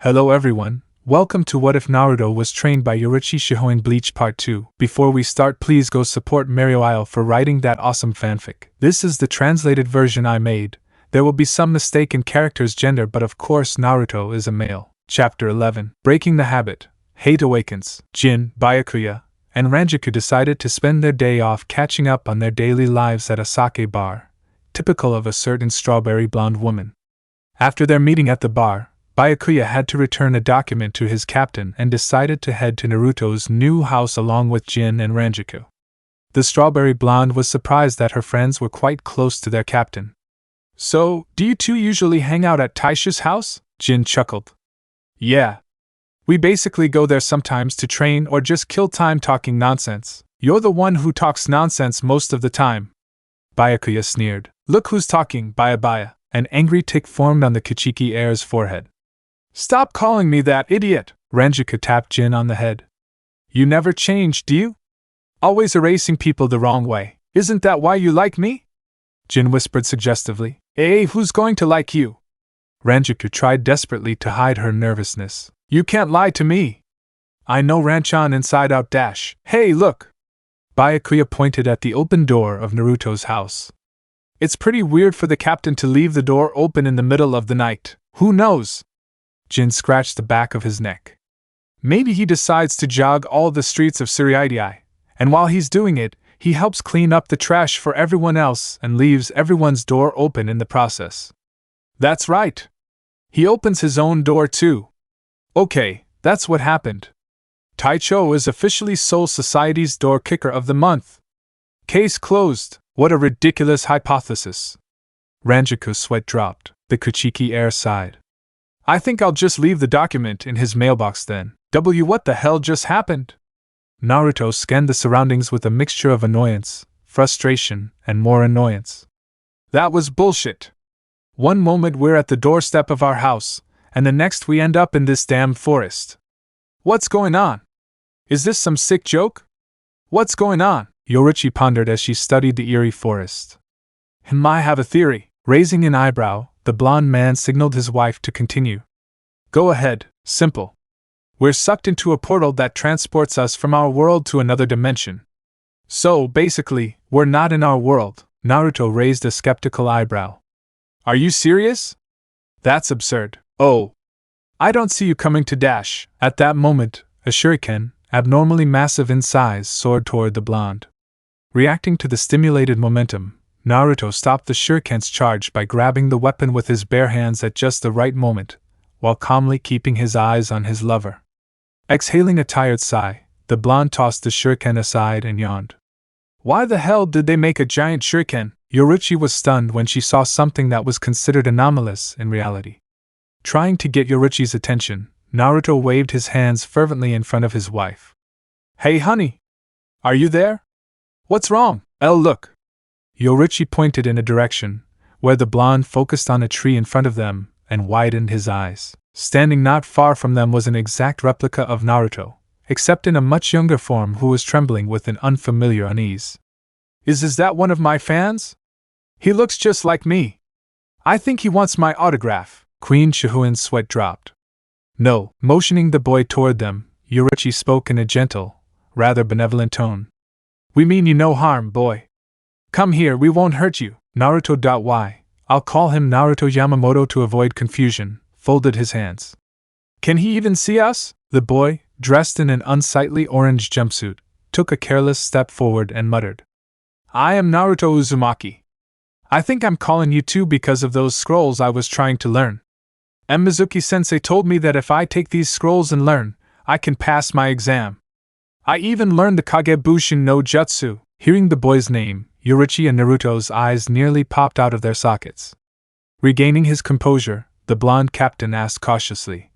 Hello everyone, welcome to What If Naruto Was Trained by Yoruichi Shihoin Bleach Part 2. Before we start, please go support marioiale for writing that awesome fanfic. This is the translated version I made. There will be some mistake in character's gender, but of course Naruto is a male. Chapter 11. Breaking the Habit. Hate awakens. Jin, Byakuya, and Ranjaku decided to spend their day off catching up on their daily lives at a sake bar, typical of a certain strawberry blonde woman. After their meeting at the bar, Byakuya had to return a document to his captain and decided to head to Naruto's new house along with Jin and Ranjaku. The strawberry blonde was surprised that her friends were quite close to their captain. "So, do you two usually hang out at Taisha's house?" Jin chuckled. "Yeah. We basically go there sometimes to train or just kill time talking nonsense. You're the one who talks nonsense most of the time." Byakuya sneered. "Look who's talking, Baya." An angry tick formed on the Kuchiki heir's forehead. "Stop calling me that, idiot!" Ranjaku tapped Jin on the head. "You never change, do you? Always erasing people the wrong way. Isn't that why you like me?" Jin whispered suggestively. "Hey, who's going to like you?" Ranjaku tried desperately to hide her nervousness. "You can't lie to me. I know Ranchan inside out dash. Hey, look!" Byakuya pointed at the open door of Naruto's house. "It's pretty weird for the captain to leave the door open in the middle of the night. Who knows?" Jin scratched the back of his neck. "Maybe he decides to jog all the streets of Suriidai, and while he's doing it, he helps clean up the trash for everyone else and leaves everyone's door open in the process." "That's right. He opens his own door too." "Okay, that's what happened. Taicho is officially Soul Society's door kicker of the month. Case closed. What a ridiculous hypothesis." Ranjaku's sweat dropped. The Kuchiki heir sighed. "I think I'll just leave the document in his mailbox then." What the hell just happened? Naruto scanned the surroundings with a mixture of annoyance, frustration, and more annoyance. "That was bullshit. One moment we're at the doorstep of our house, and the next we end up in this damn forest. What's going on? Is this some sick joke? What's going on?" Yoruichi pondered as she studied the eerie forest. "I have a theory." Raising an eyebrow, the blonde man signaled his wife to continue. "Go ahead, simple. We're sucked into a portal that transports us from our world to another dimension. So, basically, we're not in our world." Naruto raised a skeptical eyebrow. "Are you serious? That's absurd." "Oh. I don't see you coming to dash." At that moment, a shuriken, abnormally massive in size, soared toward the blonde. Reacting to the stimulated momentum, Naruto stopped the shuriken's charge by grabbing the weapon with his bare hands at just the right moment, while calmly keeping his eyes on his lover. Exhaling a tired sigh, the blonde tossed the shuriken aside and yawned. "Why the hell did they make a giant shuriken?" Yoruichi was stunned when she saw something that was considered anomalous in reality. Trying to get Yoruichi's attention, Naruto waved his hands fervently in front of his wife. "Hey honey! Are you there? What's wrong? Look!" Yoruichi pointed in a direction, where the blonde focused on a tree in front of them, and widened his eyes. Standing not far from them was an exact replica of Naruto, except in a much younger form, who was trembling with an unfamiliar unease. Is that one of my fans? He looks just like me. I think he wants my autograph." Queen Shihoin's sweat dropped. "No." Motioning the boy toward them, Yoruichi spoke in a gentle, rather benevolent tone. "We mean you no harm, boy. Come here, we won't hurt you." Naruto. I'll call him Naruto Yamamoto to avoid confusion, folded his hands. "Can he even see us?" The boy, dressed in an unsightly orange jumpsuit, took a careless step forward and muttered. "I am Naruto Uzumaki. I think I'm calling you too because of those scrolls I was trying to learn. Mizuki-sensei told me that if I take these scrolls and learn, I can pass my exam. I even learned the Kagebushin no Jutsu." Hearing the boy's name, Yoruichi and Naruto's eyes nearly popped out of their sockets. Regaining his composure, the blonde captain asked cautiously,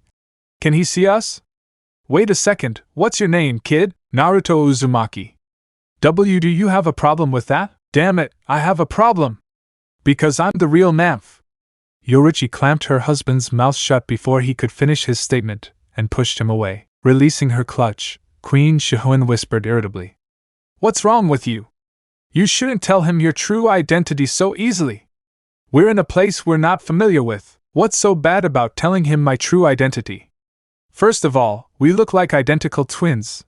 "Can he see us?" "Wait a second, what's your name, kid?" "Naruto Uzumaki." "Do you have a problem with that?" "Damn it, I have a problem. Because I'm the real Namph." Yoruichi clamped her husband's mouth shut before he could finish his statement, and pushed him away. Releasing her clutch, Queen Shihoin whispered irritably, "What's wrong with you? You shouldn't tell him your true identity so easily. We're in a place we're not familiar with. What's so bad about telling him my true identity?" First of all, we look like identical twins.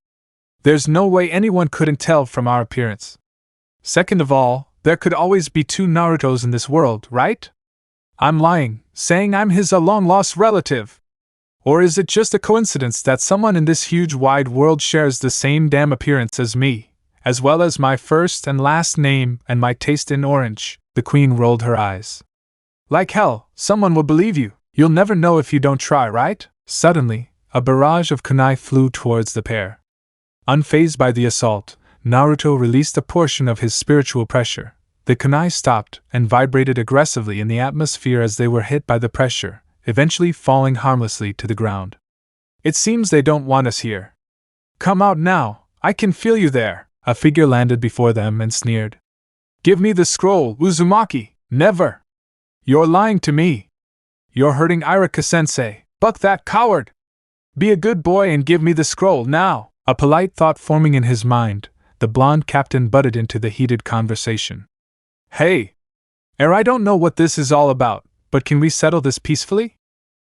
There's no way anyone couldn't tell from our appearance. Second of all, there could always be two Narutos in this world, right? I'm lying, saying I'm his long-lost relative. Or is it just a coincidence that someone in this huge wide world shares the same damn appearance as me, as well as my first and last name and my taste in orange? The queen rolled her eyes. Like hell, someone will believe you. You'll never know if you don't try, right? Suddenly, a barrage of kunai flew towards the pair. Unfazed by the assault, Naruto released a portion of his spiritual pressure. The kunai stopped and vibrated aggressively in the atmosphere as they were hit by the pressure, eventually falling harmlessly to the ground. It seems they don't want us here. Come out now, I can feel you there. A figure landed before them and sneered. Give me the scroll, Uzumaki! Never! You're lying to me! You're hurting Irika-sensei! Buck that coward! Be a good boy and give me the scroll now! A polite thought forming in his mind, the blonde captain butted into the heated conversation. Hey! I don't know what this is all about, but can we settle this peacefully?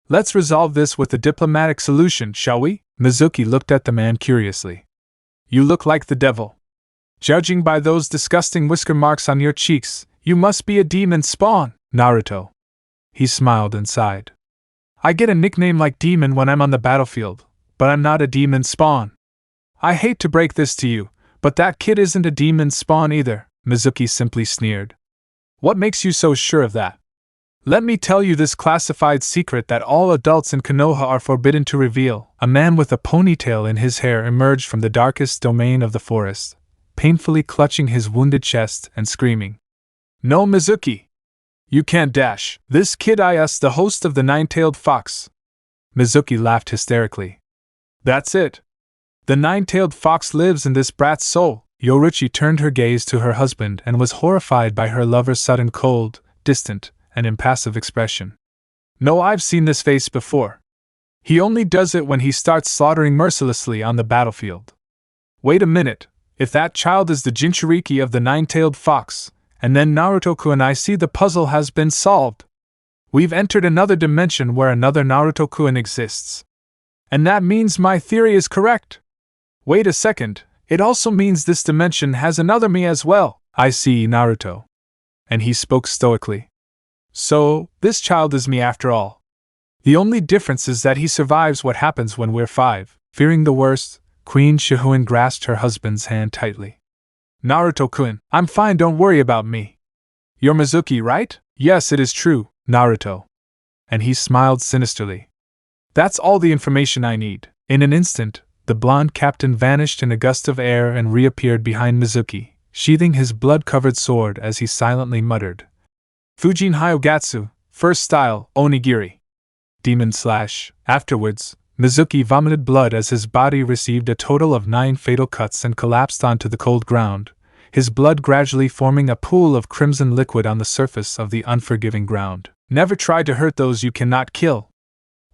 Let's resolve this with a diplomatic solution, shall we? Mizuki looked at the man curiously. You look like the devil. Judging by those disgusting whisker marks on your cheeks, you must be a demon spawn, Naruto. He smiled and sighed. I get a nickname like Demon when I'm on the battlefield, but I'm not a demon spawn. I hate to break this to you, but that kid isn't a demon spawn either, Mizuki simply sneered. What makes you so sure of that? Let me tell you this classified secret that all adults in Konoha are forbidden to reveal. A man with a ponytail in his hair emerged from the darkest domain of the forest, painfully clutching his wounded chest and screaming. No, Mizuki! You can't dash. This kid is the host of the Nine-Tailed Fox. Mizuki laughed hysterically. That's it. The Nine-Tailed Fox lives in this brat's soul. Yoruichi turned her gaze to her husband and was horrified by her lover's sudden cold, distant, and impassive expression. No, I've seen this face before. He only does it when he starts slaughtering mercilessly on the battlefield. Wait a minute, if that child is the Jinchuriki of the Nine-Tailed Fox, and then Naruto-kun, I see the puzzle has been solved. We've entered another dimension where another Naruto-kun exists. And that means my theory is correct. Wait a second, it also means this dimension has another me as well. I see, Naruto. And he spoke stoically. So, this child is me after all. The only difference is that he survives what happens when we're 5. Fearing the worst, Queen Shihoin grasped her husband's hand tightly. Naruto-kun, I'm fine, don't worry about me. You're Mizuki, right? Yes, it is true, Naruto. And he smiled sinisterly. That's all the information I need. In an instant, the blonde captain vanished in a gust of air and reappeared behind Mizuki, sheathing his blood-covered sword as he silently muttered. Fujin Hyogatsu, first style, Onigiri. Demon slash. Afterwards, Mizuki vomited blood as his body received a total of 9 fatal cuts and collapsed onto the cold ground, his blood gradually forming a pool of crimson liquid on the surface of the unforgiving ground. Never try to hurt those you cannot kill.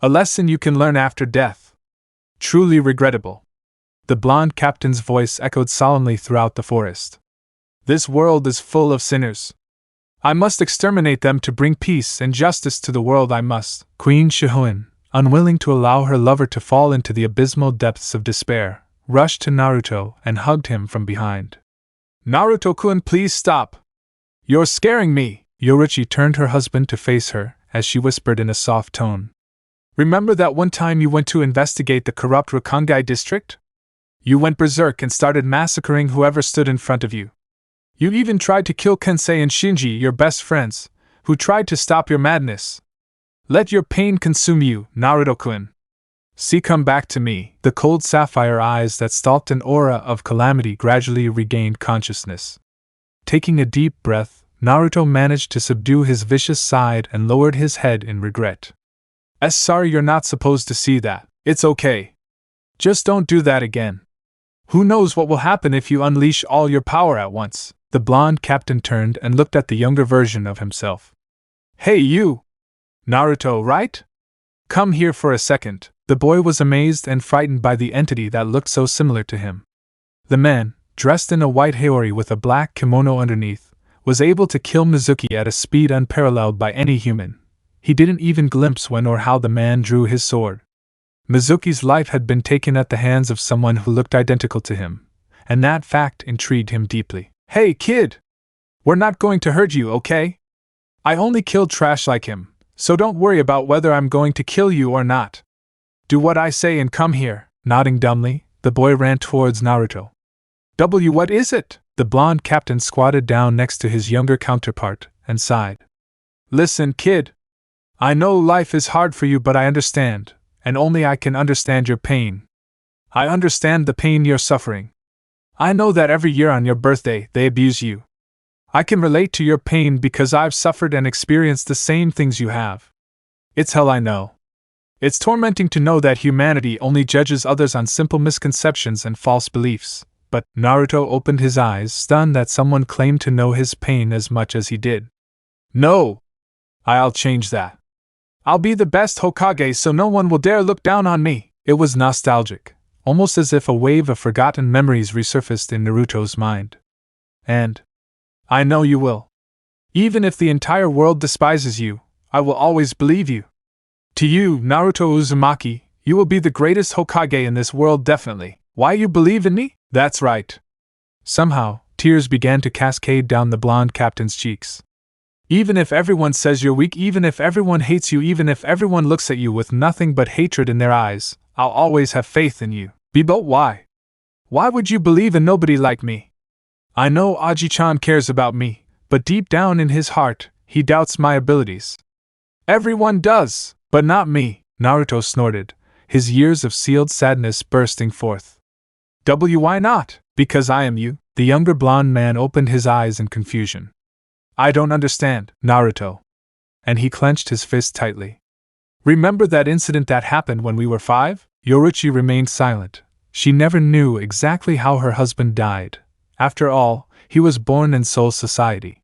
A lesson you can learn after death. Truly regrettable. The blonde captain's voice echoed solemnly throughout the forest. This world is full of sinners. I must exterminate them to bring peace and justice to the world. I must. Queen Shihoin, unwilling to allow her lover to fall into the abysmal depths of despair, rushed to Naruto and hugged him from behind. Naruto-kun, please stop. You're scaring me. Yoruichi turned her husband to face her as she whispered in a soft tone. Remember that one time you went to investigate the corrupt Rakangai district? You went berserk and started massacring whoever stood in front of you. You even tried to kill Kensei and Shinji, your best friends, who tried to stop your madness. Let your pain consume you, Naruto-kun. See, come back to me. The cold sapphire eyes that stalked an aura of calamity gradually regained consciousness. Taking a deep breath, Naruto managed to subdue his vicious side and lowered his head in regret. Sorry, you're not supposed to see that. It's okay. Just don't do that again. Who knows what will happen if you unleash all your power at once? The blonde captain turned and looked at the younger version of himself. Hey, you! Naruto, right? Come here for a second. The boy was amazed and frightened by the entity that looked so similar to him. The man, dressed in a white haori with a black kimono underneath, was able to kill Mizuki at a speed unparalleled by any human. He didn't even glimpse when or how the man drew his sword. Mizuki's life had been taken at the hands of someone who looked identical to him, and that fact intrigued him deeply. Hey, kid! We're not going to hurt you, okay? I only killed trash like him, so don't worry about whether I'm going to kill you or not. Do what I say and come here. Nodding dumbly, the boy ran towards Naruto. What is it? The blonde captain squatted down next to his younger counterpart and sighed. Listen, kid. I know life is hard for you, but I understand, and only I can understand your pain. I understand the pain you're suffering. I know that every year on your birthday they abuse you. I can relate to your pain because I've suffered and experienced the same things you have. It's hell, I know. It's tormenting to know that humanity only judges others on simple misconceptions and false beliefs. But Naruto opened his eyes, stunned that someone claimed to know his pain as much as he did. No! I'll change that. I'll be the best Hokage so no one will dare look down on me. It was nostalgic, almost as if a wave of forgotten memories resurfaced in Naruto's mind. And I know you will. Even if the entire world despises you, I will always believe you. To you, Naruto Uzumaki, you will be the greatest Hokage in this world, definitely. Why you believe in me? That's right. Somehow, tears began to cascade down the blonde captain's cheeks. Even if everyone says you're weak, even if everyone hates you, even if everyone looks at you with nothing but hatred in their eyes, I'll always have faith in you. But why? Why would you believe in nobody like me? I know Aji-chan cares about me, but deep down in his heart, he doubts my abilities. Everyone does, but not me, Naruto snorted, his years of sealed sadness bursting forth. Why not? Because I am you. The younger blonde man opened his eyes in confusion. I don't understand, Naruto. And he clenched his fist tightly. Remember that incident that happened when we were 5? Yoruichi remained silent. She never knew exactly how her husband died. After all, he was born in Soul Society.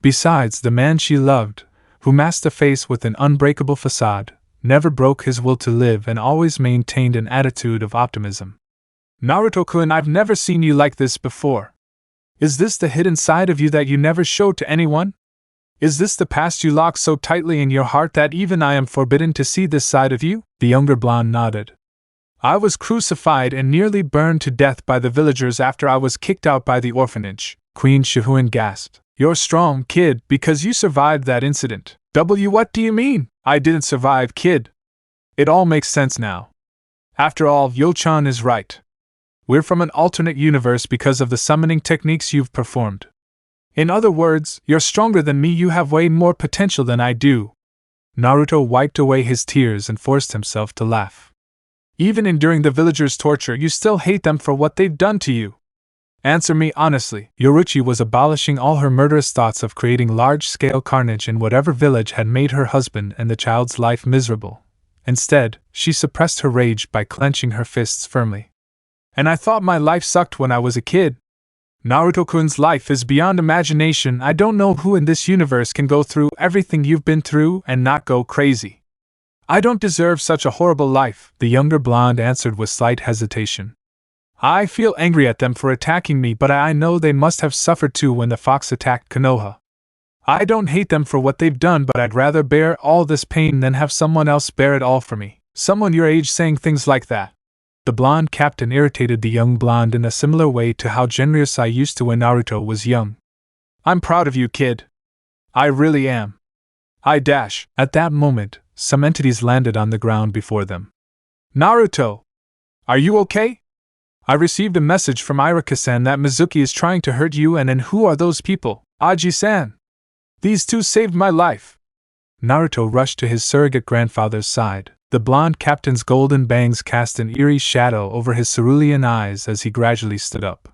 Besides, the man she loved, who masked a face with an unbreakable facade, never broke his will to live and always maintained an attitude of optimism. Naruto-kun, I've never seen you like this before. Is this the hidden side of you that you never showed to anyone? Is this the past you lock so tightly in your heart that even I am forbidden to see this side of you? The younger blonde nodded. I was crucified and nearly burned to death by the villagers after I was kicked out by the orphanage, Queen Shihoin gasped. You're strong, kid, because you survived that incident. What do you mean? I didn't survive, kid. It all makes sense now. After all, Yo-chan is right. We're from an alternate universe because of the summoning techniques you've performed. In other words, you're stronger than me, you have way more potential than I do. Naruto wiped away his tears and forced himself to laugh. Even enduring the villagers' torture, you still hate them for what they've done to you. Answer me honestly. Yoruichi was abolishing all her murderous thoughts of creating large-scale carnage in whatever village had made her husband and the child's life miserable. Instead, she suppressed her rage by clenching her fists firmly. And I thought my life sucked when I was a kid. Naruto-kun's life is beyond imagination. I don't know who in this universe can go through everything you've been through and not go crazy. I don't deserve such a horrible life, the younger blonde answered with slight hesitation. I feel angry at them for attacking me, but I know they must have suffered too when the fox attacked Konoha. I don't hate them for what they've done, but I'd rather bear all this pain than have someone else bear it all for me. Someone your age saying things like that. The blonde captain irritated the young blonde in a similar way to how generous I used to when Naruto was young. I'm proud of you, kid. I really am. At that moment, some entities landed on the ground before them. Naruto! Are you okay? I received a message from Iraka-san that Mizuki is trying to hurt you, and who are those people? Aji-san! These two saved my life! Naruto rushed to his surrogate grandfather's side. The blonde captain's golden bangs cast an eerie shadow over his cerulean eyes as he gradually stood up.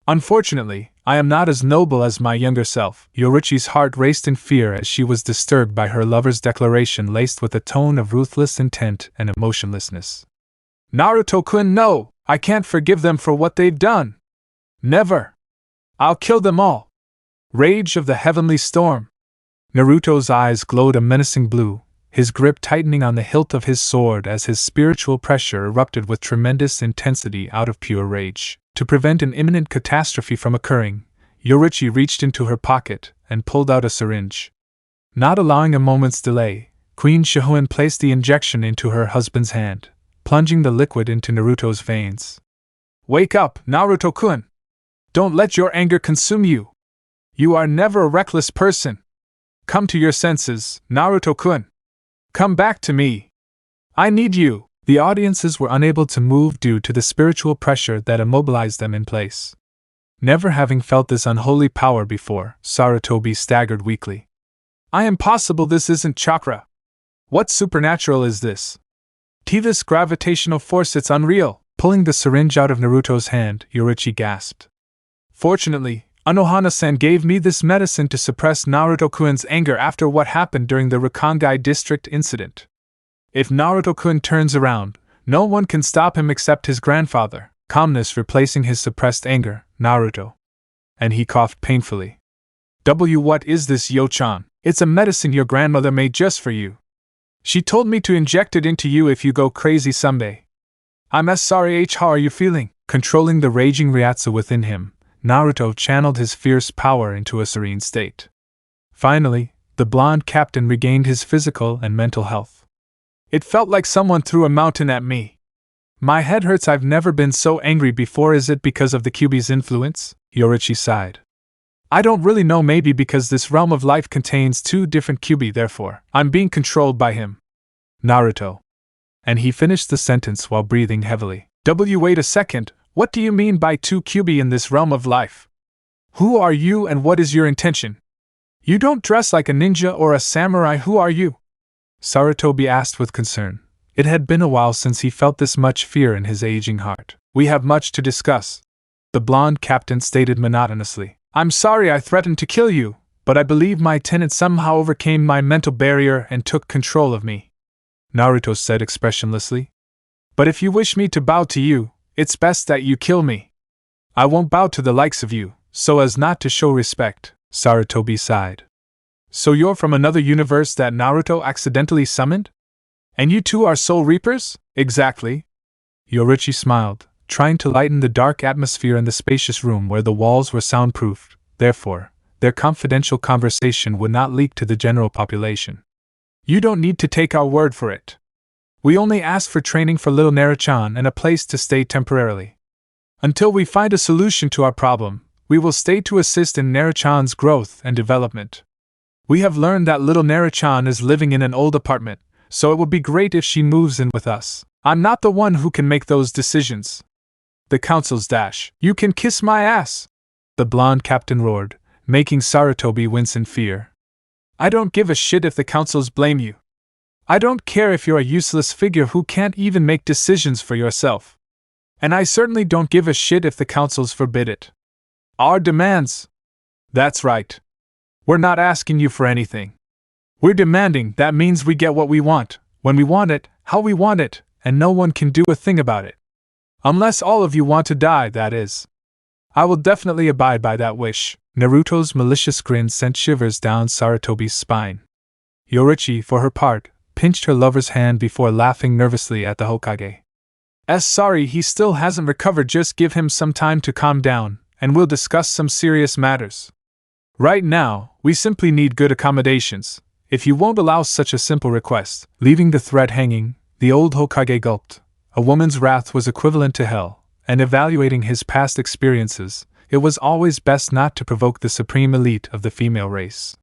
Unfortunately, I am not as noble as my younger self. Yoruichi's heart raced in fear as she was disturbed by her lover's declaration laced with a tone of ruthless intent and emotionlessness. Naruto-kun, no! I can't forgive them for what they've done. Never! I'll kill them all! Rage of the heavenly storm! Naruto's eyes glowed a menacing blue, his grip tightening on the hilt of his sword as his spiritual pressure erupted with tremendous intensity out of pure rage. To prevent an imminent catastrophe from occurring, Yoruichi reached into her pocket and pulled out a syringe. Not allowing a moment's delay, Queen Shihoin placed the injection into her husband's hand, plunging the liquid into Naruto's veins. Wake up, Naruto-kun! Don't let your anger consume you! You are never a reckless person! Come to your senses, Naruto-kun! Come back to me! I need you! The audiences were unable to move due to the spiritual pressure that immobilized them in place. Never having felt this unholy power before, Sarutobi staggered weakly. I am possible this isn't chakra. What supernatural is this? This gravitational force, it's unreal. Pulling the syringe out of Naruto's hand, Yoruichi gasped. Fortunately, Anohana-san gave me this medicine to suppress Naruto-kun's anger after what happened during the Rakangai district incident. If Naruto-kun turns around, no one can stop him except his grandfather, calmness replacing his suppressed anger, Naruto. And he coughed painfully. What is this, Yo-chan? It's a medicine your grandmother made just for you. She told me to inject it into you if you go crazy someday. I'm sorry. How are you feeling? Controlling the raging Ryatsu within him, Naruto channeled his fierce power into a serene state. Finally, the blonde captain regained his physical and mental health. It felt like someone threw a mountain at me. My head hurts. I've never been so angry before. Is it because of the Kyuubi's influence? Yoruichi sighed. I don't really know, maybe because this realm of life contains two different Kyuubi, therefore I'm being controlled by him. Naruto. And he finished the sentence while breathing heavily. Wait a second, what do you mean by two Kyuubi in this realm of life? Who are you and what is your intention? You don't dress like a ninja or a samurai, who are you? Sarutobi asked with concern. It had been a while since he felt this much fear in his aging heart. We have much to discuss, the blonde captain stated monotonously. I'm sorry I threatened to kill you, but I believe my tenant somehow overcame my mental barrier and took control of me, Naruto said expressionlessly. But if you wish me to bow to you, it's best that you kill me. I won't bow to the likes of you, so as not to show respect, Sarutobi sighed. So you're from another universe that Naruto accidentally summoned? And you two are Soul Reapers? Exactly. Yoruichi smiled, trying to lighten the dark atmosphere in the spacious room where the walls were soundproofed. Therefore, their confidential conversation would not leak to the general population. You don't need to take our word for it. We only ask for training for little Naruto-chan and a place to stay temporarily. Until we find a solution to our problem, we will stay to assist in Naruto-chan's growth and development. We have learned that little Naruto-chan is living in an old apartment, so it would be great if she moves in with us. I'm not the one who can make those decisions. The council's dash. You can kiss my ass! The blonde captain roared, making Sarutobi wince in fear. I don't give a shit if the councils blame you. I don't care if you're a useless figure who can't even make decisions for yourself. And I certainly don't give a shit if the councils forbid it. Our demands. That's right. We're not asking you for anything. We're demanding. That means we get what we want, when we want it, how we want it, and no one can do a thing about it. Unless all of you want to die, that is. I will definitely abide by that wish. Naruto's malicious grin sent shivers down Sarutobi's spine. Yoruichi, for her part, pinched her lover's hand before laughing nervously at the Hokage. Sorry, he still hasn't recovered. Just give him some time to calm down, and we'll discuss some serious matters. Right now, we simply need good accommodations. If you won't allow such a simple request, leaving the thread hanging, the old Hokage gulped. A woman's wrath was equivalent to hell, and evaluating his past experiences, it was always best not to provoke the supreme elite of the female race.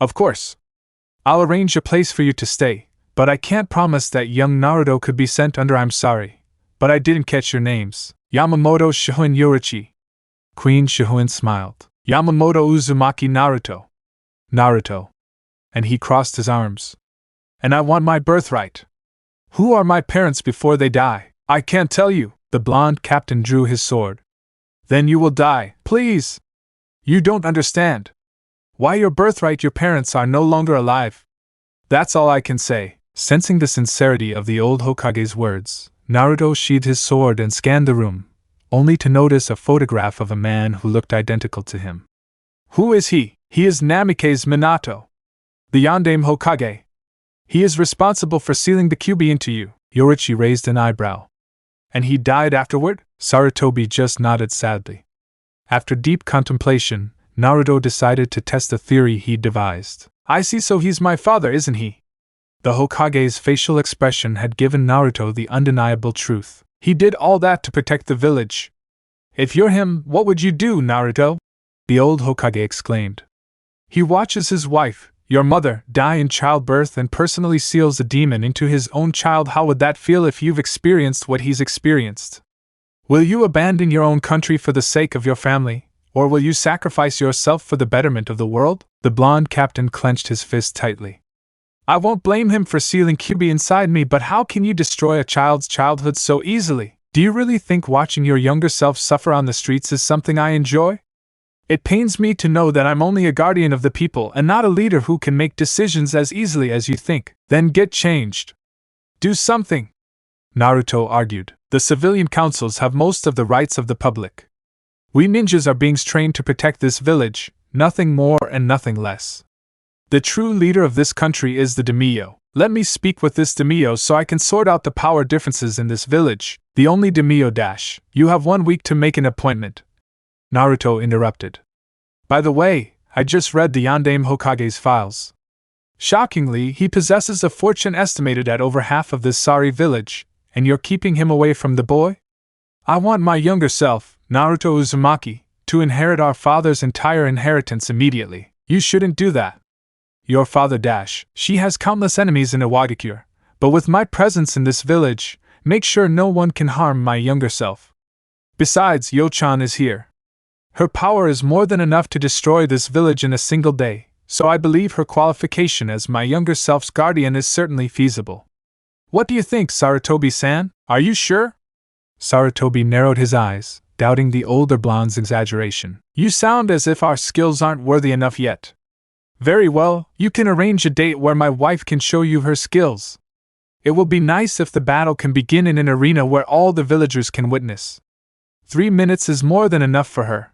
Of course. I'll arrange a place for you to stay, but I can't promise that young Naruto could be sent under. I'm sorry, but I didn't catch your names. Yamamoto Shihoin Yoruichi. Queen Shihoin smiled. Yamamoto Uzumaki Naruto. Naruto. And he crossed his arms. And I want my birthright. Who are my parents before they die? I can't tell you. The blonde captain drew his sword. Then you will die, please. You don't understand. Why your birthright? Your parents are no longer alive. That's all I can say. Sensing the sincerity of the old Hokage's words, Naruto sheathed his sword and scanned the room, only to notice a photograph of a man who looked identical to him. Who is he? He is Namikaze Minato, the Yondaime Hokage. He is responsible for sealing the Kyuubi into you. Yoruichi raised an eyebrow. And he died afterward? Sarutobi just nodded sadly. After deep contemplation, Naruto decided to test a theory he'd devised. I see, so he's my father, isn't he? The Hokage's facial expression had given Naruto the undeniable truth. He did all that to protect the village. If you're him, what would you do, Naruto? The old Hokage exclaimed. He watches his wife, your mother, die in childbirth and personally seals a demon into his own child. How would that feel if you've experienced what he's experienced? Will you abandon your own country for the sake of your family, or will you sacrifice yourself for the betterment of the world? The blonde captain clenched his fist tightly. I won't blame him for sealing Kyuubi inside me, but how can you destroy a child's childhood so easily? Do you really think watching your younger self suffer on the streets is something I enjoy? It pains me to know that I'm only a guardian of the people and not a leader who can make decisions as easily as you think. Then get changed. Do something, Naruto argued. The civilian councils have most of the rights of the public. We ninjas are being trained to protect this village, nothing more and nothing less. The true leader of this country is the daimyo. Let me speak with this daimyo so I can sort out the power differences in this village. The only daimyo dash. You have 1 week to make an appointment. Naruto interrupted. By the way, I just read the Yondaime Hokage's files. Shockingly, he possesses a fortune estimated at over half of this sorry village, and you're keeping him away from the boy? I want my younger self, Naruto Uzumaki, to inherit our father's entire inheritance immediately. You shouldn't do that. Your father dash. She has countless enemies in Iwagakure, but with my presence in this village, make sure no one can harm my younger self. Besides, Yo-chan is here. Her power is more than enough to destroy this village in a single day, so I believe her qualification as my younger self's guardian is certainly feasible. What do you think, Sarutobi-san? Are you sure? Sarutobi narrowed his eyes, doubting the older blonde's exaggeration. You sound as if our skills aren't worthy enough yet. Very well, you can arrange a date where my wife can show you her skills. It will be nice if the battle can begin in an arena where all the villagers can witness. 3 minutes is more than enough for her.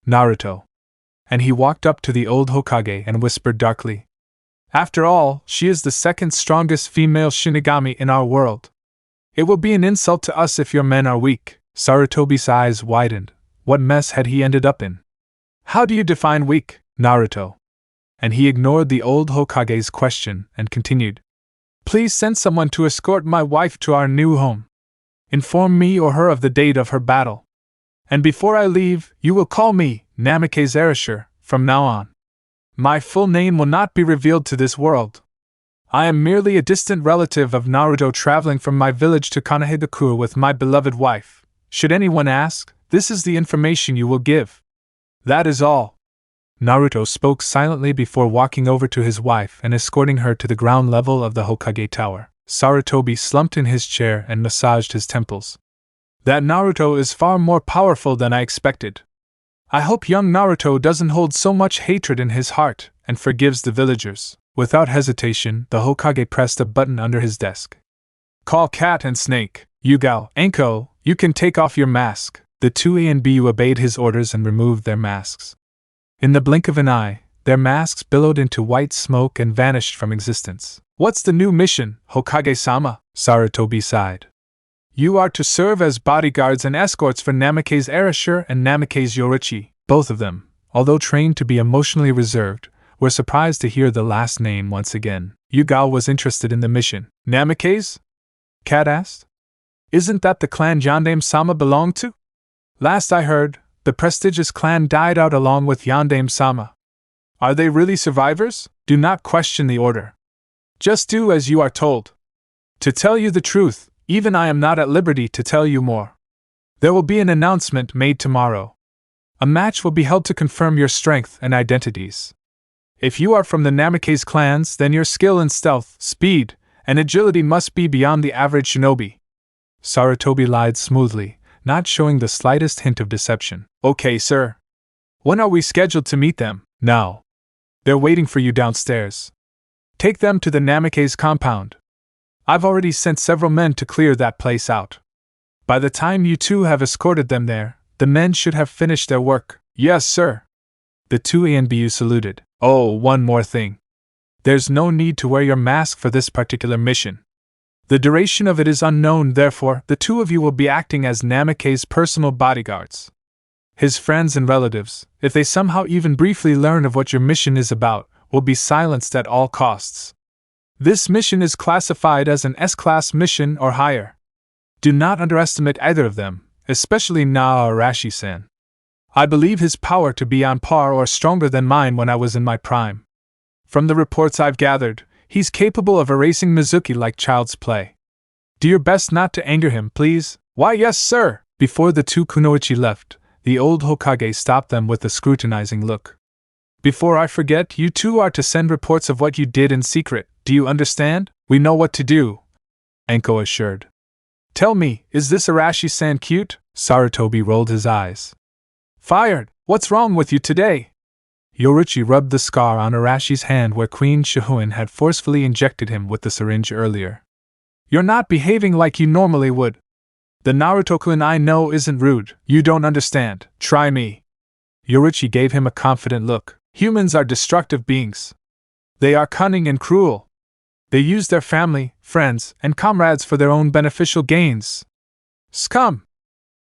Naruto. And he walked up to the old Hokage and whispered darkly. After all, she is the second strongest female Shinigami in our world. It will be an insult to us if your men are weak. Sarutobi's eyes widened. What mess had he ended up in? How do you define weak, Naruto? And he ignored the old Hokage's question and continued. Please send someone to escort my wife to our new home. Inform me or her of the date of her battle. And before I leave, you will call me Namake's Erasure from now on. My full name will not be revealed to this world. I am merely a distant relative of Naruto traveling from my village to Konoha with my beloved wife. Should anyone ask, this is the information you will give. That is all. Naruto spoke silently before walking over to his wife and escorting her to the ground level of the Hokage Tower. Sarutobi slumped in his chair and massaged his temples. That Naruto is far more powerful than I expected. I hope young Naruto doesn't hold so much hatred in his heart and forgives the villagers. Without hesitation, the Hokage pressed a button under his desk. Call Cat and Snake. Yugao, Anko, you can take off your mask. The two Anbu obeyed his orders and removed their masks. In the blink of an eye, their masks billowed into white smoke and vanished from existence. What's the new mission, Hokage-sama? Sarutobi sighed. You are to serve as bodyguards and escorts for Namake's Erasure and Namake's Yoruichi. Both of them, although trained to be emotionally reserved, were surprised to hear the last name once again. Yugao was interested in the mission. Namake's? Cat asked. Isn't that the clan Yondaime-sama belonged to? Last I heard, the prestigious clan died out along with Yondaime-sama. Are they really survivors? Do not question the order. Just do as you are told. To tell you the truth, even I am not at liberty to tell you more. There will be an announcement made tomorrow. A match will be held to confirm your strength and identities. If you are from the Namake's clans, then your skill in stealth, speed, and agility must be beyond the average shinobi. Sarutobi lied smoothly, not showing the slightest hint of deception. Okay, sir. When are we scheduled to meet them? Now. They're waiting for you downstairs. Take them to the Namake's compound. I've already sent several men to clear that place out. By the time you two have escorted them there, the men should have finished their work. Yes, sir. The two Anbu saluted. Oh, one more thing. There's no need to wear your mask for this particular mission. The duration of it is unknown, therefore, the two of you will be acting as Namake's personal bodyguards. His friends and relatives, if they somehow even briefly learn of what your mission is about, will be silenced at all costs. This mission is classified as an S-class mission or higher. Do not underestimate either of them, especially Arashi-san. I believe his power to be on par or stronger than mine when I was in my prime. From the reports I've gathered, he's capable of erasing Mizuki like child's play. Do your best not to anger him, please. Why, yes, sir! Before the two kunoichi left, the old Hokage stopped them with a scrutinizing look. Before I forget, you two are to send reports of what you did in secret, do you understand? We know what to do, Anko assured. Tell me, is this Arashi-san cute? Sarutobi rolled his eyes. Fired! What's wrong with you today? Yoruichi rubbed the scar on Arashi's hand where Queen Shihoin had forcefully injected him with the syringe earlier. You're not behaving like you normally would. The Naruto-kun I know isn't rude. You don't understand. Try me. Yoruichi gave him a confident look. Humans are destructive beings. They are cunning and cruel. They use their family, friends, and comrades for their own beneficial gains. Scum!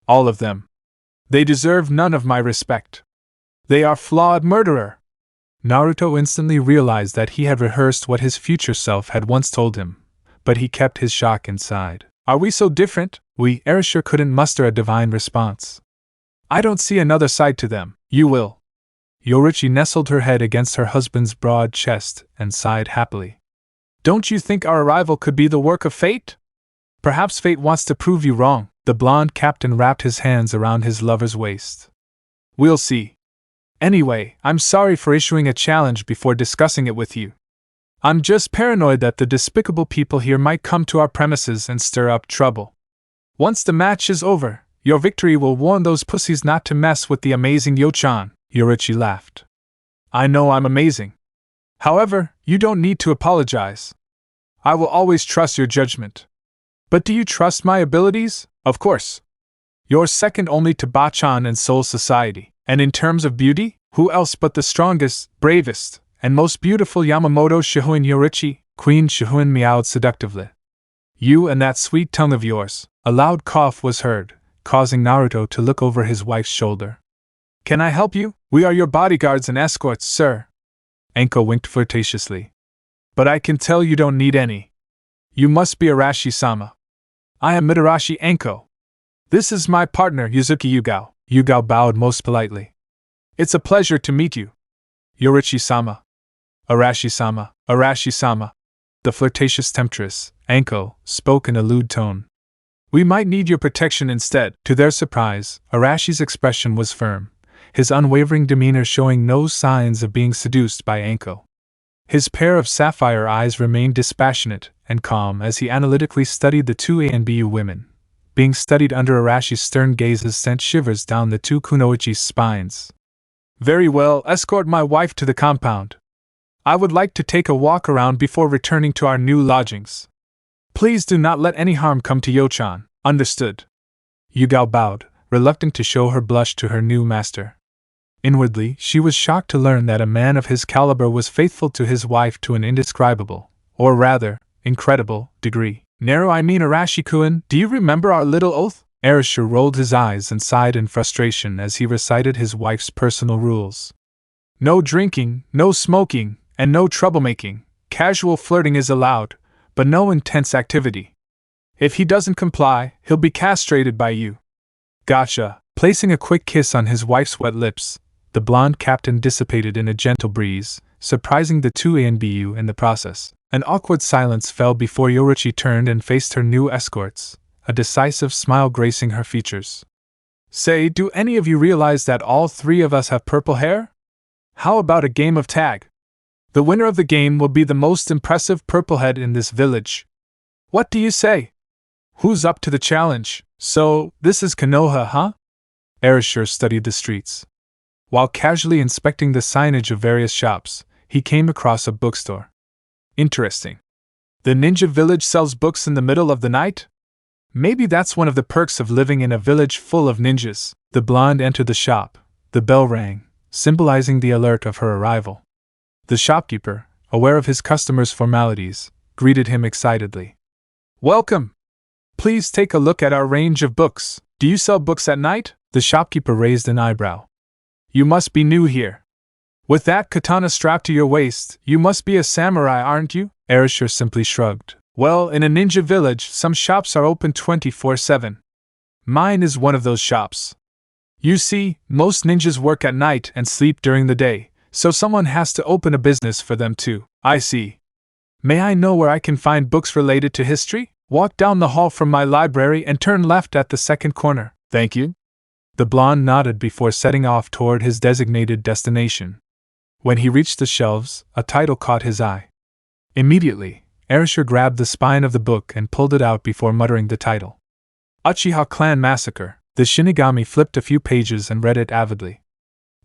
All of them. They deserve none of my respect. They are flawed murderer. Naruto instantly realized that he had rehearsed what his future self had once told him, but he kept his shock inside. Are we so different? Erasure couldn't muster a divine response. I don't see another side to them. You will. Yoruichi nestled her head against her husband's broad chest and sighed happily. Don't you think our arrival could be the work of fate? Perhaps fate wants to prove you wrong. The blonde captain wrapped his hands around his lover's waist. We'll see. Anyway, I'm sorry for issuing a challenge before discussing it with you. I'm just paranoid that the despicable people here might come to our premises and stir up trouble. Once the match is over, your victory will warn those pussies not to mess with the amazing Yo-chan, Yoruichi laughed. I know I'm amazing. However, you don't need to apologize. I will always trust your judgment. But do you trust my abilities? Of course. You're second only to Bachan and Soul Society. And in terms of beauty, who else but the strongest, bravest, and most beautiful Yamamoto Shihoin Yoruichi? Queen Shihoin meowed seductively. You and that sweet tongue of yours. A loud cough was heard, causing Naruto to look over his wife's shoulder. Can I help you? We are your bodyguards and escorts, sir. Anko winked flirtatiously. But I can tell you don't need any. You must be Arashi-sama. I am Mitarashi Anko. This is my partner, Yuzuki Yugao. Yugao bowed most politely. It's a pleasure to meet you. Yoruichi-sama. Arashi-sama. Arashi-sama. The flirtatious temptress, Anko, spoke in a lewd tone. We might need your protection instead. To their surprise, Arashi's expression was firm, his unwavering demeanor showing no signs of being seduced by Anko. His pair of sapphire eyes remained dispassionate and calm as he analytically studied the two Anbu women. Being studied under Arashi's stern gazes sent shivers down the two kunoichi's spines. Very well, escort my wife to the compound. I would like to take a walk around before returning to our new lodgings. Please do not let any harm come to Yo-chan. Understood. Yugao bowed, reluctant to show her blush to her new master. Inwardly, she was shocked to learn that a man of his caliber was faithful to his wife to an indescribable, or rather, incredible, degree. Arashi-kun, do you remember our little oath? Erasure rolled his eyes and sighed in frustration as he recited his wife's personal rules. No drinking, no smoking, and no troublemaking. Casual flirting is allowed, but no intense activity. If he doesn't comply, he'll be castrated by you. Gotcha. Placing a quick kiss on his wife's wet lips, the blonde captain dissipated in a gentle breeze, surprising the two Anbu in the process. An awkward silence fell before Yoruichi turned and faced her new escorts, a decisive smile gracing her features. Say, do any of you realize that all three of us have purple hair? How about a game of tag? The winner of the game will be the most impressive purplehead in this village. What do you say? Who's up to the challenge? So, this is Konoha, huh? Erasure studied the streets. While casually inspecting the signage of various shops, he came across a bookstore. Interesting. The ninja village sells books in the middle of the night? Maybe that's one of the perks of living in a village full of ninjas. The blonde entered the shop. The bell rang, symbolizing the alert of her arrival. The shopkeeper, aware of his customers' formalities, greeted him excitedly. Welcome! Please take a look at our range of books. Do you sell books at night? The shopkeeper raised an eyebrow. You must be new here. With that katana strapped to your waist, you must be a samurai, aren't you? Erasure simply shrugged. Well, in a ninja village, some shops are open 24/7. Mine is one of those shops. You see, most ninjas work at night and sleep during the day, so someone has to open a business for them too. I see. May I know where I can find books related to history? Walk down the hall from my library and turn left at the second corner. Thank you. The blonde nodded before setting off toward his designated destination. When he reached the shelves, a title caught his eye. Immediately, Erasure grabbed the spine of the book and pulled it out before muttering the title. Uchiha Clan Massacre. The Shinigami flipped a few pages and read it avidly.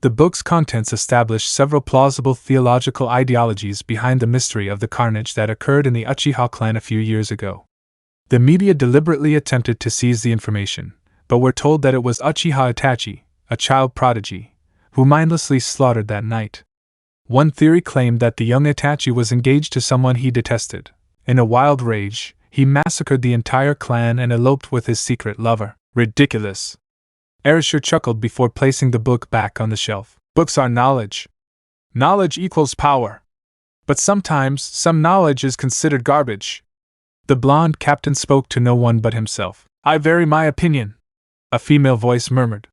The book's contents established several plausible theological ideologies behind the mystery of the carnage that occurred in the Uchiha clan a few years ago. The media deliberately attempted to seize the information, but were told that it was Uchiha Itachi, a child prodigy, who mindlessly slaughtered that night. One theory claimed that the young Itachi was engaged to someone he detested. In a wild rage, he massacred the entire clan and eloped with his secret lover. Ridiculous. Erasure chuckled before placing the book back on the shelf. Books are knowledge. Knowledge equals power. But sometimes, some knowledge is considered garbage. The blonde captain spoke to no one but himself. I vary my opinion, a female voice murmured.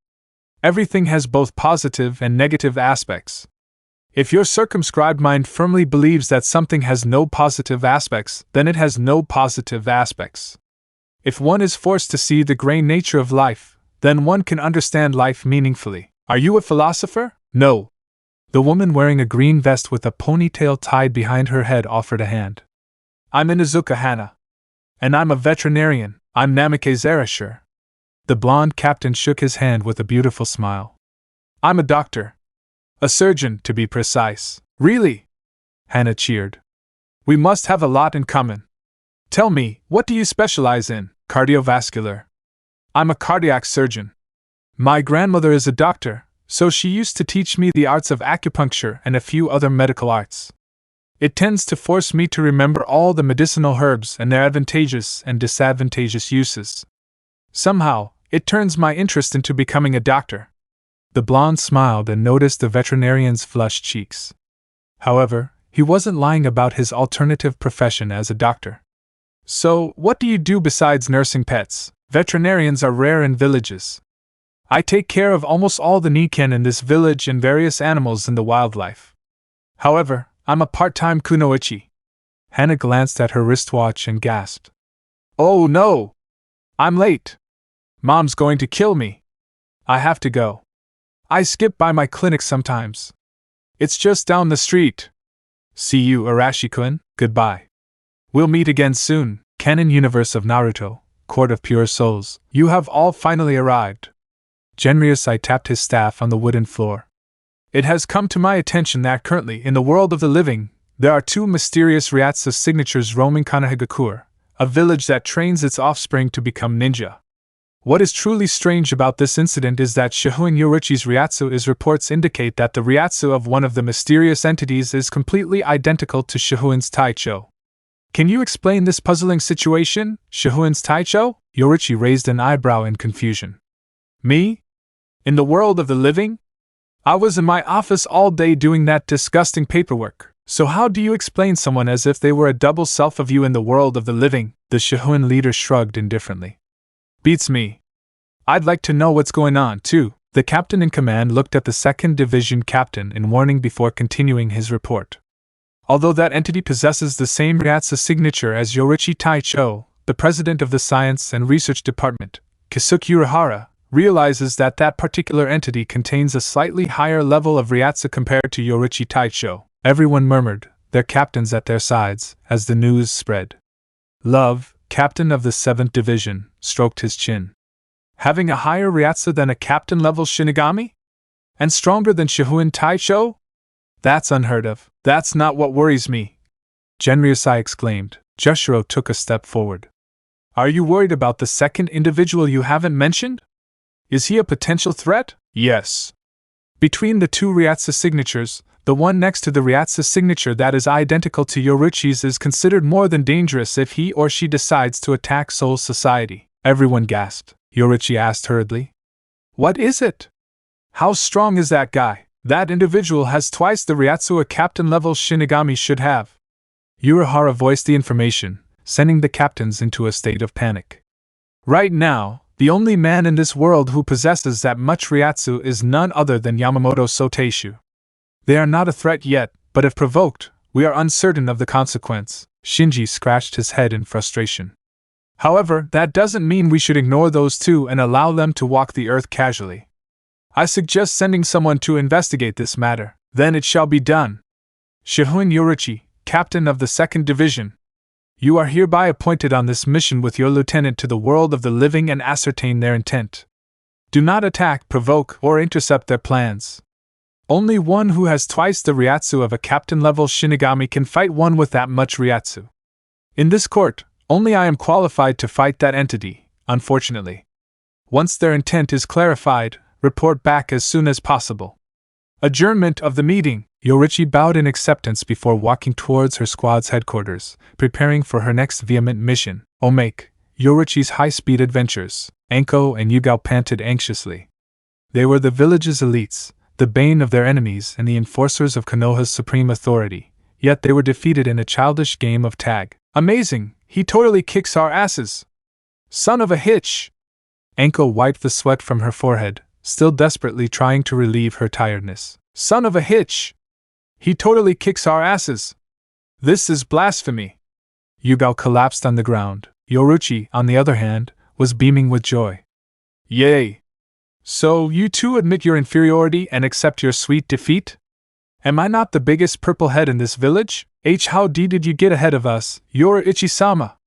Everything has both positive and negative aspects. If your circumscribed mind firmly believes that something has no positive aspects, then it has no positive aspects. If one is forced to see the gray nature of life, then one can understand life meaningfully. Are you a philosopher? No. The woman wearing a green vest with a ponytail tied behind her head offered a hand. I'm Inuzuka Hana. And I'm a veterinarian. I'm Namikaze Erasure. The blonde captain shook his hand with a beautiful smile. I'm a doctor. A surgeon, to be precise. Really? Hana cheered. We must have a lot in common. Tell me, what do you specialize in? Cardiovascular. I'm a cardiac surgeon. My grandmother is a doctor, so she used to teach me the arts of acupuncture and a few other medical arts. It tends to force me to remember all the medicinal herbs and their advantageous and disadvantageous uses. Somehow, it turns my interest into becoming a doctor. The blonde smiled and noticed the veterinarian's flushed cheeks. However, he wasn't lying about his alternative profession as a doctor. So, what do you do besides nursing pets? Veterinarians are rare in villages. I take care of almost all the Niken in this village and various animals in the wildlife. However, I'm a part-time kunoichi. Hana glanced at her wristwatch and gasped. Oh no! I'm late. Mom's going to kill me. I have to go. I skip by my clinic sometimes. It's just down the street. See you, Arashi-kun. Goodbye. We'll meet again soon. Canon Universe of Naruto, Court of Pure Souls. You have all finally arrived. Genryusai tapped his staff on the wooden floor. It has come to my attention that currently, in the world of the living, there are two mysterious Ryatsu signatures roaming Konohagakure, a village that trains its offspring to become ninja. What is truly strange about this incident is that Shihoin Yoruichi's Ryatsu is reports indicate that the Ryatsu of one of the mysterious entities is completely identical to Shihoin's Taicho. Can you explain this puzzling situation, Shihoin's Taicho? Yoruichi raised an eyebrow in confusion. Me? In the world of the living? I was in my office all day doing that disgusting paperwork, so how do you explain someone as if they were a double self of you in the world of the living? The Shihoin leader shrugged indifferently. Beats me. I'd like to know what's going on, too. The captain in command looked at the 2nd Division captain in warning before continuing his report. Although that entity possesses the same Ryatsu signature as Yoruichi Taicho, the president of the Science and Research Department, Kisuke Urahara, realizes that that particular entity contains a slightly higher level of Ryatsu compared to Yoruichi Taicho. Everyone murmured, their captains at their sides, as the news spread. Love, captain of the 7th Division, stroked his chin. Having a higher Ryatsu than a captain-level Shinigami? And stronger than Shihoin Taicho? That's unheard of. That's not what worries me. Genryusai exclaimed. Joshiro took a step forward. Are you worried about the second individual you haven't mentioned? Is he a potential threat? Yes. Between the two Ryatsu signatures, the one next to the Ryatsu signature that is identical to Yoruichi's is considered more than dangerous if he or she decides to attack Soul Society. Everyone gasped. Yoruichi asked hurriedly. What is it? How strong is that guy? That individual has twice the Ryatsu a captain-level Shinigami should have. Urahara voiced the information, sending the captains into a state of panic. Right now, the only man in this world who possesses that much Ryatsu is none other than Yamamoto Soteishu. They are not a threat yet, but if provoked, we are uncertain of the consequence. Shinji scratched his head in frustration. However, that doesn't mean we should ignore those two and allow them to walk the earth casually. I suggest sending someone to investigate this matter. Then it shall be done. Shihoin Yoruichi, captain of the 2nd Division. You are hereby appointed on this mission with your lieutenant to the world of the living and ascertain their intent. Do not attack, provoke, or intercept their plans. Only one who has twice the Ryatsu of a captain-level Shinigami can fight one with that much Ryatsu. In this court, only I am qualified to fight that entity, unfortunately. Once their intent is clarified, report back as soon as possible. Adjournment of the meeting. Yoruichi bowed in acceptance before walking towards her squad's headquarters, preparing for her next vehement mission. Omake, Yoruichi's high-speed adventures. Anko and Yugao panted anxiously. They were the village's elites, the bane of their enemies and the enforcers of Konoha's supreme authority, yet they were defeated in a childish game of tag. Amazing, he totally kicks our asses! Son of a hitch! Anko wiped the sweat from her forehead, still desperately trying to relieve her tiredness. Son of a hitch! He totally kicks our asses! This is blasphemy! Yugao collapsed on the ground. Yoruichi, on the other hand, was beaming with joy. Yay! So, you two admit your inferiority and accept your sweet defeat? Am I not the biggest purple head in this village? How did you get ahead of us, Yoruichi-sama?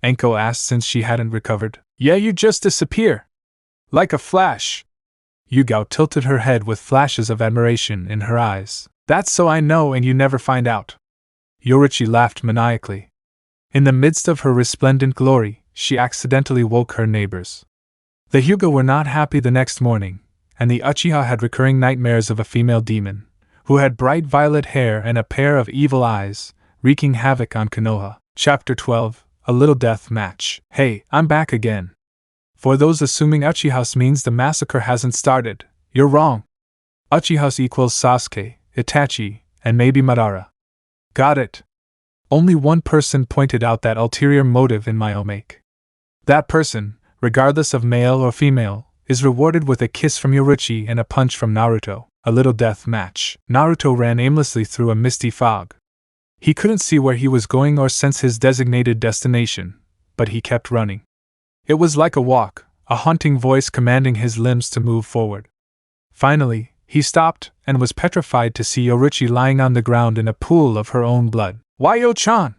Anko asked since she hadn't recovered. Yeah, you just disappear. Like a flash. Yugao tilted her head with flashes of admiration in her eyes. That's so I know and you never find out. Yoruichi laughed maniacally. In the midst of her resplendent glory, she accidentally woke her neighbors. The Hyuga were not happy the next morning, and the Uchiha had recurring nightmares of a female demon, who had bright violet hair and a pair of evil eyes, wreaking havoc on Konoha. Chapter 12, A Little Death Match. Hey, I'm back again. For those assuming Uchiha means the massacre hasn't started, you're wrong. Uchiha equals Sasuke, Itachi, and maybe Madara. Got it. Only one person pointed out that ulterior motive in my Omake. That person, regardless of male or female, is rewarded with a kiss from Yoruichi and a punch from Naruto. A little death match. Naruto ran aimlessly through a misty fog. He couldn't see where he was going or sense his designated destination, but he kept running. It was like a walk, a haunting voice commanding his limbs to move forward. Finally, he stopped and was petrified to see Yoruichi lying on the ground in a pool of her own blood. Why, Yo-chan?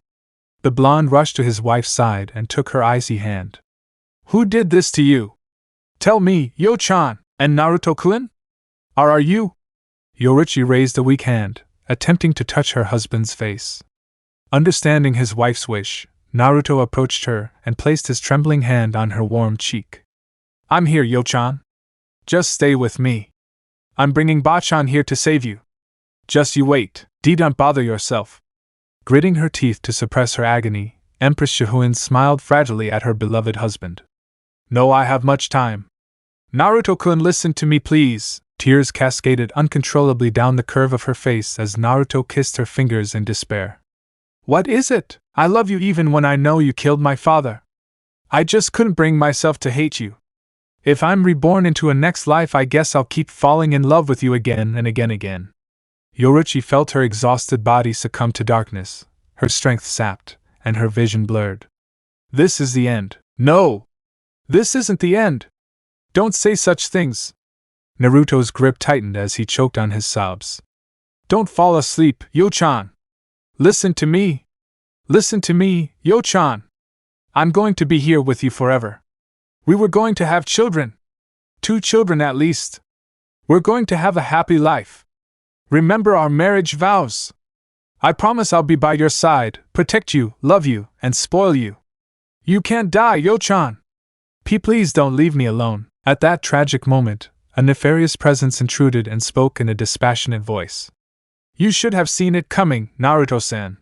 The blonde rushed to his wife's side and took her icy hand. Who did this to you? Tell me, Yo-chan, and Naruto-kun? Are you? Yoruichi raised a weak hand, attempting to touch her husband's face. Understanding his wife's wish, Naruto approached her and placed his trembling hand on her warm cheek. I'm here, Yo-chan. Just stay with me. I'm bringing Bachan here to save you. Just you wait. Don't bother yourself. Gritting her teeth to suppress her agony, Empress Shihoin smiled fragilely at her beloved husband. No, I have much time. Naruto-kun, listen to me please. Tears cascaded uncontrollably down the curve of her face as Naruto kissed her fingers in despair. What is it? I love you even when I know you killed my father. I just couldn't bring myself to hate you. If I'm reborn into a next life, I guess I'll keep falling in love with you again and again. Yoruichi felt her exhausted body succumb to darkness, her strength sapped, and her vision blurred. This is the end. No! This isn't the end! Don't say such things! Naruto's grip tightened as he choked on his sobs. Don't fall asleep, Yo-chan! Listen to me! Listen to me, Yo-chan! I'm going to be here with you forever. We were going to have children. 2 children at least. We're going to have a happy life. Remember our marriage vows. I promise I'll be by your side, protect you, love you, and spoil you. You can't die, Yo-chan! Please don't leave me alone. At that tragic moment, a nefarious presence intruded and spoke in a dispassionate voice. You should have seen it coming, Naruto-san.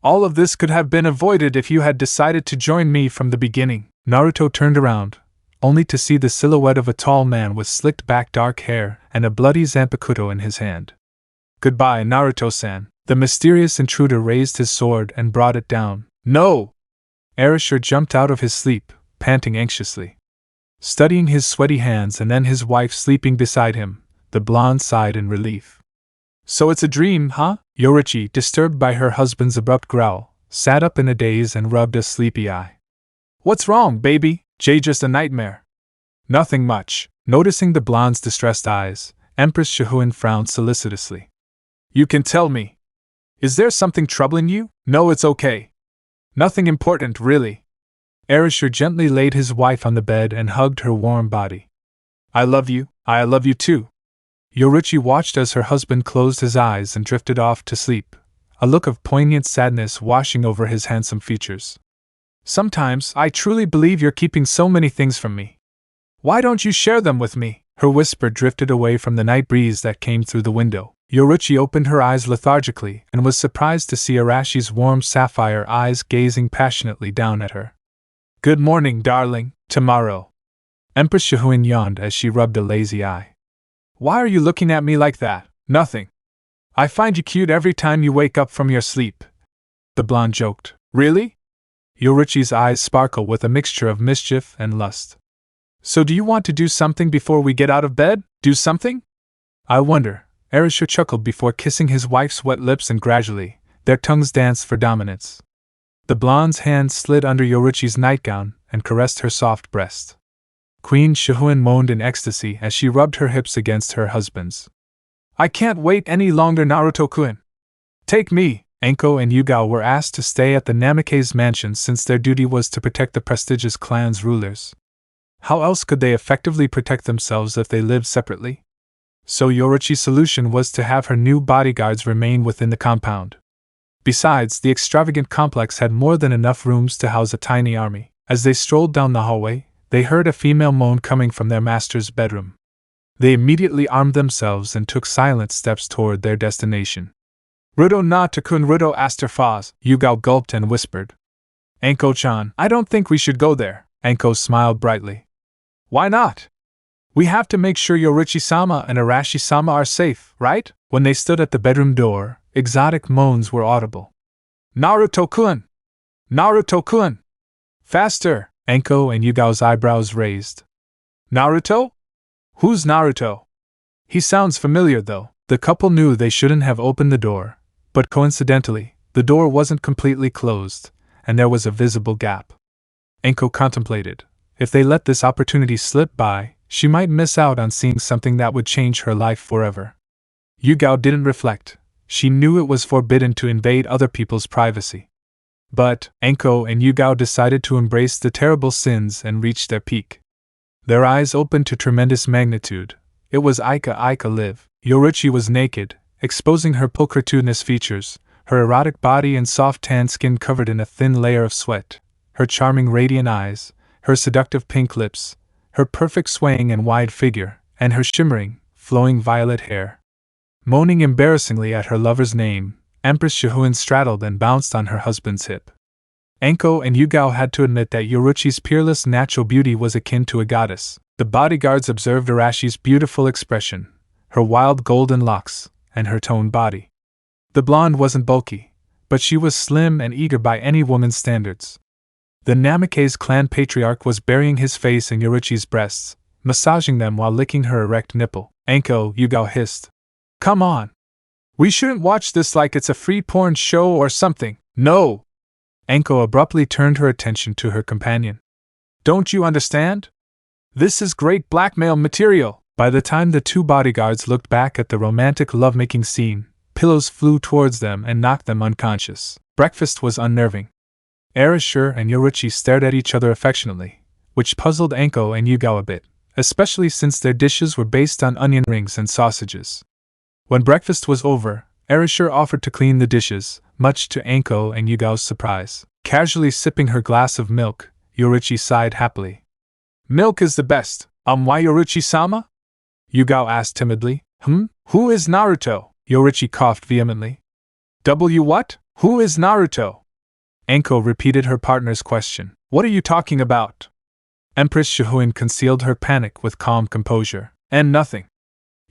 All of this could have been avoided if you had decided to join me from the beginning. Naruto turned around, only to see the silhouette of a tall man with slicked back dark hair and a bloody zanpakuto in his hand. "Goodbye, Naruto-san." The mysterious intruder raised his sword and brought it down. "No!" Erasure jumped out of his sleep, panting anxiously. Studying his sweaty hands and then his wife sleeping beside him, the blonde sighed in relief. "So it's a dream, huh?" Yoruichi, disturbed by her husband's abrupt growl, sat up in a daze and rubbed a sleepy eye. "What's wrong, baby? Just a nightmare." "Nothing much." Noticing the blonde's distressed eyes, Empress Shihoin frowned solicitously. "You can tell me. Is there something troubling you?" "No, it's okay. Nothing important, really." Erasure gently laid his wife on the bed and hugged her warm body. I love you too." Yoruichi watched as her husband closed his eyes and drifted off to sleep, a look of poignant sadness washing over his handsome features. "Sometimes I truly believe you're keeping so many things from me. Why don't you share them with me?" Her whisper drifted away from the night breeze that came through the window. Yoruichi opened her eyes lethargically and was surprised to see Arashi's warm sapphire eyes gazing passionately down at her. "Good morning, darling. Tomorrow." Empress Shihoin yawned as she rubbed a lazy eye. "Why are you looking at me like that?" "Nothing. I find you cute every time you wake up from your sleep," the blonde joked. "Really?" Yoruichi's eyes sparkled with a mixture of mischief and lust. "So do you want to do something before we get out of bed? Do something?" "I wonder." Erasure chuckled before kissing his wife's wet lips, and gradually, their tongues danced for dominance. The blonde's hand slid under Yoruichi's nightgown and caressed her soft breast. Queen Shihoin moaned in ecstasy as she rubbed her hips against her husband's. "I can't wait any longer, Naruto-kun. Take me." Anko and Yugao were asked to stay at the Namikaze mansion since their duty was to protect the prestigious clan's rulers. How else could they effectively protect themselves if they lived separately? So Yoruichi's solution was to have her new bodyguards remain within the compound. Besides, the extravagant complex had more than enough rooms to house a tiny army. As they strolled down the hallway, they heard a female moan coming from their master's bedroom. They immediately armed themselves and took silent steps toward their destination. "Rudo na takun Rudo Asterfaz," Yugao gulped and whispered. "Anko-chan, I don't think we should go there." Anko smiled brightly. "Why not? We have to make sure Yoruichi-sama and Arashi-sama are safe, right?" When they stood at the bedroom door, exotic moans were audible. "Naruto-kun! Naruto-kun! Faster!" Anko and Yugao's eyebrows raised. "Naruto? Who's Naruto? He sounds familiar, though." The couple knew they shouldn't have opened the door, but coincidentally, the door wasn't completely closed, and there was a visible gap. Anko contemplated. If they let this opportunity slip by, she might miss out on seeing something that would change her life forever. Yugao didn't reflect. She knew it was forbidden to invade other people's privacy. But Anko and Yugao decided to embrace the terrible sins and reach their peak. Their eyes opened to tremendous magnitude. It was Ika live. Yoruichi was naked, exposing her pulchritudinous features, her erotic body and soft tan skin covered in a thin layer of sweat, her charming radiant eyes, her seductive pink lips, her perfect swaying and wide figure, and her shimmering, flowing violet hair. Moaning embarrassingly at her lover's name, Empress Shihoin straddled and bounced on her husband's hip. Anko and Yugao had to admit that Yoruichi's peerless natural beauty was akin to a goddess. The bodyguards observed Arashi's beautiful expression, her wild golden locks, and her toned body. The blonde wasn't bulky, but she was slim and eager by any woman's standards. The Namikaze clan patriarch was burying his face in Yoruichi's breasts, massaging them while licking her erect nipple. "Anko," Yugao hissed. "Come on. We shouldn't watch this like it's a free porn show or something." "No!" Anko abruptly turned her attention to her companion. "Don't you understand? This is great blackmail material." By the time the two bodyguards looked back at the romantic lovemaking scene, pillows flew towards them and knocked them unconscious. Breakfast was unnerving. Erasure and Yoruichi stared at each other affectionately, which puzzled Anko and Yugao a bit, especially since their dishes were based on onion rings and sausages. When breakfast was over, Erasure offered to clean the dishes, much to Anko and Yugao's surprise. Casually sipping her glass of milk, Yoruichi sighed happily. "Milk is the best. Why Yoruichi-sama?" Yugao asked timidly. Who is Naruto?" Yoruichi coughed vehemently. What? Who is Naruto?" Anko repeated her partner's question. "What are you talking about?" Empress Shihoin concealed her panic with calm composure. And nothing.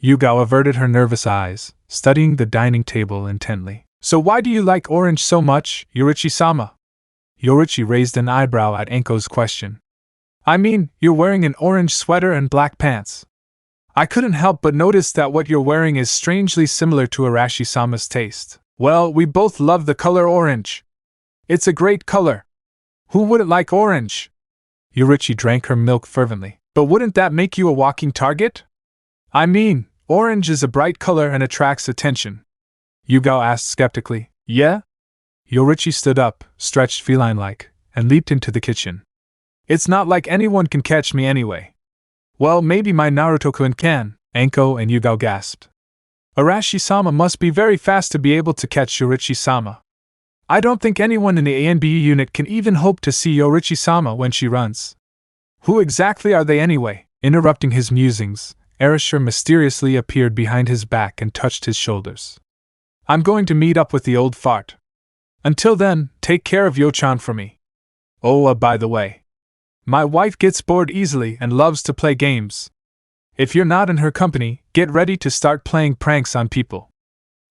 Yugao averted her nervous eyes, studying the dining table intently. So why do you like orange so much, Yoruichi-sama? Yoruichi raised an eyebrow at Enko's question. I mean, you're wearing an orange sweater and black pants. I couldn't help but notice that what you're wearing is strangely similar to Arashi-sama's taste. Well, we both love the color orange. It's a great color. Who wouldn't like orange? Yoruichi drank her milk fervently. But wouldn't that make you a walking target? I mean, orange is a bright color and attracts attention. Yugao asked skeptically. Yeah? Yoruichi stood up, stretched feline-like, and leaped into the kitchen. It's not like anyone can catch me anyway. Well, maybe my Naruto-kun can, Enko and Yugao gasped. Arashi-sama must be very fast to be able to catch Yoruichi-sama. I don't think anyone in the ANBU unit can even hope to see Yoruichi-sama when she runs. Who exactly are they anyway? Interrupting his musings, Erasure mysteriously appeared behind his back and touched his shoulders. I'm going to meet up with the old fart. Until then, take care of Yo-chan for me. Oh, by the way. My wife gets bored easily and loves to play games. If you're not in her company, get ready to start playing pranks on people.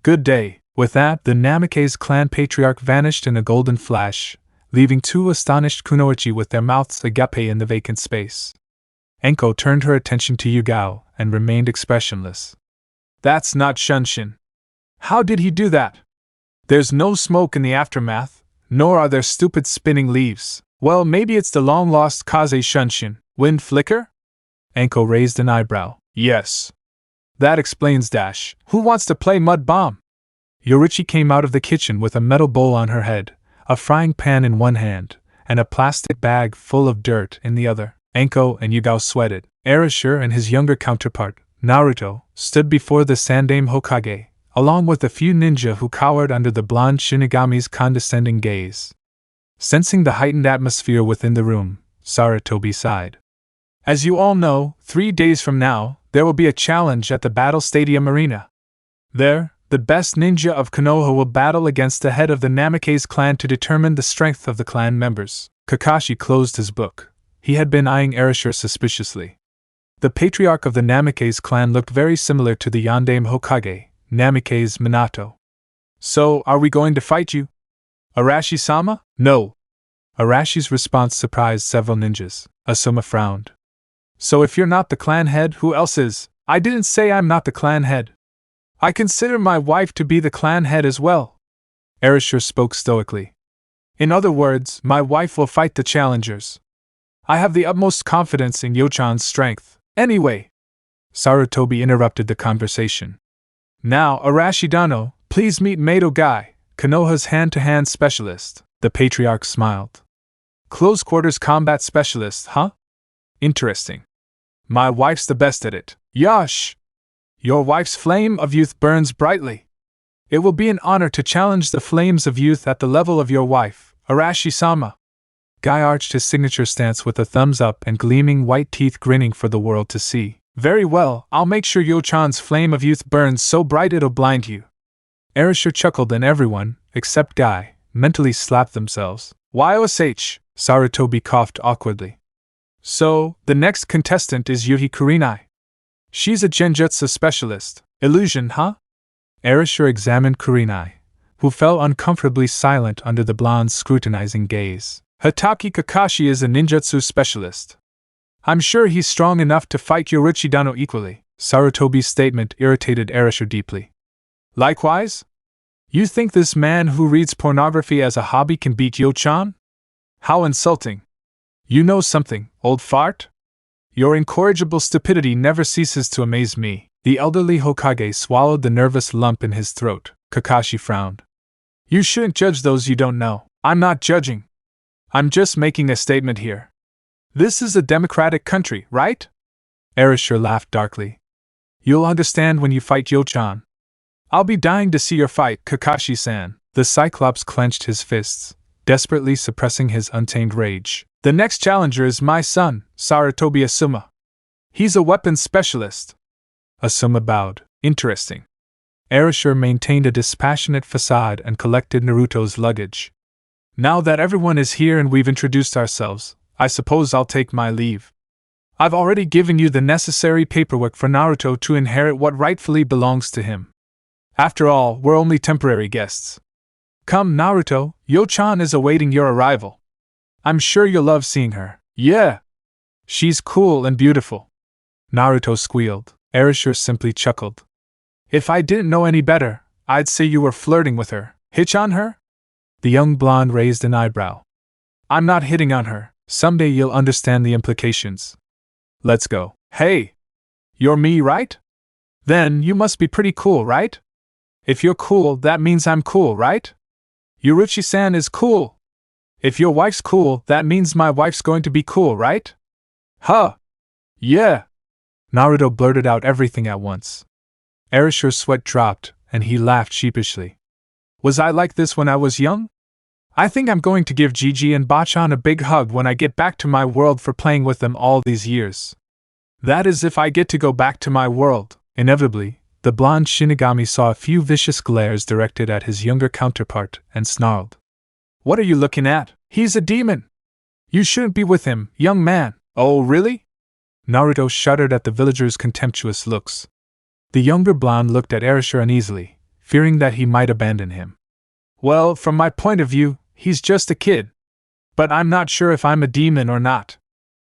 Good day. With that, the Namikaze clan patriarch vanished in a golden flash, leaving two astonished kunoichi with their mouths agape in the vacant space. Enko turned her attention to Yugao and remained expressionless. That's not Shunshin. How did he do that? There's no smoke in the aftermath, nor are there stupid spinning leaves. Well, maybe it's the long-lost Kaze Shunshin. Wind flicker? Enko raised an eyebrow. Yes. That explains dash. Who wants to play mud bomb? Yoruichi came out of the kitchen with a metal bowl on her head, a frying pan in one hand, and a plastic bag full of dirt in the other. Enko and Yugao sweated. Erasure and his younger counterpart, Naruto, stood before the Sandaime Hokage, along with a few ninja who cowered under the blonde Shinigami's condescending gaze. Sensing the heightened atmosphere within the room, Sarutobi sighed. As you all know, 3 days from now, there will be a challenge at the Battle Stadium Arena. There, the best ninja of Konoha will battle against the head of the Namikaze clan to determine the strength of the clan members. Kakashi closed his book. He had been eyeing Erasure suspiciously. The patriarch of the Namikaze clan looked very similar to the Yondaime Hokage, Namikaze Minato. So, are we going to fight you? Arashi-sama? No. Arashi's response surprised several ninjas. Asuma frowned. So if you're not the clan head, who else is? I didn't say I'm not the clan head. I consider my wife to be the clan head as well. Erasure spoke stoically. In other words, my wife will fight the challengers. I have the utmost confidence in Yo-chan's strength. Anyway, Sarutobi interrupted the conversation. Now, Arashi-dano, please meet Mato Gai, Konoha's hand-to-hand specialist. The patriarch smiled. Close quarters combat specialist, huh? Interesting. My wife's the best at it. Yash! Your wife's flame of youth burns brightly. It will be an honor to challenge the flames of youth at the level of your wife, Arashi-sama. Guy arched his signature stance with a thumbs up and gleaming white teeth grinning for the world to see. Very well, I'll make sure Yo-chan's flame of youth burns so bright it'll blind you. Erasure chuckled and everyone, except Guy, mentally slapped themselves. YOSH! Sarutobi coughed awkwardly. So, the next contestant is Yuhi Kurinai. She's a genjutsu specialist. Illusion, huh? Erasure examined Kurinai, who fell uncomfortably silent under the blonde's scrutinizing gaze. Hatake Kakashi is a ninjutsu specialist. I'm sure he's strong enough to fight Yoruichi-dano equally. Sarutobi's statement irritated Erasure deeply. Likewise? You think this man who reads pornography as a hobby can beat Yo-chan? How insulting. You know something, old fart? Your incorrigible stupidity never ceases to amaze me. The elderly Hokage swallowed the nervous lump in his throat. Kakashi frowned. You shouldn't judge those you don't know. I'm not judging. I'm just making a statement here. This is a democratic country, right? Erasure laughed darkly. You'll understand when you fight Yo-chan. I'll be dying to see your fight, Kakashi-san. The Cyclops clenched his fists, desperately suppressing his untamed rage. The next challenger is my son, Sarutobi Asuma. He's a weapons specialist. Asuma bowed. Interesting. Erasure maintained a dispassionate facade and collected Naruto's luggage. Now that everyone is here and we've introduced ourselves, I suppose I'll take my leave. I've already given you the necessary paperwork for Naruto to inherit what rightfully belongs to him. After all, we're only temporary guests. Come, Naruto, Yo-chan is awaiting your arrival. I'm sure you'll love seeing her. Yeah. She's cool and beautiful. Naruto squealed. Erasure simply chuckled. If I didn't know any better, I'd say you were flirting with her. Hitch on her? The young blonde raised an eyebrow. I'm not hitting on her. Someday you'll understand the implications. Let's go. Hey! You're me, right? Then you must be pretty cool, right? If you're cool, that means I'm cool, right? Yoruichi-san is cool. If your wife's cool, that means my wife's going to be cool, right? Huh? Yeah. Naruto blurted out everything at once. Erasure's sweat dropped, and he laughed sheepishly. Was I like this when I was young? I think I'm going to give Gigi and Bachan a big hug when I get back to my world for playing with them all these years. That is if I get to go back to my world. Inevitably, the blonde Shinigami saw a few vicious glares directed at his younger counterpart and snarled. What are you looking at? He's a demon! You shouldn't be with him, young man. Oh, really? Naruto shuddered at the villager's contemptuous looks. The younger blonde looked at Erasure uneasily, fearing that he might abandon him. Well, from my point of view, he's just a kid. But I'm not sure if I'm a demon or not.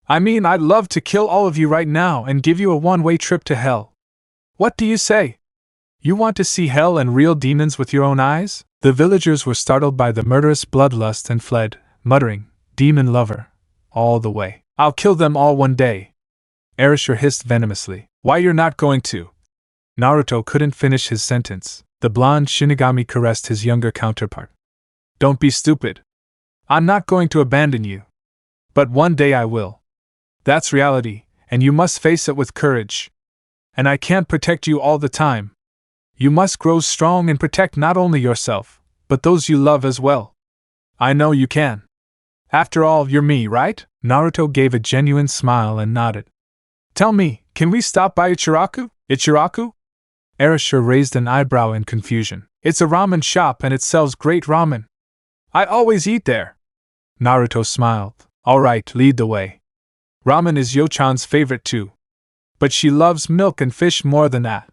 I mean, I'd love to kill all of you right now and give you a one-way trip to hell. What do you say? You want to see hell and real demons with your own eyes? The villagers were startled by the murderous bloodlust and fled, muttering, Demon lover, all the way. I'll kill them all one day. Erasure hissed venomously. Why you're not going to? Naruto couldn't finish his sentence. The blonde Shinigami caressed his younger counterpart. Don't be stupid. I'm not going to abandon you. But one day I will. That's reality, and you must face it with courage. And I can't protect you all the time. You must grow strong and protect not only yourself, but those you love as well. I know you can. After all, you're me, right? Naruto gave a genuine smile and nodded. Tell me, can we stop by Ichiraku? Ichiraku? Erasure raised an eyebrow in confusion. It's a ramen shop and it sells great ramen. I always eat there. Naruto smiled. All right, lead the way. Ramen is Yo-chan's favorite too. But she loves milk and fish more than that.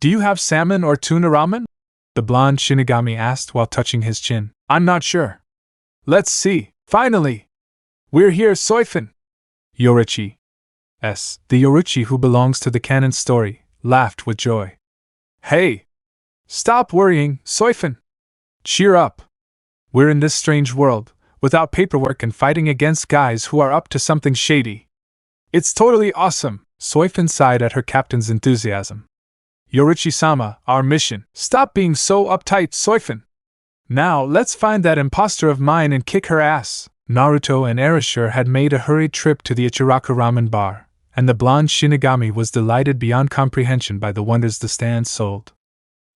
Do you have salmon or tuna ramen? The blonde Shinigami asked while touching his chin. I'm not sure. Let's see. Finally! We're here, Soifin! Yoruichi. The Yoruichi who belongs to the canon story, laughed with joy. Hey! Stop worrying, Soifin! Cheer up! We're in this strange world, without paperwork and fighting against guys who are up to something shady. It's totally awesome! Soifin sighed at her captain's enthusiasm. Yoruichi-sama, our mission. Stop being so uptight, Soifin! Now, let's find that imposter of mine and kick her ass. Naruto and Erasure had made a hurried trip to the Ichiraku ramen bar, and the blonde Shinigami was delighted beyond comprehension by the wonders the stand sold.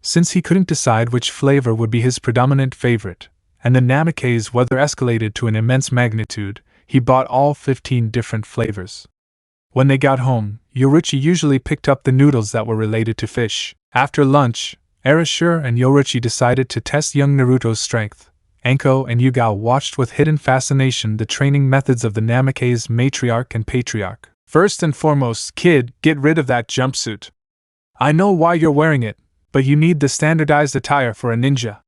Since he couldn't decide which flavor would be his predominant favorite, and the Namake's weather escalated to an immense magnitude, he bought all 15 different flavors. When they got home, Yoruichi usually picked up the noodles that were related to fish. After lunch, Erasure and Yoruichi decided to test young Naruto's strength. Anko and Yugao watched with hidden fascination the training methods of the Namake's matriarch and patriarch. First and foremost, kid, get rid of that jumpsuit. I know why you're wearing it, but you need the standardized attire for a ninja.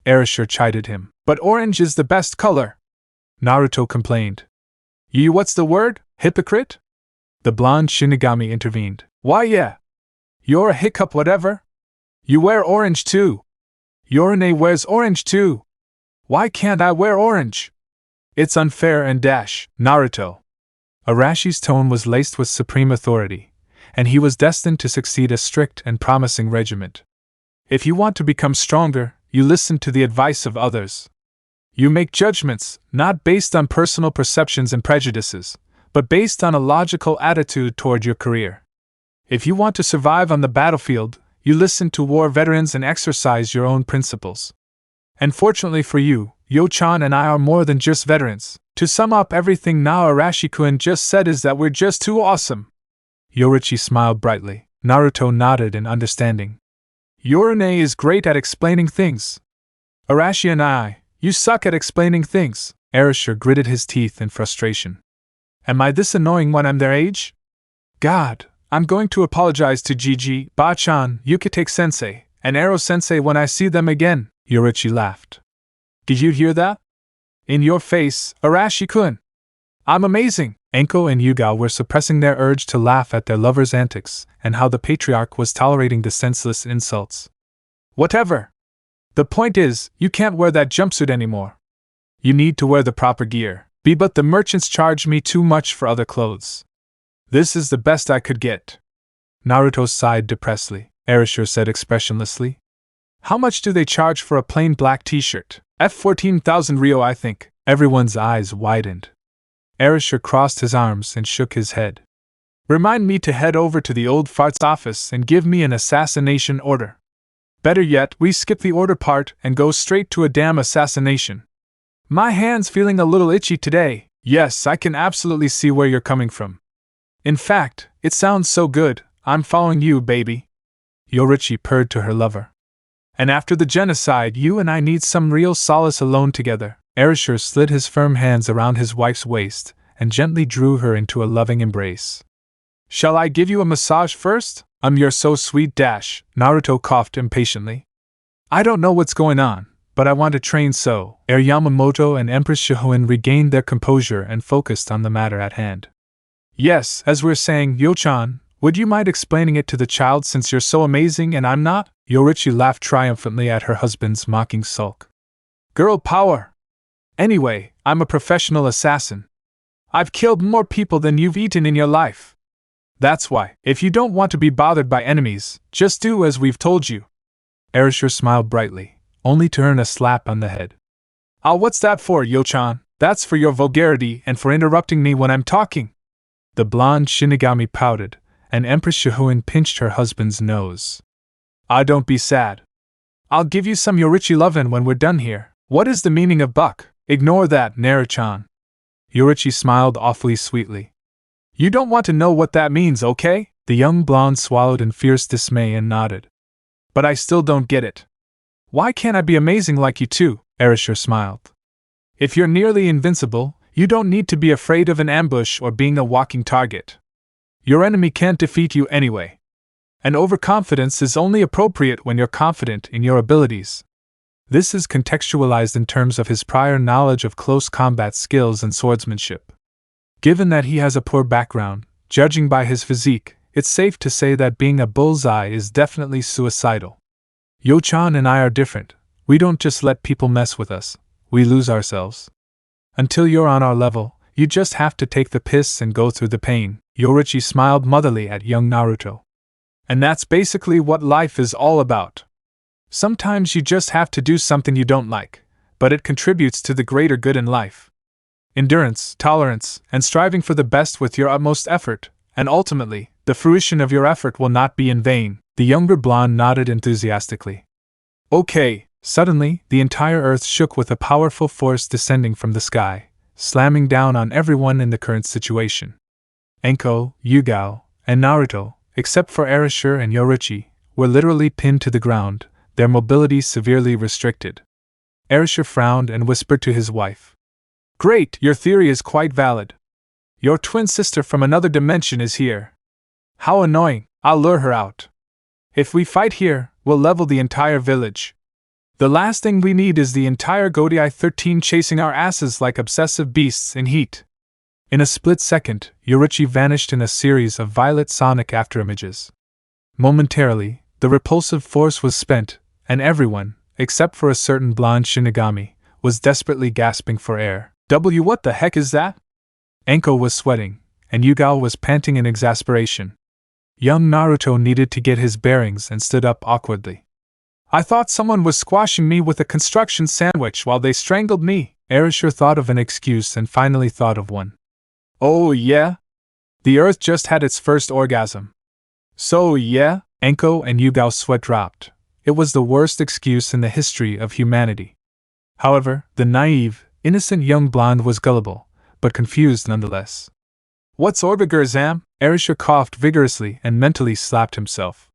Erasure chided him. But orange is the best color. Naruto complained. You what's the word? Hypocrite? The blonde Shinigami intervened. Why yeah. You're a hiccup whatever. You wear orange too. Yorine wears orange too. Why can't I wear orange? It's unfair and dash, Naruto. Arashi's tone was laced with supreme authority, and he was destined to succeed a strict and promising regiment. If you want to become stronger, you listen to the advice of others. You make judgments, not based on personal perceptions and prejudices, but based on a logical attitude toward your career. If you want to survive on the battlefield, you listen to war veterans and exercise your own principles. And fortunately for you, Yo-chan and I are more than just veterans. To sum up everything now Arashi-kun just said is that we're just too awesome. Yoruichi smiled brightly. Naruto nodded in understanding. Yorine is great at explaining things. Arashi and I, you suck at explaining things. Erasure gritted his teeth in frustration. Am I this annoying when I'm their age? God, I'm going to apologize to Gigi, Ba-chan, Yukitake-sensei, and Ero-sensei when I see them again, Yoruichi laughed. Did you hear that? In your face, Arashi-kun! I'm amazing! Enko and Yugao were suppressing their urge to laugh at their lover's antics and how the patriarch was tolerating the senseless insults. Whatever! The point is, you can't wear that jumpsuit anymore. You need to wear the proper gear. But the merchants charge me too much for other clothes. This is the best I could get. Naruto sighed depressedly. Erasure said expressionlessly. How much do they charge for a plain black t-shirt? 14,000 ryo, I think. Everyone's eyes widened. Erasure crossed his arms and shook his head. Remind me to head over to the old fart's office and give me an assassination order. Better yet, we skip the order part and go straight to a damn assassination. My hand's feeling a little itchy today. Yes, I can absolutely see where you're coming from. In fact, it sounds so good, I'm following you, baby. Yoruichi purred to her lover. And after the genocide, you and I need some real solace alone together. Erasure slid his firm hands around his wife's waist and gently drew her into a loving embrace. Shall I give you a massage first? You're so sweet, Naruto coughed impatiently. I don't know what's going on, but I want to train so. Yamamoto and Empress Shihoin regained their composure and focused on the matter at hand. Yes, as we're saying, Yo-chan, would you mind explaining it to the child since you're so amazing and I'm not? Yoruichi laughed triumphantly at her husband's mocking sulk. Girl power! Anyway, I'm a professional assassin. I've killed more people than you've eaten in your life. That's why, if you don't want to be bothered by enemies, just do as we've told you. Erasure smiled brightly, only to earn a slap on the head. What's that for, Yo-chan? That's for your vulgarity and for interrupting me when I'm talking. The blonde Shinigami pouted, and Empress Shihoin pinched her husband's nose. Don't be sad. I'll give you some Yoruichi lovin' when we're done here. What is the meaning of buck? Ignore that, Naru-chan. Yoruichi smiled awfully sweetly. You don't want to know what that means, okay? The young blonde swallowed in fierce dismay and nodded. But I still don't get it. Why can't I be amazing like you too? Erasure smiled. If you're nearly invincible, you don't need to be afraid of an ambush or being a walking target. Your enemy can't defeat you anyway. And overconfidence is only appropriate when you're confident in your abilities. This is contextualized in terms of his prior knowledge of close combat skills and swordsmanship. Given that he has a poor background, judging by his physique, it's safe to say that being a bullseye is definitely suicidal. Yo-chan and I are different. We don't just let people mess with us, we lose ourselves. Until you're on our level, you just have to take the piss and go through the pain. Yoruichi smiled motherly at young Naruto. And that's basically what life is all about. Sometimes you just have to do something you don't like, but it contributes to the greater good in life. Endurance, tolerance, and striving for the best with your utmost effort, and ultimately, the fruition of your effort will not be in vain. The younger blonde nodded enthusiastically. Okay. Suddenly, the entire earth shook with a powerful force descending from the sky, slamming down on everyone in the current situation. Enko, Yugao, and Naruto, except for Erasure and Yoruichi, were literally pinned to the ground, their mobility severely restricted. Erasure frowned and whispered to his wife. Great, your theory is quite valid. Your twin sister from another dimension is here. How annoying, I'll lure her out. If we fight here, we'll level the entire village. The last thing we need is the entire Godai 13 chasing our asses like obsessive beasts in heat. In a split second, Yoruichi vanished in a series of violet sonic afterimages. Momentarily, the repulsive force was spent, and everyone, except for a certain blonde Shinigami, was desperately gasping for air. What the heck is that? Enko was sweating, and Yugao was panting in exasperation. Young Naruto needed to get his bearings and stood up awkwardly. I thought someone was squashing me with a construction sandwich while they strangled me. Erasure thought of an excuse and finally thought of one. Oh yeah? The earth just had its first orgasm. So yeah? Enko and Yugao's sweat dropped. It was the worst excuse in the history of humanity. However, the naive, innocent young blonde was gullible, but confused nonetheless. What's orgasm? Erasure coughed vigorously and mentally slapped himself.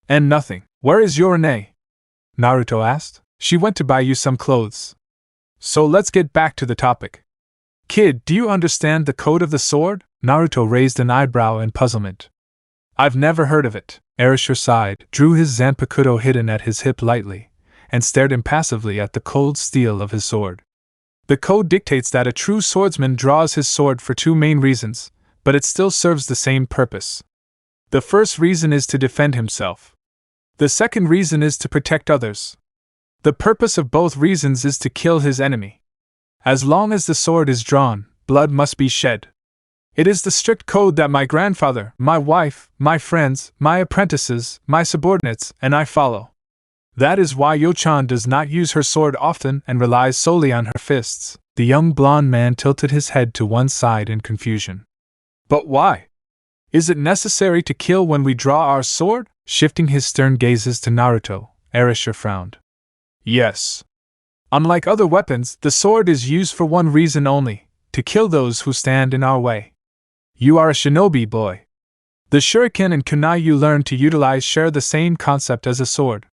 And nothing. Where is Yorine? Naruto asked. She went to buy you some clothes. So let's get back to the topic. Kid, do you understand the code of the sword? Naruto raised an eyebrow in puzzlement. I've never heard of it. Erasure sighed, drew his Zanpakuto hidden at his hip lightly, and stared impassively at the cold steel of his sword. The code dictates that a true swordsman draws his sword for two main reasons, but it still serves the same purpose. The first reason is to defend himself. The second reason is to protect others. The purpose of both reasons is to kill his enemy. As long as the sword is drawn, blood must be shed. It is the strict code that my grandfather, my wife, my friends, my apprentices, my subordinates, and I follow. That is why Yo-chan does not use her sword often and relies solely on her fists. The young blonde man tilted his head to one side in confusion. But why? Is it necessary to kill when we draw our sword? Shifting his stern gazes to Naruto, Erasure frowned. Yes. Unlike other weapons, the sword is used for one reason only, to kill those who stand in our way. You are a shinobi boy. The shuriken and kunai you learn to utilize share the same concept as a sword.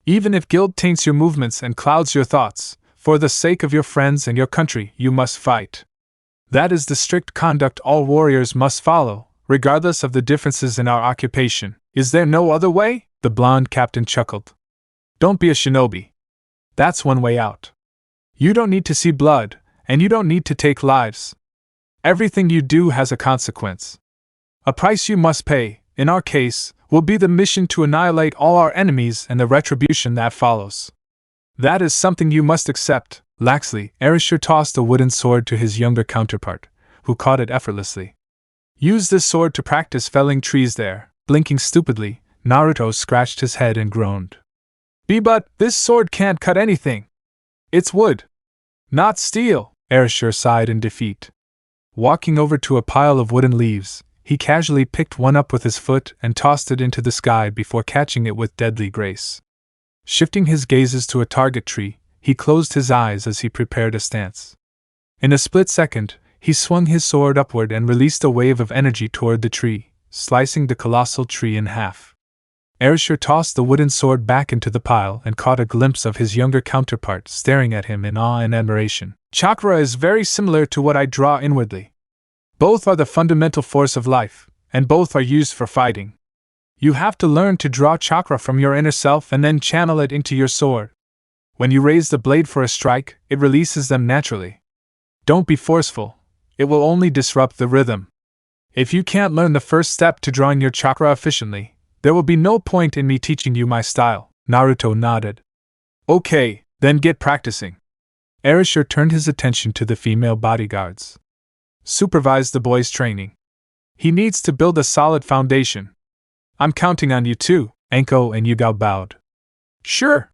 Even if guilt taints your movements and clouds your thoughts, for the sake of your friends and your country, you must fight. That is the strict conduct all warriors must follow, regardless of the differences in our occupation. Is there no other way? The blonde captain chuckled. Don't be a shinobi. That's one way out. You don't need to see blood, and you don't need to take lives. Everything you do has a consequence. A price you must pay, in our case, will be the mission to annihilate all our enemies and the retribution that follows. That is something you must accept. Laxly, Erasure tossed a wooden sword to his younger counterpart, who caught it effortlessly. Use this sword to practice felling trees there. Blinking stupidly, Naruto scratched his head and groaned. But this sword can't cut anything. It's wood. Not steel, Erasure sighed in defeat. Walking over to a pile of wooden leaves, he casually picked one up with his foot and tossed it into the sky before catching it with deadly grace. Shifting his gazes to a target tree, he closed his eyes as he prepared a stance. In a split second, he swung his sword upward and released a wave of energy toward the tree, slicing the colossal tree in half. Erasure tossed the wooden sword back into the pile and caught a glimpse of his younger counterpart staring at him in awe and admiration. Chakra is very similar to what I draw inwardly. Both are the fundamental force of life, and both are used for fighting. You have to learn to draw chakra from your inner self and then channel it into your sword. When you raise the blade for a strike, it releases them naturally. Don't be forceful, it will only disrupt the rhythm. If you can't learn the first step to drawing your chakra efficiently, there will be no point in me teaching you my style. Naruto nodded. Okay, then get practicing. Erasure turned his attention to the female bodyguards. Supervise the boy's training. He needs to build a solid foundation. I'm counting on you too. Anko and Yugao bowed. Sure.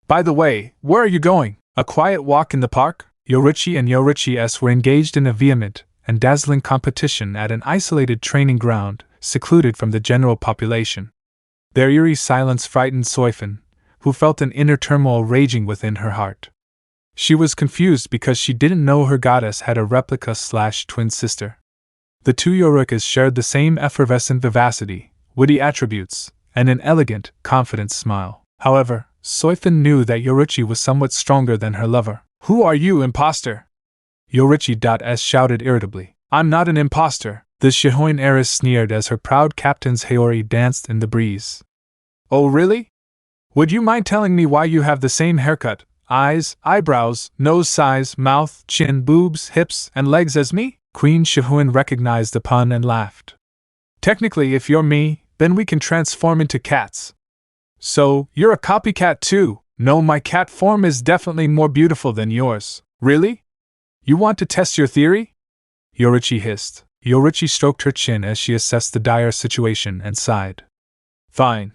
By the way, where are you going? A quiet walk in the park? Yoruichi and Yoruichi S were engaged in a vehement and dazzling competition at an isolated training ground, secluded from the general population. Their eerie silence frightened Soifun, who felt an inner turmoil raging within her heart. She was confused because she didn't know her goddess had a replica/twin sister. The two Yoruikas shared the same effervescent vivacity, witty attributes, and an elegant, confident smile. However, Soifun knew that Yoruichi was somewhat stronger than her lover. Who are you, imposter? Yoruichi.s shouted irritably. I'm not an imposter. The Shihoin heiress sneered as her proud captain's Haori danced in the breeze. Oh really? Would you mind telling me why you have the same haircut, eyes, eyebrows, nose size, mouth, chin, boobs, hips, and legs as me? Queen Shihoin recognized the pun and laughed. Technically, if you're me, then we can transform into cats. So, you're a copycat too. No, my cat form is definitely more beautiful than yours. Really? You want to test your theory? Yoruichi hissed. Yoruichi stroked her chin as she assessed the dire situation and sighed. Fine.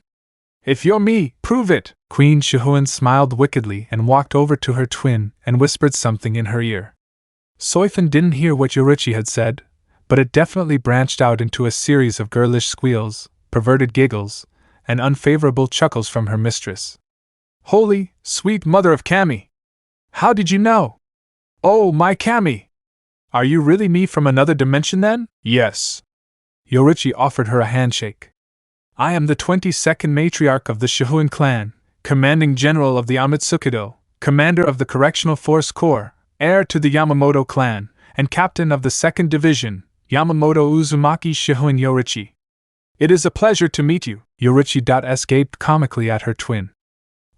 If you're me, prove it! Queen Shihoin smiled wickedly and walked over to her twin and whispered something in her ear. Soifun didn't hear what Yoruichi had said, but it definitely branched out into a series of girlish squeals, perverted giggles, and unfavorable chuckles from her mistress. Holy, sweet mother of Kami! How did you know? Oh, my Kami! Are you really me from another dimension then? Yes. Yoruichi offered her a handshake. I am the 22nd matriarch of the Shihoin clan, commanding general of the Amatsukido, commander of the Correctional Force Corps, heir to the Yamamoto clan, and captain of the 2nd Division, Yamamoto Uzumaki Shihoin Yoruichi. It is a pleasure to meet you, Yoruichi gaped comically at her twin.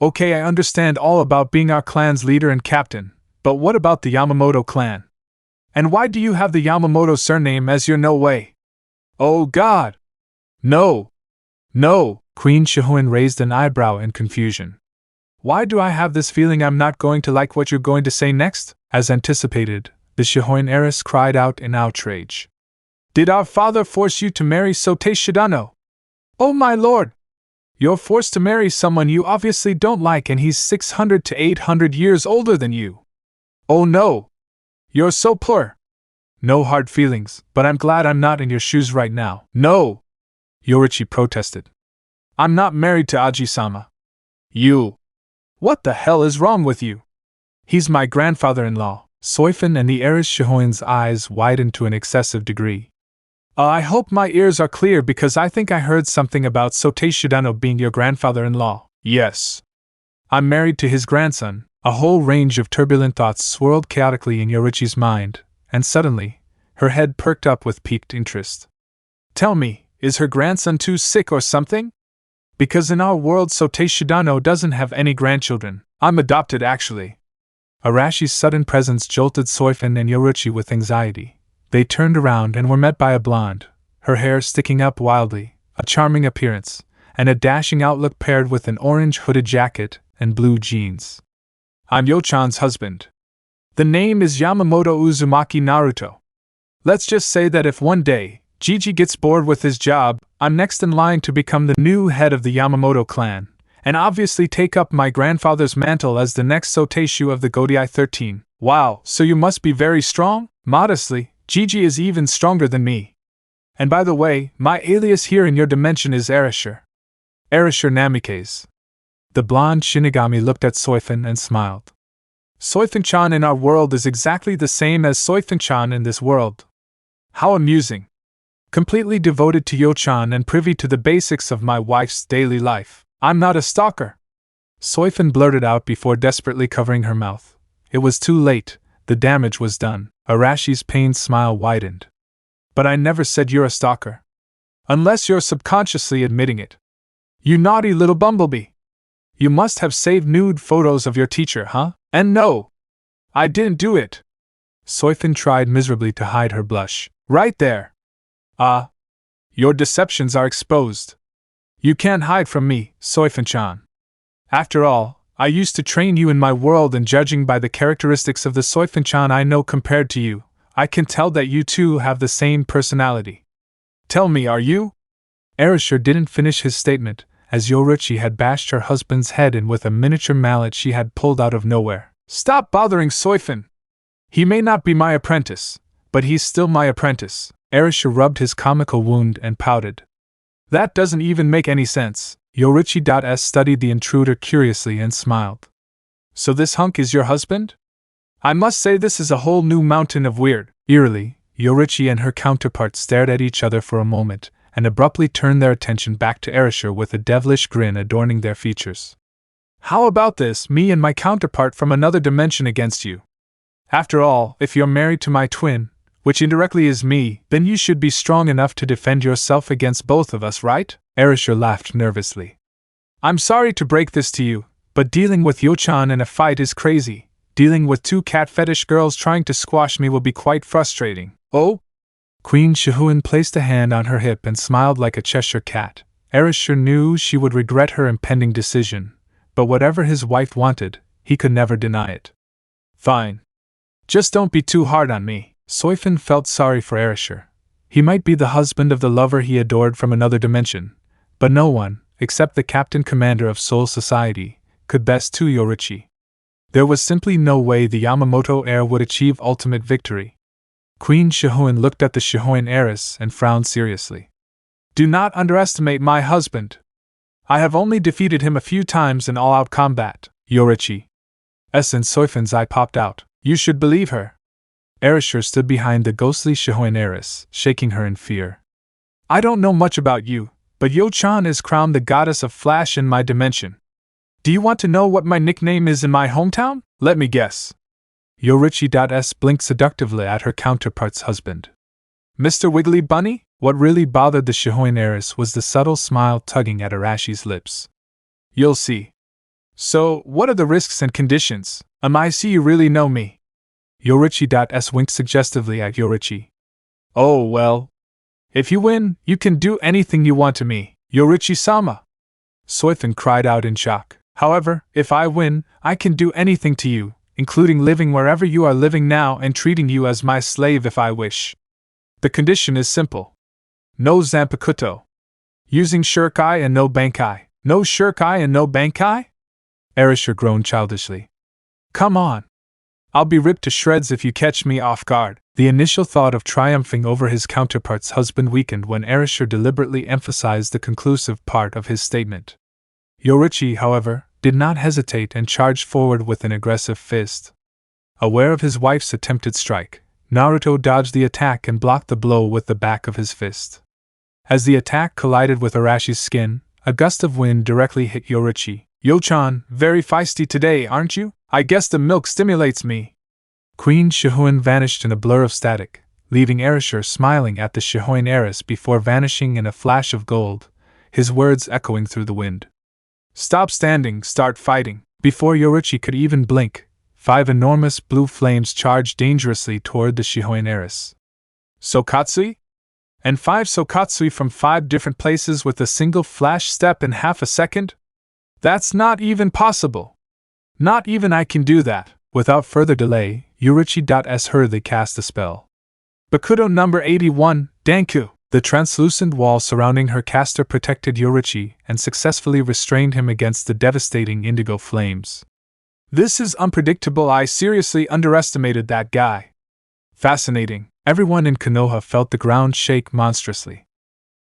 Okay, I understand all about being our clan's leader and captain, but what about the Yamamoto clan? And why do you have the Yamamoto surname as your no way? Oh God! No! No! Queen Shihoin raised an eyebrow in confusion. Why do I have this feeling I'm not going to like what you're going to say next? As anticipated, the Shihoin heiress cried out in outrage. Did our father force you to marry Sotei Shidano? Oh my lord! You're forced to marry someone you obviously don't like and he's 600 to 800 years older than you. Oh no! You're so poor! No hard feelings, but I'm glad I'm not in your shoes right now. No! Yoruichi protested. I'm not married to Aji-sama. You! What the hell is wrong with you? He's my grandfather-in-law. Soifin and the heiress Shihoin's eyes widened to an excessive degree. I hope my ears are clear because I think I heard something about Sotei Shidano being your grandfather-in-law. Yes. I'm married to his grandson. A whole range of turbulent thoughts swirled chaotically in Yoruichi's mind, and suddenly, her head perked up with piqued interest. Tell me, is her grandson too sick or something? Because in our world Sotei Shidano doesn't have any grandchildren. I'm adopted actually. Arashi's sudden presence jolted Soifin and Yoruichi with anxiety. They turned around and were met by a blonde, her hair sticking up wildly, a charming appearance, and a dashing outlook paired with an orange hooded jacket and blue jeans. I'm Yo-chan's husband. The name is Yamamoto Uzumaki Naruto. Let's just say that if one day, Gigi gets bored with his job, I'm next in line to become the new head of the Yamamoto clan, and obviously take up my grandfather's mantle as the next Soteishu of the Godai 13. Wow, so you must be very strong? Modestly, Gigi is even stronger than me. And by the way, my alias here in your dimension is Erasure. Erasure Namikaze. The blonde Shinigami looked at Soifin and smiled. Soifin-chan in our world is exactly the same as Soifin-chan in this world. How amusing. Completely devoted to Yo-chan and privy to the basics of my wife's daily life. I'm not a stalker. Soifin blurted out before desperately covering her mouth. It was too late, the damage was done. Arashi's pained smile widened. But I never said you're a stalker. Unless you're subconsciously admitting it. You naughty little bumblebee. You must have saved nude photos of your teacher, huh? And no! I didn't do it! Soifin tried miserably to hide her blush. Right there! Your deceptions are exposed. You can't hide from me, Soifin-chan. After all, I used to train you in my world, and judging by the characteristics of the Soifin-chan I know compared to you, I can tell that you two have the same personality. Tell me, are you? Erasure didn't finish his statement, as Yoruichi had bashed her husband's head in with a miniature mallet she had pulled out of nowhere. Stop bothering Soifin! He may not be my apprentice, but he's still my apprentice. Erasure rubbed his comical wound and pouted. That doesn't even make any sense. Yoruichi studied the intruder curiously and smiled. So this hunk is your husband? I must say this is a whole new mountain of weird. Eerily, Yoruichi and her counterpart stared at each other for a moment, and abruptly turned their attention back to Erasure with a devilish grin adorning their features. How about this, me and my counterpart from another dimension against you? After all, if you're married to my twin, which indirectly is me, then you should be strong enough to defend yourself against both of us, right? Erasure laughed nervously. I'm sorry to break this to you, but dealing with Yo-chan in a fight is crazy. Dealing with two cat fetish girls trying to squash me will be quite frustrating. Oh? Queen Shihoin placed a hand on her hip and smiled like a Cheshire cat. Erasure knew she would regret her impending decision, but whatever his wife wanted, he could never deny it. Fine. Just don't be too hard on me. Soifin felt sorry for Erasure. He might be the husband of the lover he adored from another dimension, but no one, except the captain commander of Soul Society, could best to Yoruichi. There was simply no way the Yamamoto heir would achieve ultimate victory. Queen Shihoin looked at the Shihoin heiress and frowned seriously. Do not underestimate my husband. I have only defeated him a few times in all-out combat. Yoruichi. And Soifin's eye popped out. You should believe her. Erasure stood behind the ghostly Shihoin heiress, shaking her in fear. I don't know much about you, but Yo-chan is crowned the goddess of flash in my dimension. Do you want to know what my nickname is in my hometown? Let me guess. Yoruichi.s blinked seductively at her counterpart's husband. Mr. Wiggly Bunny? What really bothered the Shihoin heiress was the subtle smile tugging at Arashi's lips. You'll see. So, what are the risks and conditions? I see you really know me. Yoruichi.s winked suggestively at Yoruichi. Oh, well. If you win, you can do anything you want to me, Yoruichi-sama. Soifin cried out in shock. However, if I win, I can do anything to you, including living wherever you are living now and treating you as my slave if I wish. The condition is simple. No Zanpakuto. Using Shurikai and no Bankai. No Shurikai and no Bankai? Erasure groaned childishly. Come on. I'll be ripped to shreds if you catch me off guard. The initial thought of triumphing over his counterpart's husband weakened when Erasure deliberately emphasized the conclusive part of his statement. Yoruichi, however, did not hesitate and charged forward with an aggressive fist. Aware of his wife's attempted strike, Naruto dodged the attack and blocked the blow with the back of his fist. As the attack collided with Arashi's skin, a gust of wind directly hit Yoruichi. Yo-chan, very feisty today, aren't you? I guess the milk stimulates me. Queen Shihoin vanished in a blur of static, leaving Erasure smiling at the Shihoin heiress before vanishing in a flash of gold, his words echoing through the wind. Stop standing, start fighting. Before Yoruichi could even blink, 5 enormous blue flames charged dangerously toward the Shihoin heiress. Sokatsui? And 5 Sokatsui from 5 different places with a single flash step in half a second? That's not even possible. Not even I can do that. Without further delay, Yoruichi.s hurriedly cast a spell. Bakudo number 81, Danku. The translucent wall surrounding her caster protected Yoruichi and successfully restrained him against the devastating indigo flames. This is unpredictable. I seriously underestimated that guy. Fascinating. Everyone in Konoha felt the ground shake monstrously.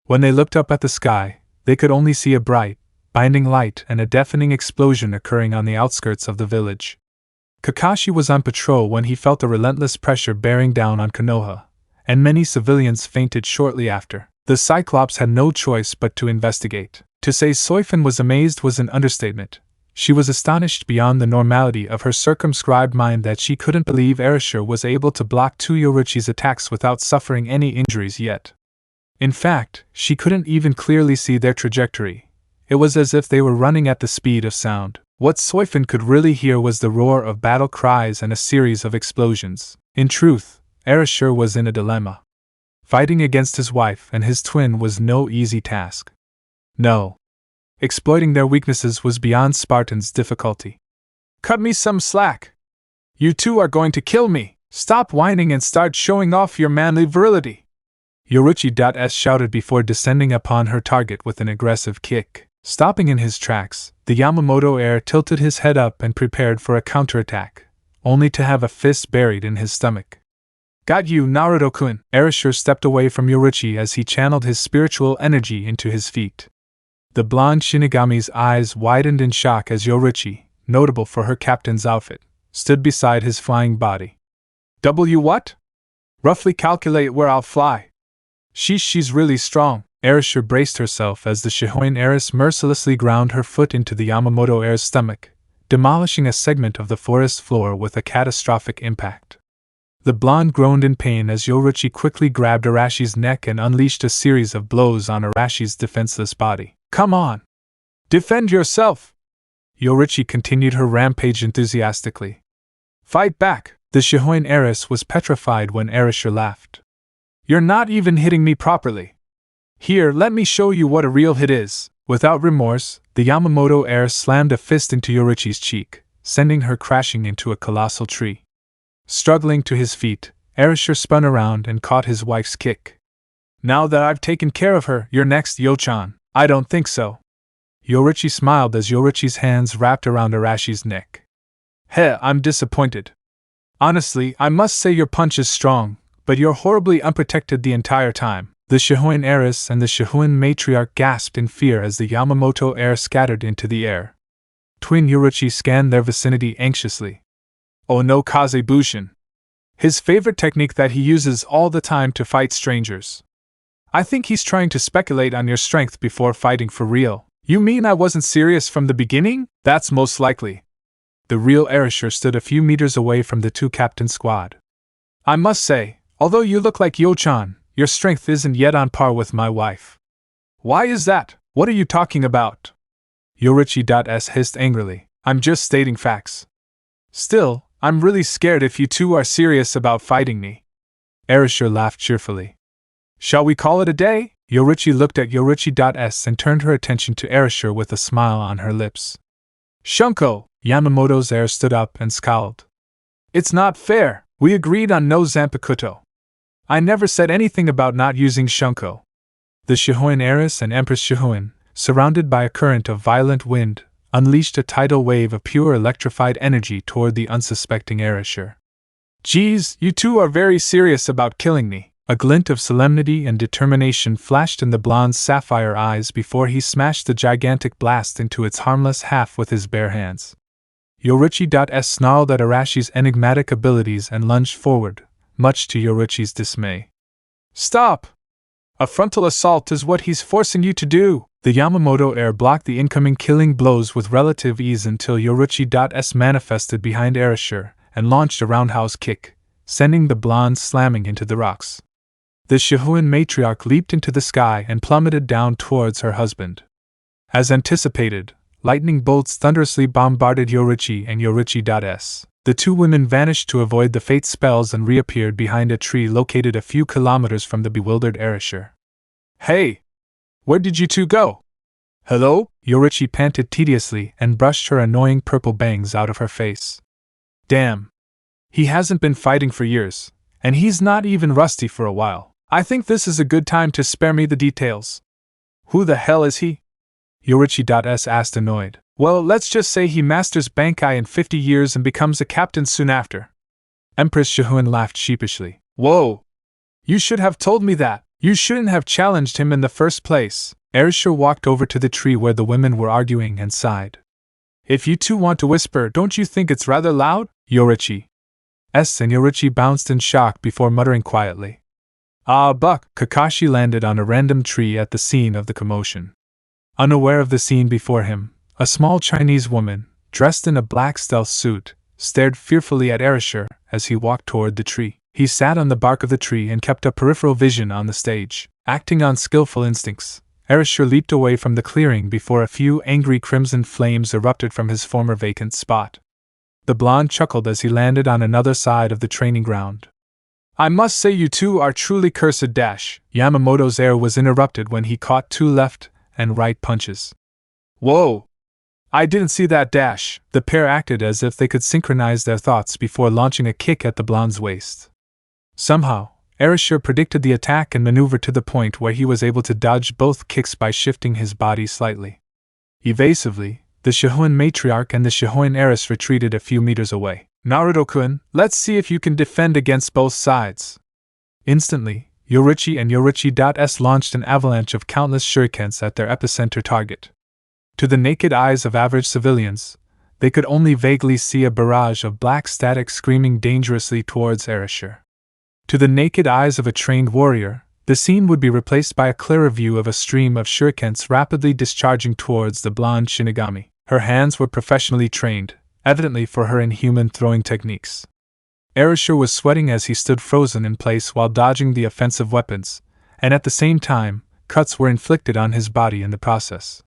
When they looked up at the sky, they could only see a bright, binding light and a deafening explosion occurring on the outskirts of the village. Kakashi was on patrol when he felt a relentless pressure bearing down on Konoha, and many civilians fainted shortly after. The Cyclops had no choice but to investigate. To say Soifin was amazed was an understatement. She was astonished beyond the normality of her circumscribed mind that she couldn't believe Erasure was able to block 2 Yoruichi's attacks without suffering any injuries yet. In fact, she couldn't even clearly see their trajectory. It was as if they were running at the speed of sound. What Soifin could really hear was the roar of battle cries and a series of explosions. In truth, Erasure was in a dilemma. Fighting against his wife and his twin was no easy task. No. Exploiting their weaknesses was beyond Spartan's difficulty. Cut me some slack. You two are going to kill me. Stop whining and start showing off your manly virility. Yoruichi.s shouted before descending upon her target with an aggressive kick. Stopping in his tracks, the Yamamoto heir tilted his head up and prepared for a counterattack, only to have a fist buried in his stomach. Got you, Naruto-kun! Erasure stepped away from Yoruichi as he channeled his spiritual energy into his feet. The blonde Shinigami's eyes widened in shock as Yoruichi, notable for her captain's outfit, stood beside his flying body. W what? Roughly calculate where I'll fly. She's really strong. Erasure braced herself as the Shihoin heiress mercilessly ground her foot into the Yamamoto heir's stomach, demolishing a segment of the forest floor with a catastrophic impact. The blonde groaned in pain as Yoruichi quickly grabbed Arashi's neck and unleashed a series of blows on Arashi's defenseless body. Come on! Defend yourself! Yoruichi continued her rampage enthusiastically. Fight back! The Shihoin heiress was petrified when Erasure laughed. You're not even hitting me properly. Here, let me show you what a real hit is. Without remorse, the Yamamoto heir slammed a fist into Yoruichi's cheek, sending her crashing into a colossal tree. Struggling to his feet, Erasure spun around and caught his wife's kick. Now that I've taken care of her, you're next, Yo-chan. I don't think so. Yoruichi smiled as Yoruichi's hands wrapped around Arashi's neck. Heh, I'm disappointed. Honestly, I must say your punch is strong, but you're horribly unprotected the entire time. The Shihoin heiress and the Shihoin matriarch gasped in fear as the Yamamoto heir scattered into the air. Twin Yoruichi scanned their vicinity anxiously. Oh no, Kazebushin. His favorite technique that he uses all the time to fight strangers. I think he's trying to speculate on your strength before fighting for real. You mean I wasn't serious from the beginning? That's most likely. The real Erasure stood a few meters away from the two-captain squad. I must say, although you look like Yo-chan, your strength isn't yet on par with my wife. Why is that? What are you talking about? Yoruichi.s hissed angrily. I'm just stating facts. Still, I'm really scared if you two are serious about fighting me. Erasure laughed cheerfully. Shall we call it a day? Yoruichi looked at Yoruichi.s and turned her attention to Erasure with a smile on her lips. Shunko! Yamamoto's heir stood up and scowled. It's not fair. We agreed on no Zanpakuto. I never said anything about not using Shunko. The Shihoin heiress and Empress Shihoin, surrounded by a current of violent wind, unleashed a tidal wave of pure electrified energy toward the unsuspecting Erasure. Geez, you two are very serious about killing me. A glint of solemnity and determination flashed in the blonde's sapphire eyes before he smashed the gigantic blast into its harmless half with his bare hands. Yoruichi.s snarled at Arashi's enigmatic abilities and lunged forward, much to Yoruichi's dismay. Stop! A frontal assault is what he's forcing you to do! The Yamamoto heir blocked the incoming killing blows with relative ease until Yoruichi.s manifested behind Erasure and launched a roundhouse kick, sending the blonde slamming into the rocks. The Shihoin matriarch leaped into the sky and plummeted down towards her husband. As anticipated, lightning bolts thunderously bombarded Yoruichi and Yoruichi.s. The two women vanished to avoid the fate spells and reappeared behind a tree located a few kilometers from the bewildered Erasure. Hey! Where did you two go? Hello? Yoruichi panted tediously and brushed her annoying purple bangs out of her face. Damn. He hasn't been fighting for years, and he's not even rusty for a while. I think this is a good time to spare me the details. Who the hell is he? Yoruichi.s asked annoyed. Well, let's just say he masters Bankai in 50 years and becomes a captain soon after. Empress Shihoin laughed sheepishly. Whoa! You should have told me that. You shouldn't have challenged him in the first place. Erasure walked over to the tree where the women were arguing and sighed. If you two want to whisper, don't you think it's rather loud? Yoruichi. S and Yoruichi bounced in shock before muttering quietly. Ah, Buck! Kakashi landed on a random tree at the scene of the commotion. Unaware of the scene before him, a small Chinese woman, dressed in a black stealth suit, stared fearfully at Erasure as he walked toward the tree. He sat on the bark of the tree and kept a peripheral vision on the stage. Acting on skillful instincts, Erasure leaped away from the clearing before a few angry crimson flames erupted from his former vacant spot. The blonde chuckled as he landed on another side of the training ground. I must say you two are truly cursed dash. Yamamoto's heir was interrupted when he caught two left and right punches. Whoa! I didn't see that dash. The pair acted as if they could synchronize their thoughts before launching a kick at the blonde's waist. Somehow, Erasure predicted the attack and maneuvered to the point where he was able to dodge both kicks by shifting his body slightly. Evasively, the Shihoin matriarch and the Shihoin heiress retreated a few meters away. Naruto-kun, let's see if you can defend against both sides. Instantly, Yoruichi and Yoruichi.s launched an avalanche of countless shurikens at their epicenter target. To the naked eyes of average civilians, they could only vaguely see a barrage of black static screaming dangerously towards Erasure. To the naked eyes of a trained warrior, the scene would be replaced by a clearer view of a stream of shurikens rapidly discharging towards the blonde Shinigami. Her hands were professionally trained, evidently for her inhuman throwing techniques. Erasure was sweating as he stood frozen in place while dodging the offensive weapons, and at the same time, cuts were inflicted on his body in the process.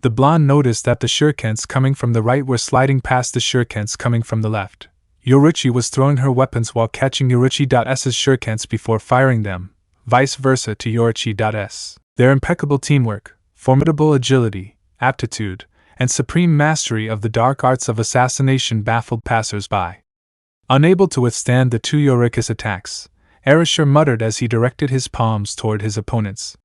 The blonde noticed that the shurikens coming from the right were sliding past the shurikens coming from the left. Yoruichi was throwing her weapons while catching Yoruichi.s's shurikens before firing them, vice versa to Yoruichi.s. Their impeccable teamwork, formidable agility, aptitude, and supreme mastery of the dark arts of assassination baffled passers-by. Unable to withstand the two Yoruichi's attacks, Erasure muttered as he directed his palms toward his opponents.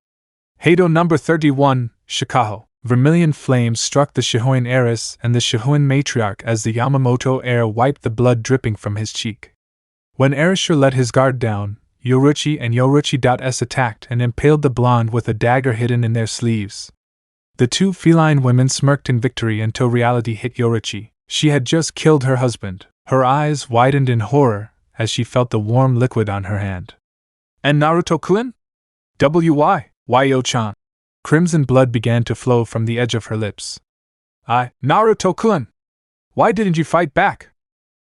Heido number 31, Shikaho. Vermilion flames struck the Shihoin heiress and the Shihoin matriarch as the Yamamoto heir wiped the blood dripping from his cheek. When Erasure let his guard down, Yoruichi and Yoruichi.s attacked and impaled the blonde with a dagger hidden in their sleeves. The two feline women smirked in victory until reality hit Yoruichi. She had just killed her husband. Her eyes widened in horror as she felt the warm liquid on her hand. And Naruto-kun? Why Yo-chan? Crimson blood began to flow from the edge of her lips. Naruto-kun! Why didn't you fight back?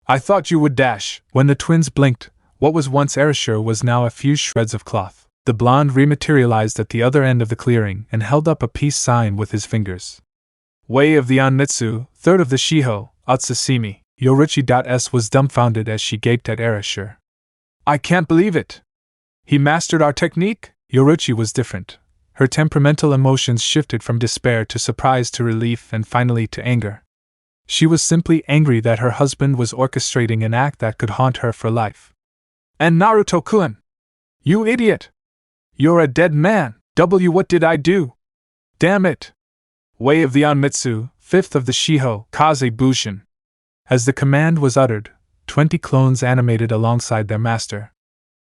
I thought you would dash. When the twins blinked, what was once erasure was now a few shreds of cloth. The blonde rematerialized at the other end of the clearing and held up a peace sign with his fingers. Way of the Onmitsu, third of the Shiho, Otsutsuki. Yoruichi.s was dumbfounded as she gaped at erasure. I can't believe it! He mastered our technique? Yoruichi was different. Her temperamental emotions shifted from despair to surprise to relief and finally to anger. She was simply angry that her husband was orchestrating an act that could haunt her for life. And Naruto-kun! You idiot! You're a dead man! What did I do? Damn it! Way of the Onmitsu, fifth of the Shiho, Kaze Bushin. As the command was uttered, 20 clones animated alongside their master.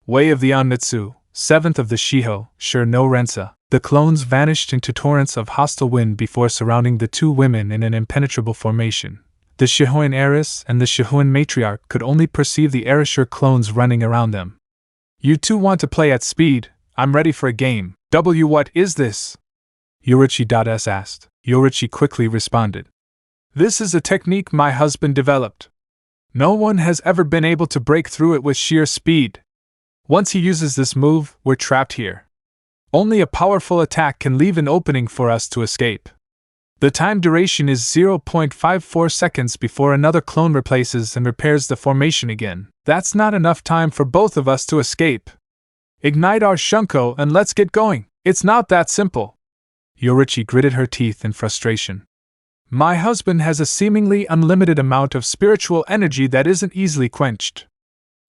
Way of the Onmitsu, seventh of the Shiho, Sure no Rensa. The clones vanished into torrents of hostile wind before surrounding the two women in an impenetrable formation. The Shihoin heiress and the Shihoin matriarch could only perceive the erasure clones running around them. You two want to play at speed? I'm ready for a game. What is this? Yoruichi.s asked. Yoruichi quickly responded. This is a technique my husband developed. No one has ever been able to break through it with sheer speed. Once he uses this move, we're trapped here. Only a powerful attack can leave an opening for us to escape. The time duration is 0.54 seconds before another clone replaces and repairs the formation again. That's not enough time for both of us to escape. Ignite our Shunko and let's get going. It's not that simple. Yoruichi gritted her teeth in frustration. My husband has a seemingly unlimited amount of spiritual energy that isn't easily quenched.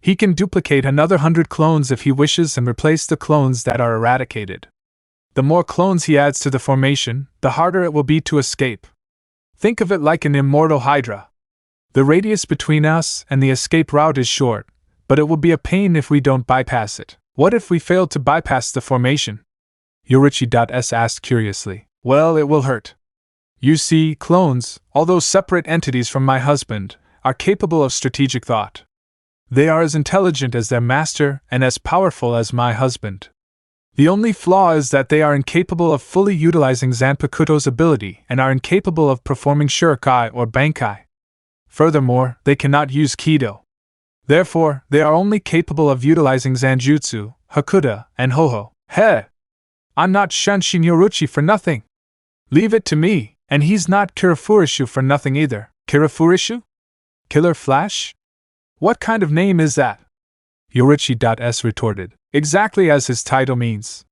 He can duplicate another 100 clones if he wishes and replace the clones that are eradicated. The more clones he adds to the formation, the harder it will be to escape. Think of it like an immortal hydra. The radius between us and the escape route is short, but it will be a pain if we don't bypass it. What if we fail to bypass the formation? Yoruichi.s asked curiously. Well, it will hurt. You see, clones, although separate entities from my husband, are capable of strategic thought. They are as intelligent as their master and as powerful as my husband. The only flaw is that they are incapable of fully utilizing Zanpakuto's ability and are incapable of performing Shurikai or Bankai. Furthermore, they cannot use Kido. Therefore, they are only capable of utilizing Zanjutsu, Hakuda, and Hoho. Heh! I'm not Shanshin Yoruichi for nothing. Leave it to me, and he's not Kirafurishu for nothing either. Kirafurishu? Killer Flash? What kind of name is that? Yoruichi.s retorted. Exactly as his title means.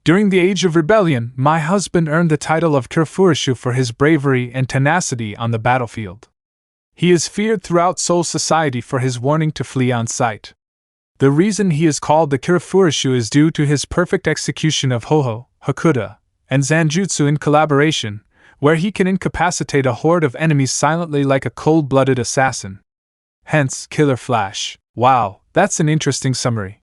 During the Age of Rebellion, my husband earned the title of Kirafurishu for his bravery and tenacity on the battlefield. He is feared throughout Soul Society for his warning to flee on sight. The reason he is called the Kirafurishu is due to his perfect execution of Hoho, Hakuda, and Zanjutsu in collaboration, where he can incapacitate a horde of enemies silently like a cold-blooded assassin. Hence, Killer Flash. Wow, that's an interesting summary.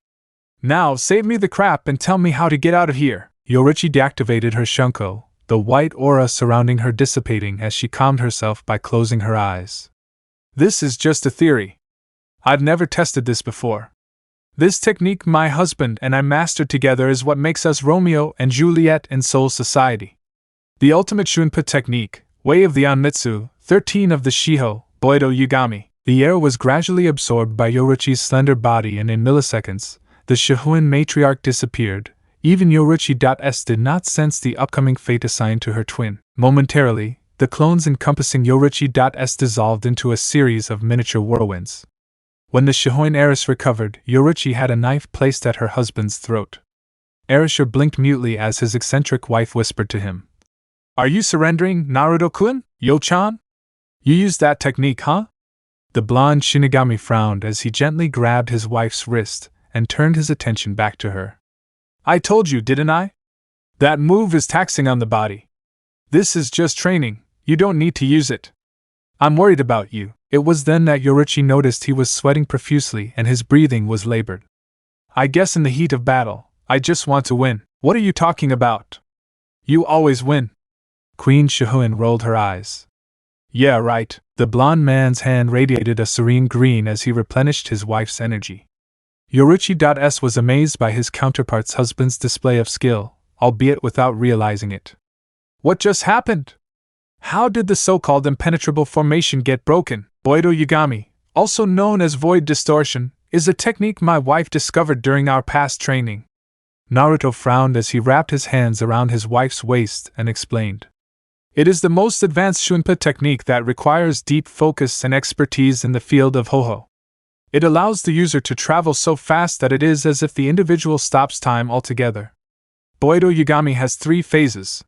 Now, save me the crap and tell me how to get out of here. Yoruichi deactivated her Shunko, the white aura surrounding her dissipating as she calmed herself by closing her eyes. This is just a theory. I've never tested this before. This technique my husband and I mastered together is what makes us Romeo and Juliet in Soul Society. The ultimate Shunpa technique, Way of the Onmitsu, 13 of the Shiho, Boido Yugami. The air was gradually absorbed by Yoruichi's slender body and in milliseconds, the Shihoin matriarch disappeared. Even Yoruichi.s did not sense the upcoming fate assigned to her twin. Momentarily, the clones encompassing Yoruichi.s dissolved into a series of miniature whirlwinds. When the Shihoin heiress recovered, Yoruichi had a knife placed at her husband's throat. Erasure blinked mutely as his eccentric wife whispered to him. Are you surrendering, Naruto-kun? Yo-chan? You used that technique, huh? The blonde Shinigami frowned as he gently grabbed his wife's wrist and turned his attention back to her. I told you, didn't I? That move is taxing on the body. This is just training, you don't need to use it. I'm worried about you. It was then that Yoruichi noticed he was sweating profusely and his breathing was labored. I guess in the heat of battle, I just want to win. What are you talking about? You always win. Queen Shihoin rolled her eyes. Yeah, right. The blonde man's hand radiated a serene green as he replenished his wife's energy. Yoruichi.s was amazed by his counterpart's husband's display of skill, albeit without realizing it. What just happened? How did the so-called impenetrable formation get broken? Boido Yagami, also known as void distortion, is a technique my wife discovered during our past training. Naruto frowned as he wrapped his hands around his wife's waist and explained. It is the most advanced Shunpa technique that requires deep focus and expertise in the field of Hoho. It allows the user to travel so fast that it is as if the individual stops time altogether. Boido Yagami has 3 phases: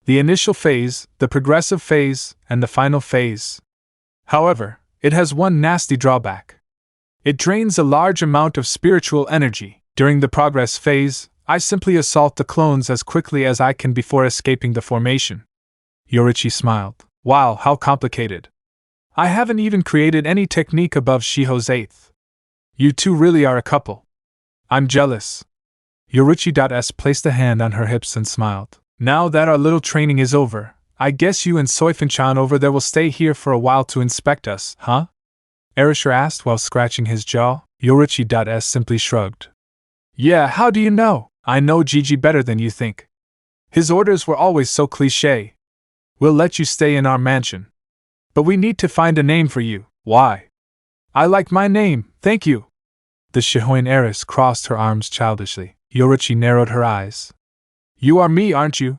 the initial phase, the progressive phase, and the final phase. However, it has one nasty drawback. It drains a large amount of spiritual energy. During the progress phase, I simply assault the clones as quickly as I can before escaping the formation. Yoruichi smiled. Wow, how complicated. I haven't even created any technique above Shiho's 8th. You two really are a couple. I'm jealous. Yoruichi.s placed a hand on her hips and smiled. Now that our little training is over, I guess you and Soifin-chan over there will stay here for a while to inspect us, huh? Erasure asked while scratching his jaw. Yoruichi.s simply shrugged. Yeah, how do you know? I know Gigi better than you think. His orders were always so cliché. We'll let you stay in our mansion. But we need to find a name for you. Why? I like my name, thank you. The Shihoin heiress crossed her arms childishly. Yoruichi narrowed her eyes. You are me, aren't you?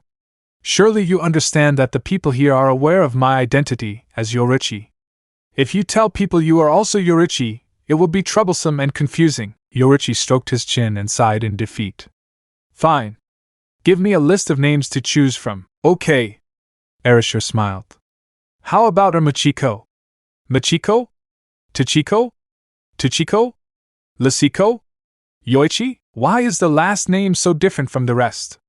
Surely you understand that the people here are aware of my identity as Yoruichi. If you tell people you are also Yoruichi, it will be troublesome and confusing. Yoruichi stroked his chin and sighed in defeat. Fine. Give me a list of names to choose from. Okay. Erasure smiled. How about Machiko? Machiko? Tachiko? Tuchiko? Lasiko? Yoichi? Why is the last name so different from the rest?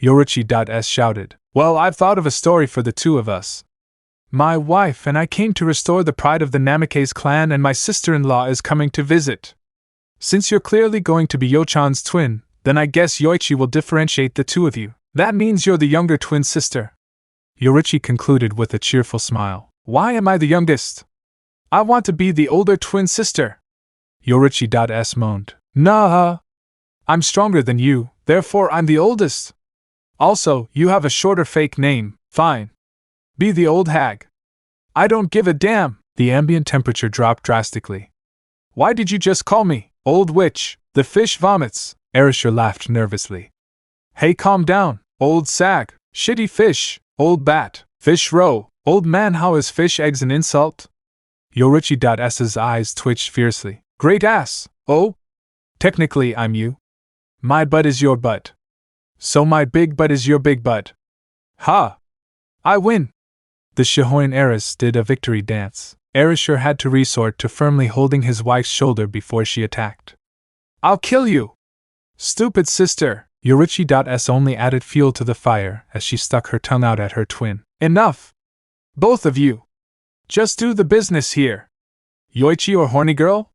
Yoruichi.s shouted. Well, I've thought of a story for the two of us. My wife and I came to restore the pride of the Namikaze clan, and my sister-in-law is coming to visit. Since you're clearly going to be Yo-chan's twin, then I guess Yoichi will differentiate the two of you. That means you're the younger twin sister. Yoruichi concluded with a cheerful smile. Why am I the youngest? I want to be the older twin sister. Yoruichi.s moaned. Nah. I'm stronger than you, therefore I'm the oldest. Also, you have a shorter fake name. Fine. Be the old hag. I don't give a damn. The ambient temperature dropped drastically. Why did you just call me old witch? The fish vomits. Erasure laughed nervously. Hey, calm down. Old sag. Shitty fish. Old bat. Fish roe. Old man, how is fish eggs an insult? Yoruichi.s's eyes twitched fiercely. Great ass. Oh? Technically I'm you. My butt is your butt. So my big butt is your big butt. Ha! I win! The Shihoin heiress did a victory dance. Erasure had to resort to firmly holding his wife's shoulder before she attacked. I'll kill you! Stupid sister! Yoruichi.s only added fuel to the fire as she stuck her tongue out at her twin. Enough! Both of you! Just do the business here! Yoichi or horny girl?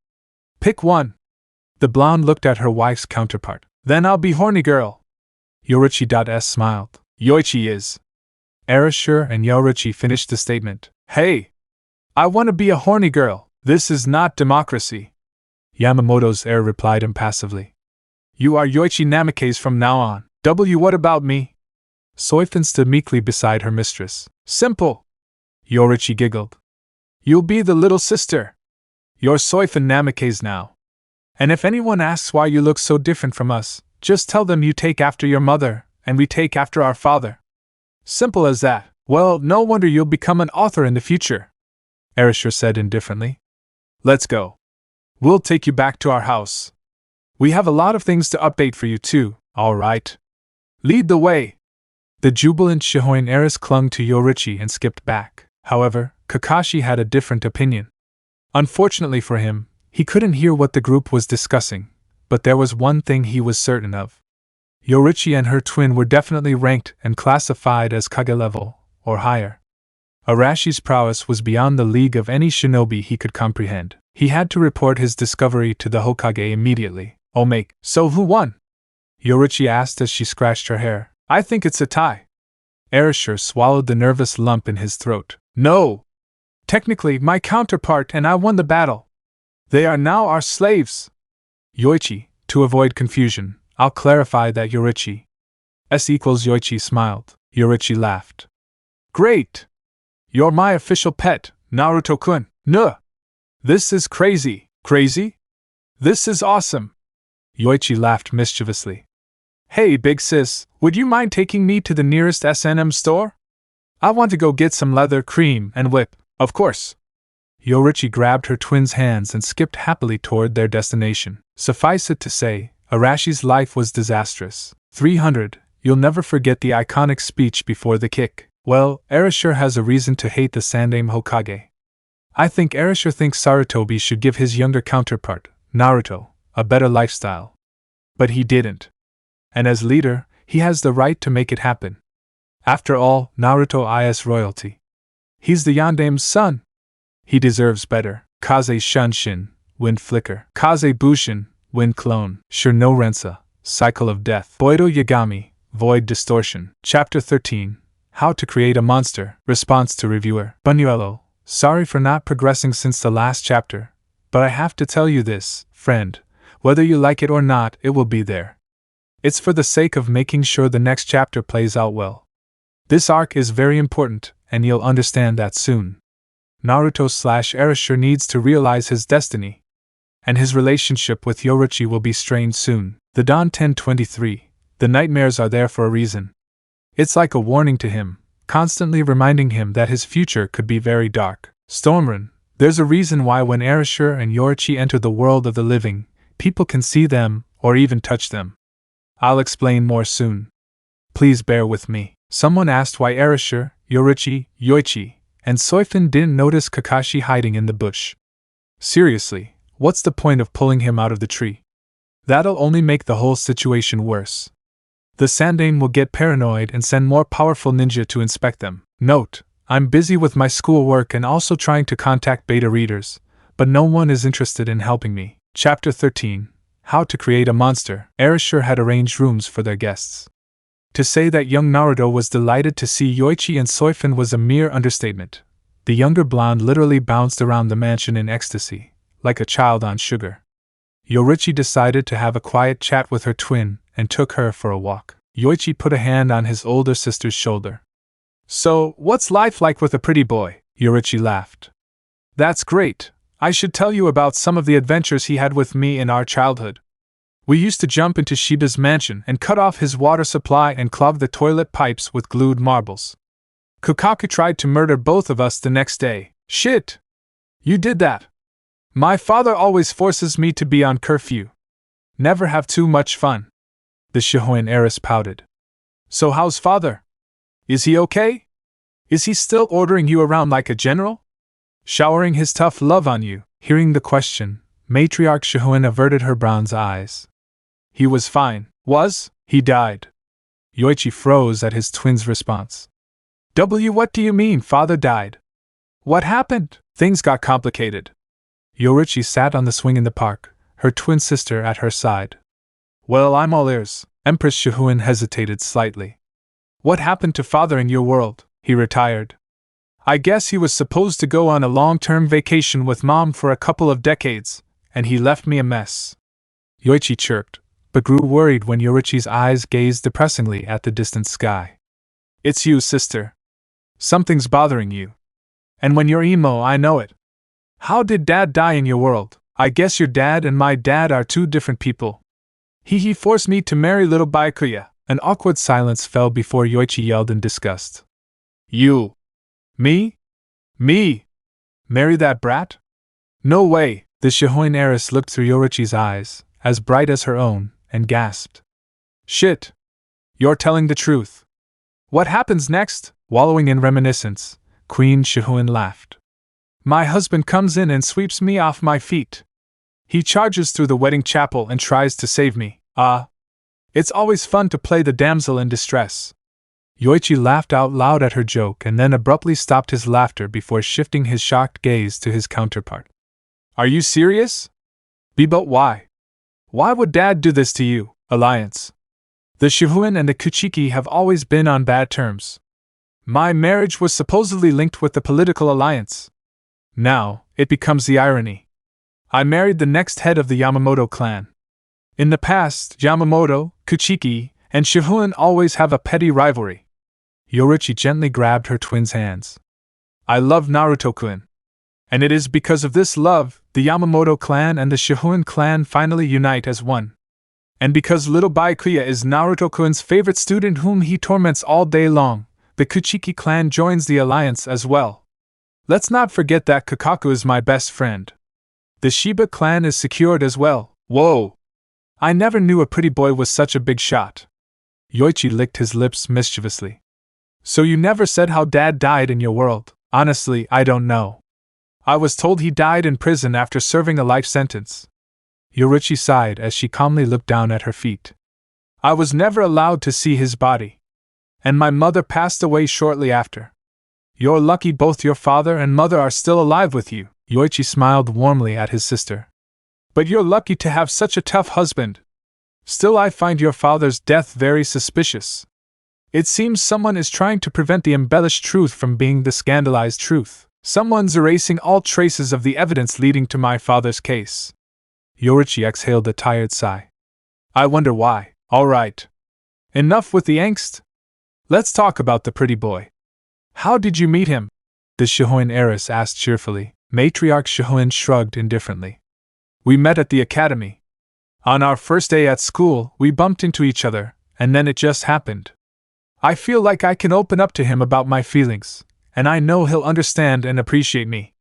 Pick one! The blonde looked at her wife's counterpart. Then I'll be horny girl! Yoruichi.s smiled. Yoichi is. Erasure and Yoruichi finished the statement. Hey! I want to be a horny girl. This is not democracy. Yamamoto's heir replied impassively. You are Yoichi Namikaze from now on. What about me? Soifin stood meekly beside her mistress. Simple. Yoruichi giggled. You'll be the little sister. You're Soifin Namikaze now. And if anyone asks why you look so different from us, just tell them you take after your mother, and we take after our father. Simple as that. Well, no wonder you'll become an author in the future. Erasure said indifferently. Let's go. We'll take you back to our house. We have a lot of things to update for you too, alright? Lead the way. The jubilant Shihoin heiress clung to Yoruichi and skipped back. However, Kakashi had a different opinion. Unfortunately for him, he couldn't hear what the group was discussing, but there was one thing he was certain of. Yoruichi and her twin were definitely ranked and classified as Kage level, or higher. Arashi's prowess was beyond the league of any shinobi he could comprehend. He had to report his discovery to the Hokage immediately. So who won? Yoruichi asked as she scratched her hair. I think it's a tie. Erasure swallowed the nervous lump in his throat. No! Technically, my counterpart and I won the battle. They are now our slaves. Yoichi, to avoid confusion, I'll clarify that Yoruichi. S equals Yoichi smiled. Yoruichi laughed. Great! You're my official pet, Naruto-kun. Nuh! This is crazy. Crazy? This is awesome. Yoichi laughed mischievously. Hey, big sis, would you mind taking me to the nearest S&M store? I want to go get some leather cream and whip, of course. Yoruichi grabbed her twin's hands and skipped happily toward their destination. Suffice it to say, Arashi's life was disastrous. 300. You'll never forget the iconic speech before the kick. Well, Erasure has a reason to hate the Sandaime Hokage. I think Erasure thinks Sarutobi should give his younger counterpart, Naruto, a better lifestyle. But he didn't. And as leader, he has the right to make it happen. After all, Naruto is royalty. He's the Yandaime's son. He deserves better. Kaze Shunshin, Wind Flicker. Kaze Bushin, Wind Clone. Sure no Rensa, Cycle of Death. Boido Yagami, Void Distortion. Chapter 13. How to Create a Monster. Response to Reviewer. Buñuelo, sorry for not progressing since the last chapter, but I have to tell you this, friend, whether you like it or not, it will be there. It's for the sake of making sure the next chapter plays out well. This arc is very important, and you'll understand that soon. Naruto/Erasure needs to realize his destiny, and his relationship with Yoruichi will be strained soon. The Dawn 1023. The nightmares are there for a reason. It's like a warning to him, constantly reminding him that his future could be very dark. Stormrun, there's a reason why when Erasure and Yoruichi enter the world of the living, people can see them, or even touch them. I'll explain more soon. Please bear with me. Someone asked why Erasure, Yoruichi, and Soifin didn't notice Kakashi hiding in the bush. Seriously, what's the point of pulling him out of the tree? That'll only make the whole situation worse. The Sandaime will get paranoid and send more powerful ninja to inspect them. Note, I'm busy with my schoolwork and also trying to contact beta readers, but no one is interested in helping me. Chapter 13. How to Create a Monster. Erasure had arranged rooms for their guests. To say that young Naruto was delighted to see Yoichi and Soifin was a mere understatement. The younger blonde literally bounced around the mansion in ecstasy, like a child on sugar. Yoruichi decided to have a quiet chat with her twin and took her for a walk. Yoichi put a hand on his older sister's shoulder. So, what's life like with a pretty boy? Yoruichi laughed. That's great. I should tell you about some of the adventures he had with me in our childhood. We used to jump into Shiba's mansion and cut off his water supply and clog the toilet pipes with glued marbles. Kukaku tried to murder both of us the next day. Shit! You did that! My father always forces me to be on curfew. Never have too much fun. The Shihoin heiress pouted. So how's father? Is he okay? Is he still ordering you around like a general? Showering his tough love on you? Hearing the question, Matriarch Shihoin averted her bronze eyes. He was fine. Was? He died. Yoichi froze at his twin's response. What do you mean father died? What happened? Things got complicated. Yoruichi sat on the swing in the park, her twin sister at her side. Well, I'm all ears. Empress Shihoin hesitated slightly. What happened to father in your world? He retired. I guess he was supposed to go on a long-term vacation with mom for a couple of decades, and he left me a mess. Yoichi chirped, but grew worried when Yoruichi's eyes gazed depressingly at the distant sky. It's you, sister. Something's bothering you. And when you're emo, I know it. How did dad die in your world? I guess your dad and my dad are two different people. He forced me to marry little Byakuya. An awkward silence fell before Yoichi yelled in disgust. You? Me? Me? Marry that brat? No way! The Shihoin heiress looked through Yoruichi's eyes, as bright as her own, and gasped. Shit! You're telling the truth. What happens next? Wallowing in reminiscence, Queen Shihoin laughed. My husband comes in and sweeps me off my feet. He charges through the wedding chapel and tries to save me. It's always fun to play the damsel in distress. Yoichi laughed out loud at her joke and then abruptly stopped his laughter before shifting his shocked gaze to his counterpart. Are you serious? But why? Why would dad do this to you? Alliance. The Shihoin and the Kuchiki have always been on bad terms. My marriage was supposedly linked with the political alliance. Now, it becomes the irony. I married the next head of the Yamamoto clan. In the past, Yamamoto, Kuchiki, and Shihoin always have a petty rivalry. Yoruichi gently grabbed her twin's hands. I love Naruto-kun. And it is because of this love, the Yamamoto clan and the Shihoin clan finally unite as one. And because little Byakuya is Naruto-kun's favorite student whom he torments all day long, the Kuchiki clan joins the alliance as well. Let's not forget that Kakaku is my best friend. The Shiba clan is secured as well. Whoa! I never knew a pretty boy was such a big shot. Yoichi licked his lips mischievously. So you never said how Dad died in your world? Honestly, I don't know. I was told he died in prison after serving a life sentence. Yoruichi sighed as she calmly looked down at her feet. I was never allowed to see his body. And my mother passed away shortly after. You're lucky both your father and mother are still alive with you. Yoichi smiled warmly at his sister. But you're lucky to have such a tough husband. Still, I find your father's death very suspicious. It seems someone is trying to prevent the embellished truth from being the scandalized truth. Someone's erasing all traces of the evidence leading to my father's case. Yoruichi exhaled a tired sigh. I wonder why. All right. Enough with the angst. Let's talk about the pretty boy. How did you meet him? The Shihoin heiress asked cheerfully. Matriarch Shihoin shrugged indifferently. We met at the academy. On our first day at school, we bumped into each other, and then it just happened. I feel like I can open up to him about my feelings, and I know he'll understand and appreciate me.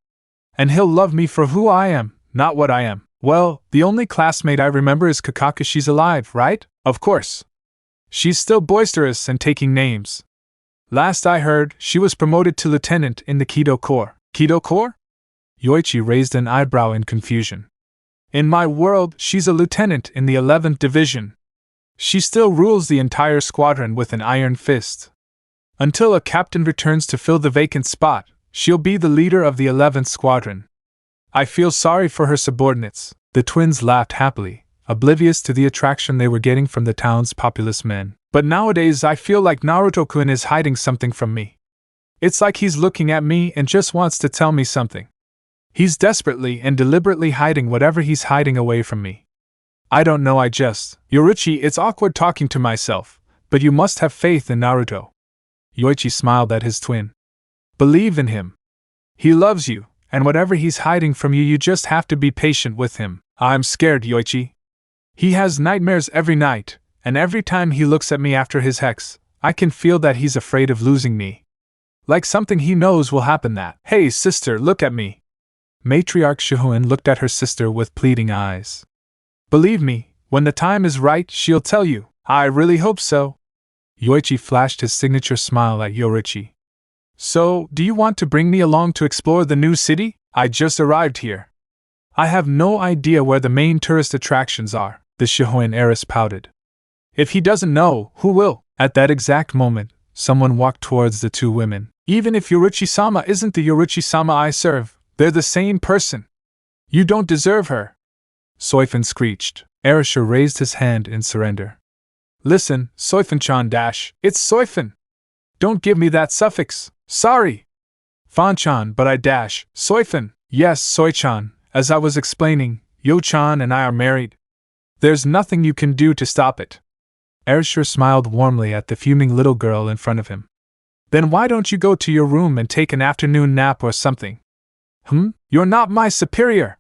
And he'll love me for who I am, not what I am. Well, the only classmate I remember is Kakaku. She's alive, right? Of course. She's still boisterous and taking names. Last I heard, she was promoted to lieutenant in the Kido Corps. Kido Corps? Yoichi raised an eyebrow in confusion. In my world, she's a lieutenant in the 11th Division. She still rules the entire squadron with an iron fist. Until a captain returns to fill the vacant spot, she'll be the leader of the 11th Squadron. I feel sorry for her subordinates. The twins laughed happily, oblivious to the attraction they were getting from the town's populous men. But nowadays I feel like Naruto-kun is hiding something from me. It's like he's looking at me and just wants to tell me something. He's desperately and deliberately hiding whatever he's hiding away from me. I don't know, Yoruichi, it's awkward talking to myself, but you must have faith in Naruto. Yoichi smiled at his twin. Believe in him. He loves you, and whatever he's hiding from you, you just have to be patient with him. I'm scared, Yoichi. He has nightmares every night, and every time he looks at me after his hex, I can feel that he's afraid of losing me. Like something he knows will happen that, hey sister, look at me. Matriarch Shihoin looked at her sister with pleading eyes. Believe me, when the time is right, she'll tell you. I really hope so. Yoichi flashed his signature smile at Yoruichi. So, do you want to bring me along to explore the new city? I just arrived here. I have no idea where the main tourist attractions are, the Shihoin heiress pouted. If he doesn't know, who will? At that exact moment, someone walked towards the two women. Even if Yoruichi-sama isn't the Yoruichi-sama I serve, they're the same person. You don't deserve her. Soifun screeched. Arisha raised his hand in surrender. Listen, Soifun-chan it's Soifun. Don't give me that suffix. Sorry. Fan-chan, but Soifun. Yes, Soi-chan, as I was explaining, Yo-chan and I are married. There's nothing you can do to stop it. Arisha smiled warmly at the fuming little girl in front of him. Then why don't you go to your room and take an afternoon nap or something? You're not my superior.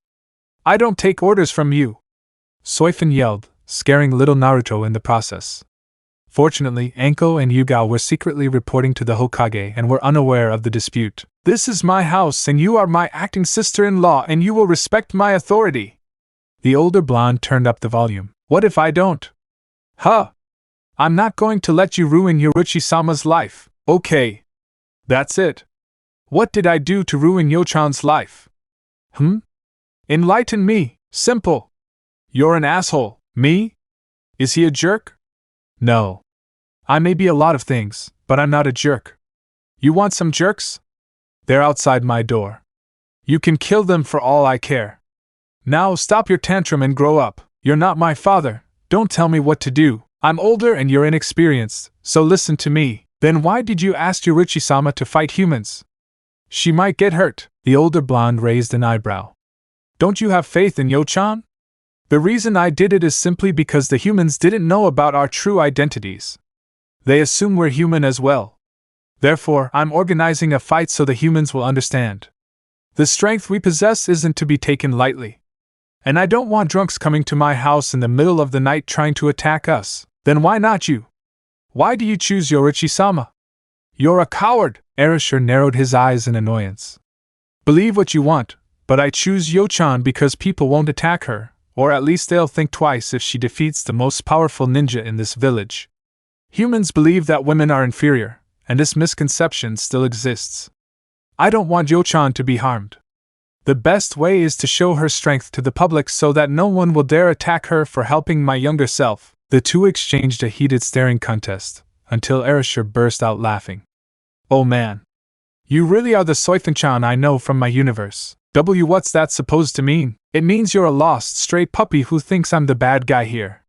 I don't take orders from you. Soifun yelled, scaring little Naruto in the process. Fortunately, Anko and Yugao were secretly reporting to the Hokage and were unaware of the dispute. This is my house and you are my acting sister-in-law and you will respect my authority. The older blonde turned up the volume. What if I don't? I'm not going to let you ruin Yoruichi-sama's life. Okay. That's it. What did I do to ruin Yo-chan's life? Enlighten me. Simple. You're an asshole. Me? Is he a jerk? No. I may be a lot of things, but I'm not a jerk. You want some jerks? They're outside my door. You can kill them for all I care. Now stop your tantrum and grow up. You're not my father. Don't tell me what to do. I'm older and you're inexperienced, so listen to me. Then why did you ask Yoruichi-sama to fight humans? She might get hurt. The older blonde raised an eyebrow. Don't you have faith in Yo-chan? The reason I did it is simply because the humans didn't know about our true identities. They assume we're human as well. Therefore, I'm organizing a fight so the humans will understand. The strength we possess isn't to be taken lightly. And I don't want drunks coming to my house in the middle of the night trying to attack us. Then why not you? Why do you choose Yoruichi-sama? You're a coward! Erasure narrowed his eyes in annoyance. Believe what you want, but I choose Yo-chan because people won't attack her, or at least they'll think twice if she defeats the most powerful ninja in this village. Humans believe that women are inferior, and this misconception still exists. I don't want Yo-chan to be harmed. The best way is to show her strength to the public so that no one will dare attack her for helping my younger self. The two exchanged a heated staring contest, until Erasure burst out laughing. Oh man. You really are the Soifun-chan I know from my universe. What's that supposed to mean? It means you're a lost stray puppy who thinks I'm the bad guy here.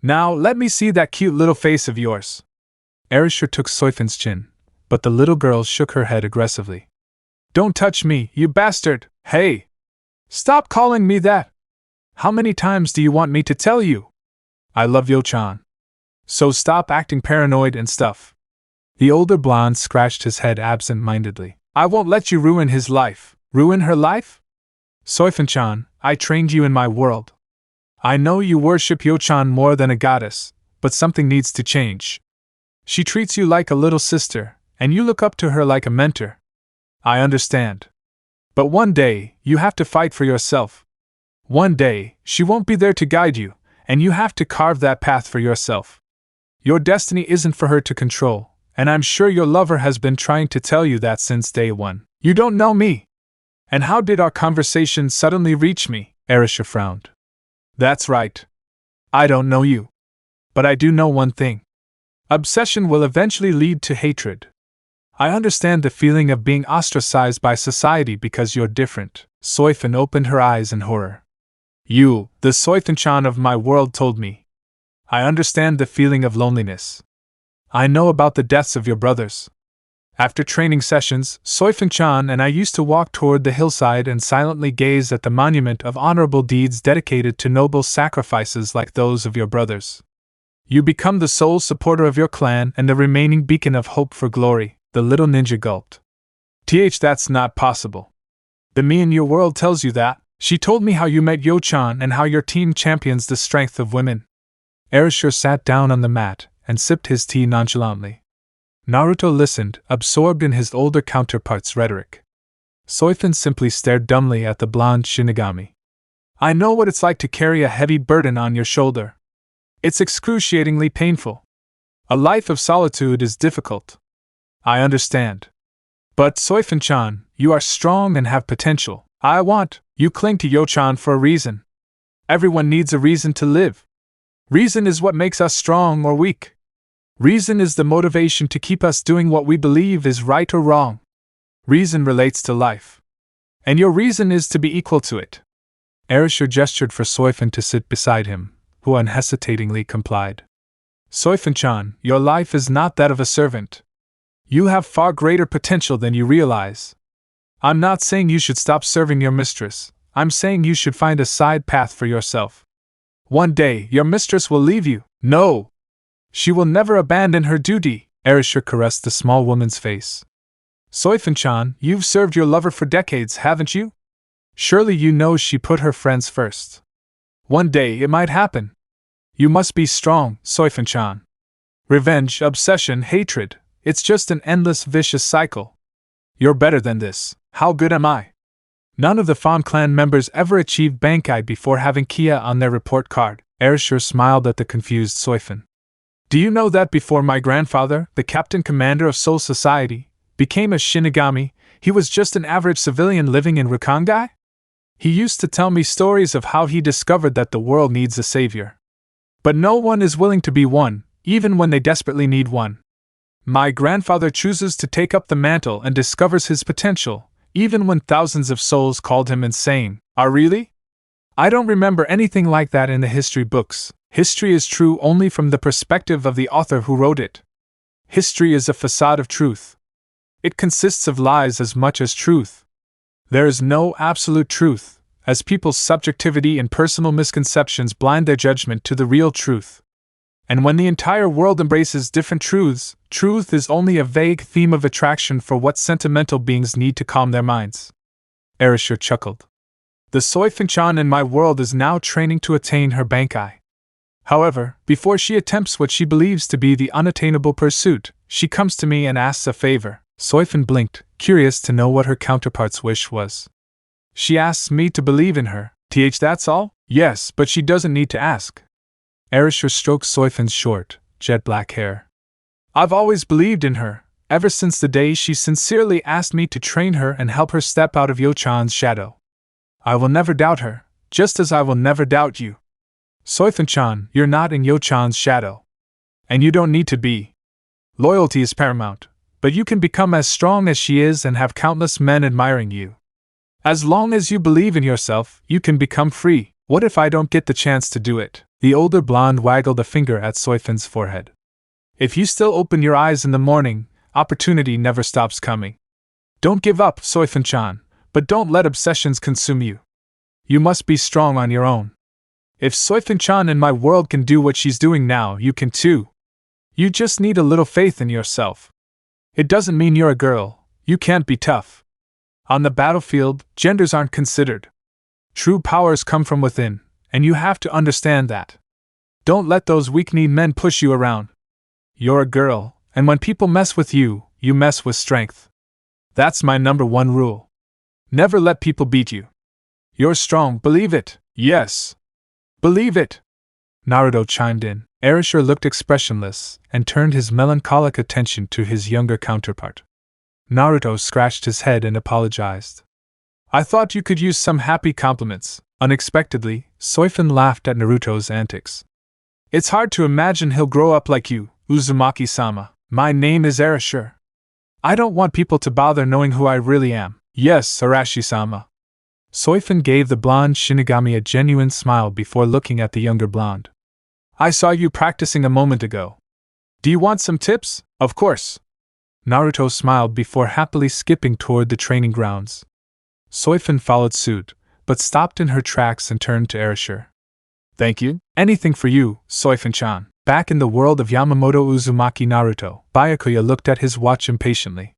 Now let me see that cute little face of yours. Erasure took Soifun's chin, but the little girl shook her head aggressively. Don't touch me, you bastard! Hey! Stop calling me that! How many times do you want me to tell you? I love Yo-chan. So stop acting paranoid and stuff. The older blonde scratched his head absent-mindedly. I won't let you ruin his life. Ruin her life? Soifun-chan, I trained you in my world. I know you worship Yo-chan more than a goddess, but something needs to change. She treats you like a little sister, and you look up to her like a mentor. I understand. But one day, you have to fight for yourself. One day, she won't be there to guide you, and you have to carve that path for yourself. Your destiny isn't for her to control, and I'm sure your lover has been trying to tell you that since day one. You don't know me. And how did our conversation suddenly reach me? Erasure frowned. That's right. I don't know you. But I do know one thing. Obsession will eventually lead to hatred. I understand the feeling of being ostracized by society because you're different. Soifun opened her eyes in horror. You, the Soifun-chan of my world, told me. I understand the feeling of loneliness. I know about the deaths of your brothers. After training sessions, Soifun-chan and I used to walk toward the hillside and silently gaze at the monument of honorable deeds dedicated to noble sacrifices like those of your brothers. You become the sole supporter of your clan and the remaining beacon of hope for glory. The little ninja gulped. That's not possible. The me in your world tells you that. She told me how you met Yo-chan and how your team champions the strength of women. Erasure sat down on the mat and sipped his tea nonchalantly. Naruto listened, absorbed in his older counterpart's rhetoric. Soifun simply stared dumbly at the blonde Shinigami. I know what it's like to carry a heavy burden on your shoulder. It's excruciatingly painful. A life of solitude is difficult. I understand. But Soifun-chan, you are strong and have potential. You cling to Yo-chan for a reason. Everyone needs a reason to live. Reason is what makes us strong or weak. Reason is the motivation to keep us doing what we believe is right or wrong. Reason relates to life. And your reason is to be equal to it. Erasure gestured for Soifun to sit beside him, who unhesitatingly complied. Soifun-chan, your life is not that of a servant. You have far greater potential than you realize. I'm not saying you should stop serving your mistress, I'm saying you should find a side path for yourself. One day, your mistress will leave you. No! She will never abandon her duty. Erasure caressed the small woman's face. Soifun-chan, you've served your lover for decades, haven't you? Surely you know she put her friends first. One day it might happen. You must be strong, Soifun-chan. Revenge, obsession, hatred. It's just an endless vicious cycle. You're better than this. How good am I? None of the Fawn clan members ever achieved Bankai before having Kia on their report card. Erasure smiled at the confused Soifun. Do you know that before my grandfather, the captain commander of Soul Society, became a Shinigami, he was just an average civilian living in Rakangai? He used to tell me stories of how he discovered that the world needs a savior. But no one is willing to be one, even when they desperately need one. My grandfather chooses to take up the mantle and discovers his potential, even when thousands of souls called him insane. Really? I don't remember anything like that in the history books. History is true only from the perspective of the author who wrote it. History is a facade of truth. It consists of lies as much as truth. There is no absolute truth, as people's subjectivity and personal misconceptions blind their judgment to the real truth. And when the entire world embraces different truths, Truth is only a vague theme of attraction for what sentimental beings need to calm their minds. Erasure chuckled. The Soifin-chan in my world is now training to attain her Bankai. However, before she attempts what she believes to be the unattainable pursuit, she comes to me and asks a favor. Soifin blinked, curious to know what her counterpart's wish was. She asks me to believe in her. That's all? Yes, but she doesn't need to ask. Erasure stroked Soifin's short, jet-black hair. I've always believed in her, ever since the day she sincerely asked me to train her and help her step out of Yo-chan's shadow. I will never doubt her, just as I will never doubt you. Soifin-chan, you're not in Yo-chan's shadow. And you don't need to be. Loyalty is paramount, but you can become as strong as she is and have countless men admiring you. As long as you believe in yourself, you can become free. What if I don't get the chance to do it? The older blonde waggled a finger at Soifin's forehead. If you still open your eyes in the morning, opportunity never stops coming. Don't give up, Soifin-chan, but don't let obsessions consume you. You must be strong on your own. If Soifin-chan in my world can do what she's doing now, you can too. You just need a little faith in yourself. It doesn't mean you're a girl, you can't be tough. On the battlefield, genders aren't considered. True powers come from within, and you have to understand that. Don't let those weak-kneed men push you around. You're a girl, and when people mess with you, you mess with strength. That's my #1 rule. Never let people beat you. You're strong, believe it. Yes. Believe it. Naruto chimed in. Erasure looked expressionless and turned his melancholic attention to his younger counterpart. Naruto scratched his head and apologized. I thought you could use some happy compliments. Unexpectedly, Soifin laughed at Naruto's antics. It's hard to imagine he'll grow up like you, Uzumaki-sama. My name is Erasure. I don't want people to bother knowing who I really am. Yes, Arashi-sama. Soifin gave the blonde Shinigami a genuine smile before looking at the younger blonde. I saw you practicing a moment ago. Do you want some tips? Of course. Naruto smiled before happily skipping toward the training grounds. Soifin followed suit, but stopped in her tracks and turned to Erasure. Thank you. Anything for you, Soifin-chan. Back in the world of Yamamoto Uzumaki Naruto, Byakuya looked at his watch impatiently.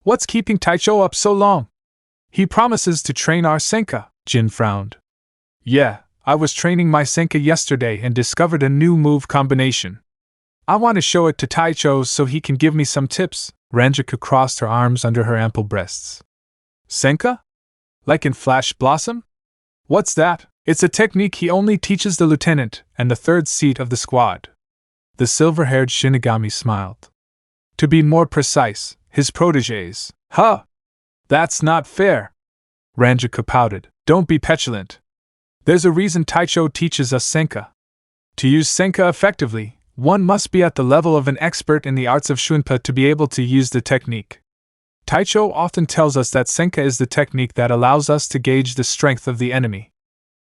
What's keeping Taicho up so long? He promises to train our Senka, Jin frowned. Yeah, I was training my Senka yesterday and discovered a new move combination. I want to show it to Taicho so he can give me some tips. Ranjaku crossed her arms under her ample breasts. Senka? Like in Flash Blossom? What's that? It's a technique he only teaches the lieutenant and the third seat of the squad. The silver-haired Shinigami smiled. To be more precise, his protégés. Huh! That's not fair. Ranjaku pouted. Don't be petulant. There's a reason Taicho teaches us Senka. To use Senka effectively, one must be at the level of an expert in the arts of Shunpa to be able to use the technique. Taicho often tells us that Senka is the technique that allows us to gauge the strength of the enemy.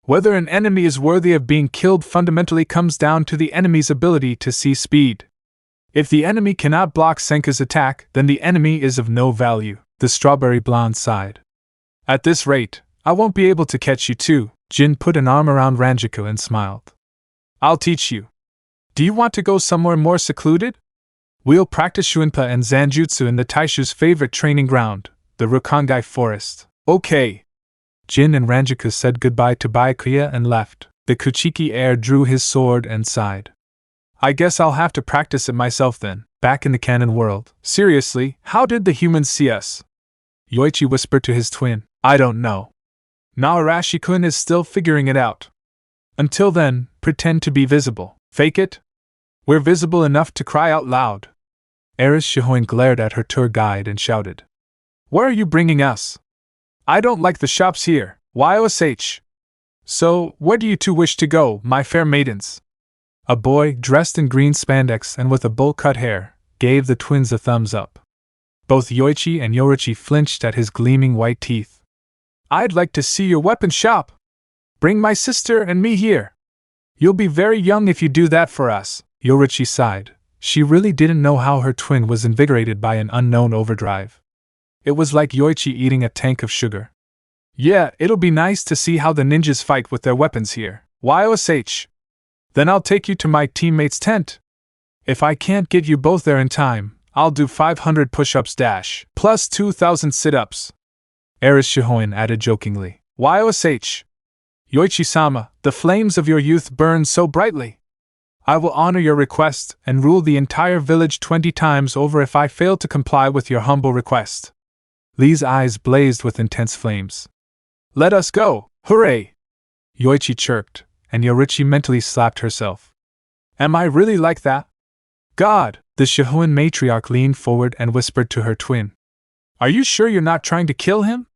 Whether an enemy is worthy of being killed fundamentally comes down to the enemy's ability to see speed. If the enemy cannot block Senka's attack, then the enemy is of no value. The strawberry blonde sighed. At this rate, I won't be able to catch you too. Jin put an arm around Ranjaku and smiled. I'll teach you. Do you want to go somewhere more secluded? We'll practice Shunpa and Zanjutsu in the Taishu's favorite training ground, the Rukongai Forest. Okay. Jin and Ranjaku said goodbye to Byakuya and left. The Kuchiki heir drew his sword and sighed. I guess I'll have to practice it myself then. Back in the canon world. Seriously, how did the humans see us? Yoichi whispered to his twin. I don't know. Naarashi-kun is still figuring it out. Until then, pretend to be visible. Fake it? We're visible enough to cry out loud. Yoruichi Shihoin glared at her tour guide and shouted. Where are you bringing us? I don't like the shops here. YOSH. So, where do you two wish to go, my fair maidens? A boy, dressed in green spandex and with a bowl-cut hair, gave the twins a thumbs up. Both Yoichi and Yoruichi flinched at his gleaming white teeth. I'd like to see your weapon shop. Bring my sister and me here. You'll be very young if you do that for us, Yoruichi sighed. She really didn't know how her twin was invigorated by an unknown overdrive. It was like Yoichi eating a tank of sugar. Yeah, it'll be nice to see how the ninjas fight with their weapons here. YOSH. Then I'll take you to my teammate's tent. If I can't get you both there in time, I'll do 500 push-ups dash, plus 2,000 sit-ups. Heiress Shihoin added jokingly. Yosh! Yoichi-sama, the flames of your youth burn so brightly. I will honor your request and rule the entire village 20 times over if I fail to comply with your humble request. Lee's eyes blazed with intense flames. Let us go! Hooray! Yoichi chirped, and Yoruichi mentally slapped herself. Am I really like that? God! The Shihoin matriarch leaned forward and whispered to her twin. Are you sure you're not trying to kill him?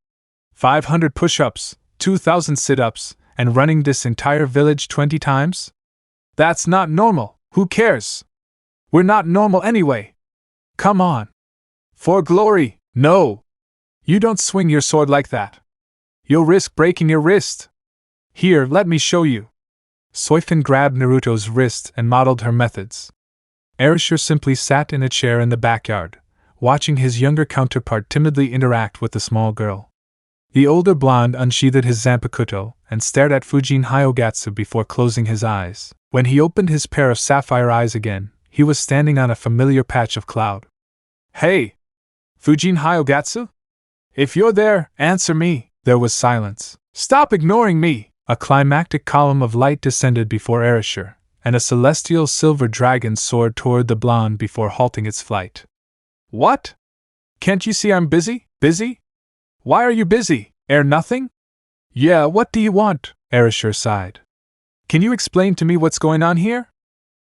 500 push-ups, 2,000 sit-ups, and running this entire village 20 times? That's not normal, who cares? We're not normal anyway. Come on. For glory, no! You don't swing your sword like that. You'll risk breaking your wrist. Here, let me show you. Soifin grabbed Naruto's wrist and modeled her methods. Erasure simply sat in a chair in the backyard, watching his younger counterpart timidly interact with the small girl. The older blonde unsheathed his zanpakuto and stared at Fujin Hyogatsu before closing his eyes. When he opened his pair of sapphire eyes again, he was standing on a familiar patch of cloud. Hey! Fujin Hyogatsu? If you're there, answer me. There was silence. Stop ignoring me! A climactic column of light descended before Erasure, and a celestial silver dragon soared toward the blonde before halting its flight. What? Can't you see I'm busy? Busy? Why are you busy? Nothing? Yeah, what do you want? Erasure sighed. Can you explain to me what's going on here?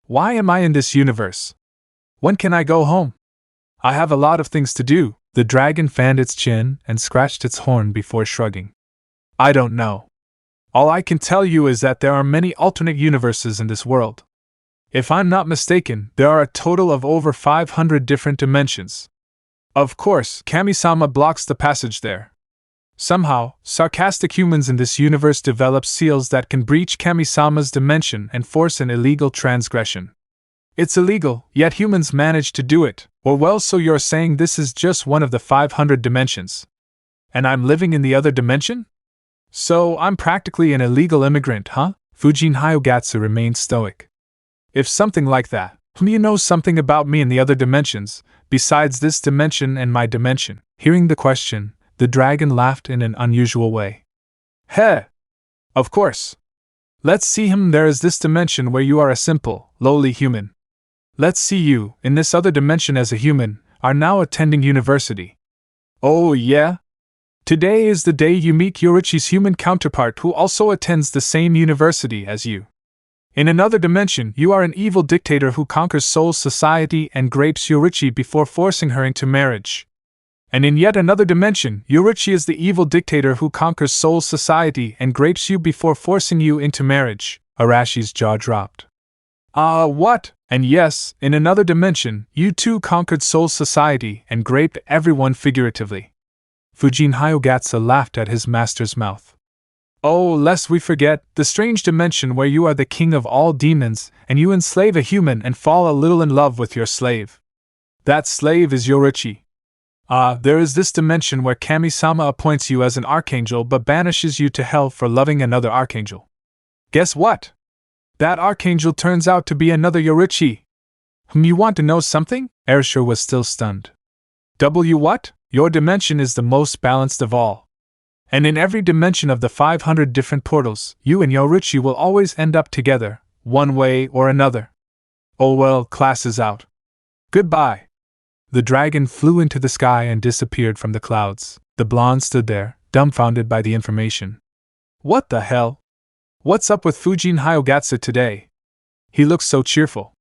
Why am I in this universe? When can I go home? I have a lot of things to do. The dragon fanned its chin and scratched its horn before shrugging. I don't know. All I can tell you is that there are many alternate universes in this world. If I'm not mistaken, there are a total of over 500 different dimensions. Of course, Kami-sama blocks the passage there. Somehow, sarcastic humans in this universe develop seals that can breach Kami-sama's dimension and force an illegal transgression. It's illegal, yet humans manage to do it. Or well, so you're saying this is just one of the 500 dimensions. And I'm living in the other dimension? So I'm practically an illegal immigrant, huh? Fujin Hyogatsu remained stoic. If something like that, you know something about me in the other dimensions, besides this dimension and my dimension. Hearing the question, the dragon laughed in an unusual way. Heh! Of course. Let's see him. There is this dimension where you are a simple, lowly human. Let's see you, in this other dimension as a human, are now attending university. Oh yeah? Today is the day you meet Yoruichi's human counterpart who also attends the same university as you. In another dimension, you are an evil dictator who conquers Soul's society and grapes Yoruichi before forcing her into marriage. And in yet another dimension, Yoruichi is the evil dictator who conquers Soul's society and grapes you before forcing you into marriage. Arashi's jaw dropped. What? And yes, in another dimension, you too conquered Soul's society and graped everyone figuratively. Fujin Hyogatsu laughed at his master's mouth. Oh, lest we forget, the strange dimension where you are the king of all demons, and you enslave a human and fall a little in love with your slave. That slave is Yoruichi. There is this dimension where Kami-sama appoints you as an archangel but banishes you to hell for loving another archangel. Guess what? That archangel turns out to be another Yoruichi. You want to know something? Erasure was still stunned. What? Your dimension is the most balanced of all. And in every dimension of the 500 different portals, you and Yoruichi will always end up together, one way or another. Oh well, class is out. Goodbye. The dragon flew into the sky and disappeared from the clouds. The blonde stood there, dumbfounded by the information. What the hell? What's up with Fujin Hyogatsu today? He looks so cheerful.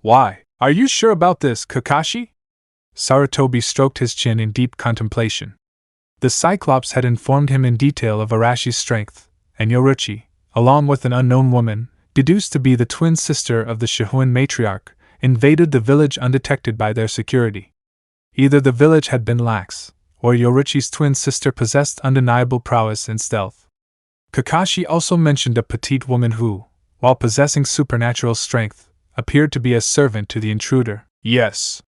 Why, are you sure about this, Kakashi? Sarutobi stroked his chin in deep contemplation. The Cyclops had informed him in detail of Arashi's strength, and Yoruichi, along with an unknown woman, deduced to be the twin sister of the Shihoin matriarch, invaded the village undetected by their security. Either the village had been lax, or Yoruichi's twin sister possessed undeniable prowess in stealth. Kakashi also mentioned a petite woman who, while possessing supernatural strength, appeared to be a servant to the intruder. Yes.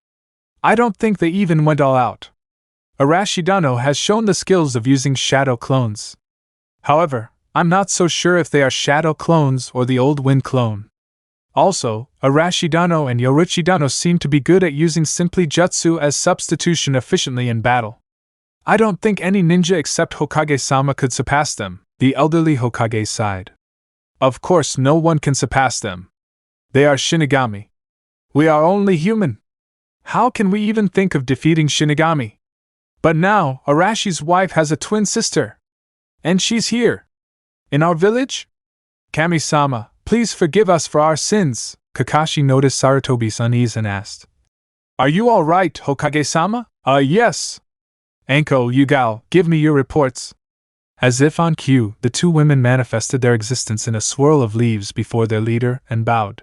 I don't think they even went all out. Arashidano has shown the skills of using shadow clones. However, I'm not so sure if they are shadow clones or the old wind clone. Also, Arashidano and Yoruichi seem to be good at using simply jutsu as substitution efficiently in battle. I don't think any ninja except Hokage-sama could surpass them, the elderly Hokage sighed. Of course no one can surpass them. They are Shinigami. We are only human. How can we even think of defeating Shinigami? But now, Arashi's wife has a twin sister. And she's here. In our village? Kami-sama, please forgive us for our sins. Kakashi noticed Sarutobi's unease and asked. Are you all right, Hokage-sama? Yes. Anko, Yugao, give me your reports. As if on cue, the two women manifested their existence in a swirl of leaves before their leader and bowed.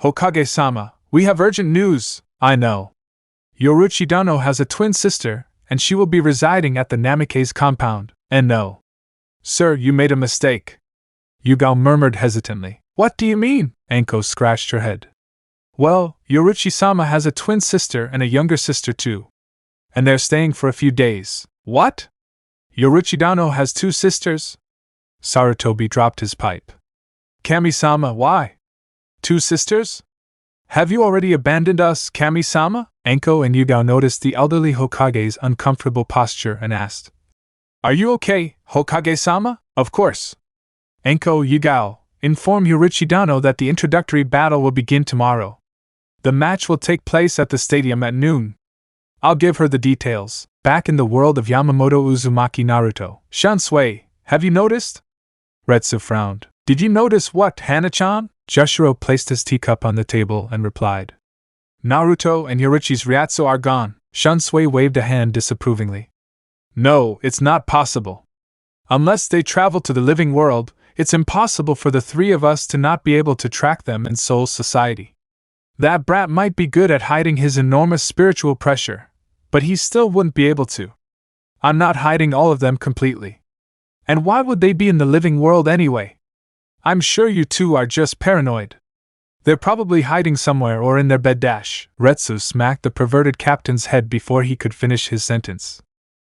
Hokage-sama, we have urgent news. I know. Yoruichi has a twin sister, and she will be residing at the Namikaze compound. And no. Sir, you made a mistake. Yugao murmured hesitantly. What do you mean? Anko scratched her head. Well, Yoruichi-sama has a twin sister and a younger sister too. And they're staying for a few days. What? Yoruichi has two sisters? Sarutobi dropped his pipe. Kami-sama, why? Two sisters? Have you already abandoned us, Kami-sama? Anko and Yugao noticed the elderly Hokage's uncomfortable posture and asked. Are you okay, Hokage-sama? Of course. Anko, Yugao, inform Yoruichi that the introductory battle will begin tomorrow. The match will take place at the stadium at noon. I'll give her the details. Back in the world of Yamamoto Uzumaki Naruto. Shansui, have you noticed? Retsu frowned. Did you notice what, Hana-chan? Jushiro placed his teacup on the table and replied. Naruto and Yoruichi's Ryatsu are gone. Shansui waved a hand disapprovingly. No, it's not possible. Unless they travel to the living world, it's impossible for the three of us to not be able to track them in Soul Society. That brat might be good at hiding his enormous spiritual pressure, but he still wouldn't be able to. I'm not hiding all of them completely. And why would they be in the living world anyway? I'm sure you two are just paranoid. They're probably hiding somewhere or in their bed dash. Retsu smacked the perverted captain's head before he could finish his sentence.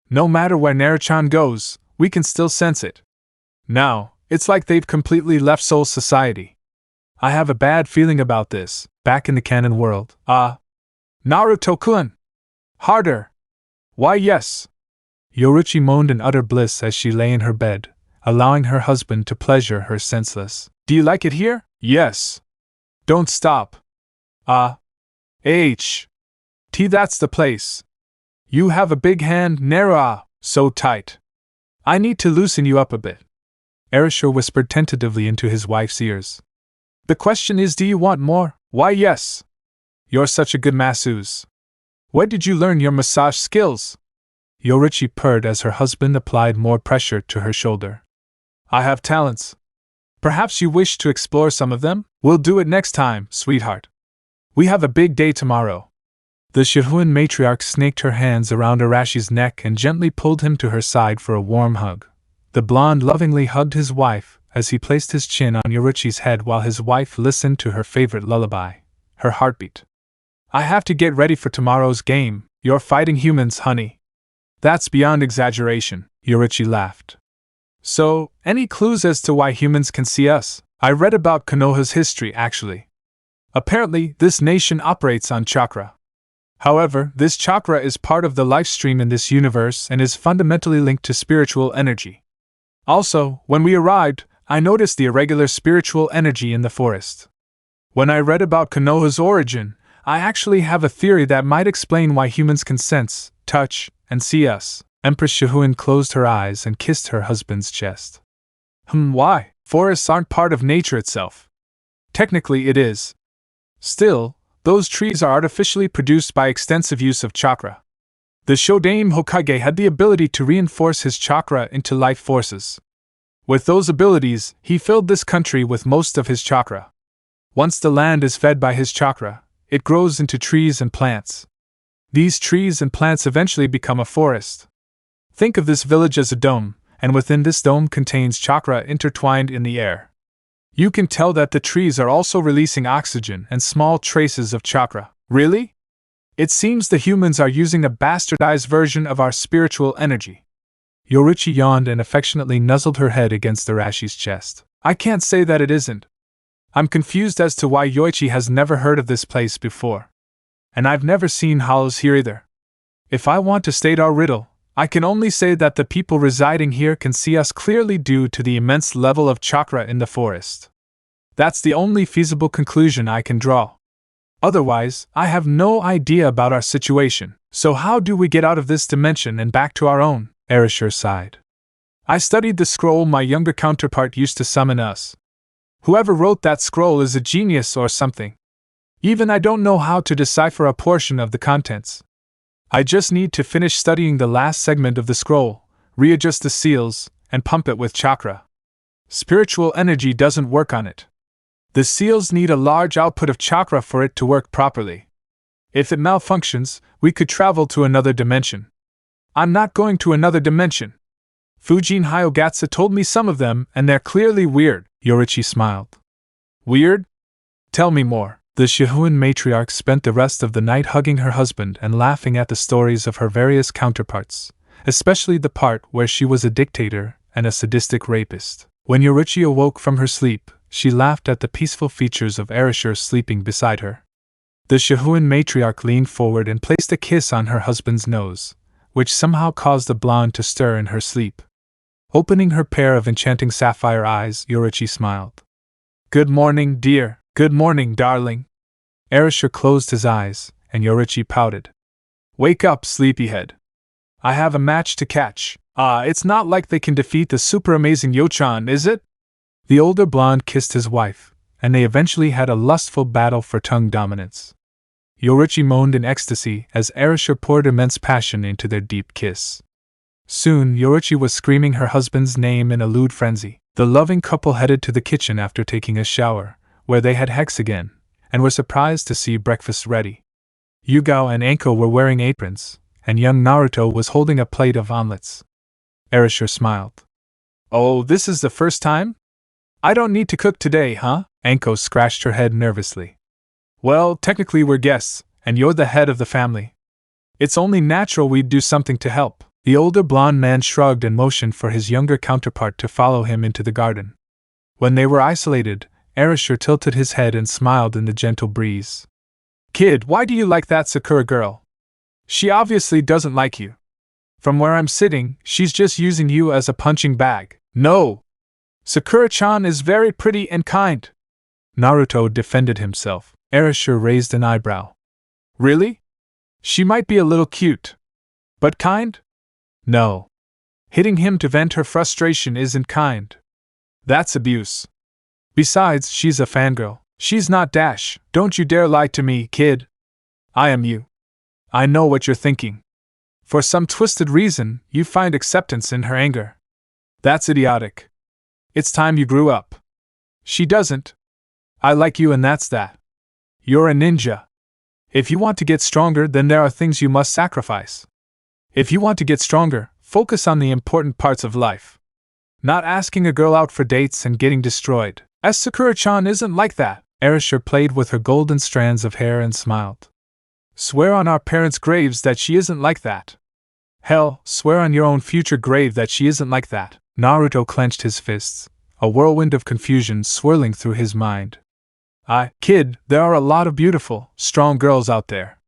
No matter where Naruchan goes, we can still sense it. Now, it's like they've completely left Soul Society. I have a bad feeling about this, back in the canon world. Naruto-kun! Harder! Why yes! Yoruichi moaned in utter bliss as she lay in her bed, allowing her husband to pleasure her senseless. Do you like it here? Yes. Don't stop. That's the place. You have a big hand, Nara, so tight. I need to loosen you up a bit. Erishur whispered tentatively into his wife's ears. The question is, do you want more? Why yes. You're such a good masseuse. Where did you learn your massage skills? Yoruichi purred as her husband applied more pressure to her shoulder. I have talents. Perhaps you wish to explore some of them? We'll do it next time, sweetheart. We have a big day tomorrow. The Shihoin matriarch snaked her hands around Arashi's neck and gently pulled him to her side for a warm hug. The blonde lovingly hugged his wife as he placed his chin on Yoruichi's head while his wife listened to her favorite lullaby. Her heartbeat. I have to get ready for tomorrow's game. You're fighting humans, honey. That's beyond exaggeration, Yoruichi laughed. So, any clues as to why humans can see us? I read about Konoha's history, actually. Apparently, this nation operates on chakra. However, this chakra is part of the life stream in this universe and is fundamentally linked to spiritual energy. Also, when we arrived, I noticed the irregular spiritual energy in the forest. When I read about Konoha's origin, I actually have a theory that might explain why humans can sense, touch, and see us. Empress Shihoin closed her eyes and kissed her husband's chest. Why? Forests aren't part of nature itself. Technically it is. Still, those trees are artificially produced by extensive use of chakra. The Shodaime Hokage had the ability to reinforce his chakra into life forces. With those abilities, he filled this country with most of his chakra. Once the land is fed by his chakra, it grows into trees and plants. These trees and plants eventually become a forest. Think of this village as a dome, and within this dome contains chakra intertwined in the air. You can tell that the trees are also releasing oxygen and small traces of chakra. Really? It seems the humans are using a bastardized version of our spiritual energy. Yoruichi yawned and affectionately nuzzled her head against Arashi's chest. I can't say that it isn't. I'm confused as to why Yoichi has never heard of this place before. And I've never seen hollows here either. If I want to state our riddle, I can only say that the people residing here can see us clearly due to the immense level of chakra in the forest. That's the only feasible conclusion I can draw. Otherwise, I have no idea about our situation. So how do we get out of this dimension and back to our own? Erasure sighed. I studied the scroll my younger counterpart used to summon us. Whoever wrote that scroll is a genius or something. Even I don't know how to decipher a portion of the contents. I just need to finish studying the last segment of the scroll, readjust the seals, and pump it with chakra. Spiritual energy doesn't work on it. The seals need a large output of chakra for it to work properly. If it malfunctions, we could travel to another dimension. I'm not going to another dimension. Fujin Hyogatsu told me some of them, and they're clearly weird, Yoruichi smiled. Weird? Tell me more. The Shihoin matriarch spent the rest of the night hugging her husband and laughing at the stories of her various counterparts, especially the part where she was a dictator and a sadistic rapist. When Yoruichi awoke from her sleep, she laughed at the peaceful features of Erasure sleeping beside her. The Shihoin matriarch leaned forward and placed a kiss on her husband's nose, which somehow caused the blonde to stir in her sleep. Opening her pair of enchanting sapphire eyes, Yoruichi smiled. Good morning, dear. Good morning, darling. Erasure closed his eyes, and Yoruichi pouted. Wake up, sleepyhead. I have a match to catch. It's not like they can defeat the super amazing Yochan, is it? The older blonde kissed his wife, and they eventually had a lustful battle for tongue dominance. Yoruichi moaned in ecstasy as Erasure poured immense passion into their deep kiss. Soon, Yoruichi was screaming her husband's name in a lewd frenzy. The loving couple headed to the kitchen after taking a shower, where they had Hex again, and were surprised to see breakfast ready. Yugao and Anko were wearing aprons, and young Naruto was holding a plate of omelets. Erasure smiled. Oh, this is the first time? I don't need to cook today, huh? Anko scratched her head nervously. Well, technically we're guests, and you're the head of the family. It's only natural we'd do something to help. The older blonde man shrugged and motioned for his younger counterpart to follow him into the garden. When they were isolated, Erasure tilted his head and smiled in the gentle breeze. Kid, why do you like that Sakura girl? She obviously doesn't like you. From where I'm sitting, she's just using you as a punching bag. No! Sakura-chan is very pretty and kind. Naruto defended himself. Erasure raised an eyebrow. Really? She might be a little cute. But kind? No. Hitting him to vent her frustration isn't kind. That's abuse. Besides, she's a fangirl. She's not Dash. Don't you dare lie to me, kid. I am you. I know what you're thinking. For some twisted reason, you find acceptance in her anger. That's idiotic. It's time you grew up. She doesn't. I like you and that's that. You're a ninja. If you want to get stronger, then there are things you must sacrifice. If you want to get stronger, focus on the important parts of life. Not asking a girl out for dates and getting destroyed. As Sakura-chan isn't like that. Erasure played with her golden strands of hair and smiled. Swear on our parents' graves that she isn't like that. Hell, swear on your own future grave that she isn't like that. Naruto clenched his fists, a whirlwind of confusion swirling through his mind. Kid, there are a lot of beautiful, strong girls out there.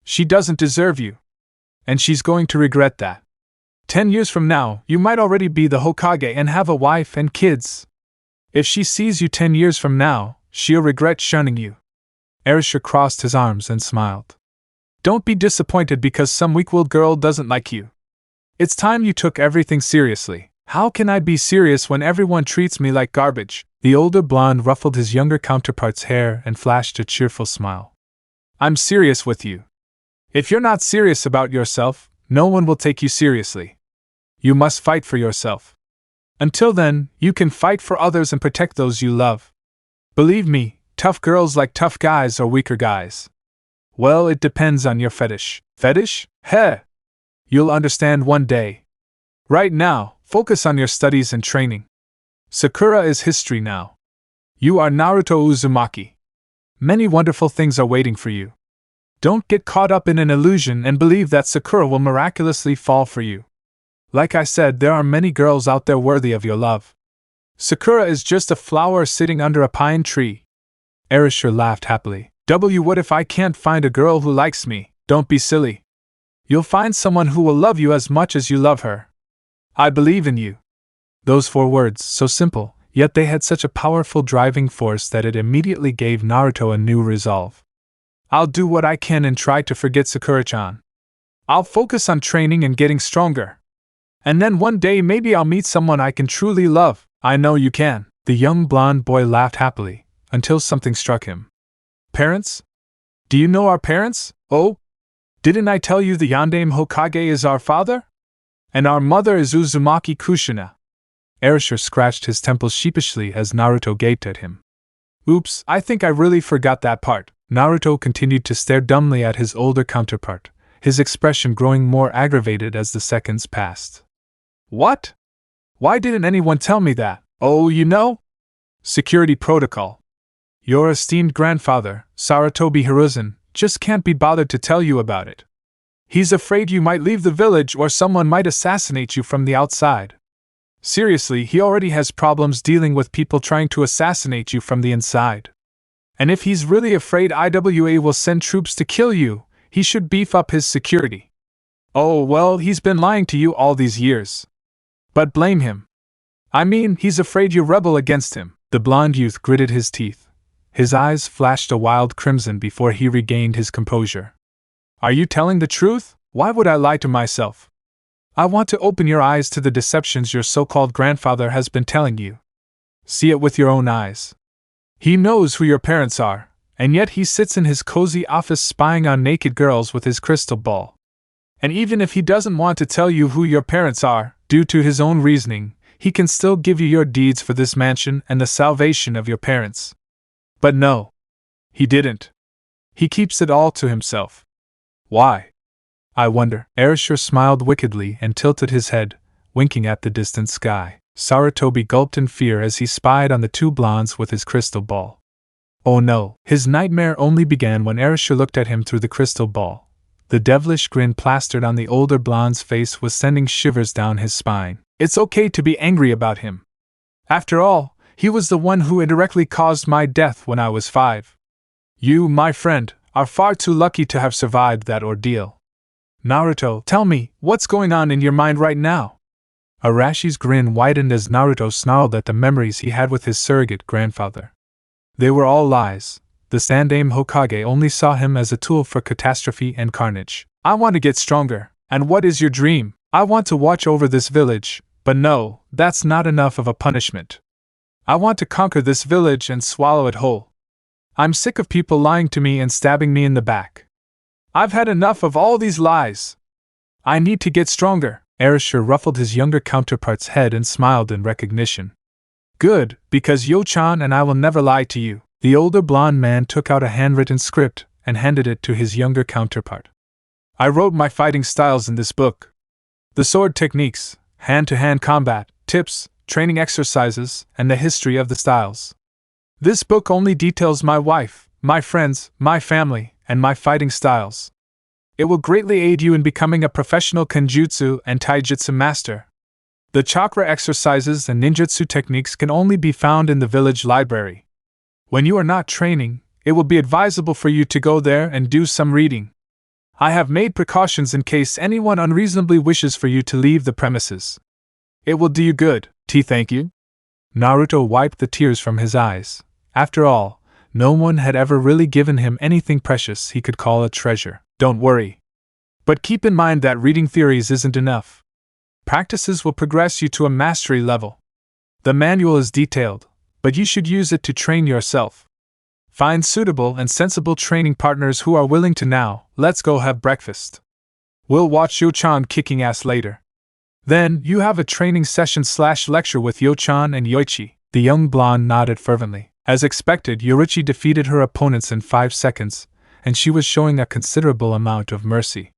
She doesn't deserve you. And she's going to regret that. 10 years from now, you might already be the Hokage and have a wife and kids. If she sees you 10 years from now, she'll regret shunning you. Erasure crossed his arms and smiled. Don't be disappointed because some weak-willed girl doesn't like you. It's time you took everything seriously. How can I be serious when everyone treats me like garbage? The older blonde ruffled his younger counterpart's hair and flashed a cheerful smile. I'm serious with you. If you're not serious about yourself, no one will take you seriously. You must fight for yourself. Until then, you can fight for others and protect those you love. Believe me, tough girls like tough guys or weaker guys. Well, it depends on your fetish. Fetish? Heh! You'll understand one day. Right now, focus on your studies and training. Sakura is history now. You are Naruto Uzumaki. Many wonderful things are waiting for you. Don't get caught up in an illusion and believe that Sakura will miraculously fall for you. Like I said, there are many girls out there worthy of your love. Sakura is just a flower sitting under a pine tree. Erasure laughed happily. What if I can't find a girl who likes me? Don't be silly. You'll find someone who will love you as much as you love her. I believe in you. Those 4 words, so simple, yet they had such a powerful driving force that it immediately gave Naruto a new resolve. I'll do what I can and try to forget Sakura-chan. I'll focus on training and getting stronger. And then one day maybe I'll meet someone I can truly love. I know you can. The young blonde boy laughed happily, until something struck him. Parents? Do you know our parents? Oh? Didn't I tell you the Yandame Hokage is our father? And our mother is Uzumaki Kushina. Erasure scratched his temples sheepishly as Naruto gaped at him. Oops, I think I really forgot that part. Naruto continued to stare dumbly at his older counterpart, his expression growing more aggravated as the seconds passed. What? Why didn't anyone tell me that? Oh, you know? Security protocol. Your esteemed grandfather, Sarutobi Hiruzen, just can't be bothered to tell you about it. He's afraid you might leave the village or someone might assassinate you from the outside. Seriously, he already has problems dealing with people trying to assassinate you from the inside. And if he's really afraid IWA will send troops to kill you, he should beef up his security. Oh, well, he's been lying to you all these years. But blame him. I mean, he's afraid you rebel against him. The blond youth gritted his teeth. His eyes flashed a wild crimson before he regained his composure. Are you telling the truth? Why would I lie to myself? I want to open your eyes to the deceptions your so-called grandfather has been telling you. See it with your own eyes. He knows who your parents are, and yet he sits in his cozy office spying on naked girls with his crystal ball. And even if he doesn't want to tell you who your parents are, due to his own reasoning, he can still give you your deeds for this mansion and the salvation of your parents. But no. He didn't. He keeps it all to himself. Why? I wonder. Erasure smiled wickedly and tilted his head, winking at the distant sky. Sarutobi gulped in fear as he spied on the 2 blondes with his crystal ball. Oh no. His nightmare only began when Erasure looked at him through the crystal ball. The devilish grin plastered on the older blonde's face was sending shivers down his spine. It's okay to be angry about him. After all, he was the one who indirectly caused my death when I was 5. You, my friend, are far too lucky to have survived that ordeal. Naruto, tell me, what's going on in your mind right now? Arashi's grin widened as Naruto snarled at the memories he had with his surrogate grandfather. They were all lies. The Sandaime Hokage only saw him as a tool for catastrophe and carnage. I want to get stronger. And what is your dream? I want to watch over this village, but no, that's not enough of a punishment. I want to conquer this village and swallow it whole. I'm sick of people lying to me and stabbing me in the back. I've had enough of all these lies. I need to get stronger. Erasure ruffled his younger counterpart's head and smiled in recognition. Good, because Yo-chan and I will never lie to you. The older blonde man took out a handwritten script and handed it to his younger counterpart. I wrote my fighting styles in this book. The sword techniques, hand-to-hand combat, tips, training exercises, and the history of the styles. This book only details my wife, my friends, my family, and my fighting styles. It will greatly aid you in becoming a professional kenjutsu and taijutsu master. The chakra exercises and ninjutsu techniques can only be found in the village library. When you are not training, it will be advisable for you to go there and do some reading. I have made precautions in case anyone unreasonably wishes for you to leave the premises. It will do you good. Thank you. Naruto wiped the tears from his eyes. After all, no one had ever really given him anything precious he could call a treasure. Don't worry. But keep in mind that reading theories isn't enough. Practices will progress you to a mastery level. The manual is detailed, but you should use it to train yourself. Find suitable and sensible training partners who are willing to now. Let's go have breakfast. We'll watch Yo-chan kicking ass later. Then, you have a training session/lecture with Yo-chan and Yoichi. The young blonde nodded fervently. As expected, Yoruichi defeated her opponents in 5 seconds, and she was showing a considerable amount of mercy.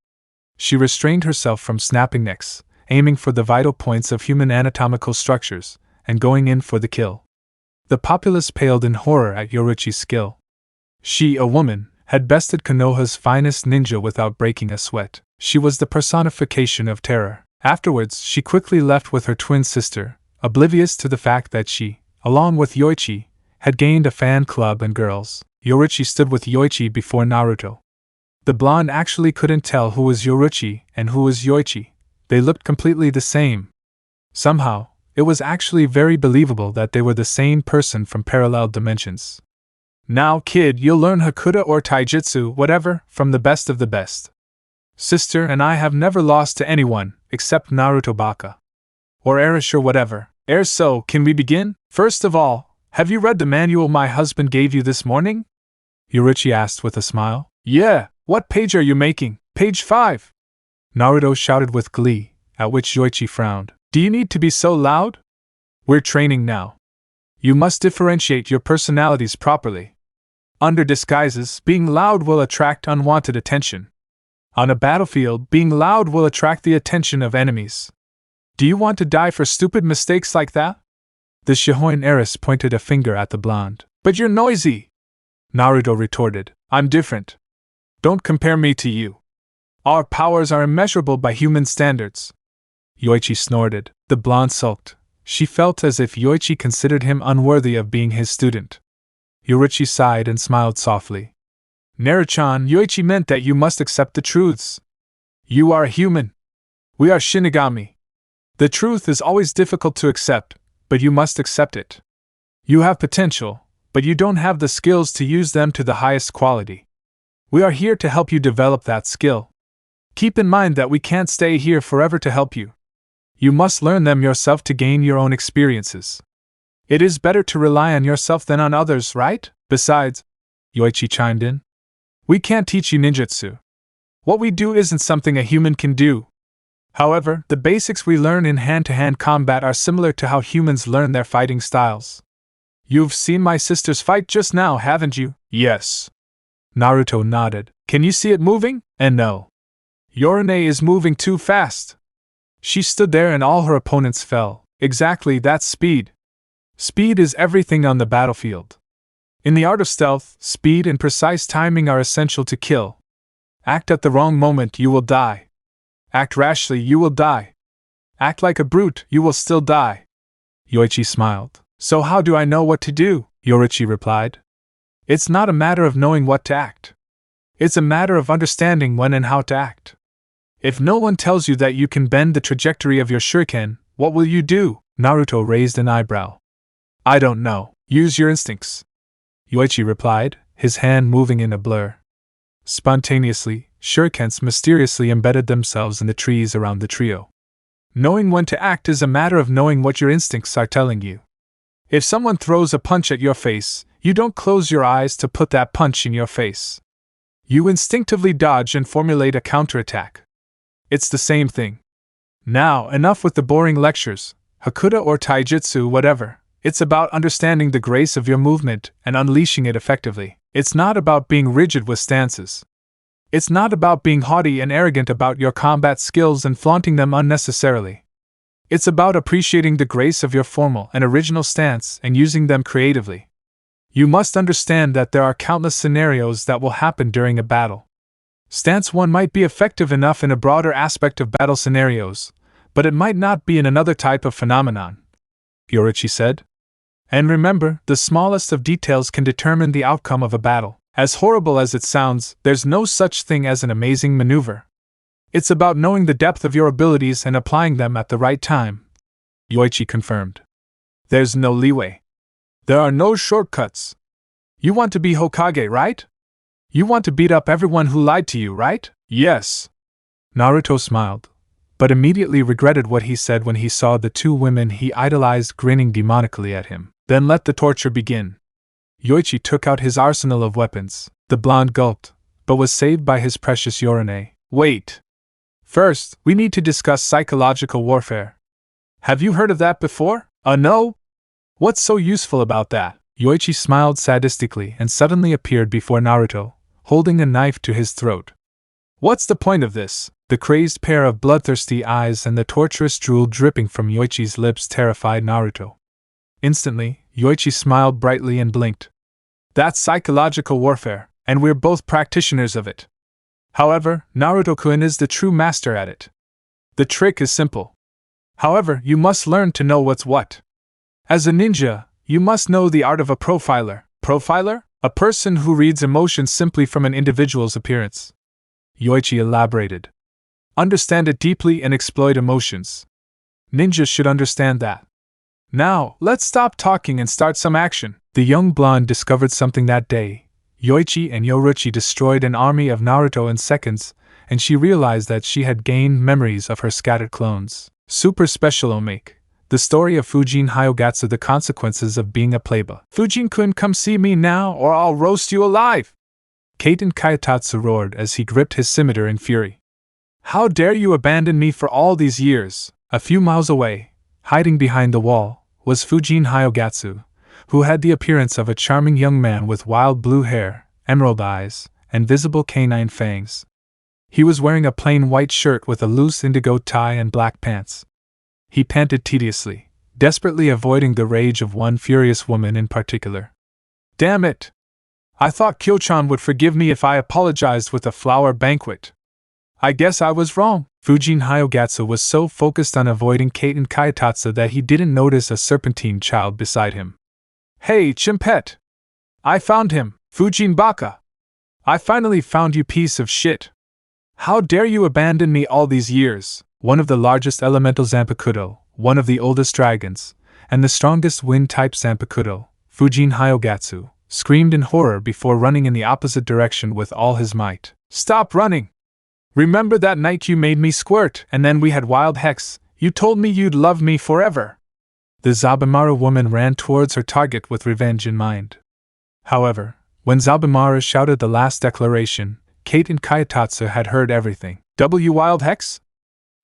She restrained herself from snapping necks, aiming for the vital points of human anatomical structures, and going in for the kill. The populace paled in horror at Yoruichi's skill. She, a woman, had bested Konoha's finest ninja without breaking a sweat. She was the personification of terror. Afterwards, she quickly left with her twin sister, oblivious to the fact that she, along with Yoichi, had gained a fan club and girls. Yoruichi stood with Yoichi before Naruto. The blonde actually couldn't tell who was Yoruichi and who was Yoichi. They looked completely the same. Somehow, it was actually very believable that they were the same person from parallel dimensions. Now, kid, you'll learn Hakuda or Taijutsu, whatever, from the best of the best. Sister and I have never lost to anyone, except Naruto Baka. Or Erish or whatever. So, can we begin? First of all, have you read the manual my husband gave you this morning? Yoruichi asked with a smile. Yeah, what page are you making? Page 5. Naruto shouted with glee, at which Yoichi frowned. Do you need to be so loud? We're training now. You must differentiate your personalities properly. Under disguises, being loud will attract unwanted attention. On a battlefield, being loud will attract the attention of enemies. Do you want to die for stupid mistakes like that? The Shihoin heiress pointed a finger at the blonde. But you're noisy! Naruto retorted. I'm different. Don't compare me to you. Our powers are immeasurable by human standards. Yoichi snorted. The blonde sulked. She felt as if Yoichi considered him unworthy of being his student. Yoruichi sighed and smiled softly. Naruto-chan, Yoichi meant that you must accept the truths. You are a human. We are Shinigami. The truth is always difficult to accept, but you must accept it. You have potential, but you don't have the skills to use them to the highest quality. We are here to help you develop that skill. Keep in mind that we can't stay here forever to help you. You must learn them yourself to gain your own experiences. It is better to rely on yourself than on others, right? Besides, Yoichi chimed in, we can't teach you ninjutsu. What we do isn't something a human can do. However, the basics we learn in hand-to-hand combat are similar to how humans learn their fighting styles. You've seen my sisters fight just now, haven't you? Yes. Naruto nodded. Can you see it moving? And no. Yorine is moving too fast. She stood there and all her opponents fell. Exactly, that's speed. Speed is everything on the battlefield. In the art of stealth, speed and precise timing are essential to kill. Act at the wrong moment, you will die. Act rashly, you will die. Act like a brute, you will still die. Yoichi smiled. So how do I know what to do? Yoruichi replied. It's not a matter of knowing what to act. It's a matter of understanding when and how to act. If no one tells you that you can bend the trajectory of your shuriken, what will you do? Naruto raised an eyebrow. I don't know. Use your instincts. Yoichi replied, his hand moving in a blur. Spontaneously, shurikens mysteriously embedded themselves in the trees around the trio. Knowing when to act is a matter of knowing what your instincts are telling you. If someone throws a punch at your face, you don't close your eyes to put that punch in your face. You instinctively dodge and formulate a counterattack. It's the same thing. Now, enough with the boring lectures, Hakuda or Taijutsu, whatever. It's about understanding the grace of your movement and unleashing it effectively. It's not about being rigid with stances. It's not about being haughty and arrogant about your combat skills and flaunting them unnecessarily. It's about appreciating the grace of your formal and original stance and using them creatively. You must understand that there are countless scenarios that will happen during a battle. Stance 1 might be effective enough in a broader aspect of battle scenarios, but it might not be in another type of phenomenon, Yoruichi said. And remember, the smallest of details can determine the outcome of a battle. As horrible as it sounds, there's no such thing as an amazing maneuver. It's about knowing the depth of your abilities and applying them at the right time, Yoichi confirmed. There's no leeway. There are no shortcuts. You want to be Hokage, right? You want to beat up everyone who lied to you, right? Yes. Naruto smiled, but immediately regretted what he said when he saw the two women he idolized grinning demonically at him. Then let the torture begin. Yoichi took out his arsenal of weapons. The blonde gulped, but was saved by his precious Yorine. Wait. First, we need to discuss psychological warfare. Have you heard of that before? No? What's so useful about that? Yoichi smiled sadistically and suddenly appeared before Naruto, holding a knife to his throat. What's the point of this? The crazed pair of bloodthirsty eyes and the torturous drool dripping from Yoichi's lips terrified Naruto. Instantly, Yoichi smiled brightly and blinked. That's psychological warfare, and we're both practitioners of it. However, Naruto-kun is the true master at it. The trick is simple. However, you must learn to know what's what. As a ninja, you must know the art of a profiler. Profiler? A person who reads emotions simply from an individual's appearance. Yoichi elaborated. Understand it deeply and exploit emotions. Ninjas should understand that. Now, let's stop talking and start some action. The young blonde discovered something that day. Yoichi and Yoruichi destroyed an army of Naruto in seconds, and she realized that she had gained memories of her scattered clones. Super Special Omake. The story of Fujin Hyogatsu, the consequences of being a playboy. Fujin-kun, come see me now or I'll roast you alive! Kaiten Kaitatsu roared as he gripped his scimitar in fury. How dare you abandon me for all these years? A few miles away, hiding behind the wall, was Fujin Hyogatsu, who had the appearance of a charming young man with wild blue hair, emerald eyes, and visible canine fangs. He was wearing a plain white shirt with a loose indigo tie and black pants. He panted tediously, desperately avoiding the rage of one furious woman in particular. Damn it! I thought Kyo-chan would forgive me if I apologized with a flower banquet. I guess I was wrong. Fujin Hyogatsu was so focused on avoiding Kaiten Kaitatsu that he didn't notice a serpentine child beside him. Hey, Chimpet! I found him, Fujin Baka! I finally found you, piece of shit! How dare you abandon me all these years? One of the largest elemental Zanpakuto, one of the oldest dragons, and the strongest wind-type Zanpakuto, Fujin Hyogatsu, screamed in horror before running in the opposite direction with all his might. Stop running! Remember that night you made me squirt, and then we had wild hex, you told me you'd love me forever! The Zabumaru woman ran towards her target with revenge in mind. However, when Zabumaru shouted the last declaration, Kaiten Kaitatsu had heard everything. W wild hex?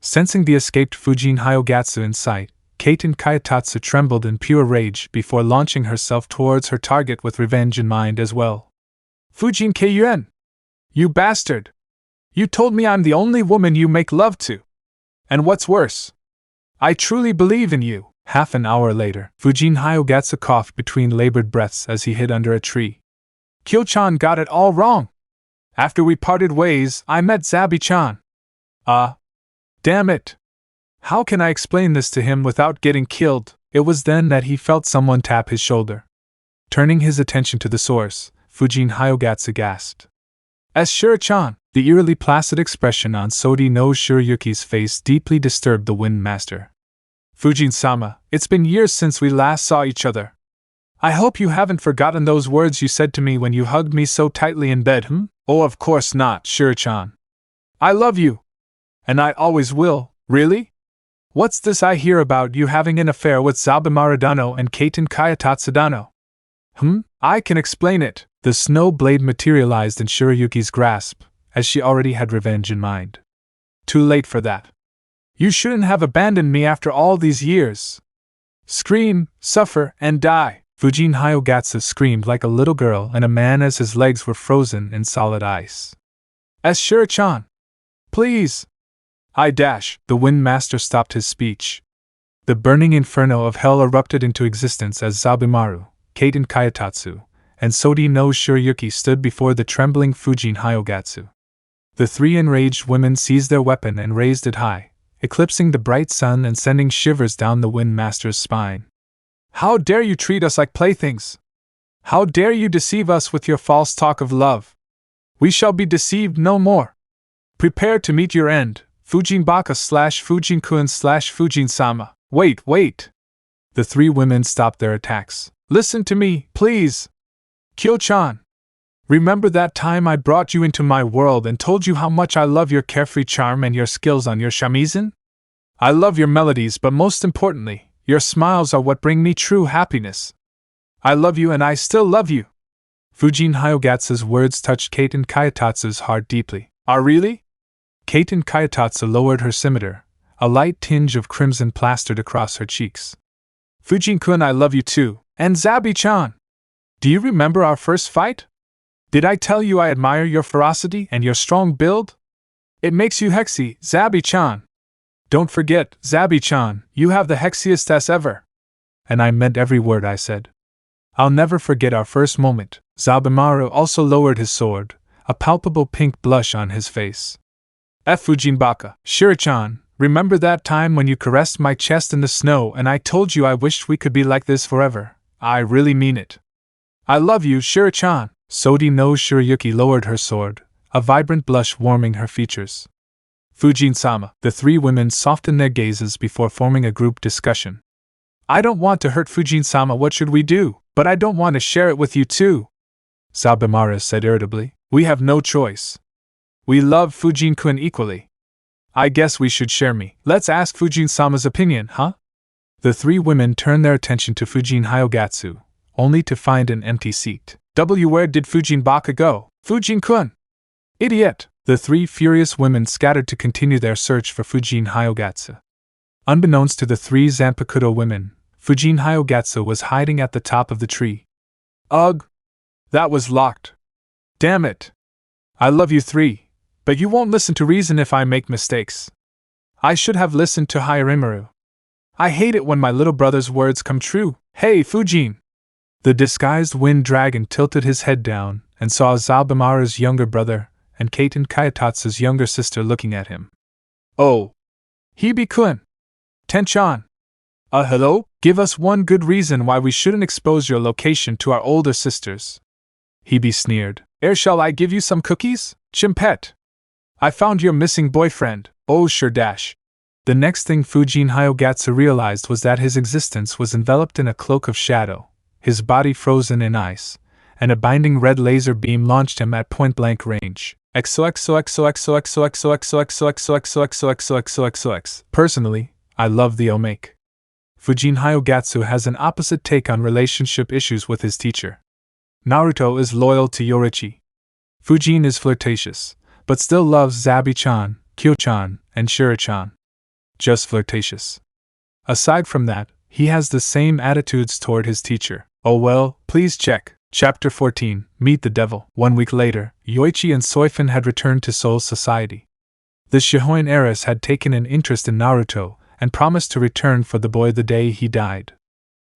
Sensing the escaped Fujin Hyogatsu in sight, Kaiten Kaitatsu trembled in pure rage before launching herself towards her target with revenge in mind as well. Fujin Kyuen! You bastard! You told me I'm the only woman you make love to! And what's worse, I truly believe in you! Half an hour later, Fujin Hyogatsu coughed between labored breaths as he hid under a tree. Kyo-chan got it all wrong! After we parted ways, I met Zabi-chan. Damn it! How can I explain this to him without getting killed? It was then that he felt someone tap his shoulder. Turning his attention to the source, Fujin Hyogatsu gasped. Shura-chan! The eerily placid expression on Sodi no Shiryuki's face deeply disturbed the Wind Master. Fujin-sama, it's been years since we last saw each other. I hope you haven't forgotten those words you said to me when you hugged me so tightly in bed, Oh, of course not, Shura-chan. I love you! And I always will, really? What's this I hear about you having an affair with Zabumaru Dano and Kaiten Kaitatsu Dano? I can explain it. The snow blade materialized in Shiryuki's grasp, as she already had revenge in mind. Too late for that. You shouldn't have abandoned me after all these years. Scream, suffer, and die. Fujin Hyogatsu screamed like a little girl and a man as his legs were frozen in solid ice. Shura-chan! Please! The Wind Master stopped his speech. The burning inferno of hell erupted into existence as Zabumaru, Kaiten Kaitatsu, and Sodi no Shiryuki stood before the trembling Fujin Hyogatsu. The three enraged women seized their weapon and raised it high, eclipsing the bright sun and sending shivers down the Wind Master's spine. How dare you treat us like playthings? How dare you deceive us with your false talk of love? We shall be deceived no more. Prepare to meet your end, Fujin Baka / Fujin-kun / Fujin-sama. Wait! The three women stopped their attacks. Listen to me, please! Kyo-chan! Remember that time I brought you into my world and told you how much I love your carefree charm and your skills on your shamisen? I love your melodies, but most importantly, your smiles are what bring me true happiness. I love you and I still love you. Fujin Hyogatsu's words touched Kaiten Kaitatsu's heart deeply. Really? Kaiten Kaitatsu lowered her scimitar. A light tinge of crimson plastered across her cheeks. Fujin-kun, I love you too. And Zabi-chan! Do you remember our first fight? Did I tell you I admire your ferocity and your strong build? It makes you hexy, Zabi-chan. Don't forget, Zabi-chan, you have the hexiest S ever. And I meant every word I said. I'll never forget our first moment. Zabumaru also lowered his sword, a palpable pink blush on his face. Fujin Baka, Shura-chan, remember that time when you caressed my chest in the snow and I told you I wished we could be like this forever? I really mean it. I love you, Shiri-chan. Sodi no Shirayuki lowered her sword, a vibrant blush warming her features. Fujin-sama. The three women softened their gazes before forming a group discussion. I don't want to hurt Fujin-sama, what should we do? But I don't want to share it with you too, Sabimara said irritably. We have no choice. We love Fujin-kun equally. I guess we should share me. Let's ask Fujin-sama's opinion, huh? The three women turned their attention to Fujin Hyogatsu, only to find an empty seat. Where did Fujin Baka go? Fujin-kun! Idiot! The three furious women scattered to continue their search for Fujin Hyogatsu. Unbeknownst to the three Zanpakuto women, Fujin Hyogatsu was hiding at the top of the tree. Ugh! That was locked. Damn it! I love you three, but you won't listen to reason if I make mistakes. I should have listened to Hyarimuru. I hate it when my little brother's words come true. Hey, Fujin! The disguised wind dragon tilted his head down and saw Zabimara's younger brother and Kaiten Kayatatsu's younger sister looking at him. Oh! Hibi-kun! Tenchan! Hello? Give us one good reason why we shouldn't expose your location to our older sisters. Hibi sneered. Shall I give you some cookies? Chimpet! I found your missing boyfriend. Oh sure dash. The next thing Fujin Hyogatsu realized was that his existence was enveloped in a cloak of shadow, his body frozen in ice, and a binding red laser beam launched him at point-blank range. XOXOXOXOXOXOXOXOXOXOXOXOXOXOXOXOXOX. Personally, I love the Omake. Fujin Hyogatsu has an opposite take on relationship issues with his teacher. Naruto is loyal to Yoruichi. Fujin is flirtatious, but still loves Zabi-chan, Kyo-chan, and Shiri-chan. Just flirtatious. Aside from that, he has the same attitudes toward his teacher. Oh well, please check. Chapter 14, Meet the Devil. 1 week later, Yoichi and Soifun had returned to Soul Society. The Shihoin heiress had taken an interest in Naruto and promised to return for the boy the day he died.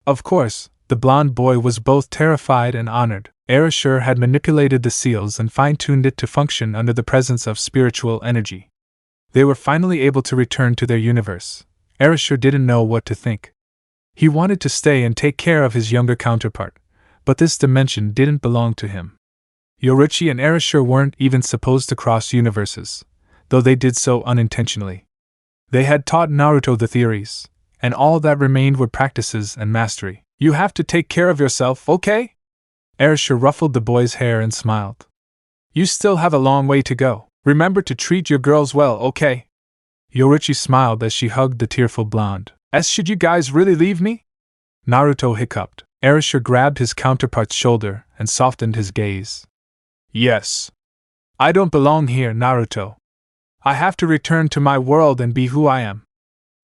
Of course, the blonde boy was both terrified and honored. Erasure had manipulated the seals and fine-tuned it to function under the presence of spiritual energy. They were finally able to return to their universe. Erasure didn't know what to think. He wanted to stay and take care of his younger counterpart, but this dimension didn't belong to him. Yoruichi and Erasure weren't even supposed to cross universes, though they did so unintentionally. They had taught Naruto the theories, and all that remained were practices and mastery. You have to take care of yourself, okay? Erasure ruffled the boy's hair and smiled. You still have a long way to go. Remember to treat your girls well, okay? Yoruichi smiled as she hugged the tearful blonde. Should you guys really leave me? Naruto hiccuped. Erasure grabbed his counterpart's shoulder and softened his gaze. Yes. I don't belong here, Naruto. I have to return to my world and be who I am.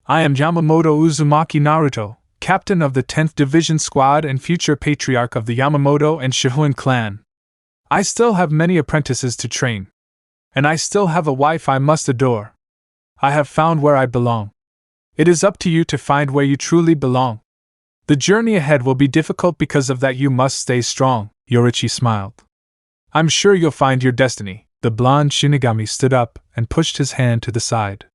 I am Yamamoto Uzumaki Naruto, captain of the 10th Division Squad and future patriarch of the Yamamoto and Shihoin clan. I still have many apprentices to train. And I still have a wife I must adore. I have found where I belong. It is up to you to find where you truly belong. The journey ahead will be difficult because of that. You must stay strong, Yoruichi smiled. I'm sure you'll find your destiny. The blonde Shinigami stood up and pushed his hand to the side.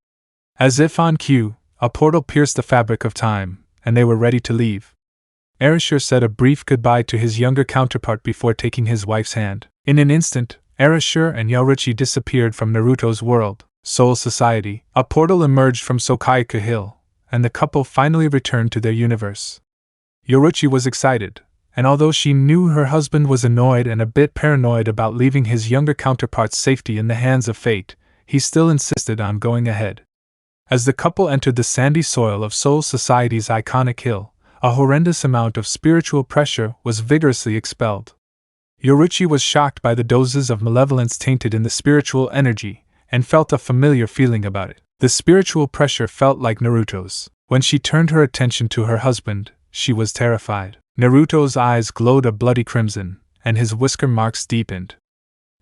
As if on cue, a portal pierced the fabric of time, and they were ready to leave. Erasure said a brief goodbye to his younger counterpart before taking his wife's hand. In an instant, Erasure and Yoruichi disappeared from Naruto's world, Soul Society. A portal emerged from Sokaiku Hill, and the couple finally returned to their universe. Yoruichi was excited, and although she knew her husband was annoyed and a bit paranoid about leaving his younger counterpart's safety in the hands of fate, he still insisted on going ahead. As the couple entered the sandy soil of Soul Society's iconic hill, a horrendous amount of spiritual pressure was vigorously expelled. Yoruichi was shocked by the doses of malevolence tainted in the spiritual energy, and felt a familiar feeling about it. The spiritual pressure felt like Naruto's. When she turned her attention to her husband, she was terrified. Naruto's eyes glowed a bloody crimson, and his whisker marks deepened.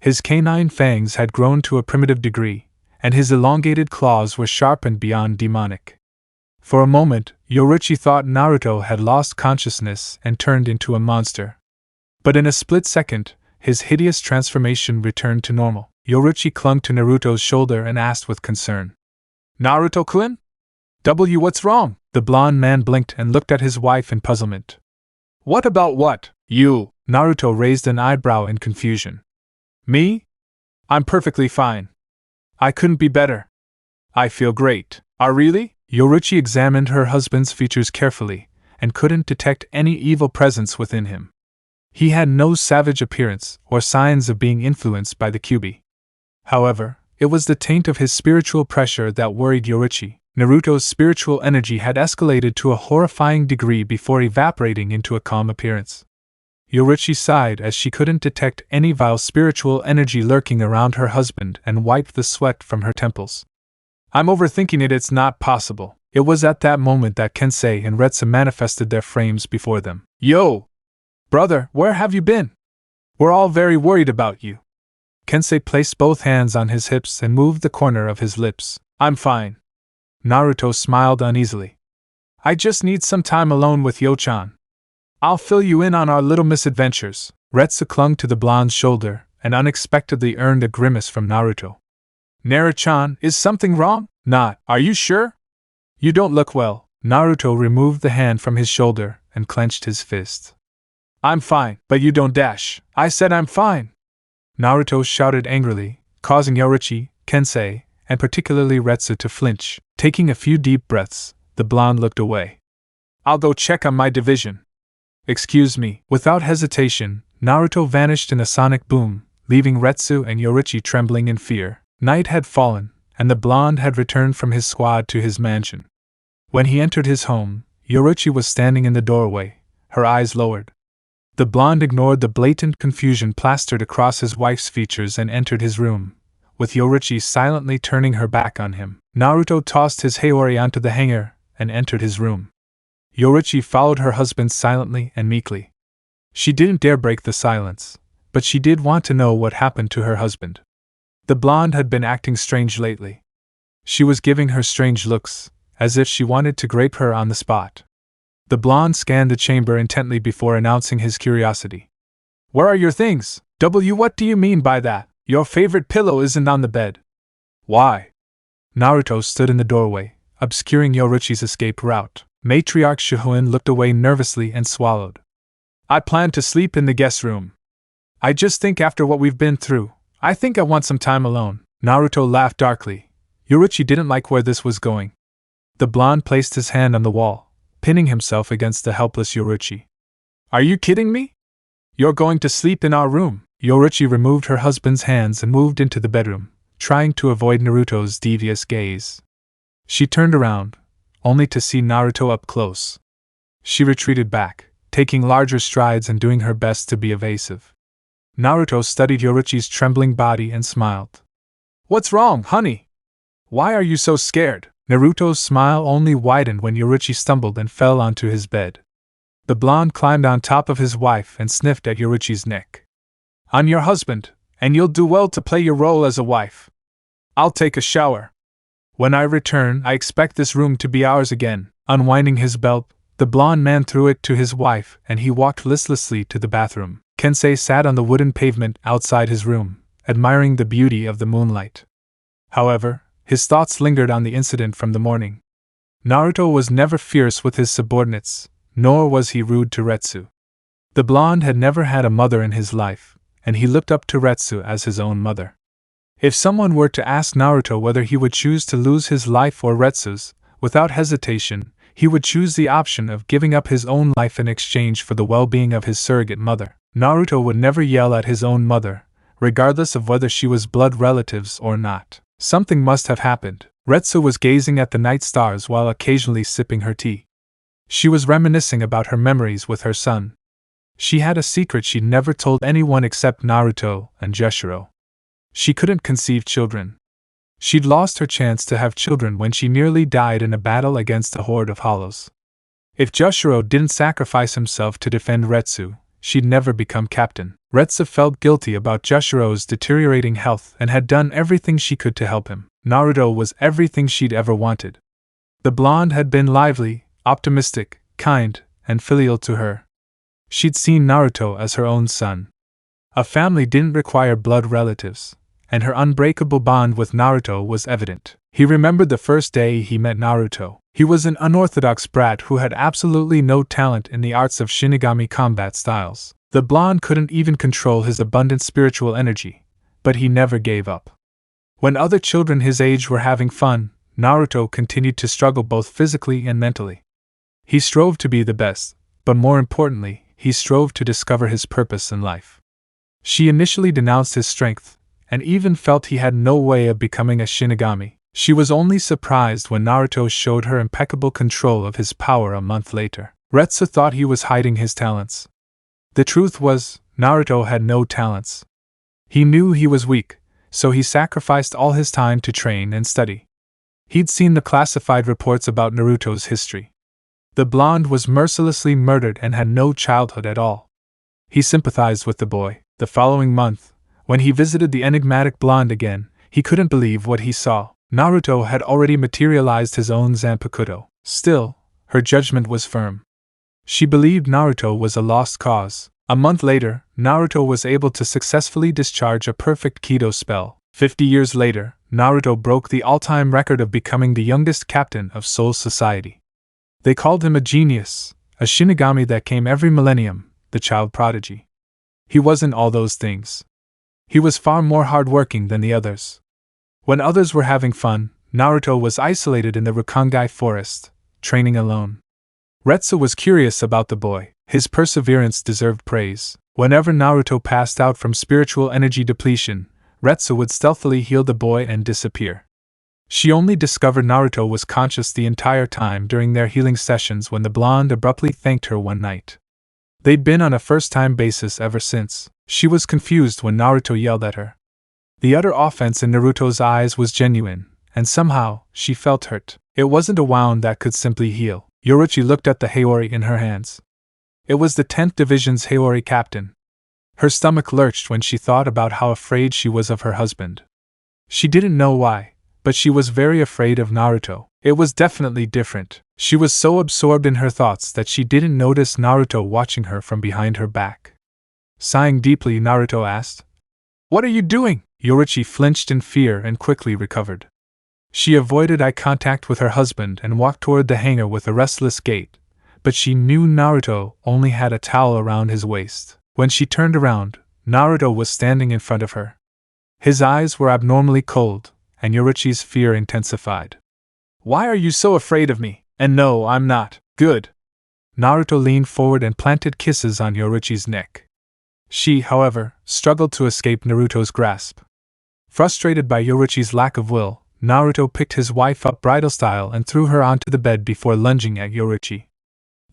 His canine fangs had grown to a primitive degree, and his elongated claws were sharpened beyond demonic. For a moment, Yoruichi thought Naruto had lost consciousness and turned into a monster. But in a split second, his hideous transformation returned to normal. Yoruichi clung to Naruto's shoulder and asked with concern. Naruto-kun? What's wrong? The blonde man blinked and looked at his wife in puzzlement. What about what? You? Naruto raised an eyebrow in confusion. Me? I'm perfectly fine. I couldn't be better. I feel great. Really? Yoruichi examined her husband's features carefully, and couldn't detect any evil presence within him. He had no savage appearance or signs of being influenced by the Kyuubi. However, it was the taint of his spiritual pressure that worried Yoruichi. Naruto's spiritual energy had escalated to a horrifying degree before evaporating into a calm appearance. Yoruichi sighed as she couldn't detect any vile spiritual energy lurking around her husband and wiped the sweat from her temples. I'm overthinking it, it's not possible. It was at that moment that Kensei and Retsu manifested their frames before them. Yo! Brother, where have you been? We're all very worried about you. Kensei placed both hands on his hips and moved the corner of his lips. I'm fine. Naruto smiled uneasily. I just need some time alone with Yo-chan. I'll fill you in on our little misadventures. Retsu clung to the blonde's shoulder and unexpectedly earned a grimace from Naruto. Naru-chan, is something wrong? Not. Are you sure? You don't look well. Naruto removed the hand from his shoulder and clenched his fist. I'm fine, but you don't dash. I said I'm fine. Naruto shouted angrily, causing Yoruichi, Kensei, and particularly Retsu to flinch. Taking a few deep breaths, the blonde looked away. I'll go check on my division. Excuse me. Without hesitation, Naruto vanished in a sonic boom, leaving Retsu and Yoruichi trembling in fear. Night had fallen, and the blonde had returned from his squad to his mansion. When he entered his home, Yoruichi was standing in the doorway, her eyes lowered. The blonde ignored the blatant confusion plastered across his wife's features and entered his room, with Yoruichi silently turning her back on him. Naruto tossed his Haori onto the hanger and entered his room. Yoruichi followed her husband silently and meekly. She didn't dare break the silence, but she did want to know what happened to her husband. The blonde had been acting strange lately. She was giving her strange looks, as if she wanted to grape her on the spot. The blonde scanned the chamber intently before announcing his curiosity. Where are your things? What do you mean by that? Your favorite pillow isn't on the bed. Why? Naruto stood in the doorway, obscuring Yoruichi's escape route. Matriarch Shihoin looked away nervously and swallowed. I plan to sleep in the guest room. I just think after what we've been through, I think I want some time alone. Naruto laughed darkly. Yoruichi didn't like where this was going. The blonde placed his hand on the wall, pinning himself against the helpless Yoruichi. Are you kidding me? You're going to sleep in our room. Yoruichi removed her husband's hands and moved into the bedroom, trying to avoid Naruto's devious gaze. She turned around, only to see Naruto up close. She retreated back, taking larger strides and doing her best to be evasive. Naruto studied Yoruichi's trembling body and smiled. What's wrong, honey? Why are you so scared? Naruto's smile only widened when Yoruichi stumbled and fell onto his bed. The blonde climbed on top of his wife and sniffed at Yoruichi's neck. I'm your husband, and you'll do well to play your role as a wife. I'll take a shower. When I return, I expect this room to be ours again. Unwinding his belt, the blonde man threw it to his wife and he walked listlessly to the bathroom. Kensei sat on the wooden pavement outside his room, admiring the beauty of the moonlight. However, his thoughts lingered on the incident from the morning. Naruto was never fierce with his subordinates, nor was he rude to Retsu. The blonde had never had a mother in his life, and he looked up to Retsu as his own mother. If someone were to ask Naruto whether he would choose to lose his life or Retsu's, without hesitation, he would choose the option of giving up his own life in exchange for the well-being of his surrogate mother. Naruto would never yell at his own mother, regardless of whether she was blood relatives or not. Something must have happened. Retsu was gazing at the night stars while occasionally sipping her tea. She was reminiscing about her memories with her son. She had a secret she'd never told anyone except Naruto and Joshiro. She couldn't conceive children. She'd lost her chance to have children when she nearly died in a battle against a horde of hollows. If Joshiro didn't sacrifice himself to defend Retsu, she'd never become captain. Retsu felt guilty about Joshiro's deteriorating health and had done everything she could to help him. Naruto was everything she'd ever wanted. The blonde had been lively, optimistic, kind, and filial to her. She'd seen Naruto as her own son. A family didn't require blood relatives, and her unbreakable bond with Naruto was evident. He remembered the first day he met Naruto. He was an unorthodox brat who had absolutely no talent in the arts of Shinigami combat styles. The blonde couldn't even control his abundant spiritual energy, but he never gave up. When other children his age were having fun, Naruto continued to struggle both physically and mentally. He strove to be the best, but more importantly, he strove to discover his purpose in life. She initially denounced his strength, and even felt he had no way of becoming a Shinigami. She was only surprised when Naruto showed her impeccable control of his power a month later. Retsu thought he was hiding his talents. The truth was, Naruto had no talents. He knew he was weak, so he sacrificed all his time to train and study. He'd seen the classified reports about Naruto's history. The blonde was mercilessly murdered and had no childhood at all. He sympathized with the boy. The following month, when he visited the enigmatic blonde again, he couldn't believe what he saw. Naruto had already materialized his own Zanpakuto. Still, her judgment was firm. She believed Naruto was a lost cause. A month later, Naruto was able to successfully discharge a perfect Kido spell. 50 years later, Naruto broke the all-time record of becoming the youngest captain of Soul Society. They called him a genius, a Shinigami that came every millennium, the child prodigy. He wasn't all those things. He was far more hardworking than the others. When others were having fun, Naruto was isolated in the Rukongai forest, training alone. Retsu was curious about the boy. His perseverance deserved praise. Whenever Naruto passed out from spiritual energy depletion, Retsu would stealthily heal the boy and disappear. She only discovered Naruto was conscious the entire time during their healing sessions when the blonde abruptly thanked her one night. They'd been on a first-time basis ever since. She was confused when Naruto yelled at her. The utter offense in Naruto's eyes was genuine, and somehow, she felt hurt. It wasn't a wound that could simply heal. Yoruichi looked at the Haori in her hands. It was the 10th Division's Haori captain. Her stomach lurched when she thought about how afraid she was of her husband. She didn't know why, but she was very afraid of Naruto. It was definitely different. She was so absorbed in her thoughts that she didn't notice Naruto watching her from behind her back. Sighing deeply, Naruto asked, "What are you doing?" Yoruichi flinched in fear and quickly recovered. She avoided eye contact with her husband and walked toward the hangar with a restless gait, but she knew Naruto only had a towel around his waist. When she turned around, Naruto was standing in front of her. His eyes were abnormally cold, and Yoruichi's fear intensified. "Why are you so afraid of me? And no, I'm not. Good." Naruto leaned forward and planted kisses on Yoruichi's neck. She, however, struggled to escape Naruto's grasp. Frustrated by Yoruichi's lack of will, Naruto picked his wife up bridal style and threw her onto the bed before lunging at Yoruichi.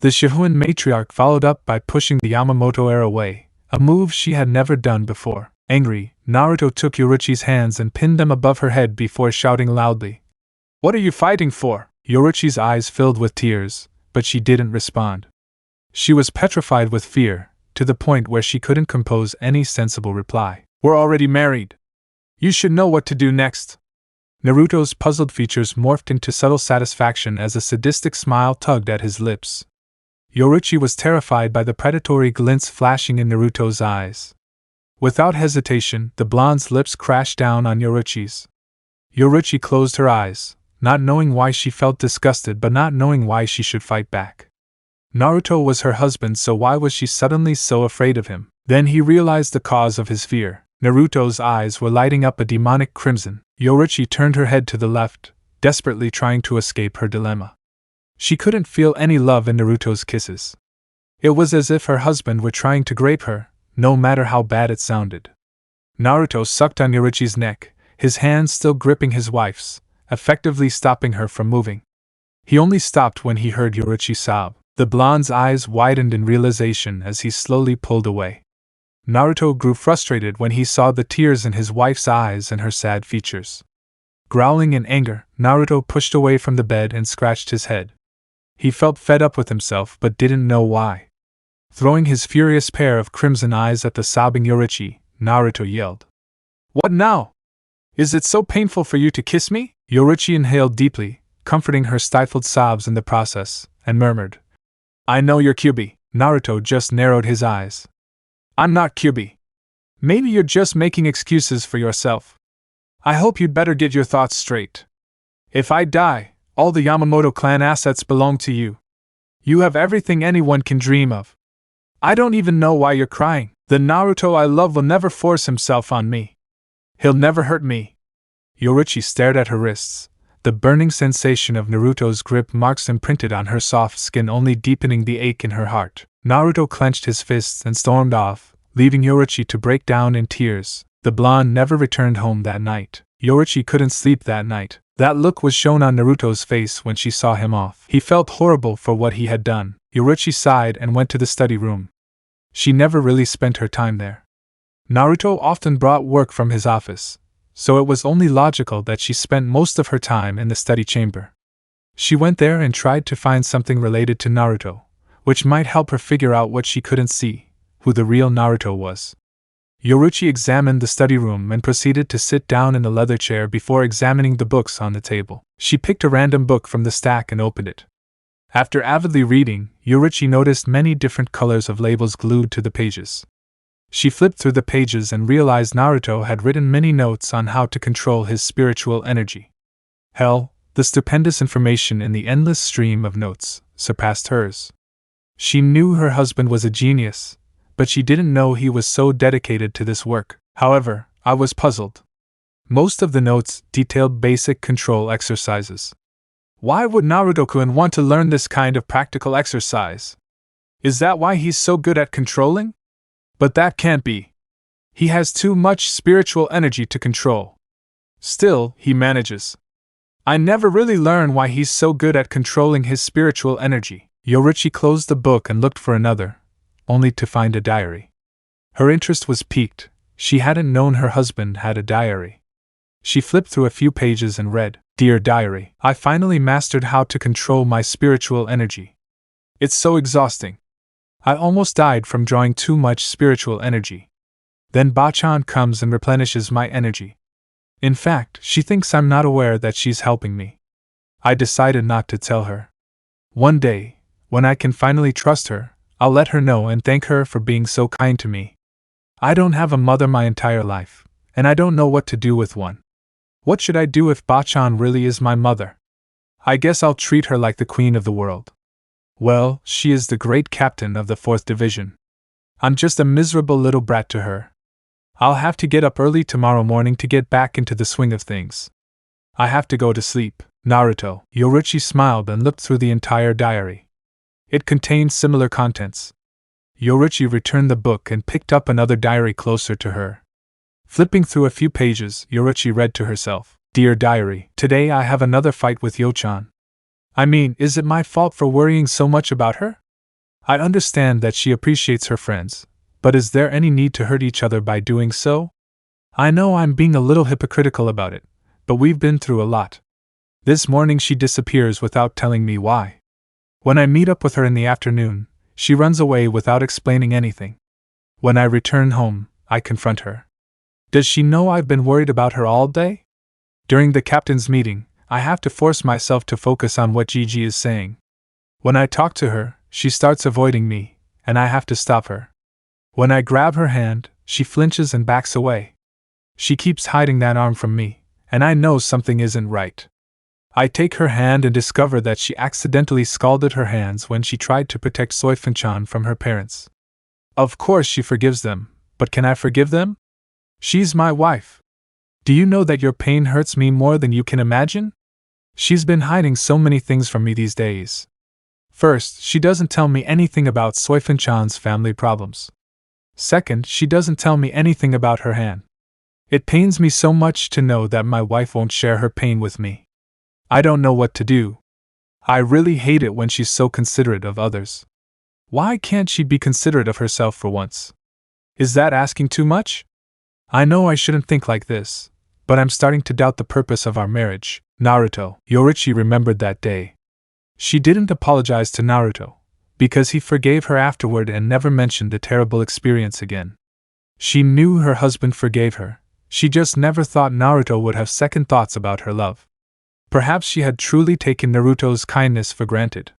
The Shihoin matriarch followed up by pushing the Yamamoto heir away, a move she had never done before. Angry, Naruto took Yoruichi's hands and pinned them above her head before shouting loudly, "What are you fighting for?" Yoruichi's eyes filled with tears, but she didn't respond. She was petrified with fear, to the point where she couldn't compose any sensible reply. "We're already married. You should know what to do next." Naruto's puzzled features morphed into subtle satisfaction as a sadistic smile tugged at his lips. Yoruichi was terrified by the predatory glints flashing in Naruto's eyes. Without hesitation, the blonde's lips crashed down on Yoruichi's. Yoruichi closed her eyes, not knowing why she felt disgusted but not knowing why she should fight back. Naruto was her husband, so why was she suddenly so afraid of him? Then he realized the cause of his fear. Naruto's eyes were lighting up a demonic crimson. Yoruichi turned her head to the left, desperately trying to escape her dilemma. She couldn't feel any love in Naruto's kisses. It was as if her husband were trying to grape her, no matter how bad it sounded. Naruto sucked on Yoruichi's neck, his hands still gripping his wife's, effectively stopping her from moving. He only stopped when he heard Yoruichi sob. The blonde's eyes widened in realization as he slowly pulled away. Naruto grew frustrated when he saw the tears in his wife's eyes and her sad features. Growling in anger, Naruto pushed away from the bed and scratched his head. He felt fed up with himself but didn't know why. Throwing his furious pair of crimson eyes at the sobbing Yoruichi, Naruto yelled, "What now? Is it so painful for you to kiss me?" Yoruichi inhaled deeply, comforting her stifled sobs in the process, and murmured, "I know you're Kyubi." Naruto just narrowed his eyes. "I'm not Kyubi. Maybe you're just making excuses for yourself. I hope you'd better get your thoughts straight. If I die, All the Yamamoto clan assets belong to you. You have everything anyone can dream of. I don't even know why you're crying. The Naruto I love will never force himself on me. He'll never hurt me. Yoruichi stared at her wrists, the burning sensation of Naruto's grip marks imprinted on her soft skin only deepening the ache in her heart. Naruto clenched his fists and stormed off, leaving Yoruichi to break down in tears. The blonde never returned home that night. Yoruichi couldn't sleep that night. That look was shown on Naruto's face when she saw him off. He felt horrible for what he had done. Yoruichi sighed and went to the study room. She never really spent her time there. Naruto often brought work from his office, so it was only logical that she spent most of her time in the study chamber. She went there and tried to find something related to Naruto, which might help her figure out what she couldn't see, who the real Naruto was. Yoruichi examined the study room and proceeded to sit down in a leather chair before examining the books on the table. She picked a random book from the stack and opened it. After avidly reading, Yoruichi noticed many different colors of labels glued to the pages. She flipped through the pages and realized Naruto had written many notes on how to control his spiritual energy. Hell, the stupendous information in the endless stream of notes surpassed hers. She knew her husband was a genius, but she didn't know he was so dedicated to this work. However, I was puzzled. Most of the notes detailed basic control exercises. Why would Naruto-kun want to learn this kind of practical exercise? Is that why he's so good at controlling? But that can't be. He has too much spiritual energy to control. Still, he manages. I never really learn why he's so good at controlling his spiritual energy. Yoruichi closed the book and looked for another, only to find a diary. Her interest was piqued. She hadn't known her husband had a diary. She flipped through a few pages and read, "Dear Diary, I finally mastered how to control my spiritual energy. It's so exhausting. I almost died from drawing too much spiritual energy. Then Bachan comes and replenishes my energy. In fact, she thinks I'm not aware that she's helping me. I decided not to tell her. One day, when I can finally trust her, I'll let her know and thank her for being so kind to me. I don't have a mother my entire life, and I don't know what to do with one. What should I do if Bachan really is my mother? I guess I'll treat her like the queen of the world. Well, she is the great captain of the 4th Division. I'm just a miserable little brat to her. I'll have to get up early tomorrow morning to get back into the swing of things. I have to go to sleep." Naruto. Yoruichi smiled and looked through the entire diary. It contained similar contents. Yoruichi returned the book and picked up another diary closer to her. Flipping through a few pages, Yoruichi read to herself, "Dear Diary, today I have another fight with Yochan. I mean, is it my fault for worrying so much about her? I understand that she appreciates her friends, but is there any need to hurt each other by doing so? I know I'm being a little hypocritical about it, but we've been through a lot. This morning she disappears without telling me why. When I meet up with her in the afternoon, she runs away without explaining anything. When I return home, I confront her. Does she know I've been worried about her all day? During the captain's meeting, I have to force myself to focus on what Gigi is saying. When I talk to her, she starts avoiding me, and I have to stop her. When I grab her hand, she flinches and backs away. She keeps hiding that arm from me, and I know something isn't right. I take her hand and discover that she accidentally scalded her hands when she tried to protect Soifun-chan from her parents. Of course she forgives them, but can I forgive them? She's my wife. Do you know that your pain hurts me more than you can imagine? She's been hiding so many things from me these days. First, she doesn't tell me anything about Soifun-chan's family problems. Second, she doesn't tell me anything about her hand. It pains me so much to know that my wife won't share her pain with me. I don't know what to do. I really hate it when she's so considerate of others. Why can't she be considerate of herself for once? Is that asking too much? I know I shouldn't think like this, but I'm starting to doubt the purpose of our marriage." Naruto. Yoruichi remembered that day. She didn't apologize to Naruto, because he forgave her afterward and never mentioned the terrible experience again. She knew her husband forgave her, she just never thought Naruto would have second thoughts about her love. Perhaps she had truly taken Naruto's kindness for granted.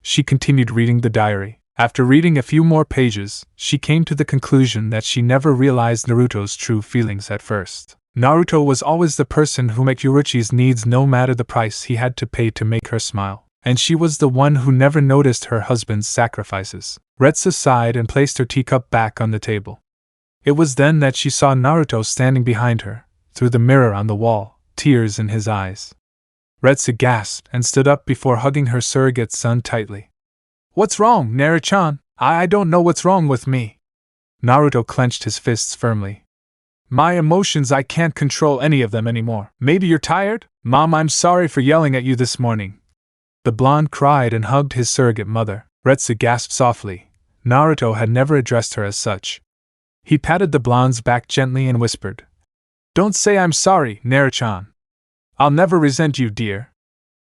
She continued reading the diary. After reading a few more pages, she came to the conclusion that she never realized Naruto's true feelings at first. Naruto was always the person who met Yoruichi's needs no matter the price he had to pay to make her smile, and she was the one who never noticed her husband's sacrifices. Retsu sighed and placed her teacup back on the table. It was then that she saw Naruto standing behind her, through the mirror on the wall, tears in his eyes. Retsu gasped and stood up before hugging her surrogate son tightly. "What's wrong, Naru-chan? I don't know what's wrong with me." Naruto clenched his fists firmly. "My emotions, I can't control any of them anymore. Maybe you're tired? Mom, I'm sorry for yelling at you this morning." The blonde cried and hugged his surrogate mother. Retsu gasped softly. Naruto had never addressed her as such. He patted the blonde's back gently and whispered, "Don't say I'm sorry, Naru-chan. I'll never resent you, dear.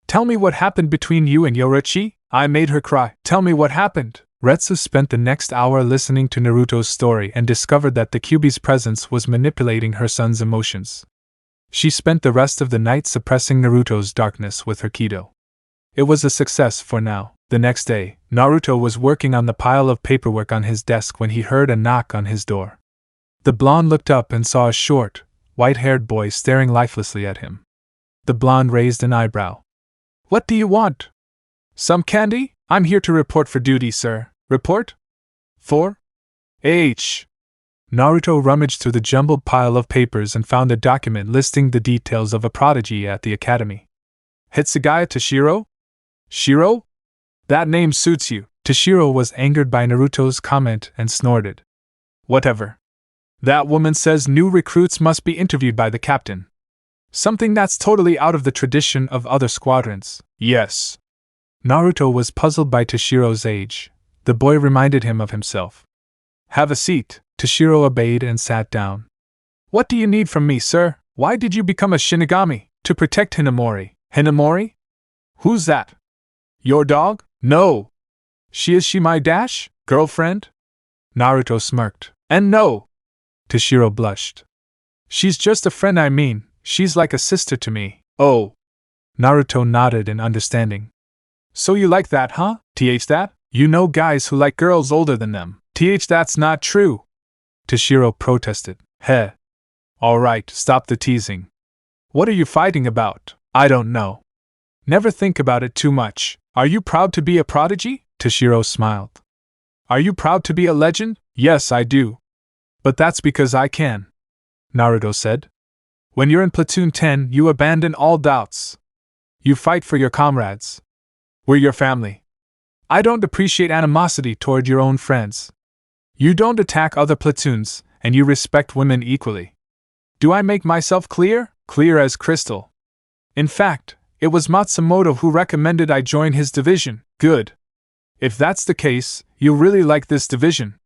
Tell me what happened between you and Yoruichi." I made her cry. "Tell me what happened." Retsu spent the next hour listening to Naruto's story and discovered that the Kyuubi's presence was manipulating her son's emotions. She spent the rest of the night suppressing Naruto's darkness with her Kido. It was a success for now. The next day, Naruto was working on the pile of paperwork on his desk when he heard a knock on his door. The blonde looked up and saw a short, white-haired boy staring lifelessly at him. The blonde raised an eyebrow. "What do you want?" "Some candy? I'm here to report for duty, sir." "Report? For? H." Naruto rummaged through the jumbled pile of papers and found a document listing the details of a prodigy at the academy. "Hitsugaya Toshiro? Shiro? That name suits you." Toshiro was angered by Naruto's comment and snorted. "Whatever. That woman says new recruits must be interviewed by the captain. Something that's totally out of the tradition of other squadrons." "Yes." Naruto was puzzled by Toshiro's age. The boy reminded him of himself. "Have a seat." Toshiro obeyed and sat down. "What do you need from me, sir? Why did you become a Shinigami?" "To protect Hinamori." "Hinamori? Who's that? Your dog?" "No." Is she my girlfriend?" Naruto smirked. "And no." Toshiro blushed. "She's just a friend, I mean. She's like a sister to me." "Oh." Naruto nodded in understanding. "So you like that, huh? That? You know guys who like girls older than them." That's not true." Toshiro protested. "Heh. Alright, stop the teasing. What are you fighting about?" "I don't know. Never think about it too much." "Are you proud to be a prodigy?" Toshiro smiled. "Are you proud to be a legend?" "Yes, I do. But that's because I can," Naruto said. "When you're in Platoon 10, you abandon all doubts. You fight for your comrades. We're your family. I don't appreciate animosity toward your own friends. You don't attack other platoons, and you respect women equally. Do I make myself clear?" "Clear as crystal. In fact, it was Matsumoto who recommended I join his division." "Good. If that's the case, you'll really like this division.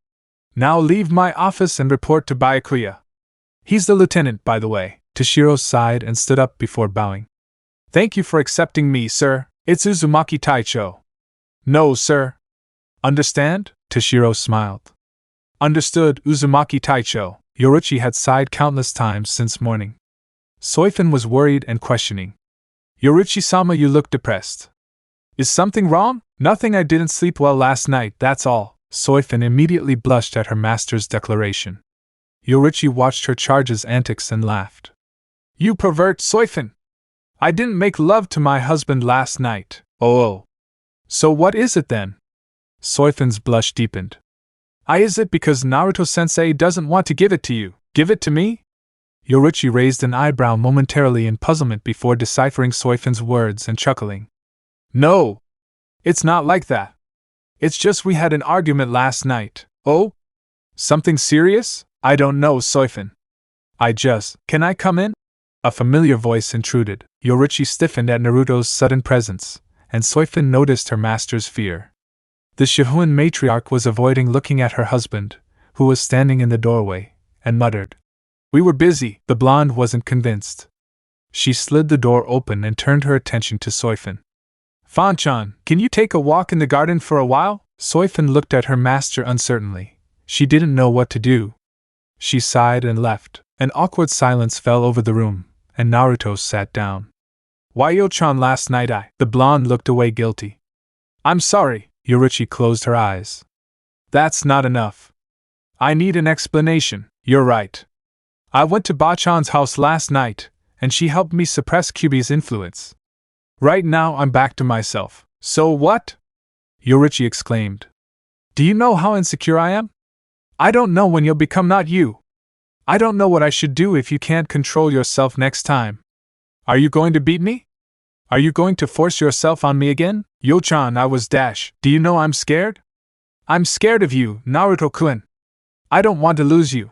Now leave my office and report to Byakuya. He's the lieutenant, by the way." Toshiro sighed and stood up before bowing. "Thank you for accepting me, sir. It's Uzumaki Taicho." "No, sir." "Understand?" Toshiro smiled. "Understood, Uzumaki Taicho." Yoruichi had sighed countless times since morning. Soifin was worried and questioning. "Yoruichi-sama, you look depressed. Is something wrong?" "Nothing, I didn't sleep well last night, that's all." Soifin immediately blushed at her master's declaration. Yoruichi watched her charge's antics and laughed. "You pervert, Soifin! I didn't make love to my husband last night." "Oh. So what is it then?" Soifin's blush deepened. "Is it because Naruto-sensei doesn't want to give it to you?" "Give it to me?" Yoruichi raised an eyebrow momentarily in puzzlement before deciphering Soifin's words and chuckling. "No. It's not like that. It's just we had an argument last night." "Oh? Something serious?" "I don't know, Soifin. Can I come in?" A familiar voice intruded. Yoruichi stiffened at Naruto's sudden presence, and Soifin noticed her master's fear. The Shihoin matriarch was avoiding looking at her husband, who was standing in the doorway, and muttered, "We were busy." The blonde wasn't convinced. She slid the door open and turned her attention to Soifin. "Fan-chan, can you take a walk in the garden for a while?" Soifin looked at her master uncertainly. She didn't know what to do. She sighed and left. An awkward silence fell over the room, and Naruto sat down. "Why, Yo-chan, last night The blonde looked away guilty. "I'm sorry." Yoruichi closed her eyes. "That's not enough. I need an explanation." "You're right. I went to Bachan's house last night, and she helped me suppress Kyubi's influence. Right now I'm back to myself. So what? Yoruichi exclaimed. Do you know how insecure I am? I don't know when you'll become not you. I don't know what I should do if you can't control yourself next time. Are you going to beat me? Are you going to force yourself on me again? Yo-chan, I was dash. Do you know I'm scared? I'm scared of you, Naruto-kun. I don't want to lose you.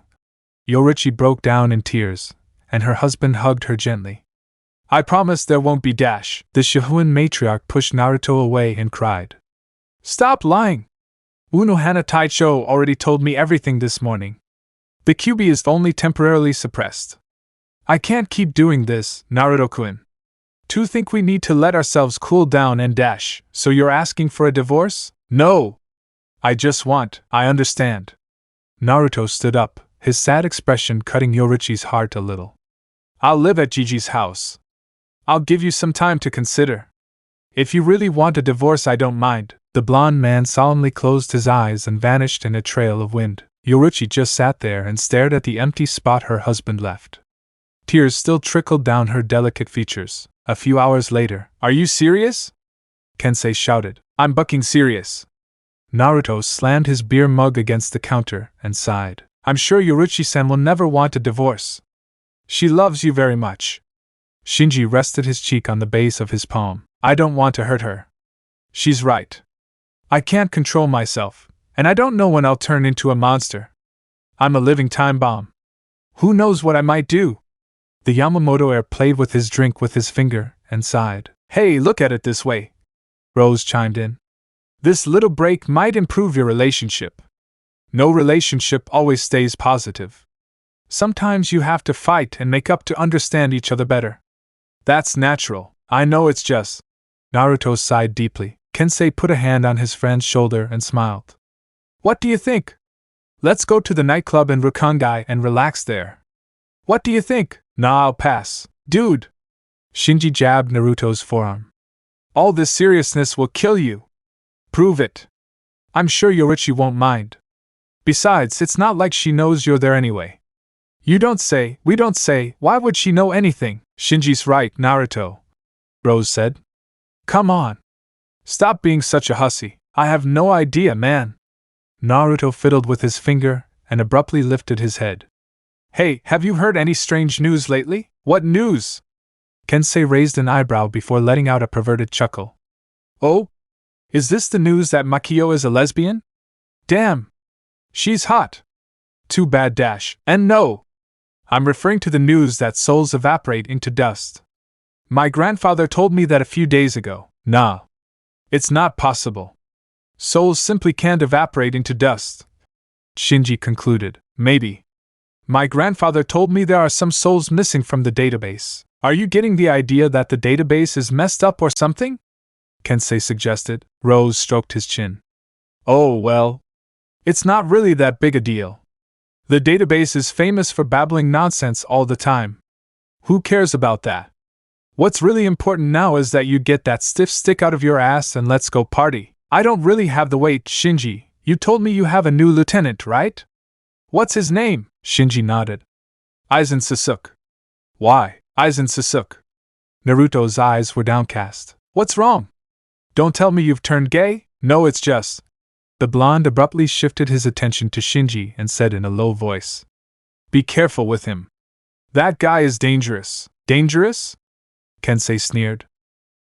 Yoruichi broke down in tears, and her husband hugged her gently. I promise there won't be dash. The Shihoin matriarch pushed Naruto away and cried. Stop lying! Unohana Taicho already told me everything this morning. The Kyubi is only temporarily suppressed. I can't keep doing this, Naruto-kun. To think we need to let ourselves cool down and dash, so you're asking for a divorce? No! I understand. Naruto stood up, his sad expression cutting Yoruichi's heart a little. I'll live at Gigi's house. I'll give you some time to consider. If you really want a divorce, I don't mind. The blonde man solemnly closed his eyes and vanished in a trail of wind. Yoruichi just sat there and stared at the empty spot her husband left. Tears still trickled down her delicate features. A few hours later. Are you serious? Kensei shouted. I'm bucking serious. Naruto slammed his beer mug against the counter and sighed. I'm sure Yoruichi-san will never want a divorce. She loves you very much. Shinji rested his cheek on the base of his palm. I don't want to hurt her. She's right. I can't control myself, and I don't know when I'll turn into a monster. I'm a living time bomb. Who knows what I might do? The Yamamoto heir played with his drink with his finger and sighed. Hey, look at it this way. Rose chimed in. This little break might improve your relationship. No relationship always stays positive. Sometimes you have to fight and make up to understand each other better. That's natural. I know it's just. Naruto sighed deeply. Kensei put a hand on his friend's shoulder and smiled. What do you think? Let's go to the nightclub in Rukongai and relax there. What do you think? Nah, I'll pass. Dude! Shinji jabbed Naruto's forearm. All this seriousness will kill you. Prove it. I'm sure Yoruichi won't mind. Besides, it's not like she knows you're there anyway. You don't say, we don't say, why would she know anything? Shinji's right, Naruto. Rose said. Come on. Stop being such a hussy. I have no idea, man. Naruto fiddled with his finger and abruptly lifted his head. Hey, have you heard any strange news lately? What news? Kensei raised an eyebrow before letting out a perverted chuckle. Oh? Is this the news that Maguekio is a lesbian? Damn! She's hot! Too bad dash. And no! I'm referring to the news that souls evaporate into dust. My grandfather told me that a few days ago. Nah. It's not possible. Souls simply can't evaporate into dust. Shinji concluded. Maybe. My grandfather told me there are some souls missing from the database. Are you getting the idea that the database is messed up or something? Kensei suggested. Rose stroked his chin. Oh, well. It's not really that big a deal. The database is famous for babbling nonsense all the time. Who cares about that? What's really important now is that you get that stiff stick out of your ass and let's go party. I don't really have the weight, Shinji. You told me you have a new lieutenant, right? What's his name? Shinji nodded. Aizen Sasuke. Why, Aizen Sasuke? Naruto's eyes were downcast. What's wrong? Don't tell me you've turned gay? No, it's just. The blonde abruptly shifted his attention to Shinji and said in a low voice. Be careful with him. That guy is dangerous. Dangerous? Kensei sneered.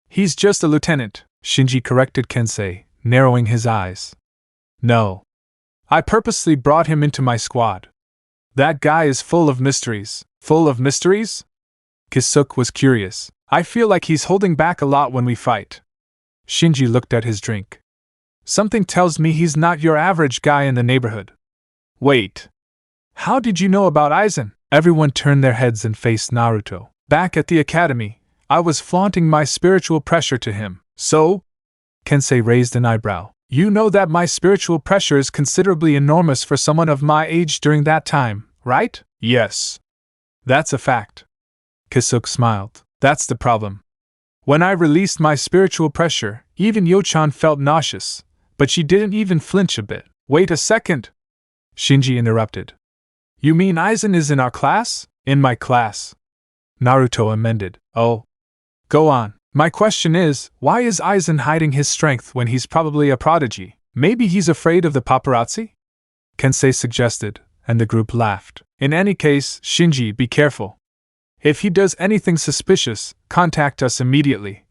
He's just a lieutenant, Shinji corrected Kensei, narrowing his eyes. No. I purposely brought him into my squad. That guy is full of mysteries. Full of mysteries? Kisuke was curious. I feel like he's holding back a lot when we fight. Shinji looked at his drink. Something tells me he's not your average guy in the neighborhood. Wait. How did you know about Aizen? Everyone turned their heads and faced Naruto. Back at the academy, I was flaunting my spiritual pressure to him. So? Kensei raised an eyebrow. You know that my spiritual pressure is considerably enormous for someone of my age during that time, right? Yes. That's a fact. Kisuke smiled. That's the problem. When I released my spiritual pressure, even Yo-chan felt nauseous, but she didn't even flinch a bit. Wait a second! Shinji interrupted. You mean Aizen is in our class? In my class. Naruto amended. Oh. Go on. My question is, why is Aizen hiding his strength when he's probably a prodigy? Maybe he's afraid of the paparazzi? Kensei suggested, and the group laughed. In any case, Shinji, be careful. If he does anything suspicious, contact us immediately,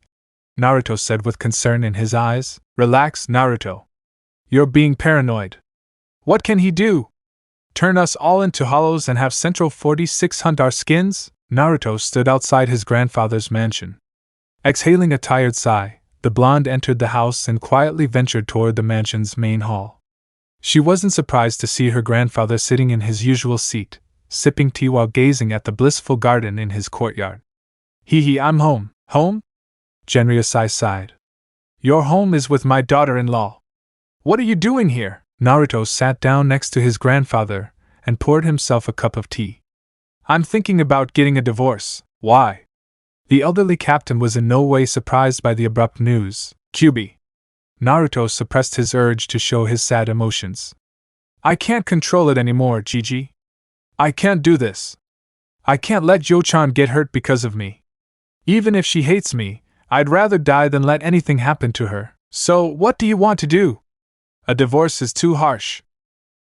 Naruto said with concern in his eyes. Relax, Naruto. You're being paranoid. What can he do? Turn us all into hollows and have Central 46 hunt our skins? Naruto stood outside his grandfather's mansion. Exhaling a tired sigh, the blonde entered the house and quietly ventured toward the mansion's main hall. She wasn't surprised to see her grandfather sitting in his usual seat, sipping tea while gazing at the blissful garden in his courtyard. Hee, I'm home. Home? Genryosai sighed. Your home is with my daughter-in-law. What are you doing here? Naruto sat down next to his grandfather and poured himself a cup of tea. I'm thinking about getting a divorce. Why? The elderly captain was in no way surprised by the abrupt news. Kyubi. Naruto suppressed his urge to show his sad emotions. I can't control it anymore, Gigi. I can't do this. I can't let Yo-chan get hurt because of me. Even if she hates me, I'd rather die than let anything happen to her. So, what do you want to do? A divorce is too harsh.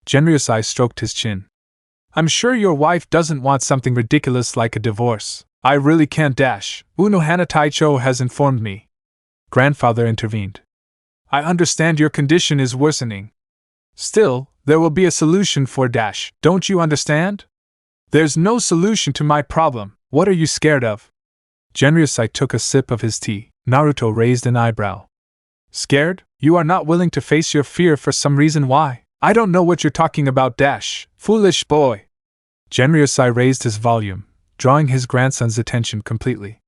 Genryosai stroked his chin. I'm sure your wife doesn't want something ridiculous like a divorce. I really can't dash. Uno Hana Taicho has informed me. Grandfather intervened. I understand your condition is worsening. Still, there will be a solution for dash, don't you understand? There's no solution to my problem. What are you scared of? Genryosai took a sip of his tea. Naruto raised an eyebrow. Scared? You are not willing to face your fear for some reason why? I don't know what you're talking about, dash, foolish boy. Genryosai raised his volume, drawing his grandson's attention completely.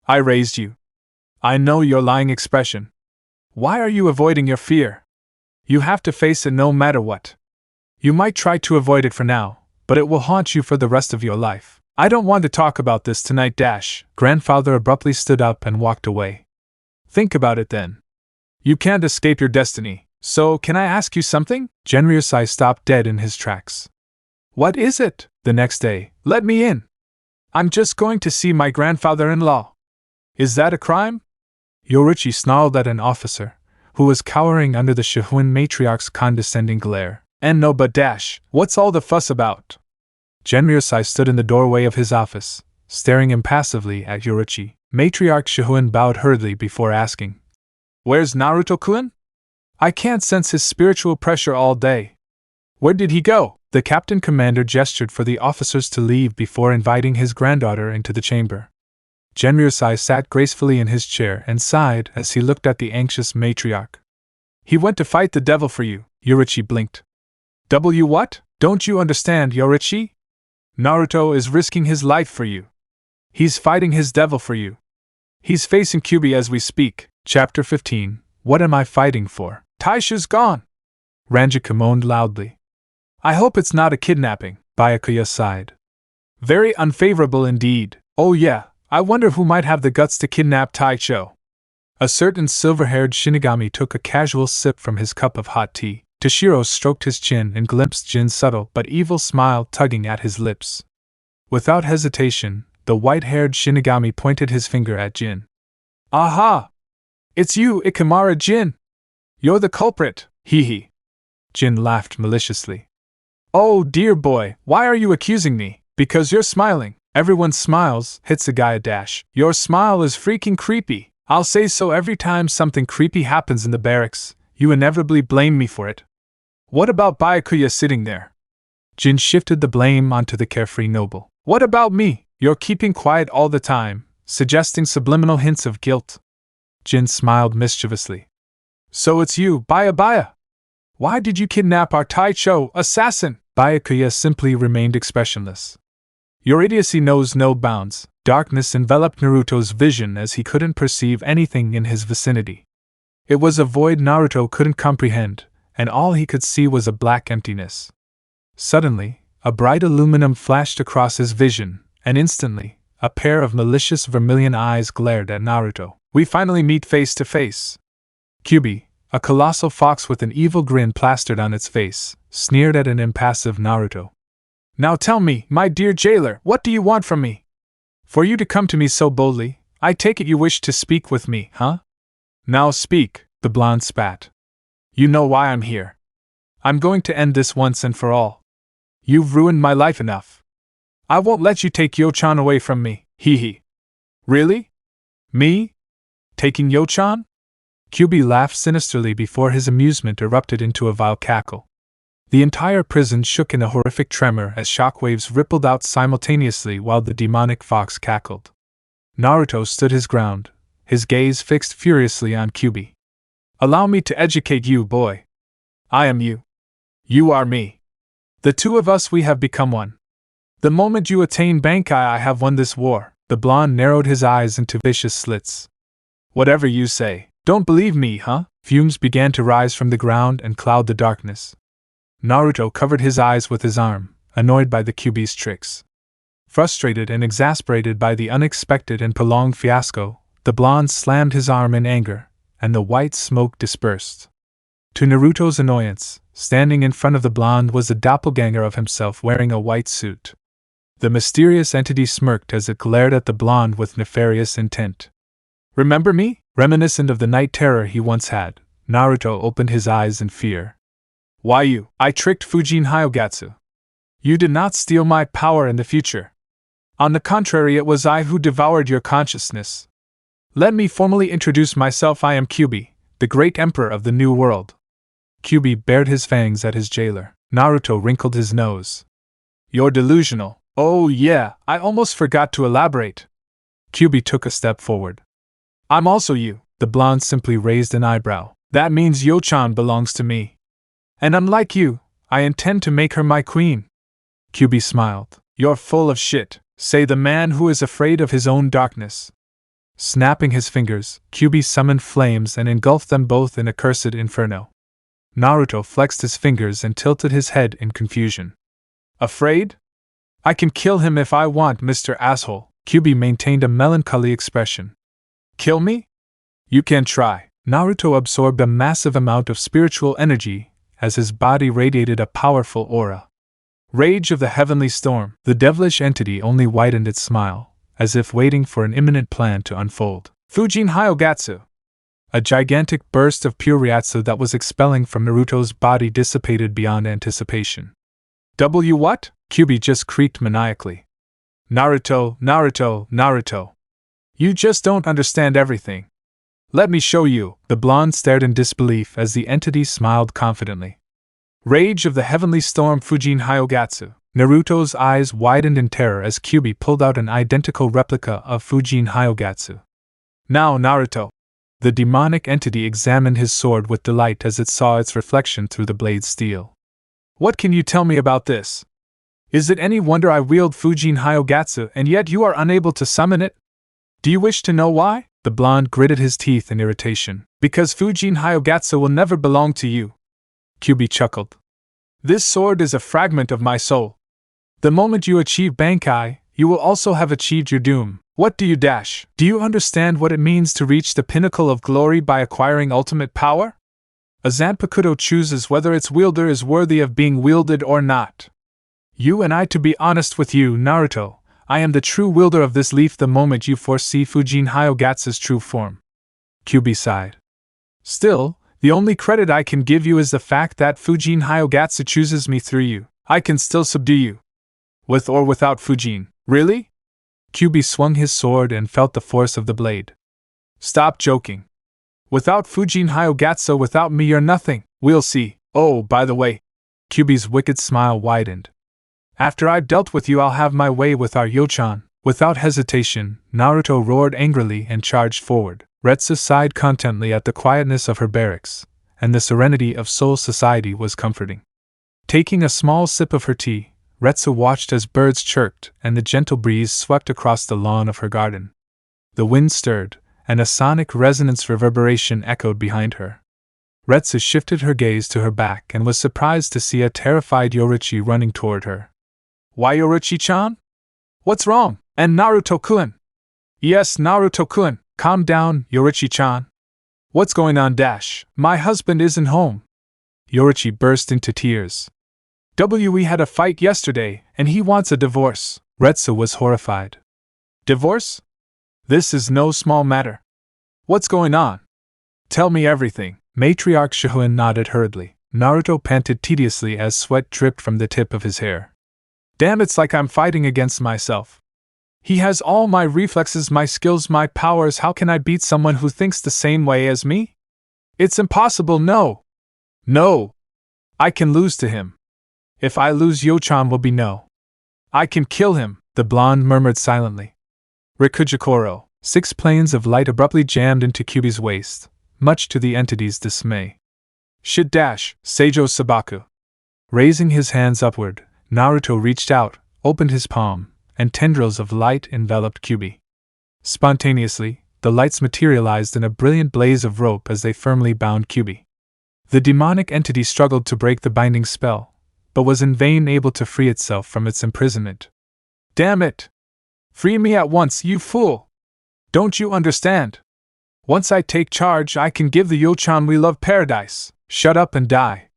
I raised you. I know your lying expression. Why are you avoiding your fear? You have to face it no matter what. You might try to avoid it for now, but it will haunt you for the rest of your life. I don't want to talk about this tonight, dash. Grandfather abruptly stood up and walked away. Think about it then. You can't escape your destiny, so can I ask you something? Genryosai stopped dead in his tracks. What is it? The next day, let me in. I'm just going to see my grandfather-in-law. Is that a crime? Yoruichi snarled at an officer, who was cowering under the Shihoin matriarch's condescending glare. And no but dash, what's all the fuss about? Genryosai stood in the doorway of his office, staring impassively at Yoruichi. Matriarch Shihoin bowed hurriedly before asking, Where's Naruto-kun? I can't sense his spiritual pressure all day. Where did he go? The captain commander gestured for the officers to leave before inviting his granddaughter into the chamber. Genryosai sat gracefully in his chair and sighed as he looked at the anxious matriarch. He went to fight the devil for you, Yoruichi blinked. What? Don't you understand, Yoruichi? Naruto is risking his life for you. He's fighting his devil for you. He's facing Kyubi as we speak. Chapter 15. What am I fighting for? Taisha's gone! Ranjika moaned loudly. I hope it's not a kidnapping, Byakuya sighed. Very unfavorable indeed. Oh yeah, I wonder who might have the guts to kidnap Taicho. A certain silver-haired Shinigami took a casual sip from his cup of hot tea. Toshiro stroked his chin and glimpsed Jin's subtle but evil smile tugging at his lips. Without hesitation, the white-haired Shinigami pointed his finger at Jin. Aha! It's you, Ikimara Jin! You're the culprit, hee. Jin laughed maliciously. Oh dear boy, why are you accusing me? Because you're smiling. Everyone smiles, Hitsugaya dash. Your smile is freaking creepy. I'll say so every time something creepy happens in the barracks. You inevitably blame me for it. What about Byakuya sitting there? Jin shifted the blame onto the carefree noble. What about me? You're keeping quiet all the time, suggesting subliminal hints of guilt. Jin smiled mischievously. So it's you, Baya. Why did you kidnap our Taicho, assassin? Byakuya simply remained expressionless. Your idiocy knows no bounds. Darkness enveloped Naruto's vision as he couldn't perceive anything in his vicinity. It was a void Naruto couldn't comprehend, and all he could see was a black emptiness. Suddenly, a bright aluminum flashed across his vision, and instantly, a pair of malicious vermilion eyes glared at Naruto. We finally meet face to face. Kyubi, a colossal fox with an evil grin plastered on its face, sneered at an impassive Naruto. Now tell me, my dear jailer, what do you want from me? For you to come to me so boldly, I take it you wish to speak with me, huh? Now speak, the blonde spat. You know why I'm here. I'm going to end this once and for all. You've ruined my life enough. I won't let you take Yo-chan away from me, hee hee. Really? Me? Taking Yo-chan? Kyubi laughed sinisterly before his amusement erupted into a vile cackle. The entire prison shook in a horrific tremor as shockwaves rippled out simultaneously while the demonic fox cackled. Naruto stood his ground, his gaze fixed furiously on Kyubi. Allow me to educate you, boy. I am you. You are me. The two of us, we have become one. The moment you attain Bankai, I have won this war. The blonde narrowed his eyes into vicious slits. Whatever you say. Don't believe me, huh? Fumes began to rise from the ground and cloud the darkness. Naruto covered his eyes with his arm, annoyed by the Kyubi's tricks. Frustrated and exasperated by the unexpected and prolonged fiasco, the blonde slammed his arm in anger, and the white smoke dispersed. To Naruto's annoyance, standing in front of the blonde was a doppelganger of himself wearing a white suit. The mysterious entity smirked as it glared at the blonde with nefarious intent. Remember me? Reminiscent of the night terror he once had, Naruto opened his eyes in fear. Why you? I tricked Fujin Hyogatsu. You did not steal my power in the future. On the contrary, it was I who devoured your consciousness. Let me formally introduce myself. I am Kyubi, the great emperor of the new world. Kyubi bared his fangs at his jailer. Naruto wrinkled his nose. You're delusional. Oh yeah, I almost forgot to elaborate. Kyubi took a step forward. I'm also you. The blonde simply raised an eyebrow. That means Yo-chan belongs to me. And unlike you, I intend to make her my queen. Kyubi smiled. You're full of shit, say the man who is afraid of his own darkness. Snapping his fingers, Kyubi summoned flames and engulfed them both in a cursed inferno. Naruto flexed his fingers and tilted his head in confusion. Afraid? I can kill him if I want, Mr. Asshole. Kyubi maintained a melancholy expression. Kill me? You can try. Naruto absorbed a massive amount of spiritual energy as his body radiated a powerful aura. Rage of the Heavenly Storm. The devilish entity only widened its smile, as if waiting for an imminent plan to unfold. Fujin Hyogatsu. A gigantic burst of pure Ryatsu that was expelling from Naruto's body dissipated beyond anticipation. W what? Kyubi just creaked maniacally. Naruto, Naruto, Naruto. You just don't understand everything. Let me show you. The blonde stared in disbelief as the entity smiled confidently. Rage of the Heavenly Storm Fujin Hyogatsu. Naruto's eyes widened in terror as Kyubi pulled out an identical replica of Fujin Hyogatsu. Now, Naruto. The demonic entity examined his sword with delight as it saw its reflection through the blade's steel. What can you tell me about this? Is it any wonder I wield Fujin Hyogatsu and yet you are unable to summon it? Do you wish to know why? The blonde gritted his teeth in irritation. Because Fujin Hyogatsu will never belong to you. Kyubi chuckled. This sword is a fragment of my soul. The moment you achieve Bankai, you will also have achieved your doom. What do you dash? Do you understand what it means to reach the pinnacle of glory by acquiring ultimate power? A Zanpakuto chooses whether its wielder is worthy of being wielded or not. You and I, to be honest with you, Naruto, I am the true wielder of this leaf the moment you foresee Fujin Hyogatsu's true form. Kyubi sighed. Still, the only credit I can give you is the fact that Fujin Hyogatsu chooses me through you. I can still subdue you. With or without Fujin. Really? Kyubi swung his sword and felt the force of the blade. Stop joking. Without Fujin Hyogatsu, without me you're nothing. We'll see. Oh, by the way. Kyubi's wicked smile widened. After I've dealt with you, I'll have my way with our Yo-chan. Without hesitation, Naruto roared angrily and charged forward. Retsu sighed contently at the quietness of her barracks, and the serenity of Soul Society was comforting. Taking a small sip of her tea, Retsu watched as birds chirped and the gentle breeze swept across the lawn of her garden. The wind stirred, and a sonic resonance reverberation echoed behind her. Retsu shifted her gaze to her back and was surprised to see a terrified Yoruichi running toward her. Why, Yoruichi-chan? What's wrong? And Naruto-kun? Yes, Naruto-kun, calm down, Yoruichi-chan. What's going on? My husband isn't home. Yoruichi burst into tears. We had a fight yesterday, and he wants a divorce. Retsu was horrified. Divorce? This is no small matter. What's going on? Tell me everything. Matriarch Shihoin nodded hurriedly. Naruto panted tediously as sweat dripped from the tip of his hair. Damn, it's like I'm fighting against myself. He has all my reflexes, my skills, my powers. How can I beat someone who thinks the same way as me? It's impossible, no. No. I can lose to him. If I lose, Yochan will be no. I can kill him, the blonde murmured silently. Rikujikoro. 6 planes of light abruptly jammed into Kyubi's waist, much to the entity's dismay. Shit dash, Seijo Sabaku. Raising his hands upward, Naruto reached out, opened his palm, and tendrils of light enveloped Kyubi. Spontaneously, the lights materialized in a brilliant blaze of rope as they firmly bound Kyubi. The demonic entity struggled to break the binding spell, but was in vain able to free itself from its imprisonment. Damn it! Free me at once, you fool! Don't you understand? Once I take charge, I can give the Yochan we love paradise. Shut up and die.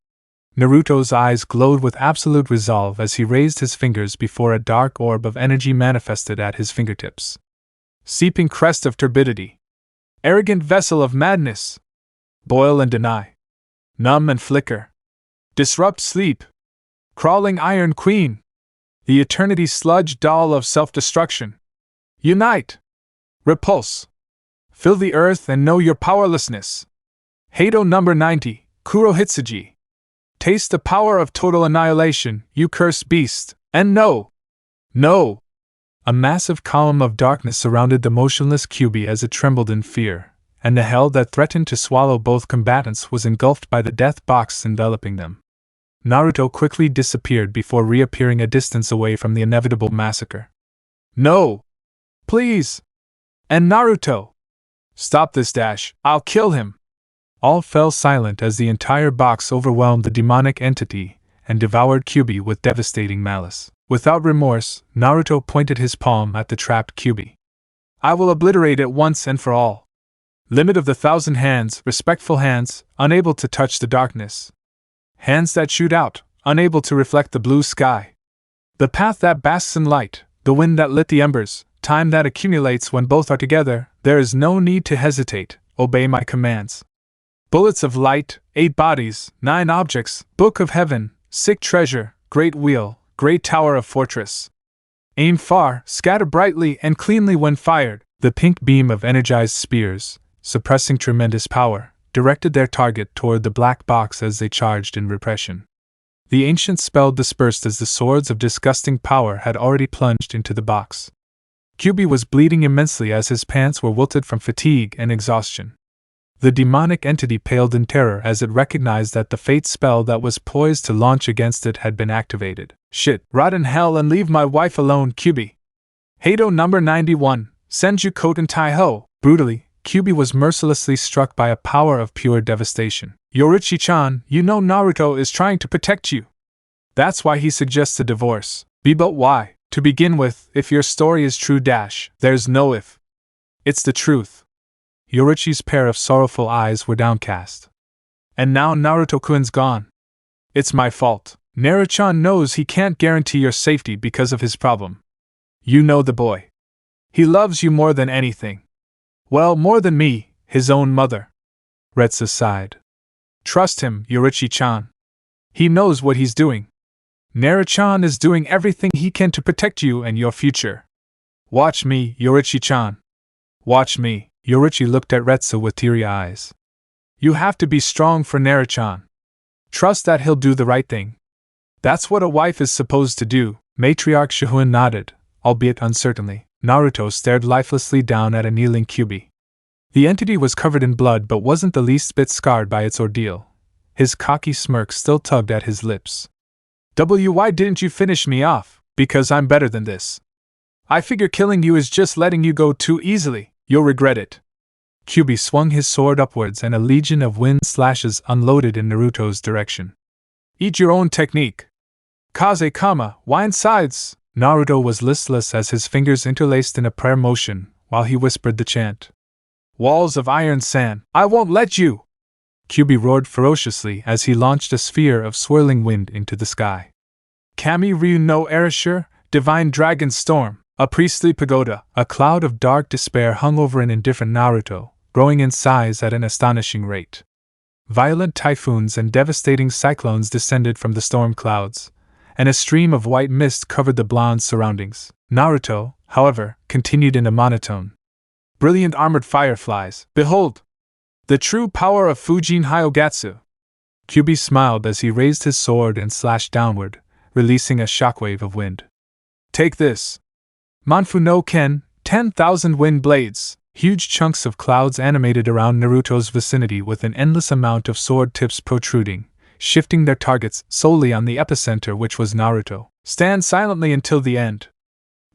Naruto's eyes glowed with absolute resolve as he raised his fingers before a dark orb of energy manifested at his fingertips. Seeping crest of turbidity. Arrogant vessel of madness. Boil and deny. Numb and flicker. Disrupt sleep. Crawling iron queen. The eternity sludge doll of self-destruction. Unite. Repulse. Fill the earth and know your powerlessness. Heido number 90, Kurohitsuji. Taste the power of total annihilation, you cursed beast, and no! No! A massive column of darkness surrounded the motionless Kyubi as it trembled in fear, and the hell that threatened to swallow both combatants was engulfed by the death box enveloping them. Naruto quickly disappeared before reappearing a distance away from the inevitable massacre. No! Please! And Naruto! Stop this dash, I'll kill him! All fell silent as the entire box overwhelmed the demonic entity and devoured Kyubi with devastating malice. Without remorse, Naruto pointed his palm at the trapped Kyubi. I will obliterate it once and for all. Limit of the 1,000 hands, respectful hands, unable to touch the darkness. Hands that shoot out, unable to reflect the blue sky. The path that basks in light, the wind that lit the embers, time that accumulates when both are together. There is no need to hesitate, obey my commands. Bullets of light, 8 bodies, 9 objects, book of heaven, sick treasure, great wheel, great tower of fortress. Aim far, scatter brightly and cleanly when fired. The pink beam of energized spears, suppressing tremendous power, directed their target toward the black box as they charged in repression. The ancient spell dispersed as the swords of disgusting power had already plunged into the box. Kyubi was bleeding immensely as his pants were wilted from fatigue and exhaustion. The demonic entity paled in terror as it recognized that the fate spell that was poised to launch against it had been activated. Shit, rot in hell and leave my wife alone, Kyubi. Heido number 91, Senju Koten Taiho. Brutally, Kyubi was mercilessly struck by a power of pure devastation. Yoruichi-chan, you know Naruto is trying to protect you. That's why he suggests a divorce. But why? To begin with, if your story is true there's no if. It's the truth. Yoruichi's pair of sorrowful eyes were downcast. And now Naruto-kun's gone. It's my fault. Naruto-chan knows he can't guarantee your safety because of his problem. You know the boy. He loves you more than anything. Well, more than me, his own mother. Retsu sighed. Trust him, Yoruichi-chan. He knows what he's doing. Naruto-chan is doing everything he can to protect you and your future. Watch me, Yoruichi-chan. Watch me. Yoruichi looked at Retsu with teary eyes. You have to be strong for Naruto-chan. Trust that he'll do the right thing. That's what a wife is supposed to do. Matriarch Shihoin nodded, albeit uncertainly. Naruto stared lifelessly down at a kneeling Kyubi. The entity was covered in blood but wasn't the least bit scarred by its ordeal. His cocky smirk still tugged at his lips. Why didn't you finish me off? Because I'm better than this. I figure killing you is just letting you go too easily. You'll regret it. Kyubi swung his sword upwards and a legion of wind slashes unloaded in Naruto's direction. Eat your own technique. Kaze-kama, wind sides. Naruto was listless as his fingers interlaced in a prayer motion while he whispered the chant. Walls of iron sand, I won't let you! Kyubi roared ferociously as he launched a sphere of swirling wind into the sky. Kami Ryu no Erasure, Divine Dragon Storm, a priestly pagoda. A cloud of dark despair hung over an indifferent Naruto, growing in size at an astonishing rate. Violent typhoons and devastating cyclones descended from the storm clouds, and a stream of white mist covered the blonde's surroundings. Naruto, however, continued in a monotone. Brilliant armored fireflies, behold! The true power of Fujin Hyogatsu! Kyuubi smiled as he raised his sword and slashed downward, releasing a shockwave of wind. Take this! Manfu no Ken, 10,000 wind blades! Huge chunks of clouds animated around Naruto's vicinity with an endless amount of sword tips protruding, shifting their targets solely on the epicenter, which was Naruto. Stand silently until the end.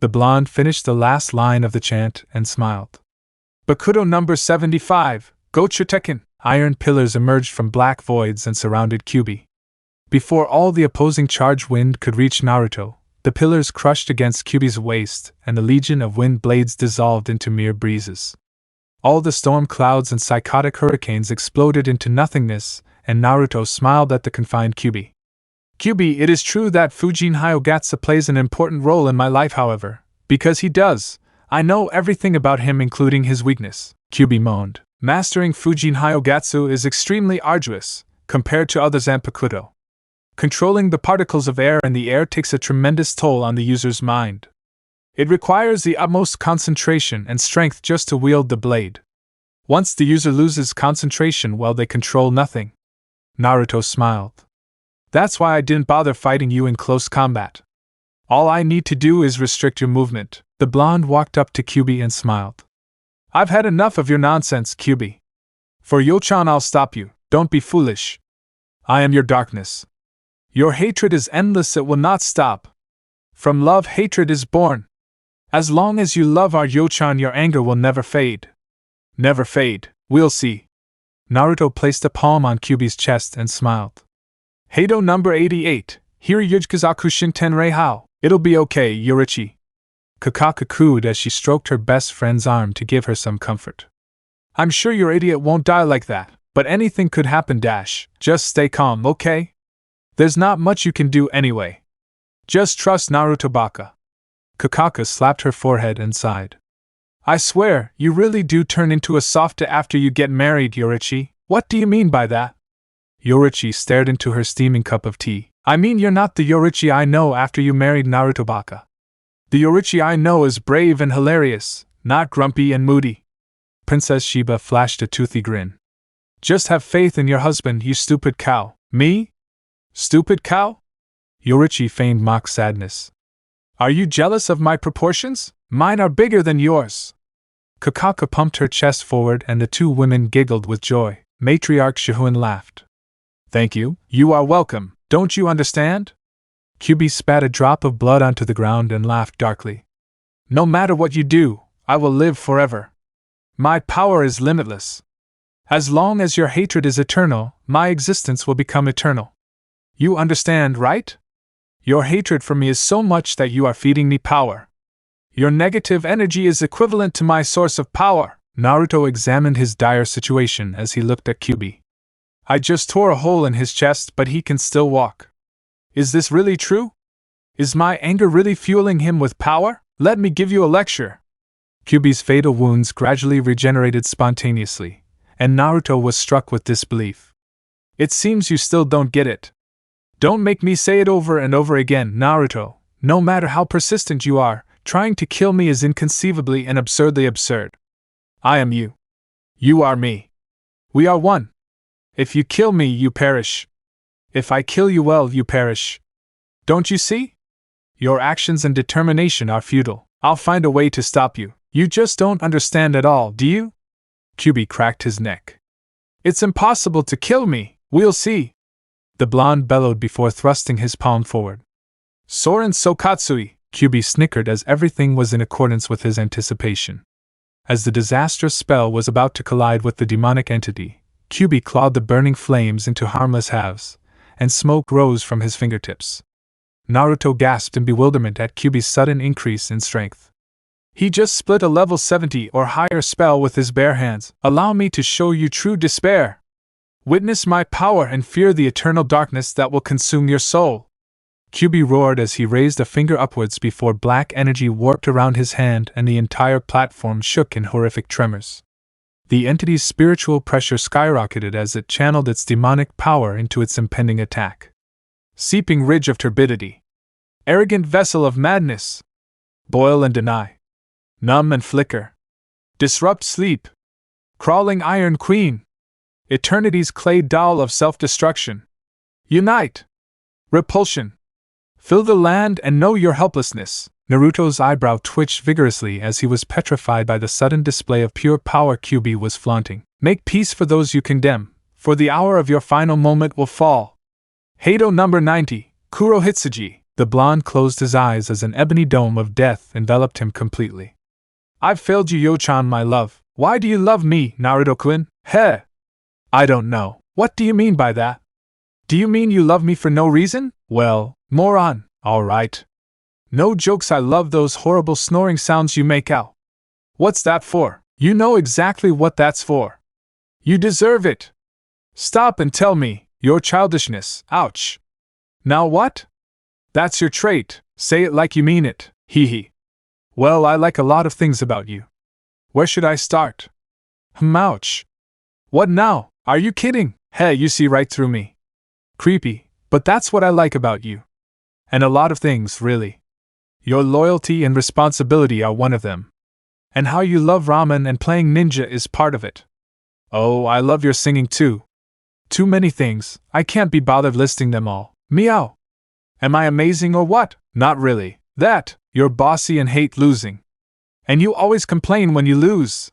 The blonde finished the last line of the chant and smiled. Bakudo number 75, Gochuteken! Iron pillars emerged from black voids and surrounded Kyuubi. Before all the opposing charge wind could reach Naruto, the pillars crushed against Kyuubi's waist, and the legion of wind blades dissolved into mere breezes. All the storm clouds and psychotic hurricanes exploded into nothingness, and Naruto smiled at the confined Kyuubi. Kyuubi, it is true that Fujin Hyogatsu plays an important role in my life, however, because he does. I know everything about him, including his weakness, Kyuubi moaned. Mastering Fujin Hyogatsu is extremely arduous, compared to other Zanpakuto. Controlling the particles of air in the air takes a tremendous toll on the user's mind. It requires the utmost concentration and strength just to wield the blade. Once the user loses concentration, well, they control nothing. Naruto smiled. That's why I didn't bother fighting you in close combat. All I need to do is restrict your movement. The blonde walked up to Kyuubi and smiled. I've had enough of your nonsense, Kyuubi. For Yochan I'll stop you, don't be foolish. I am your darkness. Your hatred is endless, it will not stop. From love hatred is born. As long as you love our Yochan, your anger will never fade. Never fade, we'll see. Naruto placed a palm on Kyuubi's chest and smiled. Heido number 88, Hiri Yujikazaku Shinten Reihao. It'll be okay, Yoruichi. Kakaka cooed as she stroked her best friend's arm to give her some comfort. I'm sure your idiot won't die like that, but anything could happen. Just stay calm, okay? There's not much you can do anyway. Just trust Naruto Baka. Kakaka slapped her forehead and sighed. I swear, you really do turn into a softa after you get married, Yoruichi. What do you mean by that? Yoruichi stared into her steaming cup of tea. I mean, you're not the Yoruichi I know after you married Naruto Baka. The Yoruichi I know is brave and hilarious, not grumpy and moody. Princess Shiba flashed a toothy grin. Just have faith in your husband, you stupid cow. Me? Stupid cow? Yoruichi feigned mock sadness. Are you jealous of my proportions? Mine are bigger than yours. Kakaka pumped her chest forward and the two women giggled with joy. Matriarch Shihoin laughed. Thank you, you are welcome, don't you understand? Kyuubi spat a drop of blood onto the ground and laughed darkly. No matter what you do, I will live forever. My power is limitless. As long as your hatred is eternal, my existence will become eternal. You understand, right? Your hatred for me is so much that you are feeding me power. Your negative energy is equivalent to my source of power. Naruto examined his dire situation as he looked at Kyuubi. I just tore a hole in his chest, but he can still walk. Is this really true? Is my anger really fueling him with power? Let me give you a lecture. Kyuubi's fatal wounds gradually regenerated spontaneously, and Naruto was struck with disbelief. It seems you still don't get it. Don't make me say it over and over again, Naruto. No matter how persistent you are, trying to kill me is inconceivably and absurdly absurd. I am you. You are me. We are one. If you kill me, you perish. If I kill you, well, you perish. Don't you see? Your actions and determination are futile. I'll find a way to stop you. You just don't understand at all, do you? Kyuubi cracked his neck. It's impossible to kill me. We'll see. The blonde bellowed before thrusting his palm forward. Soren Sokatsui, Kyuubi snickered as everything was in accordance with his anticipation. As the disastrous spell was about to collide with the demonic entity, Kyuubi clawed the burning flames into harmless halves, and smoke rose from his fingertips. Naruto gasped in bewilderment at Kyuubi's sudden increase in strength. He just split a level 70 or higher spell with his bare hands. Allow me to show you true despair. Witness my power and fear the eternal darkness that will consume your soul. Kyubi roared as he raised a finger upwards before black energy warped around his hand and the entire platform shook in horrific tremors. The entity's spiritual pressure skyrocketed as it channeled its demonic power into its impending attack. Seeping ridge of turbidity. Arrogant vessel of madness. Boil and deny. Numb and flicker. Disrupt sleep. Crawling iron queen. Eternity's clay doll of self-destruction. Unite. Repulsion. Fill the land and know your helplessness. Naruto's eyebrow twitched vigorously as he was petrified by the sudden display of pure power Kyubi was flaunting. Make peace for those you condemn, for the hour of your final moment will fall. Heido number 90, Kuro Hitsuji. The blonde closed his eyes as an ebony dome of death enveloped him completely. I've failed you, Yo-chan, my love. Why do you love me, Naruto-kun? Heh! I don't know. What do you mean by that? Do you mean you love me for no reason? Well, moron, all right. No jokes, I love those horrible snoring sounds you make out. What's that for? You know exactly what that's for. You deserve it. Stop and tell me, your childishness, ouch. Now what? That's your trait, say it like you mean it, hee hee. Well, I like a lot of things about you. Where should I start? Ouch. What now? Are you kidding? Hey, you see right through me. Creepy, but that's what I like about you. And a lot of things, really. Your loyalty and responsibility are one of them. And how you love ramen and playing ninja is part of it. Oh, I love your singing too. Too many things, I can't be bothered listing them all. Meow. Am I amazing or what? Not really. That, you're bossy and hate losing. And you always complain when you lose.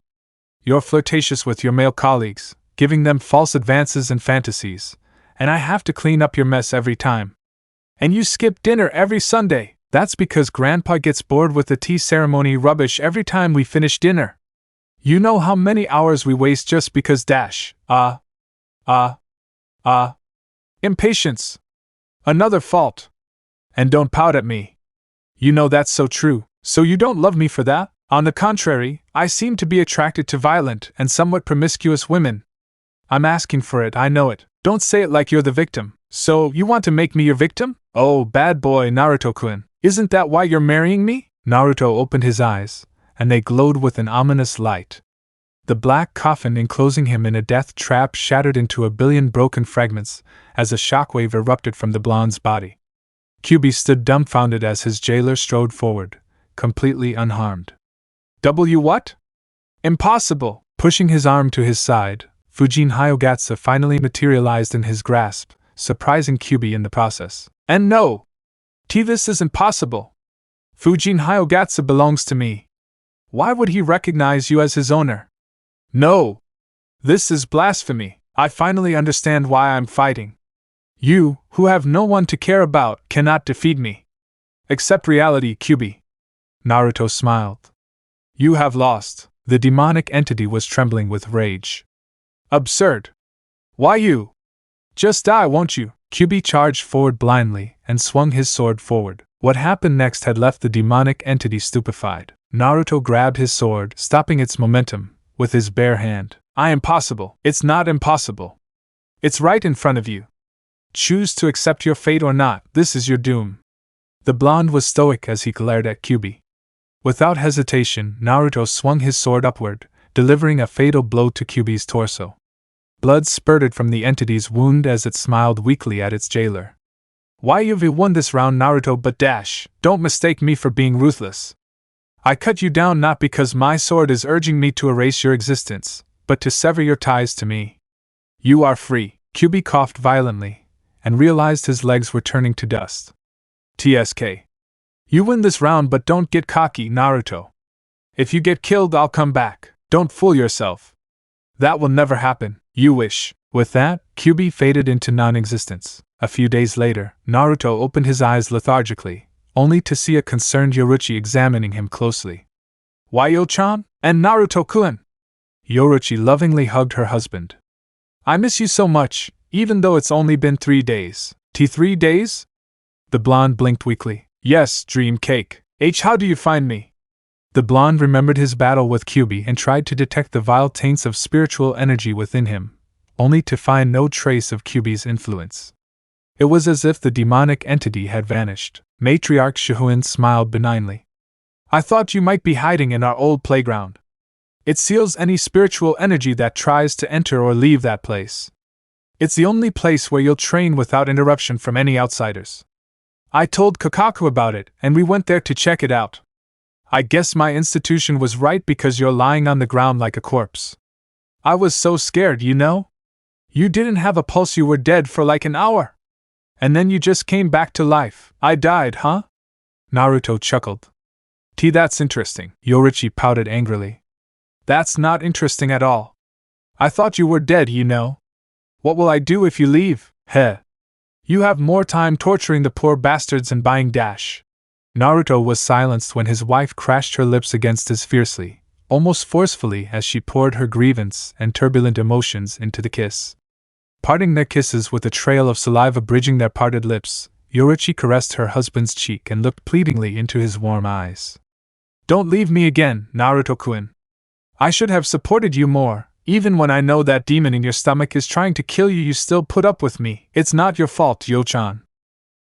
You're flirtatious with your male colleagues, giving them false advances and fantasies, and I have to clean up your mess every time. And you skip dinner every Sunday. That's because Grandpa gets bored with the tea ceremony rubbish every time we finish dinner. You know how many hours we waste just because impatience. Another fault. And don't pout at me. You know that's so true, so you don't love me for that? On the contrary, I seem to be attracted to violent and somewhat promiscuous women. I'm asking for it, I know it. Don't say it like you're the victim. So, you want to make me your victim? Oh, bad boy Naruto-kun. Isn't that why you're marrying me? Naruto opened his eyes, and they glowed with an ominous light. The black coffin enclosing him in a death trap shattered into a billion broken fragments as a shockwave erupted from the blonde's body. Kyubi stood dumbfounded as his jailer strode forward, completely unharmed. What? Impossible! Pushing his arm to his side, Fujin Hyogatsu finally materialized in his grasp, surprising Kyubi in the process. And no! This isn't possible. Fujin Hyogatsu belongs to me. Why would he recognize you as his owner? No! This is blasphemy. I finally understand why I'm fighting. You, who have no one to care about, cannot defeat me. Accept reality, Kyubi. Naruto smiled. You have lost. The demonic entity was trembling with rage. Absurd. Why you? Just die, won't you? Kyubi charged forward blindly and swung his sword forward. What happened next had left the demonic entity stupefied. Naruto grabbed his sword, stopping its momentum, with his bare hand. Impossible. It's not impossible. It's right in front of you. Choose to accept your fate or not, this is your doom. The blonde was stoic as he glared at Kyubi. Without hesitation, Naruto swung his sword upward, delivering a fatal blow to Kyubi's torso. Blood spurted from the entity's wound as it smiled weakly at its jailer. Why you've won this round, Naruto, but don't mistake me for being ruthless. I cut you down not because my sword is urging me to erase your existence, but to sever your ties to me. You are free. Kyubi coughed violently, and realized his legs were turning to dust. TSK. You win this round, but don't get cocky, Naruto. If you get killed, I'll come back. Don't fool yourself. That will never happen. You wish. With that, Kyubi faded into non-existence. A few days later, Naruto opened his eyes lethargically, only to see a concerned Yoruichi examining him closely. Why, Yo-chan? And Naruto-kun? Yoruichi lovingly hugged her husband. I miss you so much, even though it's only been 3 days. 3 days? The blonde blinked weakly. Yes, dream cake. How do you find me? The blonde remembered his battle with Kyubi and tried to detect the vile taints of spiritual energy within him, only to find no trace of Kyubi's influence. It was as if the demonic entity had vanished. Matriarch Shihoin smiled benignly. I thought you might be hiding in our old playground. It seals any spiritual energy that tries to enter or leave that place. It's the only place where you'll train without interruption from any outsiders. I told Kakaku about it, and we went there to check it out. I guess my institution was right because you're lying on the ground like a corpse. I was so scared, you know? You didn't have a pulse, you were dead for like an hour. And then you just came back to life. I died, huh? Naruto chuckled. That's interesting. Yoruichi pouted angrily. That's not interesting at all. I thought you were dead, you know. What will I do if you leave? Heh. You have more time torturing the poor bastards and buying dash. Naruto was silenced when his wife crashed her lips against his fiercely, almost forcefully, as she poured her grievance and turbulent emotions into the kiss. Parting their kisses with a trail of saliva bridging their parted lips, Yoruichi caressed her husband's cheek and looked pleadingly into his warm eyes. Don't leave me again, Naruto-kun. I should have supported you more. Even when I know that demon in your stomach is trying to kill you, you still put up with me. It's not your fault, Yo-chan.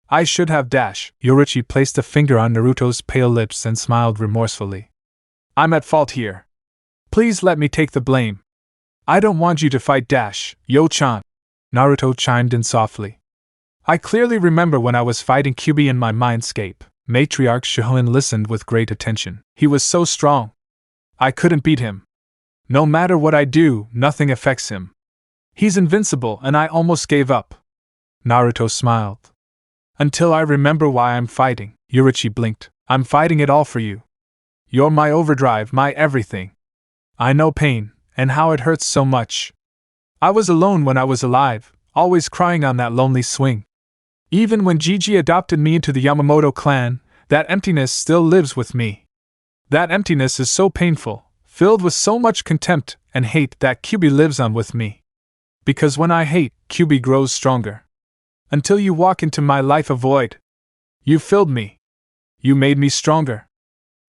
I should have dash. Yoruichi placed a finger on Naruto's pale lips and smiled remorsefully. I'm at fault here. Please let me take the blame. I don't want you to fight dash, Yo-chan. Naruto chimed in softly. I clearly remember when I was fighting Kyuubi in my mindscape. Matriarch Shihoin listened with great attention. He was so strong. I couldn't beat him. No matter what I do, nothing affects him. He's invincible, and I almost gave up. Naruto smiled. Until I remember why I'm fighting. Yoruichi blinked. I'm fighting it all for you. You're my overdrive, my everything. I know pain, and how it hurts so much. I was alone when I was alive, always crying on that lonely swing. Even when Gigi adopted me into the Yamamoto clan, that emptiness still lives with me. That emptiness is so painful, filled with so much contempt and hate that Kyuubi lives on with me. Because when I hate, Kyuubi grows stronger. Until you walk into my life a void. You filled me. You made me stronger.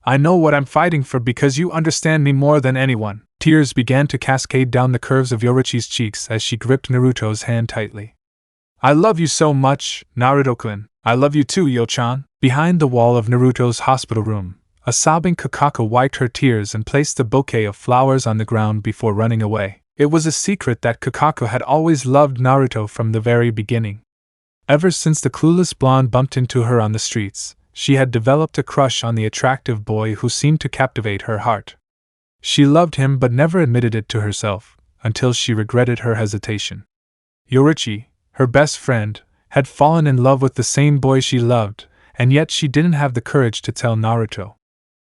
I know what I'm fighting for because you understand me more than anyone. Tears began to cascade down the curves of Yoruichi's cheeks as she gripped Naruto's hand tightly. I love you so much, Naruto-kun. I love you too, Yo-chan. Behind the wall of Naruto's hospital room, a sobbing Kakaku wiped her tears and placed a bouquet of flowers on the ground before running away. It was a secret that Kakaku had always loved Naruto from the very beginning. Ever since the clueless blonde bumped into her on the streets, she had developed a crush on the attractive boy who seemed to captivate her heart. She loved him but never admitted it to herself, until she regretted her hesitation. Yoruichi, her best friend, had fallen in love with the same boy she loved, and yet she didn't have the courage to tell Naruto.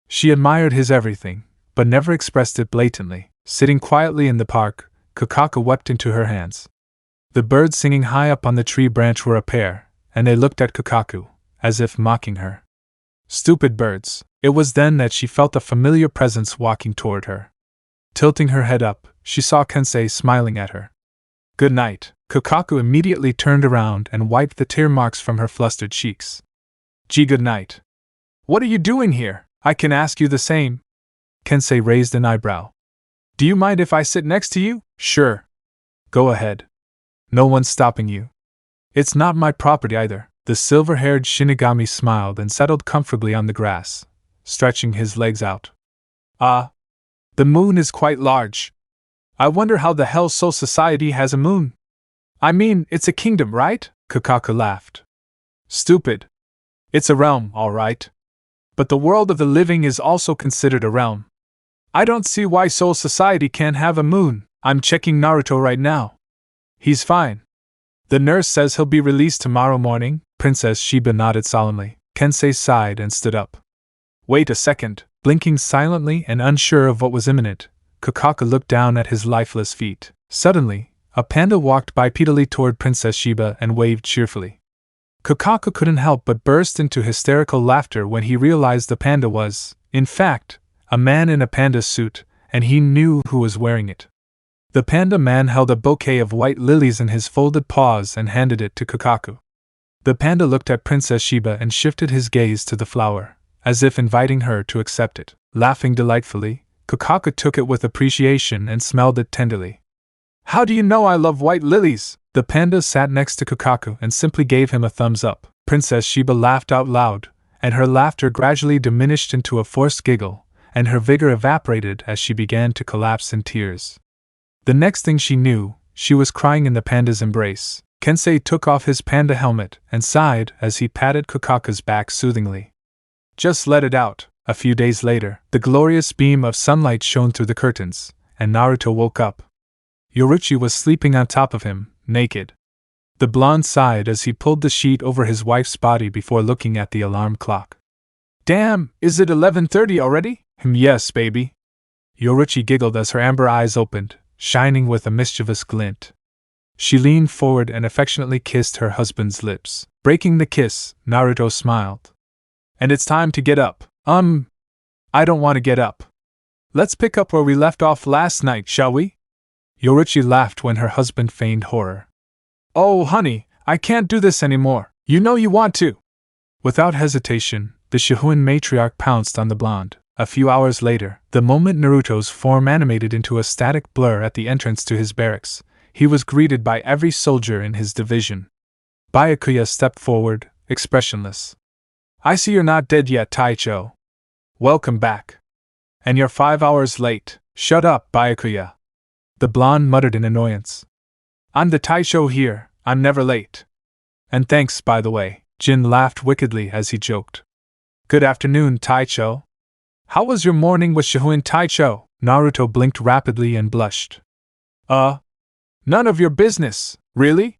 She admired his everything, but never expressed it blatantly. Sitting quietly in the park, Kakaku wept into her hands. The birds singing high up on the tree branch were a pair, and they looked at Kakaku, as if mocking her. Stupid birds. It was then that she felt a familiar presence walking toward her. Tilting her head up, she saw Kensei smiling at her. Good night. Kakaku immediately turned around and wiped the tear marks from her flustered cheeks. Gee, good night. What are you doing here? I can ask you the same. Kensei raised an eyebrow. Do you mind if I sit next to you? Sure. Go ahead. No one's stopping you. It's not my property either. The silver-haired Shinigami smiled and settled comfortably on the grass, stretching his legs out. Ah. The moon is quite large. I wonder how the Hell Soul Society has a moon. I mean, it's a kingdom, right? Kakaku laughed. Stupid. It's a realm, all right. But the world of the living is also considered a realm. I don't see why Soul Society can't have a moon. I'm checking Naruto right now. He's fine. The nurse says he'll be released tomorrow morning. Princess Shiba nodded solemnly. Kensei sighed and stood up. Wait a second. Blinking silently and unsure of what was imminent, Kakaku looked down at his lifeless feet. Suddenly, a panda walked bipedally toward Princess Shiba and waved cheerfully. Kakaku couldn't help but burst into hysterical laughter when he realized the panda was, in fact, a man in a panda suit, and he knew who was wearing it. The panda man held a bouquet of white lilies in his folded paws and handed it to Kakaku. The panda looked at Princess Shiba and shifted his gaze to the flower, as if inviting her to accept it. Laughing delightfully, Kakaku took it with appreciation and smelled it tenderly. How do you know I love white lilies? The panda sat next to Kokaku and simply gave him a thumbs up. Princess Sheba laughed out loud, and her laughter gradually diminished into a forced giggle, and her vigor evaporated as she began to collapse in tears. The next thing she knew, she was crying in the panda's embrace. Kensei took off his panda helmet and sighed as he patted Kokaku's back soothingly. Just let it out. A few days later, the glorious beam of sunlight shone through the curtains, and Naruto woke up. Yoruichi was sleeping on top of him, naked. The blonde sighed as he pulled the sheet over his wife's body before looking at the alarm clock. Damn, is it 11:30 already? Yes, baby. Yoruichi giggled as her amber eyes opened, shining with a mischievous glint. She leaned forward and affectionately kissed her husband's lips. Breaking the kiss, Naruto smiled. And it's time to get up. I don't want to get up. Let's pick up where we left off last night, shall we? Yoruichi laughed when her husband feigned horror. Oh, honey, I can't do this anymore. You know you want to. Without hesitation, the Shihoin matriarch pounced on the blonde. A few hours later, the moment Naruto's form animated into a static blur at the entrance to his barracks, he was greeted by every soldier in his division. Byakuya stepped forward, expressionless. I see you're not dead yet, Taicho. Welcome back. And you're 5 hours late. Shut up, Byakuya. The blonde muttered in annoyance. I'm the Taicho here, I'm never late. And thanks, by the way. Jin laughed wickedly as he joked. Good afternoon, Taicho. How was your morning with Shihoin Taicho? Naruto blinked rapidly and blushed. None of your business, really?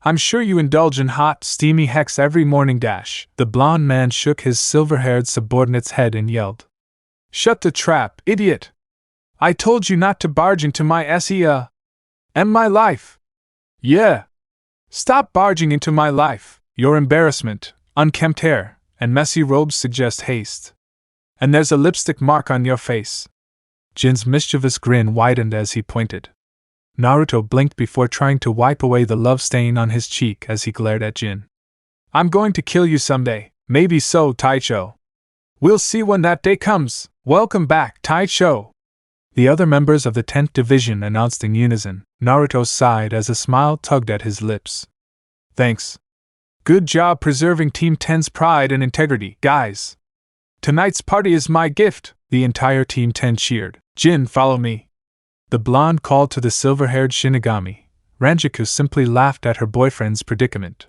I'm sure you indulge in hot, steamy hex every morning dash. The blonde man shook his silver-haired subordinate's head and yelled. Shut the trap, idiot! I told you not to barge into my and my life. Yeah. Stop barging into my life. Your embarrassment, unkempt hair, and messy robes suggest haste. And there's a lipstick mark on your face. Jin's mischievous grin widened as he pointed. Naruto blinked before trying to wipe away the love stain on his cheek as he glared at Jin. I'm going to kill you someday. Maybe so, Taicho. We'll see when that day comes. Welcome back, Taicho. The other members of the 10th Division announced in unison. Naruto sighed as a smile tugged at his lips. Thanks. Good job preserving Team 10's pride and integrity, guys. Tonight's party is my gift. The entire Team 10 cheered. Jin, follow me. The blonde called to the silver-haired Shinigami. Ranjaku simply laughed at her boyfriend's predicament.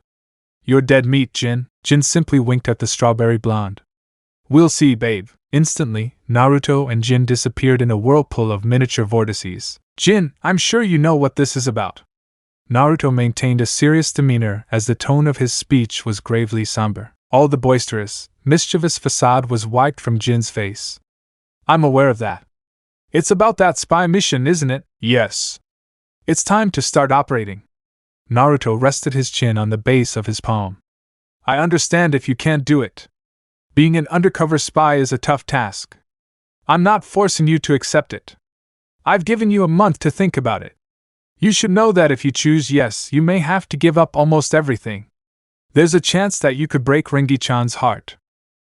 You're dead meat, Jin. Jin simply winked at the strawberry blonde. We'll see, babe. Instantly, Naruto and Jin disappeared in a whirlpool of miniature vortices. Jin, I'm sure you know what this is about. Naruto maintained a serious demeanor as the tone of his speech was gravely somber. All the boisterous, mischievous facade was wiped from Jin's face. I'm aware of that. It's about that spy mission, isn't it? Yes. It's time to start operating. Naruto rested his chin on the base of his palm. I understand if you can't do it. Being an undercover spy is a tough task. I'm not forcing you to accept it. I've given you a month to think about it. You should know that if you choose yes, you may have to give up almost everything. There's a chance that you could break Rengi-chan's heart.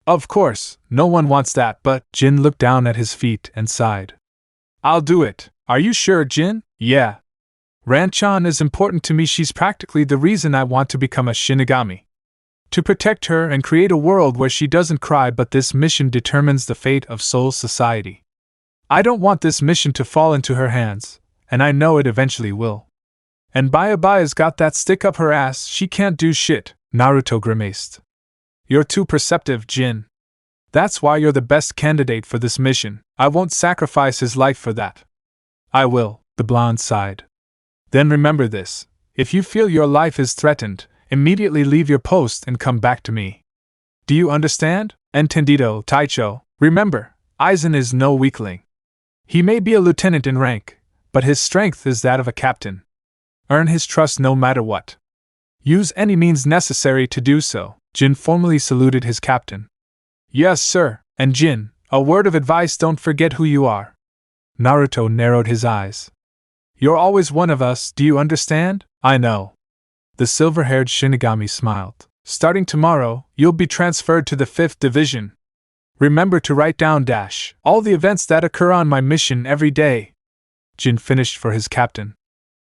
Of course, no one wants that, but Jin looked down at his feet and sighed. I'll do it. Are you sure, Jin? Yeah. Ran-chan is important to me. She's practically the reason I want to become a Shinigami. To protect her and create a world where she doesn't cry, but this mission determines the fate of Soul Society. I don't want this mission to fall into her hands, and I know it eventually will. And Bayabaya's got that stick up her ass, she can't do shit, Naruto grimaced. You're too perceptive, Jin. That's why you're the best candidate for this mission. I won't sacrifice his life for that. I will, the blonde sighed. Then remember this. If you feel your life is threatened, immediately leave your post and come back to me. Do you understand? Entendido, Taicho. Remember, Aizen is no weakling. He may be a lieutenant in rank, but his strength is that of a captain. Earn his trust no matter what. Use any means necessary to do so. Jin formally saluted his captain. Yes, sir. And Jin, a word of advice: don't forget who you are. Naruto narrowed his eyes. You're always one of us, do you understand? I know. The silver-haired Shinigami smiled. Starting tomorrow, you'll be transferred to the 5th Division. Remember to write down all the events that occur on my mission every day. Jin finished for his captain.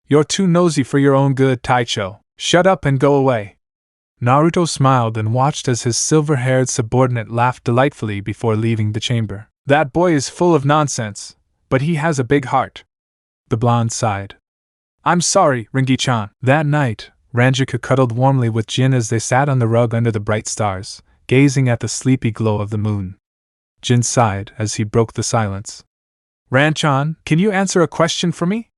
You're too nosy for your own good, Taicho. Shut up and go away. Naruto smiled and watched as his silver-haired subordinate laughed delightfully before leaving the chamber. That boy is full of nonsense, but he has a big heart. The blonde sighed. I'm sorry, Ringi-chan. That night, Ranjika cuddled warmly with Jin as they sat on the rug under the bright stars, gazing at the sleepy glow of the moon. Jin sighed as he broke the silence. Ran-chan, can you answer a question for me?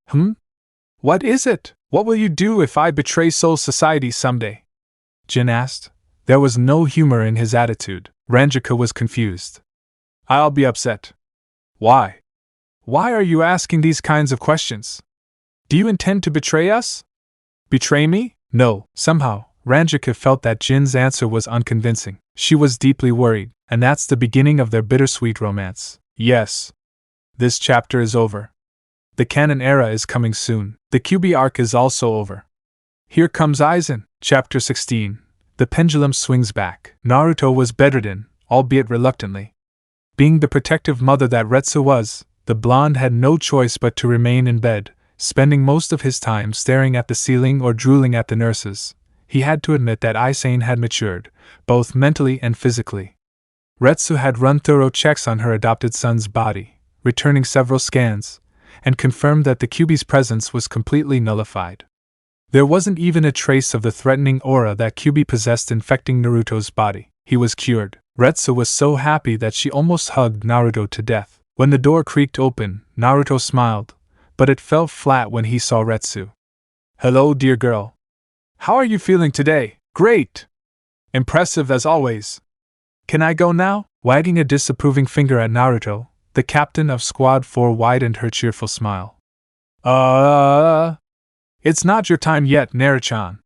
What is it? What will you do if I betray Soul Society someday? Jin asked. There was no humor in his attitude. Ranjika was confused. I'll be upset. Why? Why are you asking these kinds of questions? Do you intend to betray us? Betray me? No. Somehow, Ranjika felt that Jin's answer was unconvincing. She was deeply worried, and that's the beginning of their bittersweet romance. Yes. This chapter is over. The canon era is coming soon. The QB arc is also over. Here comes Aizen. Chapter 16. The pendulum swings back. Naruto was bedridden, albeit reluctantly. Being the protective mother that Retsu was, the blonde had no choice but to remain in bed, spending most of his time staring at the ceiling or drooling at the nurses. He had to admit that Aizen had matured, both mentally and physically. Retsu had run thorough checks on her adopted son's body, returning several scans, and confirmed that the QB's presence was completely nullified. There wasn't even a trace of the threatening aura that QB possessed infecting Naruto's body. He was cured. Retsu was so happy that she almost hugged Naruto to death. When the door creaked open, Naruto smiled, but it fell flat when he saw Retsu. Hello, dear girl. How are you feeling today? Great! Impressive as always. Can I go now? Wagging a disapproving finger at Naruto, the captain of Squad 4 widened her cheerful smile. It's not your time yet, Naruto-chan.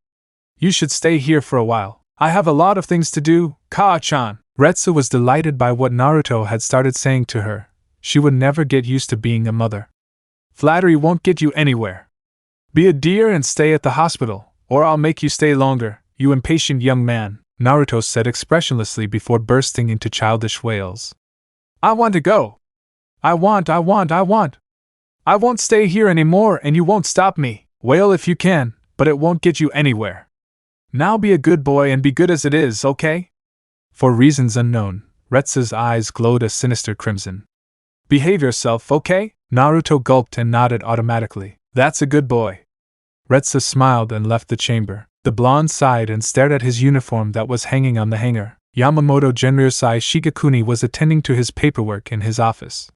You should stay here for a while. I have a lot of things to do, Kaa-chan. Retsu was delighted by what Naruto had started saying to her. She would never get used to being a mother. Flattery won't get you anywhere. Be a dear and stay at the hospital, or I'll make you stay longer, you impatient young man, Naruto said expressionlessly before bursting into childish wails. I want to go. I want. I won't stay here anymore and you won't stop me. Wail if you can, but it won't get you anywhere. Now be a good boy and be good as it is, okay? For reasons unknown, Retsu's eyes glowed a sinister crimson. Behave yourself, okay? Naruto gulped and nodded automatically. That's a good boy. Retsu smiled and left the chamber. The blonde sighed and stared at his uniform that was hanging on the hanger. Yamamoto Genryosai Shigekuni was attending to his paperwork in his office.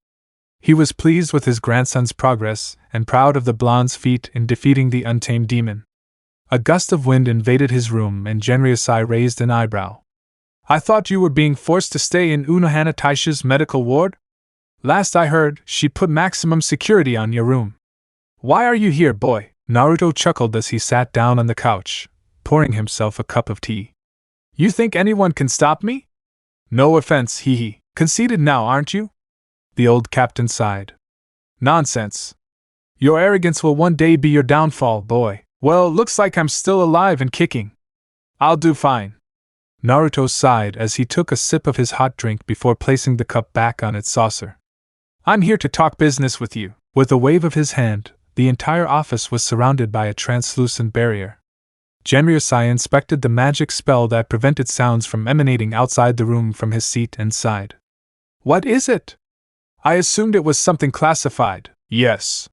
He was pleased with his grandson's progress and proud of the blonde's feat in defeating the untamed demon. A gust of wind invaded his room and Genryosai raised an eyebrow. I thought you were being forced to stay in Unohana Taisha's medical ward? Last I heard, she put maximum security on your room. Why are you here, boy? Naruto chuckled as he sat down on the couch, pouring himself a cup of tea. You think anyone can stop me? No offense, hee. Conceited now, aren't you? The old captain sighed. Nonsense. Your arrogance will one day be your downfall, boy. Well, looks like I'm still alive and kicking. I'll do fine. Naruto sighed as he took a sip of his hot drink before placing the cup back on its saucer. I'm here to talk business with you. With a wave of his hand, the entire office was surrounded by a translucent barrier. Genryosai inspected the magic spell that prevented sounds from emanating outside the room from his seat and sighed. What is it? I assumed it was something classified. Yes.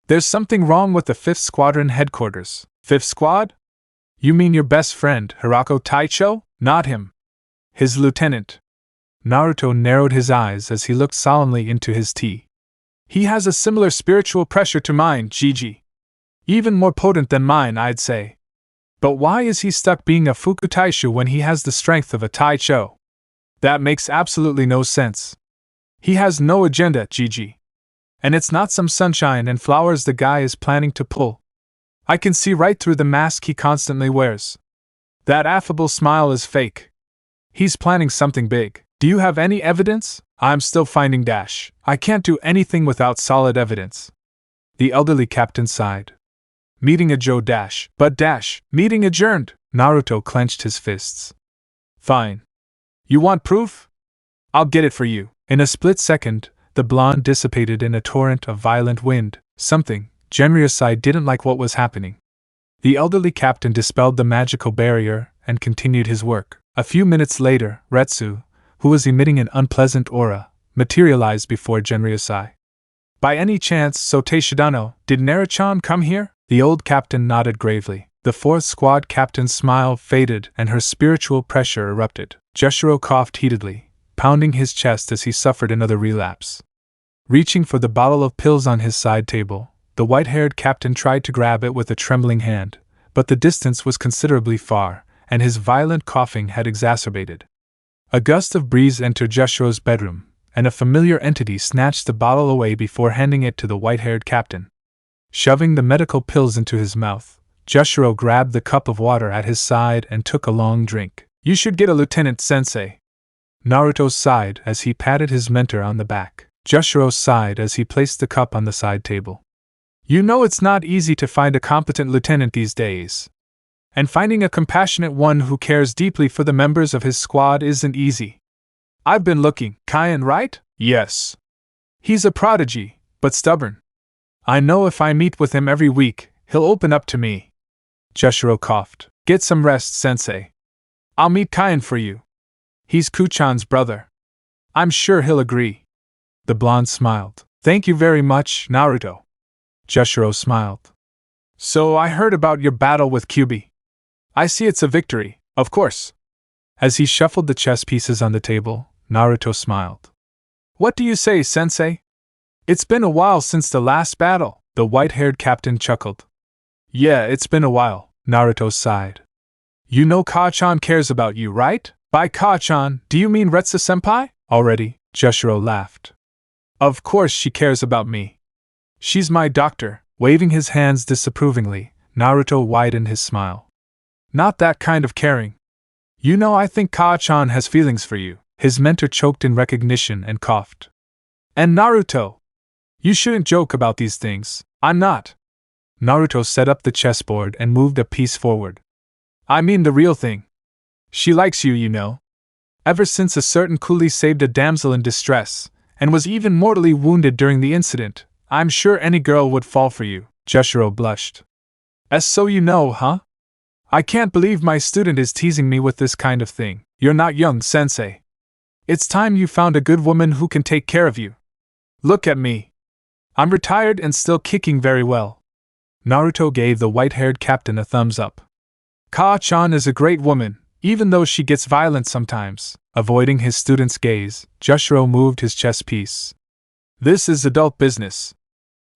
There's something wrong with the 5th Squadron headquarters. 5th Squad? You mean your best friend, Hirako Taicho? Not him. His lieutenant. Naruto narrowed his eyes as he looked solemnly into his tea. He has a similar spiritual pressure to mine, Gigi. Even more potent than mine, I'd say. But why is he stuck being a Fuku Taishu when he has the strength of a Taicho? That makes absolutely no sense. He has no agenda, Gigi. And it's not some sunshine and flowers the guy is planning to pull. I can see right through the mask he constantly wears. That affable smile is fake. He's planning something big. Do you have any evidence? I'm still finding dash. I can't do anything without solid evidence. The elderly captain sighed. Meeting adjourned dash. But dash. Meeting adjourned. Naruto clenched his fists. Fine. You want proof? I'll get it for you. In a split second, the blonde dissipated in a torrent of violent wind. Something, Genryosai didn't like what was happening. The elderly captain dispelled the magical barrier and continued his work. A few minutes later, Retsu, who was emitting an unpleasant aura, materialized before Genryosai. By any chance, Sote Shidano, did Naruchan come here? The old captain nodded gravely. The fourth squad captain's smile faded and her spiritual pressure erupted. Jushiro coughed heatedly, pounding his chest as he suffered another relapse. Reaching for the bottle of pills on his side table, the white-haired captain tried to grab it with a trembling hand, but the distance was considerably far, and his violent coughing had exacerbated. A gust of breeze entered Jushiro's bedroom, and a familiar entity snatched the bottle away before handing it to the white-haired captain. Shoving the medical pills into his mouth, Jushiro grabbed the cup of water at his side and took a long drink. "You should get a lieutenant, sensei." Naruto sighed as he patted his mentor on the back. Jushiro sighed as he placed the cup on the side table. "You know it's not easy to find a competent lieutenant these days. And finding a compassionate one who cares deeply for the members of his squad isn't easy. I've been looking. Kaien, right? Yes. He's a prodigy, but stubborn. I know if I meet with him every week, he'll open up to me." Jushiro coughed. "Get some rest, sensei. I'll meet Kaien for you. He's Kuchan's brother. I'm sure he'll agree." The blonde smiled. "Thank you very much, Naruto." Jushiro smiled. "So I heard about your battle with Kyubi. I see it's a victory, of course." As he shuffled the chess pieces on the table, Naruto smiled. "What do you say, sensei? It's been a while since the last battle," the white-haired captain chuckled. "Yeah, it's been a while," Naruto sighed. "You know Kaachan cares about you, right? By Kaachan, do you mean Retsu-senpai?" "Already," Jushiro laughed. "Of course she cares about me. She's my doctor." Waving his hands disapprovingly, Naruto widened his smile. "Not that kind of caring. You know, I think Kaachan has feelings for you." His mentor choked in recognition and coughed. "And Naruto, you shouldn't joke about these things." "I'm not." Naruto set up the chessboard and moved a piece forward. "I mean the real thing. She likes you, you know. Ever since a certain coolie saved a damsel in distress, and was even mortally wounded during the incident, I'm sure any girl would fall for you." Jushiro blushed. "So you know, huh? I can't believe my student is teasing me with this kind of thing." "You're not young, sensei. It's time you found a good woman who can take care of you. Look at me. I'm retired and still kicking very well." Naruto gave the white-haired captain a thumbs up. "Kaa-chan is a great woman, even though she gets violent sometimes." Avoiding his student's gaze, Jushiro moved his chess piece. "This is adult business.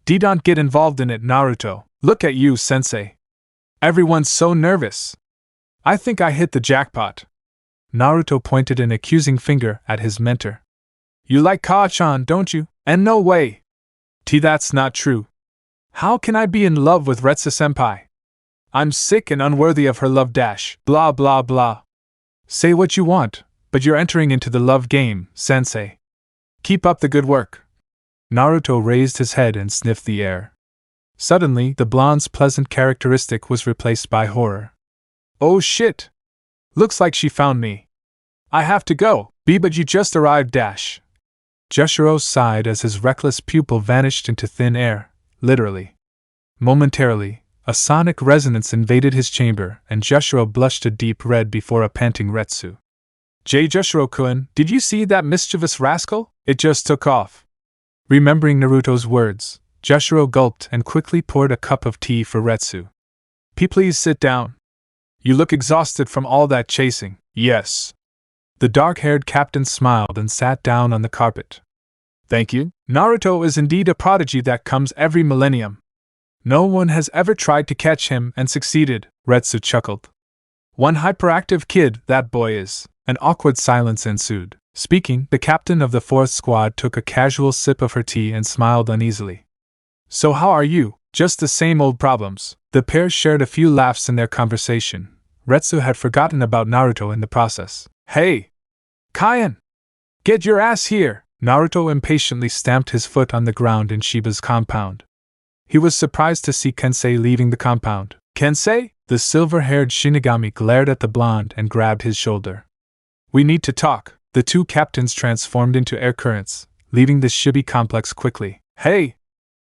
Don't get involved in it, Naruto." "Look at you, sensei. Everyone's so nervous. I think I hit the jackpot." Naruto pointed an accusing finger at his mentor. "You like Kaa-chan, don't you?" "And no way. That's not true. How can I be in love with Retsu-senpai? I'm sick and unworthy of her love dash. Blah blah blah. Say what you want, but you're entering into the love game, sensei. Keep up the good work." Naruto raised his head and sniffed the air. Suddenly, the blonde's pleasant characteristic was replaced by horror. "Oh shit! Looks like she found me. I have to go. But you just arrived dash." Jushiro sighed as his reckless pupil vanished into thin air, literally. Momentarily, a sonic resonance invaded his chamber, and Jushiro blushed a deep red before a panting Retsu. Jushiro-kun, did you see that mischievous rascal? It just took off." Remembering Naruto's words, Jushiro gulped and quickly poured a cup of tea for Retsu. Please sit down. You look exhausted from all that chasing." "Yes." The dark-haired captain smiled and sat down on the carpet. "Thank you. Naruto is indeed a prodigy that comes every millennium. No one has ever tried to catch him and succeeded," Retsu chuckled. "One hyperactive kid, that boy is." An awkward silence ensued. Speaking, the captain of the fourth squad took a casual sip of her tea and smiled uneasily. "So how are you?" "Just the same old problems." The pair shared a few laughs in their conversation. Retsu had forgotten about Naruto in the process. "Hey! Kaien! Get your ass here!" Naruto impatiently stamped his foot on the ground in Shiba's compound. He was surprised to see Kensei leaving the compound. "Kensei?" The silver-haired Shinigami glared at the blonde and grabbed his shoulder. "We need to talk." The two captains transformed into air currents, leaving the Shibi complex quickly. "Hey!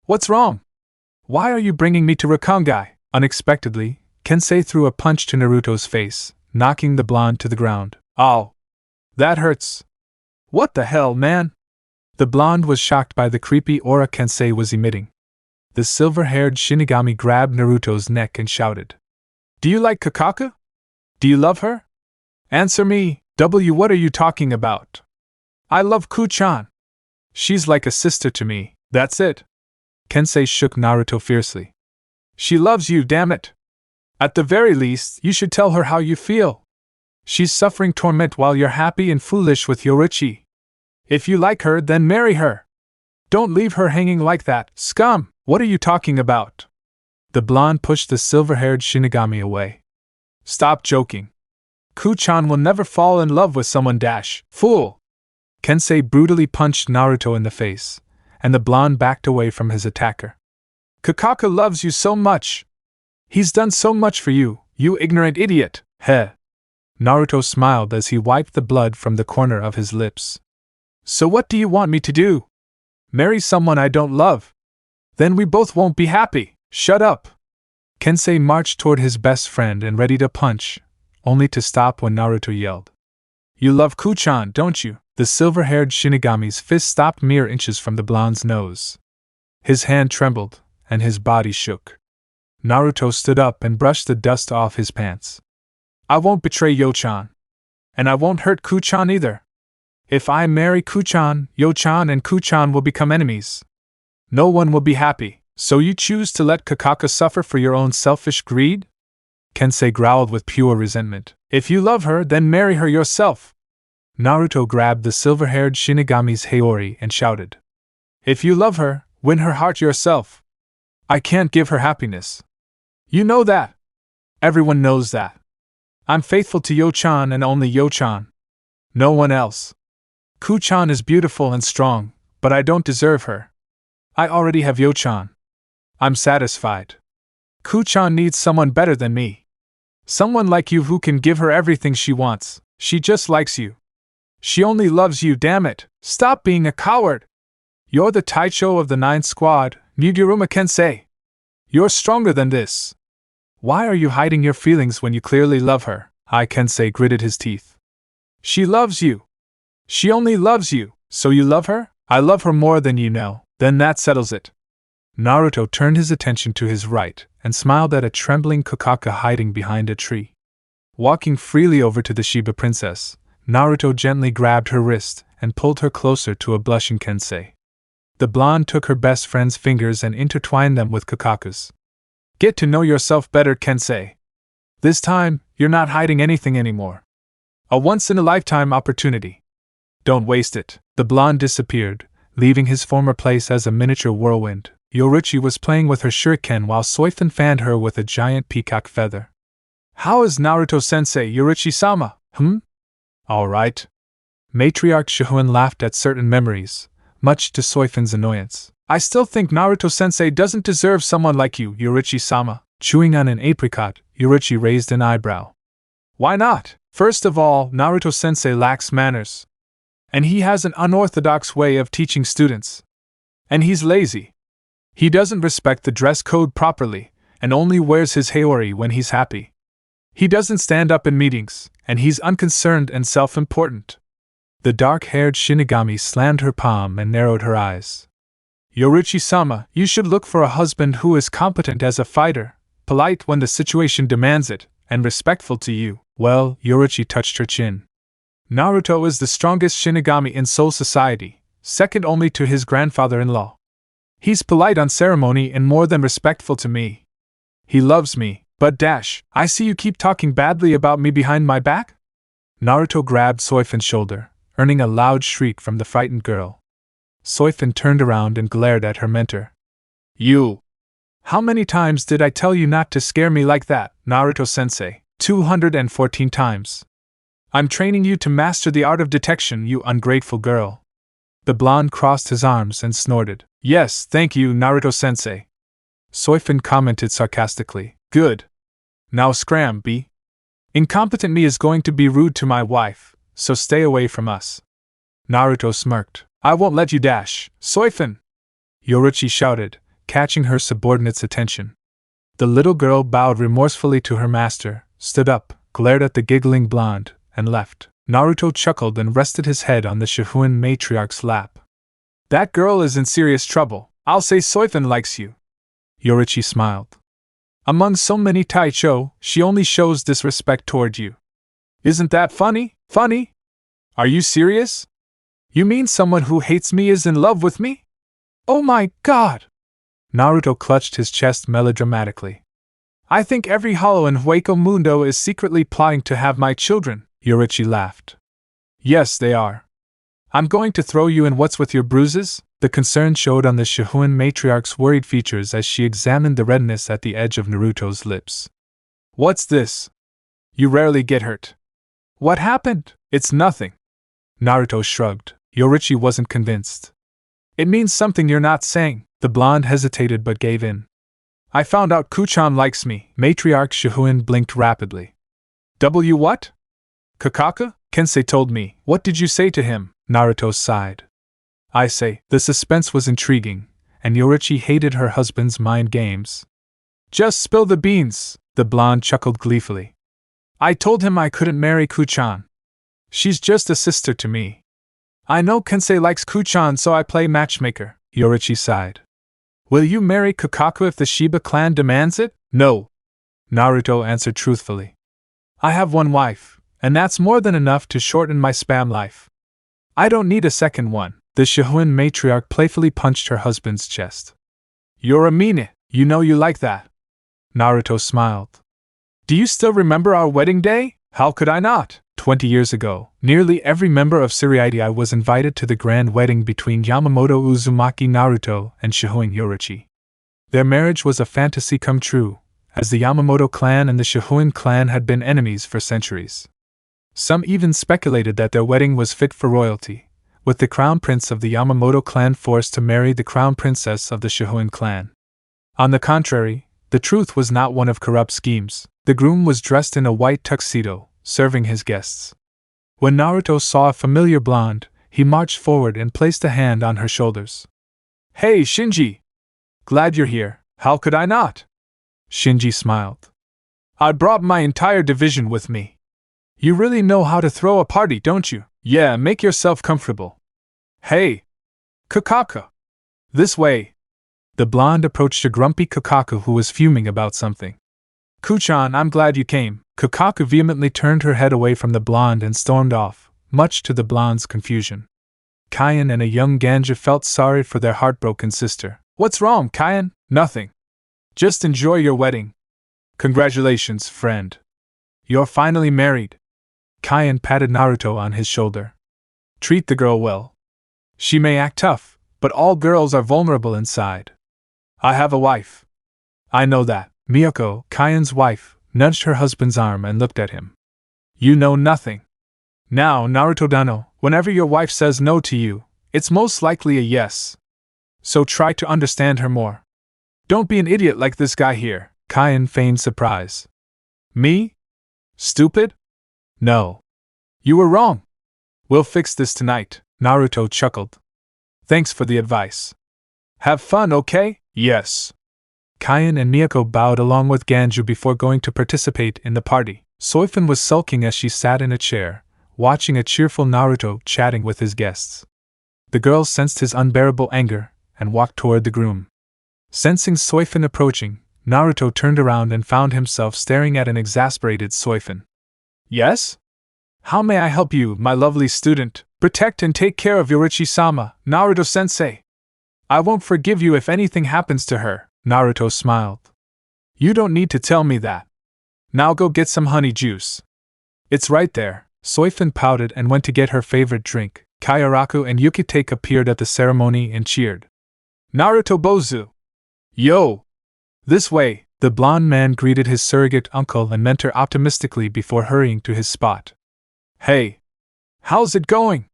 What's wrong? Why are you bringing me to Rakangai? Unexpectedly, Kensei threw a punch to Naruto's face, knocking the blonde to the ground. Ow! That hurts! What the hell, man? The blonde was shocked by the creepy aura Kensei was emitting. The silver-haired Shinigami grabbed Naruto's neck and shouted. Do you like Kakaka? Do you love her? Answer me, what are you talking about? I love Ku-chan. She's like a sister to me, that's it. Kensei shook Naruto fiercely. She loves you, damn it. At the very least, you should tell her how you feel. She's suffering torment while you're happy and foolish with Yoruichi. If you like her, then marry her. Don't leave her hanging like that, scum! What are you talking about? The blonde pushed the silver-haired Shinigami away. Stop joking. Ku-chan will never fall in love with someone, fool! Kensei brutally punched Naruto in the face, and the blonde backed away from his attacker. Kakaka loves you so much. He's done so much for you, you ignorant idiot, heh. Naruto smiled as he wiped the blood from the corner of his lips. So what do you want me to do? Marry someone I don't love? Then we both won't be happy. Shut up. Kensei marched toward his best friend and ready to punch, only to stop when Naruto yelled. You love Ku-chan, don't you? The silver-haired Shinigami's fist stopped mere inches from the blonde's nose. His hand trembled, and his body shook. Naruto stood up and brushed the dust off his pants. I won't betray Yo-chan. And I won't hurt Ku-chan either. If I marry Ku-chan, Yo-chan and Ku-chan will become enemies. No one will be happy, so you choose to let Kakaka suffer for your own selfish greed? Kensei growled with pure resentment. If you love her, then marry her yourself. Naruto grabbed the silver-haired Shinigami's Haori and shouted. If you love her, win her heart yourself. I can't give her happiness. You know that. Everyone knows that. I'm faithful to Yo-chan and only Yo-chan. No one else. Ku-chan is beautiful and strong, but I don't deserve her. I already have Yo-chan. I'm satisfied. Ku-chan needs someone better than me. Someone like you who can give her everything she wants. She just likes you. She only loves you, damn it. Stop being a coward. You're the Taicho of the 9th Squad, Niguruma Kensei. You're stronger than this. Why are you hiding your feelings when you clearly love her? Kensei gritted his teeth. She loves you. She only loves you, so you love her? I love her more than you know, then that settles it. Naruto turned his attention to his right and smiled at a trembling Kakaka hiding behind a tree. Walking freely over to the Shiba princess, Naruto gently grabbed her wrist and pulled her closer to a blushing Kensei. The blonde took her best friend's fingers and intertwined them with Kakaka's. Get to know yourself better, Kensei. This time, you're not hiding anything anymore. A once-in-a-lifetime opportunity. Don't waste it. The blonde disappeared, leaving his former place as a miniature whirlwind. Yoruichi was playing with her shuriken while Soifun fanned her with a giant peacock feather. How is Naruto-sensei, Yoruichi-sama? Alright. Matriarch Shihoin laughed at certain memories, much to Soifun's annoyance. I still think Naruto-sensei doesn't deserve someone like you, Yoruichi-sama. Chewing on an apricot, Yoruichi raised an eyebrow. Why not? First of all, Naruto-sensei lacks manners. And he has an unorthodox way of teaching students. And he's lazy. He doesn't respect the dress code properly, and only wears his haori when he's happy. He doesn't stand up in meetings, and he's unconcerned and self-important. The dark-haired Shinigami slammed her palm and narrowed her eyes. Yoruichi-sama, you should look for a husband who is competent as a fighter, polite when the situation demands it, and respectful to you. Well, Yoruichi touched her chin. Naruto is the strongest Shinigami in Soul Society, second only to his grandfather-in-law. He's polite on ceremony and more than respectful to me. He loves me, but I see you keep talking badly about me behind my back? Naruto grabbed Soifun's shoulder, earning a loud shriek from the frightened girl. Soifun turned around and glared at her mentor. You! How many times did I tell you not to scare me like that, Naruto-sensei? 214 times. I'm training you to master the art of detection, you ungrateful girl. The blonde crossed his arms and snorted. Yes, thank you, Naruto-sensei. Soifun commented sarcastically. Good. Now scram, B. Incompetent me is going to be rude to my wife, so stay away from us. Naruto smirked. I won't let you, Soifun! Yoruichi shouted, catching her subordinate's attention. The little girl bowed remorsefully to her master, stood up, glared at the giggling blonde, and left. Naruto chuckled and rested his head on the Shihoin matriarch's lap. That girl is in serious trouble. I'll say Soifun likes you. Yoruichi smiled. Among so many Taicho, she only shows disrespect toward you. Isn't that funny? Funny? Are you serious? You mean someone who hates me is in love with me? Oh my god! Naruto clutched his chest melodramatically. I think every hollow in Hueco Mundo is secretly plotting to have my children, Yoruichi laughed. Yes, they are. I'm going to throw you in what's with your bruises? The concern showed on the Shihoin matriarch's worried features as she examined the redness at the edge of Naruto's lips. What's this? You rarely get hurt. What happened? It's nothing. Naruto shrugged. Yoruichi wasn't convinced. It means something you're not saying. The blonde hesitated but gave in. I found out Kuchan likes me. Matriarch Shihoin blinked rapidly. What? Kakaku? Kensei told me. What did you say to him? Naruto sighed. I say, the suspense was intriguing, and Yoruichi hated her husband's mind games. Just spill the beans, the blonde chuckled gleefully. I told him I couldn't marry Kuchan. She's just a sister to me. I know Kensei likes Kuchan, so I play matchmaker, Yoruichi sighed. Will you marry Kakaku if the Shiba clan demands it? No. Naruto answered truthfully. I have one wife, and that's more than enough to shorten my spam life. I don't need a second one. The Shihoin matriarch playfully punched her husband's chest. You're a meanie, you know you like that. Naruto smiled. Do you still remember our wedding day? How could I not? 20 years ago, nearly every member of Suriitai was invited to the grand wedding between Yamamoto Uzumaki Naruto and Shihoin Yoruichi. Their marriage was a fantasy come true, as the Yamamoto clan and the Shihoin clan had been enemies for centuries. Some even speculated that their wedding was fit for royalty, with the crown prince of the Yamamoto clan forced to marry the crown princess of the Shihoin clan. On the contrary, the truth was not one of corrupt schemes. The groom was dressed in a white tuxedo, serving his guests. When Naruto saw a familiar blonde, he marched forward and placed a hand on her shoulders. Hey, Shinji! Glad you're here. How could I not? Shinji smiled. I brought my entire division with me. You really know how to throw a party, don't you? Yeah, make yourself comfortable. Hey! Kakaku! This way! The blonde approached a grumpy Kakaku who was fuming about something. Kuchan, I'm glad you came. Kakaku vehemently turned her head away from the blonde and stormed off, much to the blonde's confusion. Kaien and a young Ganja felt sorry for their heartbroken sister. What's wrong, Kaien? Nothing. Just enjoy your wedding. Congratulations, friend. You're finally married. Kaien patted Naruto on his shoulder. Treat the girl well. She may act tough, but all girls are vulnerable inside. I have a wife. I know that. Miyako, Kaien's wife, nudged her husband's arm and looked at him. You know nothing. Now, Naruto-dano, whenever your wife says no to you, it's most likely a yes. So try to understand her more. Don't be an idiot like this guy here. Kaien feigned surprise. Me? Stupid? No. You were wrong. We'll fix this tonight, Naruto chuckled. Thanks for the advice. Have fun, okay? Yes. Kaien and Miyako bowed along with Ganju before going to participate in the party. Soifun was sulking as she sat in a chair, watching a cheerful Naruto chatting with his guests. The girl sensed his unbearable anger and walked toward the groom. Sensing Soifun approaching, Naruto turned around and found himself staring at an exasperated Soifun. Yes? How may I help you, my lovely student? Protect and take care of Yoruichi-sama, Naruto-sensei. I won't forgive you if anything happens to her. Naruto smiled. You don't need to tell me that. Now go get some honey juice. It's right there. Soifun pouted and went to get her favorite drink. Kayaraku and Yukitake appeared at the ceremony and cheered. Naruto Bozu! Yo! This way! The blonde man greeted his surrogate uncle and mentor optimistically before hurrying to his spot. Hey! How's it going?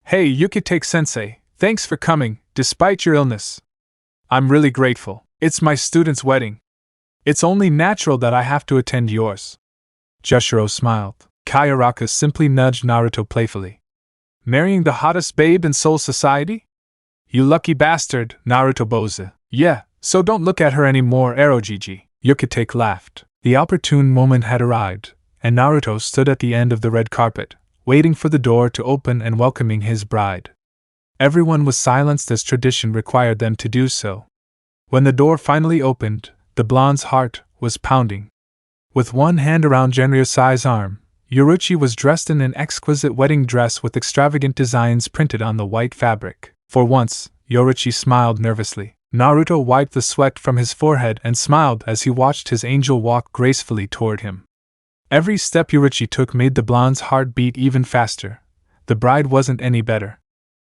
Hey, Yukitake-sensei, thanks for coming, despite your illness. I'm really grateful. It's my student's wedding. It's only natural that I have to attend yours. Jushiro smiled. Kayaraku simply nudged Naruto playfully. Marrying the hottest babe in Soul Society? You lucky bastard, Naruto Bozu. Yeah, So don't look at her anymore, Erojiji. Yukitake laughed. The opportune moment had arrived, and Naruto stood at the end of the red carpet, waiting for the door to open and welcoming his bride. Everyone was silenced as tradition required them to do so. When the door finally opened, the blonde's heart was pounding. With one hand around Genryosai's arm, Yoruichi was dressed in an exquisite wedding dress with extravagant designs printed on the white fabric. For once, Yoruichi smiled nervously. Naruto wiped the sweat from his forehead and smiled as he watched his angel walk gracefully toward him. Every step Yoruichi took made the blonde's heart beat even faster. The bride wasn't any better.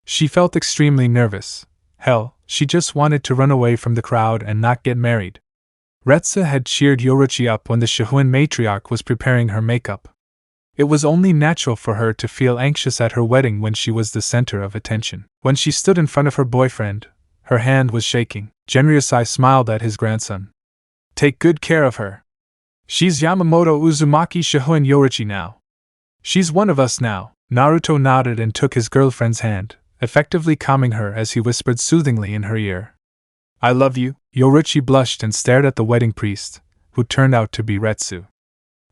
She felt extremely nervous. Hell, she just wanted to run away from the crowd and not get married. Retsu had cheered Yoruichi up when the Shihoin matriarch was preparing her makeup. It was only natural for her to feel anxious at her wedding when she was the center of attention. When she stood in front of her boyfriend, her hand was shaking. Genryosai smiled at his grandson. Take good care of her. She's Yamamoto Uzumaki Shihoin Yoruichi now. She's one of us now. Naruto nodded and took his girlfriend's hand, effectively calming her as he whispered soothingly in her ear. I love you. Yoruichi blushed and stared at the wedding priest, who turned out to be Retsu.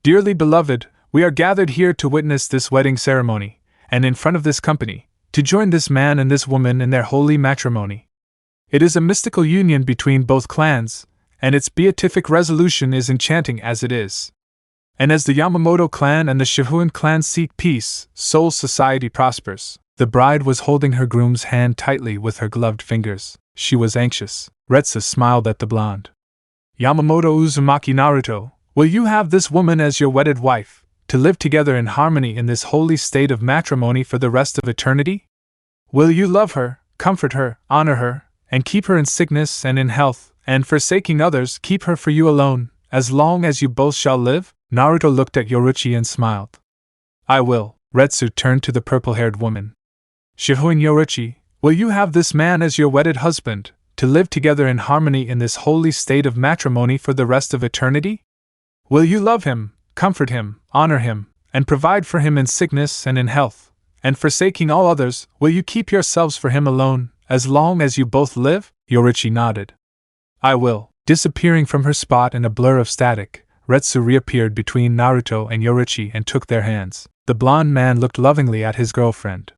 Dearly beloved, we are gathered here to witness this wedding ceremony, and in front of this company, to join this man and this woman in their holy matrimony. It is a mystical union between both clans, and its beatific resolution is enchanting as it is. And as the Yamamoto clan and the Shihoin clan seek peace, Seoul society prospers. The bride was holding her groom's hand tightly with her gloved fingers. She was anxious. Retsu smiled at the blonde. Yamamoto Uzumaki Naruto, will you have this woman as your wedded wife, to live together in harmony in this holy state of matrimony for the rest of eternity? Will you love her, comfort her, honor her, and keep her in sickness and in health, and forsaking others keep her for you alone, as long as you both shall live? Naruto looked at Yoruichi and smiled. I will. Retsu turned to the purple-haired woman. Shihoin Yoruichi, will you have this man as your wedded husband, to live together in harmony in this holy state of matrimony for the rest of eternity? Will you love him, comfort him, honor him, and provide for him in sickness and in health, and forsaking all others, will you keep yourselves for him alone, as long as you both live? Yoruichi nodded. I will. Disappearing from her spot in a blur of static, Retsu reappeared between Naruto and Yoruichi and took their hands. The blonde man looked lovingly at his girlfriend.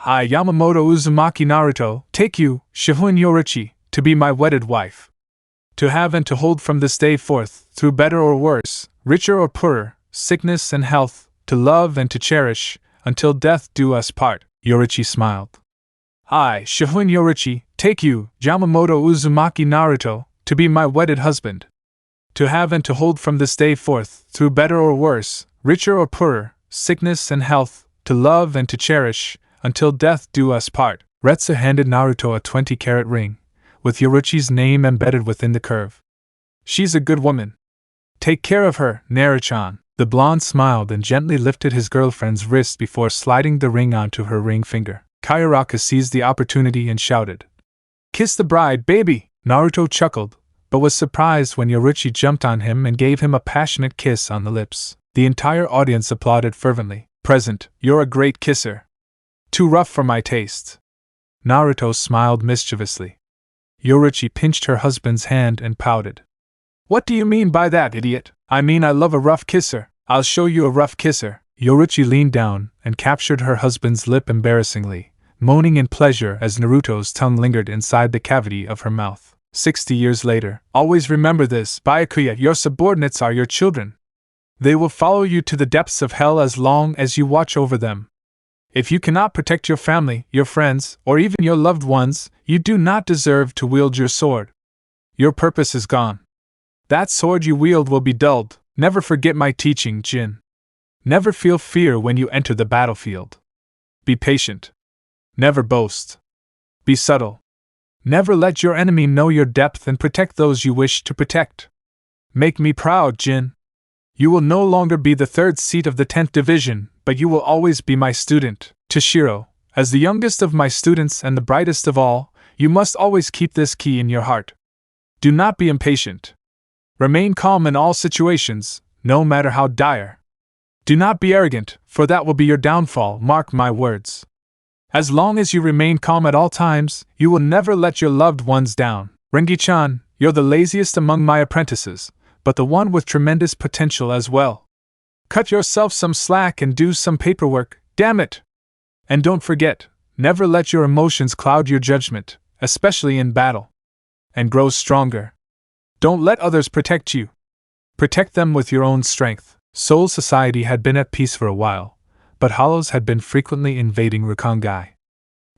I, Yamamoto Uzumaki Naruto, take you, Shihoin Yoruichi, to be my wedded wife. To have and to hold from this day forth, through better or worse, richer or poorer, sickness and health, to love and to cherish, until death do us part. Yoruichi smiled. I, Shihoin Yoruichi, take you, Yamamoto Uzumaki Naruto, to be my wedded husband. To have and to hold from this day forth, through better or worse, richer or poorer, sickness and health, to love and to cherish, until death do us part. Retsu handed Naruto a 20-carat ring, with Yoruichi's name embedded within the curve. She's a good woman. Take care of her, Naruchan. The blonde smiled and gently lifted his girlfriend's wrist before sliding the ring onto her ring finger. Kayaraka seized the opportunity and shouted, Kiss the bride, baby! Naruto chuckled, but was surprised when Yoruichi jumped on him and gave him a passionate kiss on the lips. The entire audience applauded fervently. Present, you're a great kisser. Too rough for my taste. Naruto smiled mischievously. Yoruichi pinched her husband's hand and pouted. What do you mean by that, idiot? I mean I love a rough kisser. I'll show you a rough kisser. Yoruichi leaned down and captured her husband's lip embarrassingly, moaning in pleasure as Naruto's tongue lingered inside the cavity of her mouth. 60 years later. Always remember this, Byakuya, your subordinates are your children. They will follow you to the depths of hell as long as you watch over them. If you cannot protect your family, your friends, or even your loved ones, you do not deserve to wield your sword. Your purpose is gone. That sword you wield will be dulled. Never forget my teaching, Jin. Never feel fear when you enter the battlefield. Be patient. Never boast. Be subtle. Never let your enemy know your depth and protect those you wish to protect. Make me proud, Jin. You will no longer be the third seat of the 10th division, but you will always be my student. Toshiro, as the youngest of my students and the brightest of all, you must always keep this key in your heart. Do not be impatient. Remain calm in all situations, no matter how dire. Do not be arrogant, for that will be your downfall, mark my words. As long as you remain calm at all times, you will never let your loved ones down. Rengi-chan, you're the laziest among my apprentices, but the one with tremendous potential as well. Cut yourself some slack and do some paperwork, damn it! And don't forget, never let your emotions cloud your judgment, especially in battle. And grow stronger. Don't let others protect you. Protect them with your own strength. Soul Society had been at peace for a while, but Hollows had been frequently invading Rakangai.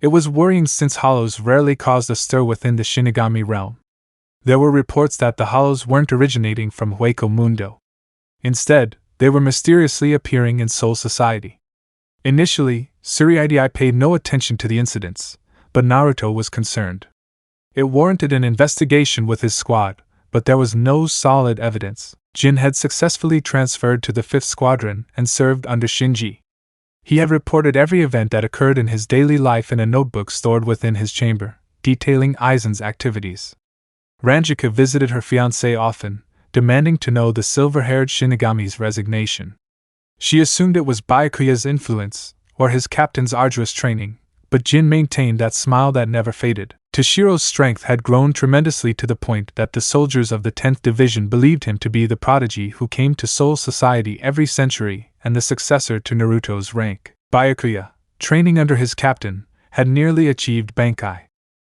It was worrying since Hollows rarely caused a stir within the Shinigami realm. There were reports that the Hollows weren't originating from Hueco Mundo. Instead, they were mysteriously appearing in Soul Society. Initially, Tsurugi paid no attention to the incidents, but Naruto was concerned. It warranted an investigation with his squad, but there was no solid evidence. Jin had successfully transferred to the 5th Squadron and served under Shinji. He had reported every event that occurred in his daily life in a notebook stored within his chamber, detailing Aizen's activities. Ranjika visited her fiancé often, demanding to know the silver-haired Shinigami's resignation. She assumed it was Byakuya's influence, or his captain's arduous training, but Jin maintained that smile that never faded. Toshiro's strength had grown tremendously to the point that the soldiers of the 10th Division believed him to be the prodigy who came to Soul Society every century and the successor to Naruto's rank. Byakuya, training under his captain, had nearly achieved Bankai.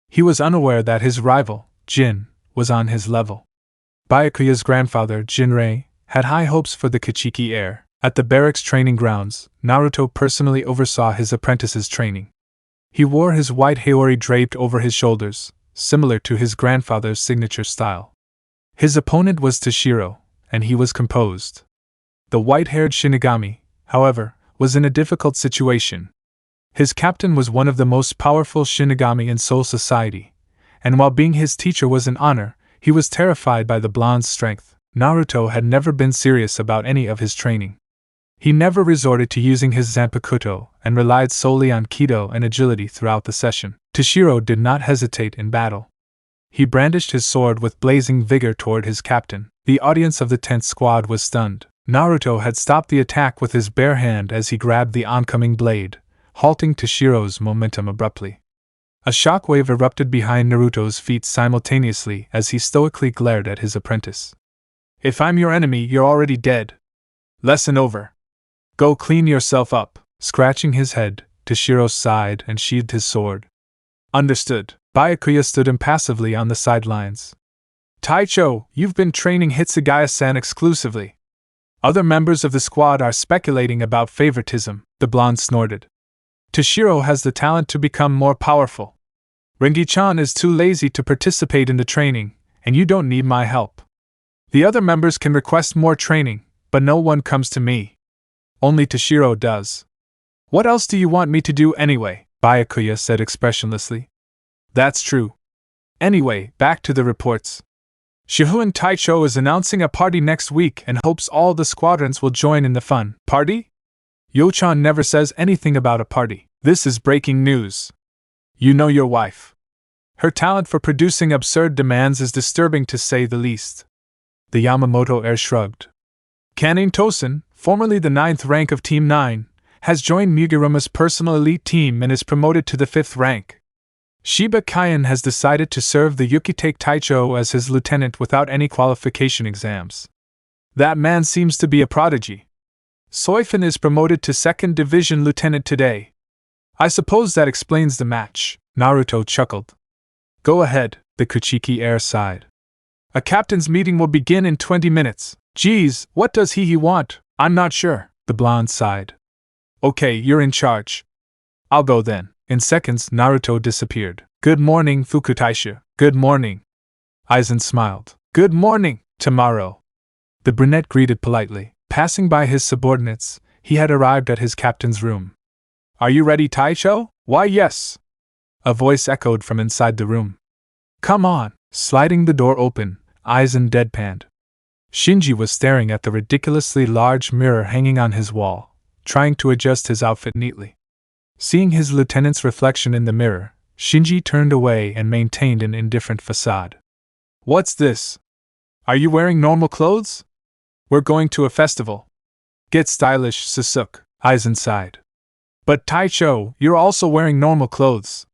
He was unaware that his rival, Jin, was on his level. Byakuya's grandfather, Jinrei, had high hopes for the Kachiki heir. At the barracks training grounds, Naruto personally oversaw his apprentice's training. He wore his white haori draped over his shoulders, similar to his grandfather's signature style. His opponent was Toshiro, and he was composed. The white-haired Shinigami, however, was in a difficult situation. His captain was one of the most powerful Shinigami in Soul Society, and while being his teacher was an honor, he was terrified by the blonde's strength. Naruto had never been serious about any of his training. He never resorted to using his Zanpakuto and relied solely on Kido and agility throughout the session. Toshiro did not hesitate in battle. He brandished his sword with blazing vigor toward his captain. The audience of the 10th squad was stunned. Naruto had stopped the attack with his bare hand as he grabbed the oncoming blade, halting Toshiro's momentum abruptly. A shockwave erupted behind Naruto's feet simultaneously as he stoically glared at his apprentice. "If I'm your enemy, you're already dead. Lesson over. Go clean yourself up." Scratching his head, Toshiro sighed and sheathed his sword. "Understood." Byakuya stood impassively on the sidelines. "Taicho, you've been training Hitsugaya-san exclusively. Other members of the squad are speculating about favoritism," the blonde snorted. "Toshiro has the talent to become more powerful. Rengi-chan is too lazy to participate in the training, and you don't need my help. The other members can request more training, but no one comes to me. Only Toshiro does. What else do you want me to do anyway?" Byakuya said expressionlessly. "That's true. Anyway, back to the reports. Shihoin Taicho is announcing a party next week and hopes all the squadrons will join in the fun." "Party?" "Yo-chan never says anything about a party. This is breaking news. You know your wife. Her talent for producing absurd demands is disturbing to say the least." The Yamamoto heir shrugged. "Kanin Tosen, formerly the 9th rank of Team 9, has joined Mugiruma's personal elite team and is promoted to the 5th rank. Shiba Kaien has decided to serve the Yukitake Taicho as his lieutenant without any qualification exams. That man seems to be a prodigy. Soifin is promoted to 2nd Division lieutenant today. I suppose that explains the match." Naruto chuckled. "Go ahead," the Kuchiki heir sighed. "A captain's meeting will begin in 20 minutes. Geez, what does he want? I'm not sure," the blonde sighed. "Okay, you're in charge. I'll go then." In seconds, Naruto disappeared. "Good morning, Fukutaisha." "Good morning." Aizen smiled. "Good morning, Tamaro." The brunette greeted politely. Passing by his subordinates, he had arrived at his captain's room. "Are you ready, Taicho?" "Why, yes." A voice echoed from inside the room. "Come on." Sliding the door open, Aizen deadpanned. Shinji was staring at the ridiculously large mirror hanging on his wall, trying to adjust his outfit neatly. Seeing his lieutenant's reflection in the mirror, Shinji turned away and maintained an indifferent facade. "What's this? Are you wearing normal clothes? We're going to a festival. Get stylish, Sasuke," Aizen sighed. "But Taicho, you're also wearing normal clothes.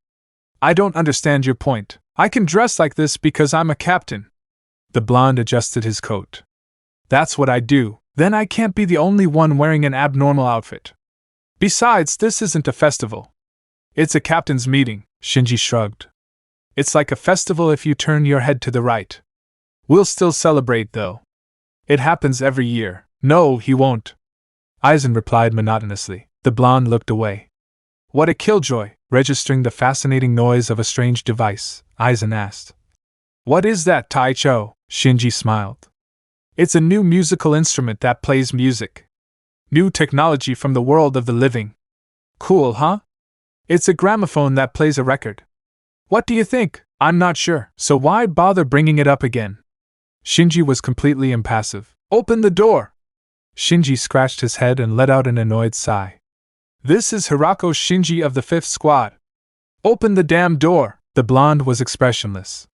I don't understand your point." I can dress like this because I'm a captain. The blonde adjusted his coat. That's what I do, then I can't be the only one wearing an abnormal outfit. Besides, this isn't a festival. It's a captain's meeting, Shinji shrugged. It's like a festival if you turn your head to the right. We'll still celebrate, though. It happens every year. No, he won't. Aizen replied monotonously. The blonde looked away. What a killjoy, registering the fascinating noise of a strange device, Aizen asked. What is that, Taicho? Shinji smiled. It's a new musical instrument that plays music. New technology from the world of the living. Cool, huh? It's a gramophone that plays a record. What do you think? I'm not sure, so why bother bringing it up again? Shinji was completely impassive. Open the door! Shinji scratched his head and let out an annoyed sigh. This is Hirako Shinji of the 5th Squad. Open the damn door! The blonde was expressionless.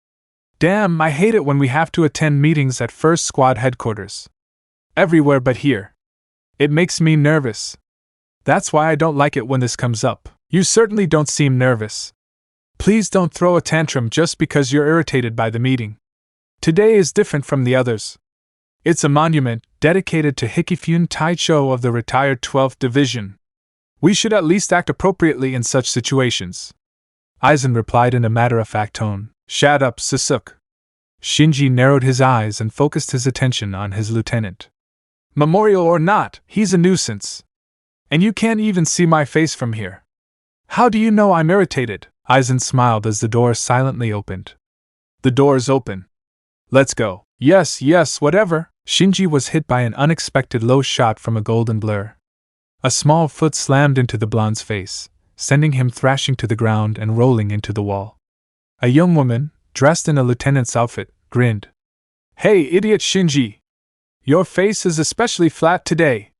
Damn, I hate it when we have to attend meetings at 1st Squad headquarters. Everywhere but here. It makes me nervous. That's why I don't like it when this comes up. You certainly don't seem nervous. Please don't throw a tantrum just because you're irritated by the meeting. Today is different from the others. It's a monument dedicated to Hikifune Taicho of the retired 12th Division. We should at least act appropriately in such situations. Aizen replied in a matter-of-fact tone. Shut up, Sasuke. Shinji narrowed his eyes and focused his attention on his lieutenant. Memorial or not, he's a nuisance. And you can't even see my face from here. How do you know I'm irritated? Aizen smiled as the door silently opened. The door's open. Let's go. Yes, whatever. Shinji was hit by an unexpected low shot from a golden blur. A small foot slammed into the blonde's face, sending him thrashing to the ground and rolling into the wall. A young woman, dressed in a lieutenant's outfit, grinned. Hey, idiot Shinji! Your face is especially flat today.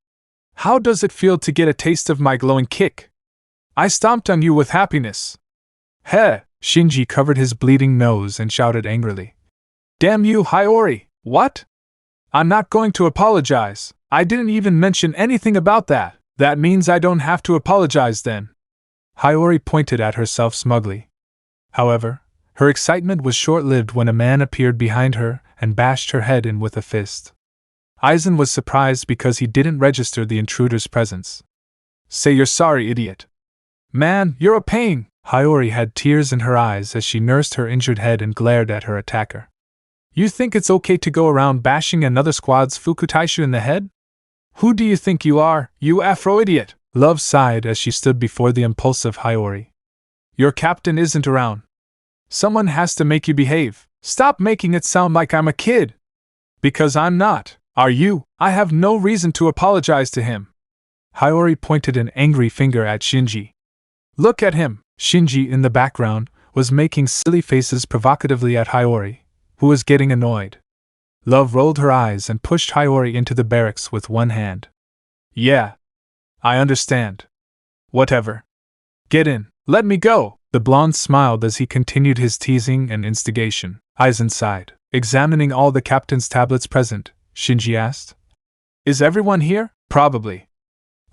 How does it feel to get a taste of my glowing kick? I stomped on you with happiness. Heh! Shinji covered his bleeding nose and shouted angrily. Damn you, Hiyori! What? I'm not going to apologize. I didn't even mention anything about that. That means I don't have to apologize then. Hiyori pointed at herself smugly. However, her excitement was short-lived when a man appeared behind her and bashed her head in with a fist. Aizen was surprised because he didn't register the intruder's presence. Say you're sorry, idiot. Man, you're a pain! Hiyori had tears in her eyes as she nursed her injured head and glared at her attacker. You think it's okay to go around bashing another squad's Fukutaishu in the head? Who do you think you are, you Afro-idiot? Love sighed as she stood before the impulsive Hiyori. Your captain isn't around. Someone has to make you behave. Stop making it sound like I'm a kid. Because I'm not. Are you? I have no reason to apologize to him. Hiyori pointed an angry finger at Shinji. Look at him. Shinji, in the background, was making silly faces provocatively at Hiyori, who was getting annoyed. Love rolled her eyes and pushed Hiyori into the barracks with one hand. Yeah. I understand. Whatever. Get in. Let me go. The blonde smiled as he continued his teasing and instigation. Aizen sighed. Examining all the captain's tablets present, Shinji asked. Is everyone here? Probably.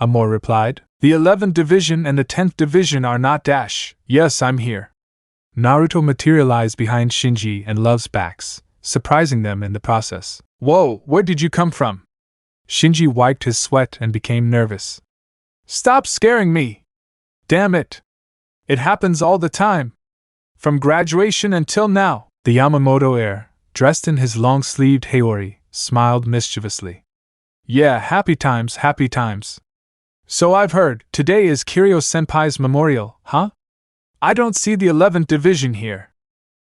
Amor replied. The 11th Division and the 10th Division are not dash. Yes, I'm here. Naruto materialized behind Shinji and Love's backs, surprising them in the process. Whoa, where did you come from? Shinji wiped his sweat and became nervous. Stop scaring me! Damn it! It happens all the time. From graduation until now. The Yamamoto heir, dressed in his long-sleeved Hiyori, smiled mischievously. Yeah, happy times, happy times. So I've heard, today is Kiryu-senpai's memorial, huh? I don't see the 11th Division here.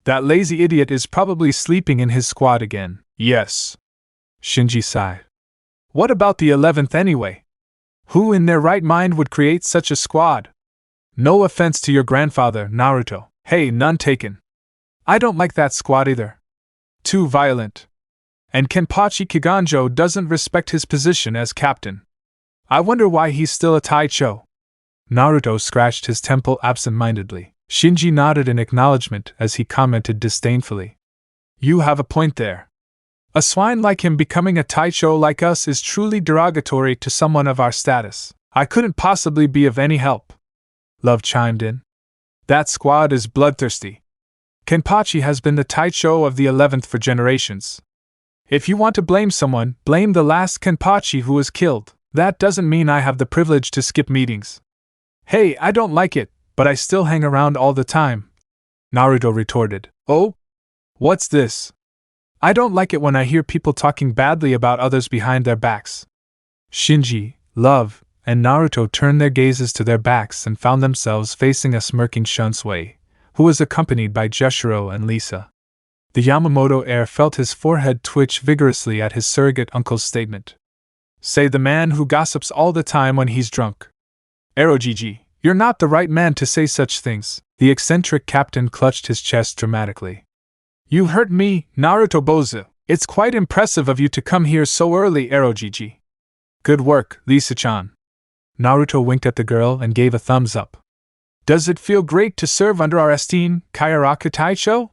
That lazy idiot is probably sleeping in his squad again. Yes. Shinji sighed. What about the 11th anyway? Who in their right mind would create such a squad? No offense to your grandfather, Naruto. Hey, none taken. I don't like that squad either. Too violent. And Kenpachi Kiganjo doesn't respect his position as captain. I wonder why he's still a Taicho. Naruto scratched his temple absent-mindedly. Shinji nodded in acknowledgement as he commented disdainfully. You have a point there. A swine like him becoming a Taicho like us is truly derogatory to someone of our status. I couldn't possibly be of any help. Love chimed in. That squad is bloodthirsty. Kenpachi has been the Taicho of the 11th for generations. If you want to blame someone, blame the last Kenpachi who was killed. That doesn't mean I have the privilege to skip meetings. Hey, I don't like it, but I still hang around all the time. Naruto retorted. Oh? What's this? I don't like it when I hear people talking badly about others behind their backs. Shinji, Love, and Naruto turned their gazes to their backs and found themselves facing a smirking Shunsui, who was accompanied by Jushiro and Lisa. The Yamamoto heir felt his forehead twitch vigorously at his surrogate uncle's statement. Say the man who gossips all the time when he's drunk. Erogigi, you're not the right man to say such things. The eccentric captain clutched his chest dramatically. You hurt me, Naruto Bozu. It's quite impressive of you to come here so early, Erogigi. Good work, Lisa-chan. Naruto winked at the girl and gave a thumbs up. Does it feel great to serve under our esteemed Kaiaraku Taicho?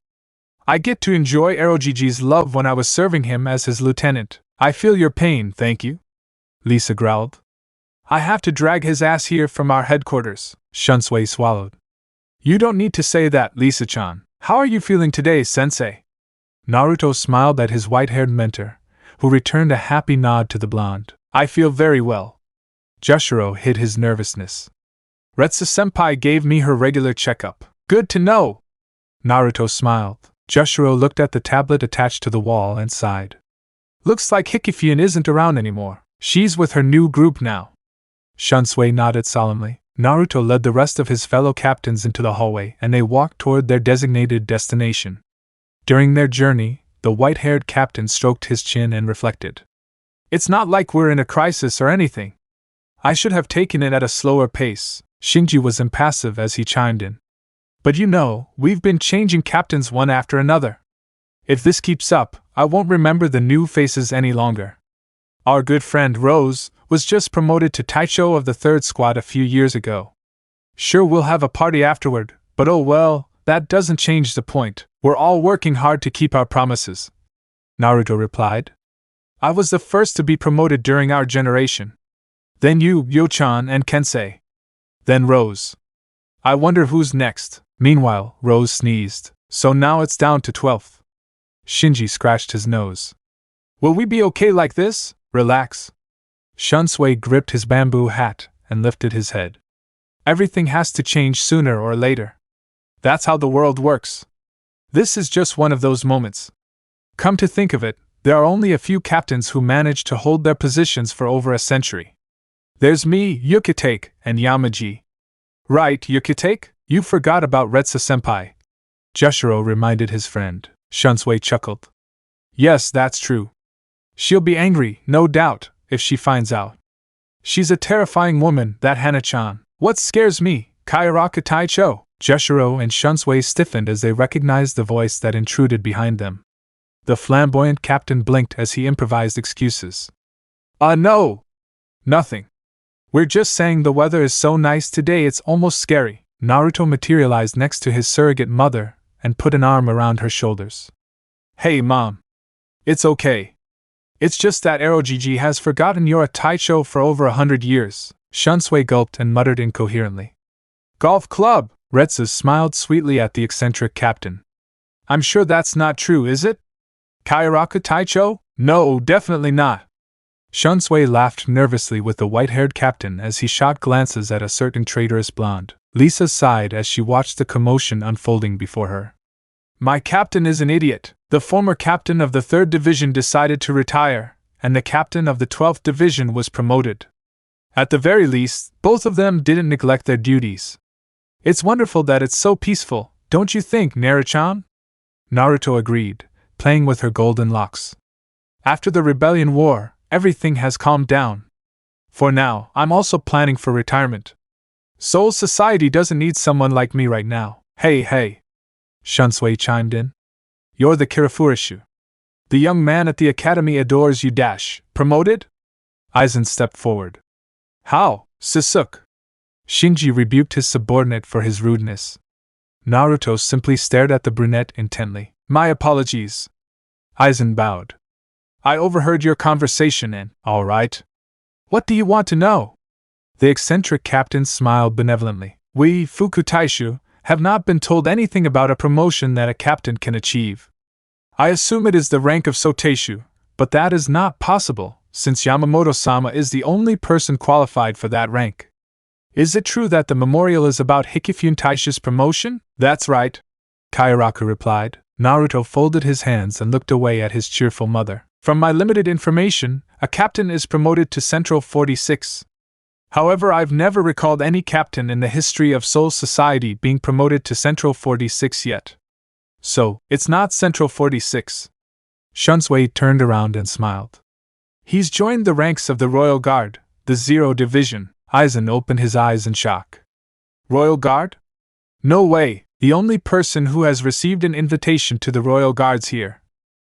I get to enjoy Erogigi's love when I was serving him as his lieutenant. I feel your pain, thank you. Lisa growled. I have to drag his ass here from our headquarters. Shunsui swallowed. You don't need to say that, Lisa-chan. How are you feeling today, sensei? Naruto smiled at his white-haired mentor, who returned a happy nod to the blonde. I feel very well. Jushiro hid his nervousness. Retsu-senpai gave me her regular checkup. Good to know. Naruto smiled. Jushiro looked at the tablet attached to the wall and sighed. Looks like Hikifian isn't around anymore. She's with her new group now. Shunsui nodded solemnly. Naruto led the rest of his fellow captains into the hallway and they walked toward their designated destination. During their journey, the white-haired captain stroked his chin and reflected. It's not like we're in a crisis or anything. I should have taken it at a slower pace. Shinji was impassive as he chimed in. But you know, we've been changing captains one after another. If this keeps up, I won't remember the new faces any longer. Our good friend Rose was just promoted to Taicho of the 3rd squad a few years ago. Sure, we'll have a party afterward, but oh well, that doesn't change the point. We're all working hard to keep our promises. Naruto replied. I was the first to be promoted during our generation. Then you, Yo-chan, and Kensei. Then Rose. I wonder who's next. Meanwhile, Rose sneezed. So now it's down to 12th. Shinji scratched his nose. Will we be okay like this? Relax. Shunsui gripped his bamboo hat and lifted his head. Everything has to change sooner or later. That's how the world works. This is just one of those moments. Come to think of it, there are only a few captains who managed to hold their positions for over a century. There's me, Yukitake, and Yamaji. Right, Yukitake? You forgot about Retsu-senpai. Jushiro reminded his friend. Shunsui chuckled. Yes, that's true. She'll be angry, no doubt, if she finds out. She's a terrifying woman, that Hana-chan. What scares me, Kaiaraku Taicho? Jushiro and Shunsui stiffened as they recognized the voice that intruded behind them. The flamboyant captain blinked as he improvised excuses. No! Nothing. We're just saying the weather is so nice today it's almost scary. Naruto materialized next to his surrogate mother and put an arm around her shoulders. Hey, Mom. It's okay. It's just that Erogigi has forgotten you're a Taicho for over 100 years. Shunsui gulped and muttered incoherently. Golf club! Retsu smiled sweetly at the eccentric captain. I'm sure that's not true, is it? Kaiaraku Taicho? No, definitely not. Shunsui laughed nervously with the white-haired captain as he shot glances at a certain traitorous blonde. Lisa sighed as she watched the commotion unfolding before her. My captain is an idiot. The former captain of the 3rd Division decided to retire, and the captain of the 12th Division was promoted. At the very least, both of them didn't neglect their duties. It's wonderful that it's so peaceful, don't you think, Naruto-chan? Naruto agreed, playing with her golden locks. After the rebellion war, everything has calmed down. For now, I'm also planning for retirement. Soul Society doesn't need someone like me right now. Hey. Shunsui chimed in. You're the Kirifurishu. The young man at the academy adores you. Promoted? Aizen stepped forward. How, Sasuke? Shinji rebuked his subordinate for his rudeness. Naruto simply stared at the brunette intently. My apologies. Aizen bowed. I overheard your conversation and, all right. What do you want to know? The eccentric captain smiled benevolently. We, Fuku Taishu, have not been told anything about a promotion that a captain can achieve. I assume it is the rank of Soteishu, but that is not possible, since Yamamoto-sama is the only person qualified for that rank. Is it true that the memorial is about Hikifune Taishi's promotion? That's right, Kairaku replied. Naruto folded his hands and looked away at his cheerful mother. From my limited information, a captain is promoted to Central 46. However, I've never recalled any captain in the history of Soul Society being promoted to Central 46 yet. So, it's not Central 46. Shunsui turned around and smiled. He's joined the ranks of the Royal Guard, the Zero Division. Aizen opened his eyes in shock. Royal Guard? No way, the only person who has received an invitation to the Royal Guards here.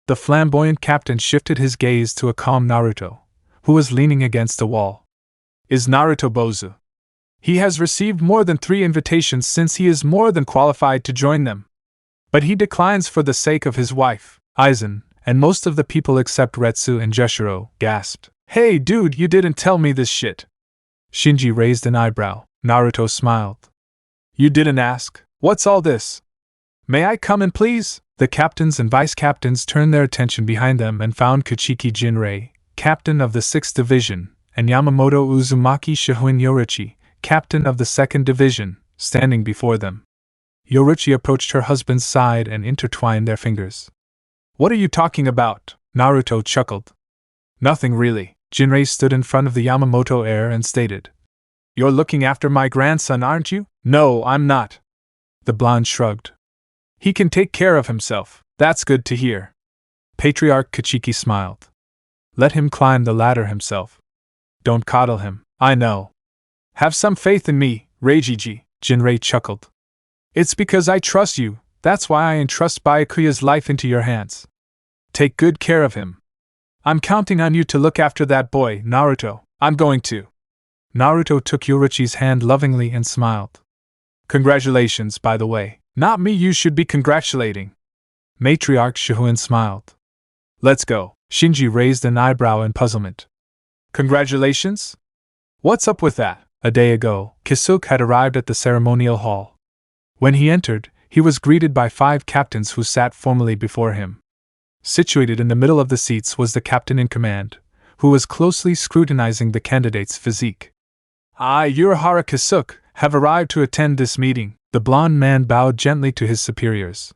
The flamboyant captain shifted his gaze to a calm Naruto, who was leaning against the wall. Is Naruto Bozu? He has received more than 3 invitations since he is more than qualified to join them. But he declines for the sake of his wife, Aizen, and most of the people except Retsu and Jushiro gasped. Hey dude, you didn't tell me this shit. Shinji raised an eyebrow. Naruto smiled. You didn't ask? What's all this? May I come in please? The captains and vice-captains turned their attention behind them and found Kuchiki Jinrei, captain of the 6th Division, and Yamamoto Uzumaki Shihoin Yoruichi, captain of the 2nd Division, standing before them. Yoruichi approached her husband's side and intertwined their fingers. What are you talking about? Naruto chuckled. Nothing really. Jinrei stood in front of the Yamamoto heir and stated. You're looking after my grandson, aren't you? No, I'm not. The blonde shrugged. He can take care of himself. That's good to hear. Patriarch Kuchiki smiled. Let him climb the ladder himself. Don't coddle him. I know. Have some faith in me, Reijiji, Jinrei chuckled. It's because I trust you, that's why I entrust Byakuya's life into your hands. Take good care of him. I'm counting on you to look after that boy, Naruto. I'm going to. Naruto took Yoruichi's hand lovingly and smiled. Congratulations, by the way. Not me you should be congratulating. Matriarch Shihoin smiled. Let's go. Shinji raised an eyebrow in puzzlement. Congratulations? What's up with that? A day ago, Kisuke had arrived at the ceremonial hall. When he entered, he was greeted by 5 captains who sat formally before him. Situated in the middle of the seats was the captain in command, who was closely scrutinizing the candidate's physique. I, Urahara Kisuke, have arrived to attend this meeting. The blond man bowed gently to his superiors.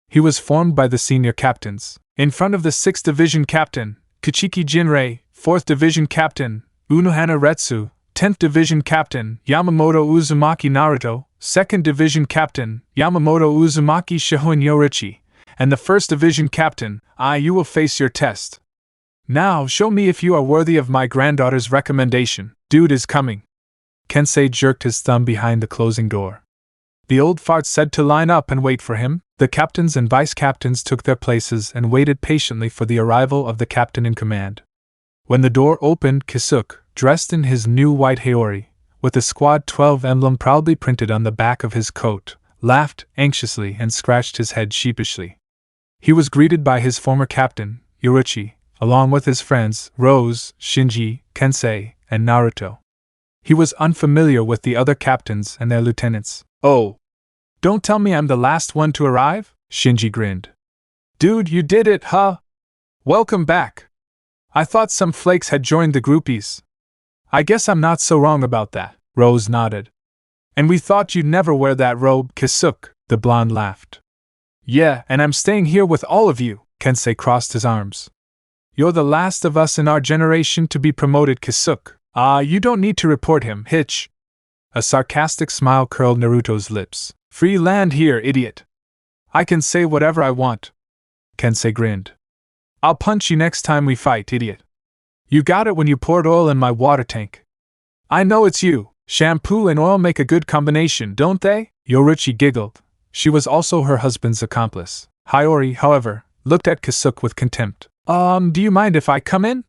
He was formed by the senior captains. In front of the 6th Division Captain, Kuchiki Jinrei, 4th Division Captain, Unohana Retsu, 10th Division Captain, Yamamoto Uzumaki Naruto, 2nd Division Captain, Yamamoto Uzumaki Shihoin Yoruichi, and the 1st Division Captain, you will face your test. Now show me if you are worthy of my granddaughter's recommendation. Dude is coming. Kensei jerked his thumb behind the closing door. The old fart said to line up and wait for him. The captains and vice-captains took their places and waited patiently for the arrival of the captain in command. When the door opened, Kisuke, dressed in his new white haori, with the Squad 12 emblem proudly printed on the back of his coat, laughed anxiously and scratched his head sheepishly. He was greeted by his former captain, Yoruichi, along with his friends, Rose, Shinji, Kensei, and Naruto. He was unfamiliar with the other captains and their lieutenants. Oh! Don't tell me I'm the last one to arrive? Shinji grinned. Dude, you did it, huh? Welcome back. I thought some flakes had joined the groupies. I guess I'm not so wrong about that, Rose nodded. And we thought you'd never wear that robe, Kisuke, the blonde laughed. Yeah, and I'm staying here with all of you, Kensei crossed his arms. You're the last of us in our generation to be promoted, Kisuke. You don't need to report him, Hitch. A sarcastic smile curled Naruto's lips. Free land here, idiot. I can say whatever I want. Kensei grinned. I'll punch you next time we fight, idiot. You got it when you poured oil in my water tank. I know it's you. Shampoo and oil make a good combination, don't they? Yoruichi giggled. She was also her husband's accomplice. Hiyori, however, looked at Kisuke with contempt. Do you mind if I come in?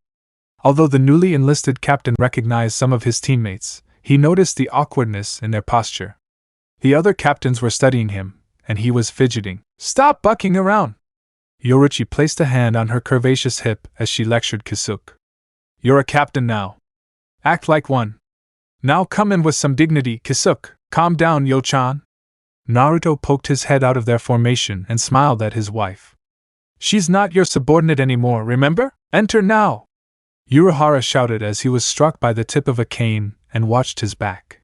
Although the newly enlisted captain recognized some of his teammates, he noticed the awkwardness in their posture. The other captains were studying him, and he was fidgeting. Stop bucking around! Yoruichi placed a hand on her curvaceous hip as she lectured Kisuke. You're a captain now. Act like one. Now come in with some dignity, Kisuke. Calm down, Yo-chan. Naruto poked his head out of their formation and smiled at his wife. She's not your subordinate anymore, remember? Enter now! Uruhara shouted as he was struck by the tip of a cane and watched his back.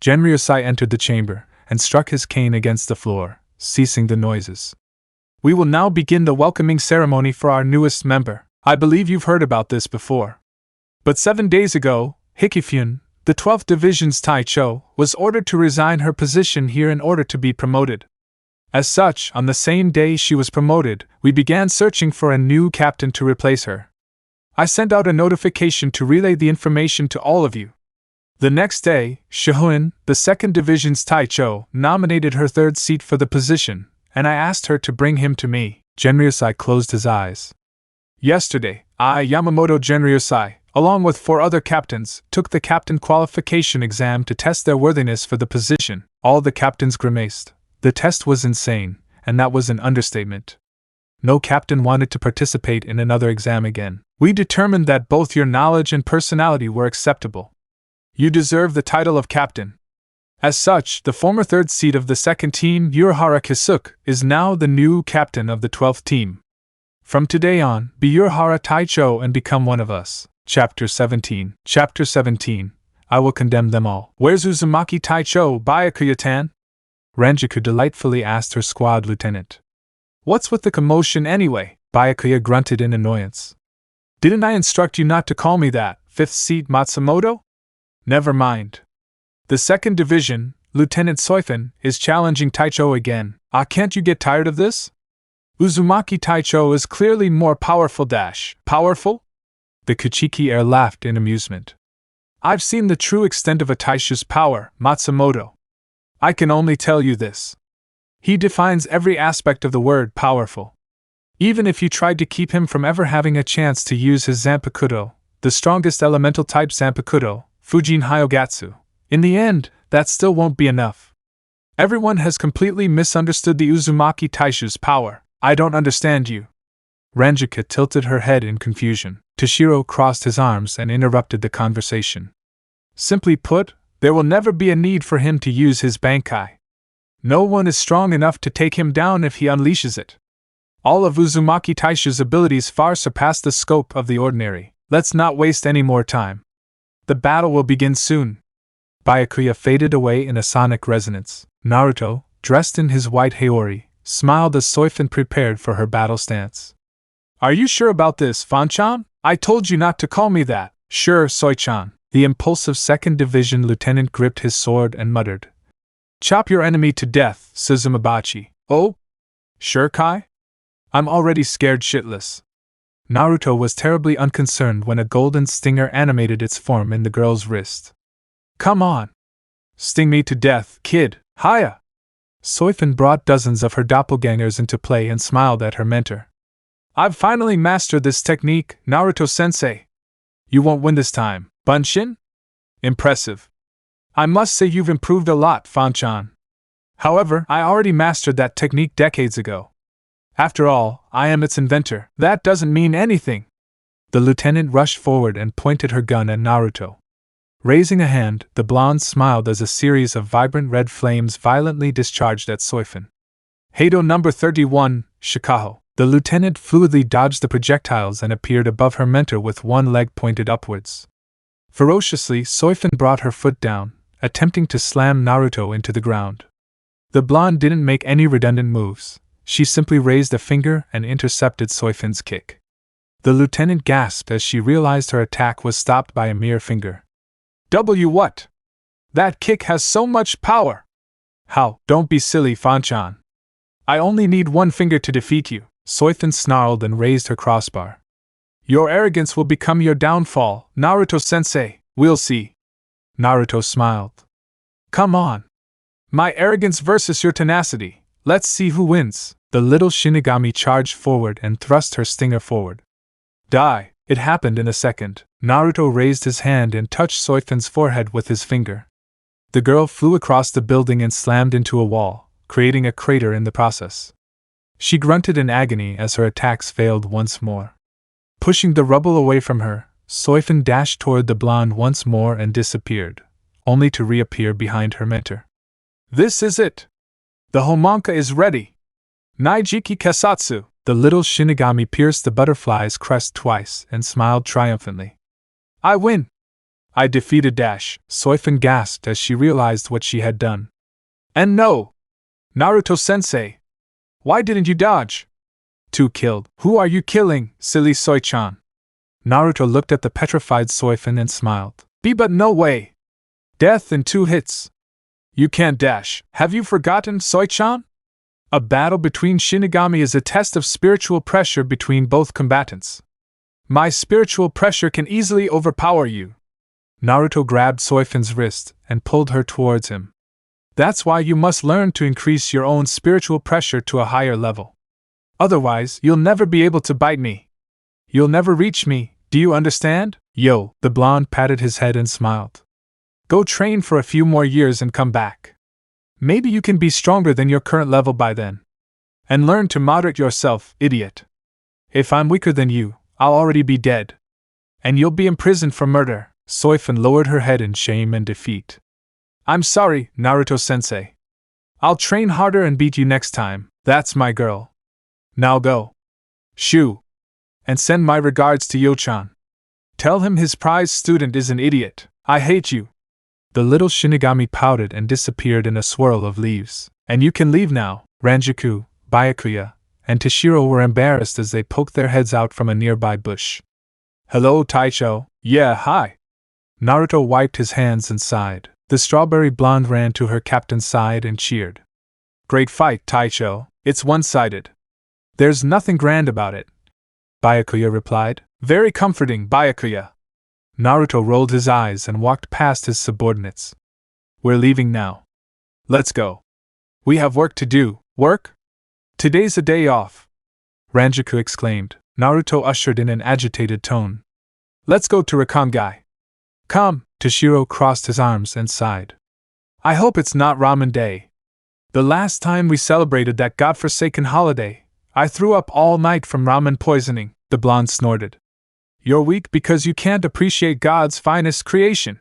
Genryosai entered the chamber and struck his cane against the floor, ceasing the noises. We will now begin the welcoming ceremony for our newest member. I believe you've heard about this before. But 7 days ago, Hikifune, the 12th Division's Taicho, was ordered to resign her position here in order to be promoted. As such, on the same day she was promoted, we began searching for a new captain to replace her. I sent out a notification to relay the information to all of you. The next day, Shihoin, the 2nd Division's Taicho, nominated her 3rd seat for the position, and I asked her to bring him to me. Genryosai closed his eyes. Yesterday, I, Yamamoto Genryosai, along with 4 other captains, took the captain qualification exam to test their worthiness for the position. All the captains grimaced. The test was insane, and that was an understatement. No captain wanted to participate in another exam again. We determined that both your knowledge and personality were acceptable. You deserve the title of captain. As such, the former 3rd seat of the 2nd team, Uruhara Kisuke, is now the new captain of the 12th team. From today on, be Uruhara Taicho and become one of us. Chapter 17. Chapter 17. I will condemn them all. Where's Uzumaki Taicho, Byakuya-tan? Ranjaku delightfully asked her squad lieutenant. What's with the commotion anyway? Byakuya grunted in annoyance. Didn't I instruct you not to call me that, 5th seat Matsumoto? Never mind. The 2nd Division, Lieutenant Soifin, is challenging Taicho again. Can't you get tired of this? Uzumaki Taicho is clearly more powerful. Powerful? The Kuchiki heir laughed in amusement. I've seen the true extent of a Taicho's power, Matsumoto. I can only tell you this. He defines every aspect of the word powerful. Even if you tried to keep him from ever having a chance to use his Zanpakuto, the strongest elemental type Zanpakuto, Fujin Hyogatsu, in the end, that still won't be enough. Everyone has completely misunderstood the Uzumaki Taishu's power. I don't understand you. Ranjika tilted her head in confusion. Toshiro crossed his arms and interrupted the conversation. Simply put, there will never be a need for him to use his Bankai. No one is strong enough to take him down if he unleashes it. All of Uzumaki Taishu's abilities far surpass the scope of the ordinary. Let's not waste any more time. The battle will begin soon. Byakuya faded away in a sonic resonance. Naruto, dressed in his white haori, smiled as Soifin prepared for her battle stance. Are you sure about this, Fan-chan? I told you not to call me that. Sure, Soi-chan. The impulsive 2nd Division lieutenant gripped his sword and muttered. Chop your enemy to death, Suzumabachi. Oh? Sure, Kai? I'm already scared shitless. Naruto was terribly unconcerned when a golden stinger animated its form in the girl's wrist. Come on. Sting me to death, kid. Hiya! Soifin brought dozens of her doppelgangers into play and smiled at her mentor. I've finally mastered this technique, Naruto-sensei. You won't win this time, Bunshin? Impressive. I must say you've improved a lot, Fan-chan. However, I already mastered that technique decades ago. After all, I am its inventor. That doesn't mean anything. The lieutenant rushed forward and pointed her gun at Naruto. Raising a hand, the blonde smiled as a series of vibrant red flames violently discharged at Soifin. Heido number 31, Shikaho. The lieutenant fluidly dodged the projectiles and appeared above her mentor with one leg pointed upwards. Ferociously, Soifin brought her foot down, attempting to slam Naruto into the ground. The blonde didn't make any redundant moves. She simply raised a finger and intercepted Soifin's kick. The lieutenant gasped as she realized her attack was stopped by a mere finger. What? That kick has so much power! How? Don't be silly, Fan-chan. I only need one finger to defeat you. Soifin snarled and raised her crossbar. Your arrogance will become your downfall, Naruto-sensei. We'll see. Naruto smiled. Come on. My arrogance versus your tenacity. Let's see who wins. The little Shinigami charged forward and thrust her stinger forward. Die. It happened in a second. Naruto raised his hand and touched Soifin's forehead with his finger. The girl flew across the building and slammed into a wall, creating a crater in the process. She grunted in agony as her attacks failed once more. Pushing the rubble away from her, Soifin dashed toward the blonde once more and disappeared, only to reappear behind her mentor. This is it! The homonka is ready! Naijiki Kasatsu! The little Shinigami pierced the butterfly's crest twice and smiled triumphantly. I win! I defeated Dash, Soifun gasped as she realized what she had done. And no! Naruto-sensei! Why didn't you dodge? 2 killed. Who are you killing, silly Soi-chan? Naruto looked at the petrified Soifun and smiled. But no way! Death in 2 hits. You can't dash. Have you forgotten, Soi-chan? A battle between Shinigami is a test of spiritual pressure between both combatants. My spiritual pressure can easily overpower you. Naruto grabbed Soifun's wrist and pulled her towards him. That's why you must learn to increase your own spiritual pressure to a higher level. Otherwise, you'll never be able to bite me. You'll never reach me, do you understand? Yo, the blonde patted his head and smiled. Go train for a few more years and come back. Maybe you can be stronger than your current level by then. And learn to moderate yourself, idiot. If I'm weaker than you, I'll already be dead. And you'll be imprisoned for murder. Soifun lowered her head in shame and defeat. I'm sorry, Naruto-sensei. I'll train harder and beat you next time, that's my girl. Now go. Shoo. And send my regards to Yo-chan. Tell him his prize student is an idiot. I hate you. The little Shinigami pouted and disappeared in a swirl of leaves. And you can leave now. Ranjaku, Byakuya, and Toshiro were embarrassed as they poked their heads out from a nearby bush. Hello, Taicho. Yeah, hi. Naruto wiped his hands and sighed. The strawberry blonde ran to her captain's side and cheered. Great fight, Taicho. It's one-sided. There's nothing grand about it. Byakuya replied. Very comforting, Byakuya. Naruto rolled his eyes and walked past his subordinates. We're leaving now. Let's go. We have work to do. Work? Today's a day off. Ranjaku exclaimed. Naruto ushered in an agitated tone. Let's go to Rakangai. Come. Toshiro crossed his arms and sighed. I hope it's not ramen day. The last time we celebrated that godforsaken holiday, I threw up all night from ramen poisoning, the blonde snorted. You're weak because you can't appreciate God's finest creation.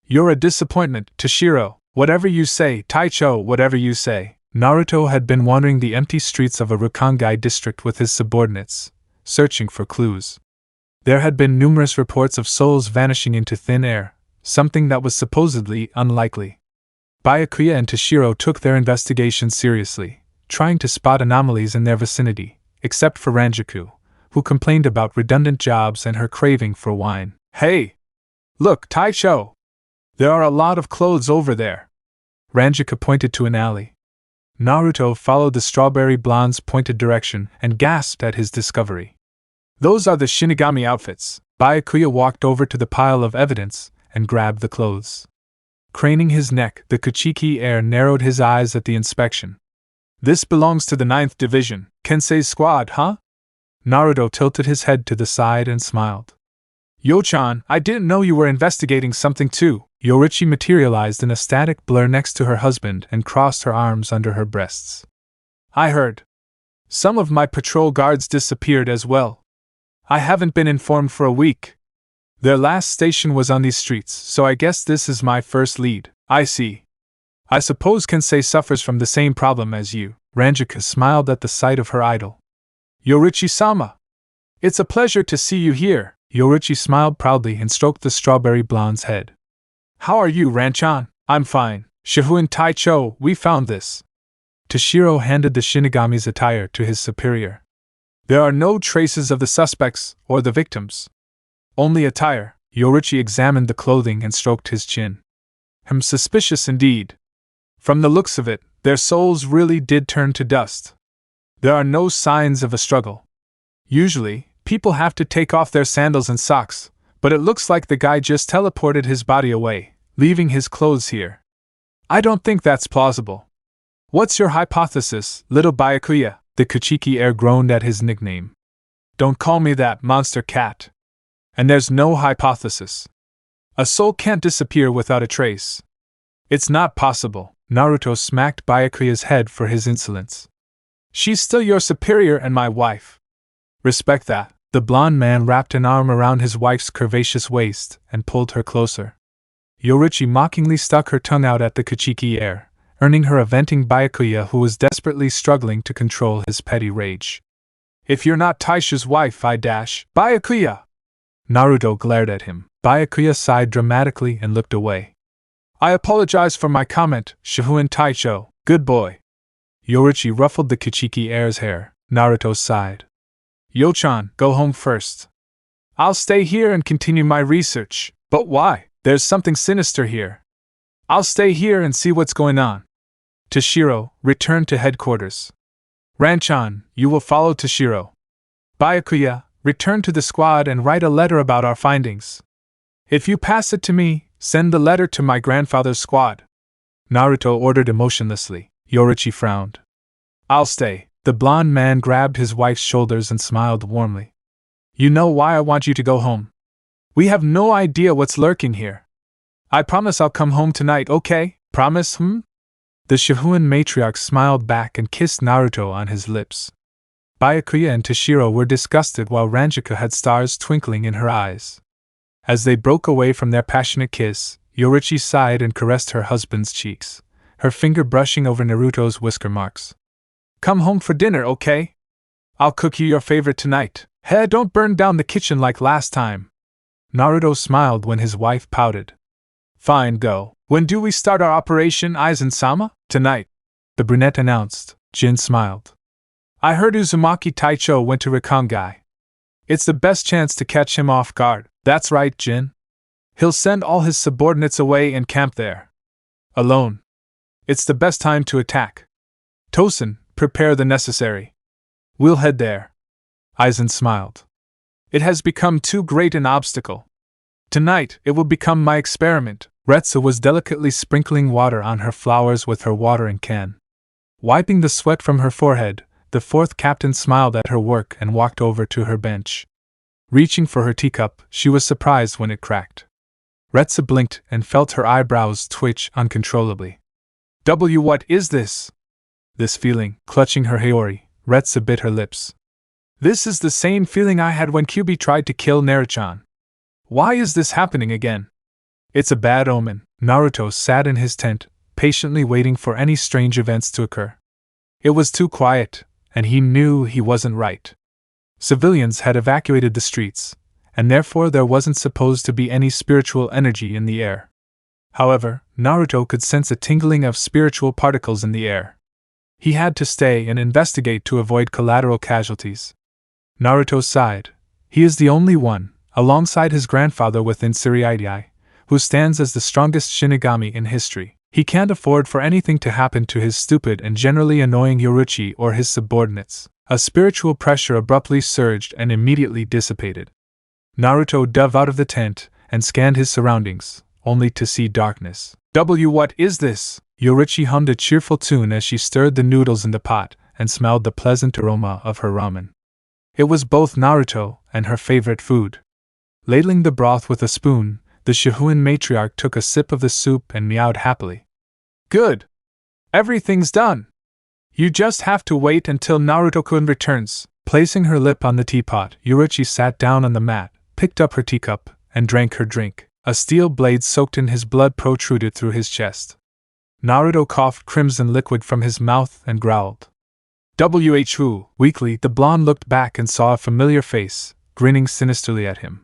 You're a disappointment, Toshiro. Whatever you say, Taicho, whatever you say. Naruto had been wandering the empty streets of a Rakangai district with his subordinates, searching for clues. There had been numerous reports of souls vanishing into thin air, something that was supposedly unlikely. Byakuya and Toshiro took their investigation seriously, trying to spot anomalies in their vicinity, except for Ranjaku, who complained about redundant jobs and her craving for wine. Hey! Look, Taicho! There are a lot of clothes over there. Ranjaku pointed to an alley. Naruto followed the strawberry blonde's pointed direction and gasped at his discovery. Those are the Shinigami outfits. Byakuya walked over to the pile of evidence and grabbed the clothes. Craning his neck, the Kuchiki heir narrowed his eyes at the inspection. This belongs to the 9th Division, Kensei's squad, huh? Naruto tilted his head to the side and smiled. Yo-chan, I didn't know you were investigating something too. Yoruichi materialized in a static blur next to her husband and crossed her arms under her breasts. I heard. Some of my patrol guards disappeared as well. I haven't been informed for a week. Their last station was on these streets, so I guess this is my first lead. I see. I suppose Kensei suffers from the same problem as you. Ranjaku smiled at the sight of her idol. Yoruichi-sama! It's a pleasure to see you here. Yoruichi smiled proudly and stroked the strawberry blonde's head. How are you, Ranchan? I'm fine. Shihoin Taicho, we found this. Toshiro handed the Shinigami's attire to his superior. There are no traces of the suspects or the victims. Only attire. Yoruichi examined the clothing and stroked his chin. Suspicious indeed. From the looks of it, their souls really did turn to dust. There are no signs of a struggle. Usually, people have to take off their sandals and socks, but it looks like the guy just teleported his body away, leaving his clothes here. I don't think that's plausible. What's your hypothesis, little Byakuya? The Kuchiki heir groaned at his nickname. Don't call me that, monster cat. And there's no hypothesis. A soul can't disappear without a trace. It's not possible. Naruto smacked Byakuya's head for his insolence. She's still your superior and my wife. Respect that. The blonde man wrapped an arm around his wife's curvaceous waist and pulled her closer. Yoruichi mockingly stuck her tongue out at the Kuchiki heir, earning her a venting Byakuya who was desperately struggling to control his petty rage. If you're not Taisha's wife, I dash. Byakuya! Naruto glared at him. Byakuya sighed dramatically and looked away. I apologize for my comment, Shihoin Taicho. Good boy. Yoruichi ruffled the Kichiki heir's hair. Naruto sighed. Yo-chan, go home first. I'll stay here and continue my research. But why? There's something sinister here. I'll stay here and see what's going on. Toshiro, return to headquarters. Ranchan, you will follow Toshiro. Byakuya, return to the squad and write a letter about our findings. If you pass it to me, send the letter to my grandfather's squad. Naruto ordered emotionlessly. Yoruichi frowned. I'll stay. The blonde man grabbed his wife's shoulders and smiled warmly. You know why I want you to go home. We have no idea what's lurking here. I promise I'll come home tonight, okay? Promise, The Shihoin matriarch smiled back and kissed Naruto on his lips. Byakuya and Toshiro were disgusted while Ranjika had stars twinkling in her eyes. As they broke away from their passionate kiss, Yoruichi sighed and caressed her husband's cheeks, her finger brushing over Naruto's whisker marks. Come home for dinner, okay? I'll cook you your favorite tonight. Hey, don't burn down the kitchen like last time. Naruto smiled when his wife pouted. Fine, go. When do we start our operation, Aizen-sama? Tonight, the brunette announced. Jin smiled. I heard Uzumaki Taicho went to Rikongai. It's the best chance to catch him off guard. That's right, Jin. He'll send all his subordinates away and camp there. Alone. It's the best time to attack. Tosen, prepare the necessary. We'll head there. Aizen smiled. It has become too great an obstacle. Tonight, it will become my experiment. Retsu was delicately sprinkling water on her flowers with her watering can. Wiping the sweat from her forehead, the fourth captain smiled at her work and walked over to her bench. Reaching for her teacup, she was surprised when it cracked. Retsu blinked and felt her eyebrows twitch uncontrollably. What is this? This feeling, clutching her Haori, Retsu bit her lips. This is the same feeling I had when Kyubi tried to kill Naruchan. Why is this happening again? It's a bad omen. Naruto sat in his tent, patiently waiting for any strange events to occur. It was too quiet, and he knew he wasn't right. Civilians had evacuated the streets, and therefore there wasn't supposed to be any spiritual energy in the air. However, Naruto could sense a tingling of spiritual particles in the air. He had to stay and investigate to avoid collateral casualties. Naruto sighed. He is the only one, alongside his grandfather within Tsurugi, who stands as the strongest Shinigami in history. He can't afford for anything to happen to his stupid and generally annoying Yoruichi or his subordinates. A spiritual pressure abruptly surged and immediately dissipated. Naruto dove out of the tent and scanned his surroundings, only to see darkness. What is this? Yoruichi hummed a cheerful tune as she stirred the noodles in the pot and smelled the pleasant aroma of her ramen. It was both Naruto and her favorite food. Ladling the broth with a spoon, the Shihoin matriarch took a sip of the soup and meowed happily. Good! Everything's done! You just have to wait until Naruto-kun returns. Placing her lip on the teapot, Yoruichi sat down on the mat, picked up her teacup, and drank her drink. A steel blade soaked in his blood protruded through his chest. Naruto coughed crimson liquid from his mouth and growled. Who? Weakly, the blonde looked back and saw a familiar face, grinning sinisterly at him.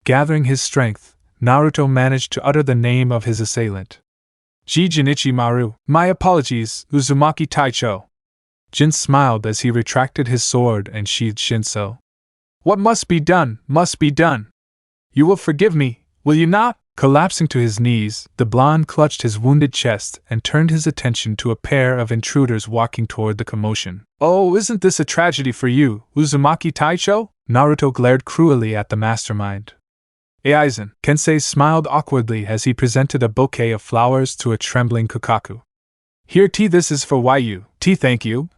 Gathering his strength, Naruto managed to utter the name of his assailant. Jinichi Maru, my apologies, Uzumaki Taicho. Jin smiled as he retracted his sword and sheathed Shinso. What must be done, must be done. You will forgive me, will you not? Collapsing to his knees, the blonde clutched his wounded chest and turned his attention to a pair of intruders walking toward the commotion. Oh, isn't this a tragedy for you, Uzumaki Taicho? Naruto glared cruelly at the mastermind. Aizen, Kensei smiled awkwardly as he presented a bouquet of flowers to a trembling Kokaku. Here, tea, this is for Yu. Tea, thank you.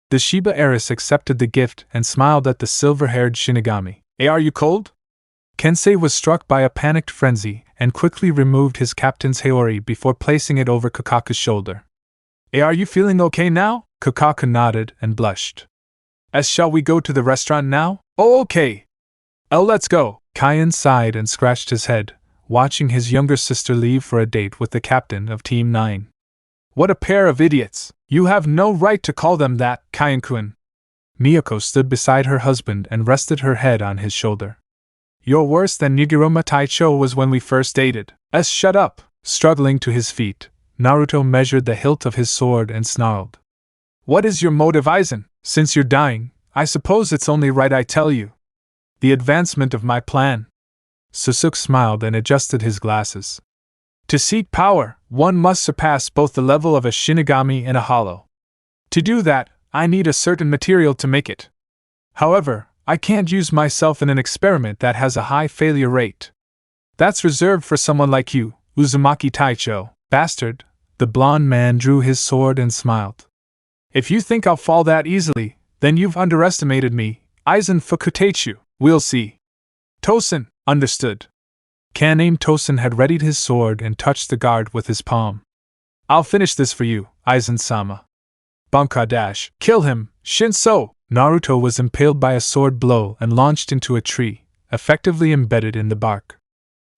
The Shiba heiress accepted the gift and smiled at the silver-haired Shinigami. Are you cold? Kensei was struck by a panicked frenzy and quickly removed his captain's Haori before placing it over Kokaku's shoulder. Are you feeling okay now? Kokaku nodded and blushed. Shall we go to the restaurant now? Oh, okay. Let's go. Kyan sighed and scratched his head, watching his younger sister leave for a date with the captain of Team 9. What a pair of idiots! You have no right to call them that, Kaien-kun. Miyako stood beside her husband and rested her head on his shoulder. You're worse than Nigiroma Taicho was when we first dated. Shut up! Struggling to his feet, Naruto measured the hilt of his sword and snarled. What is your motive, Aizen? Since you're dying, I suppose it's only right I tell you. The advancement of my plan. Sasuke smiled and adjusted his glasses. To seek power, one must surpass both the level of a Shinigami and a Hollow. To do that, I need a certain material to make it. However, I can't use myself in an experiment that has a high failure rate. That's reserved for someone like you, Uzumaki Taicho, bastard. The blonde man drew his sword and smiled. If you think I'll fall that easily, then you've underestimated me, Aizen Fukuteichu. We'll see. Tosen, understood. Can-name Tosen had readied his sword and touched the guard with his palm. I'll finish this for you, Aizen-sama. Banka dash, kill him, Shinso! Naruto was impaled by a sword blow and launched into a tree, effectively embedded in the bark.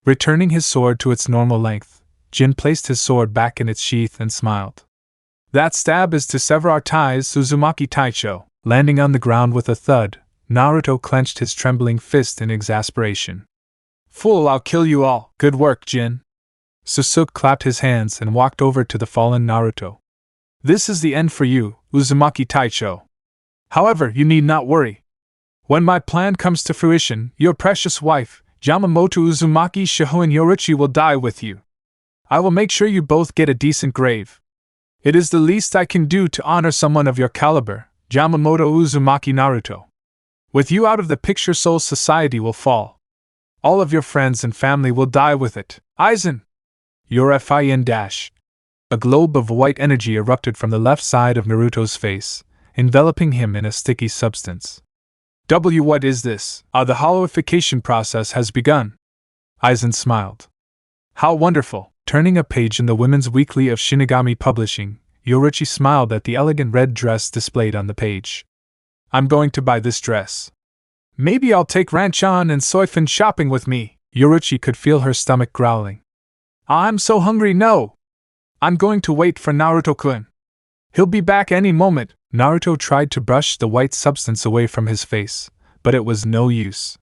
Returning his sword to its normal length, Jin placed his sword back in its sheath and smiled. That stab is to sever our ties, Uzumaki Taicho. Landing on the ground with a thud, Naruto clenched his trembling fist in exasperation. Fool, I'll kill you all. Good work, Jin. Sasuke clapped his hands and walked over to the fallen Naruto. This is the end for you, Uzumaki Taicho. However, you need not worry. When my plan comes to fruition, your precious wife, Yamamoto Uzumaki Shihoin Yoruichi, will die with you. I will make sure you both get a decent grave. It is the least I can do to honor someone of your caliber, Yamamoto Uzumaki Naruto. With you out of the picture, Soul Society will fall. All of your friends and family will die with it. Aizen! Your fin dash. A globe of white energy erupted from the left side of Naruto's face, enveloping him in a sticky substance. What is this? The hollowification process has begun. Aizen smiled. How wonderful! Turning a page in the Women's Weekly of Shinigami Publishing, Yoruichi smiled at the elegant red dress displayed on the page. I'm going to buy this dress. Maybe I'll take Ranchan and Soifin shopping with me. Yoruichi could feel her stomach growling. I'm so hungry, no! I'm going to wait for Naruto-kun. He'll be back any moment. Naruto tried to brush the white substance away from his face, but it was no use.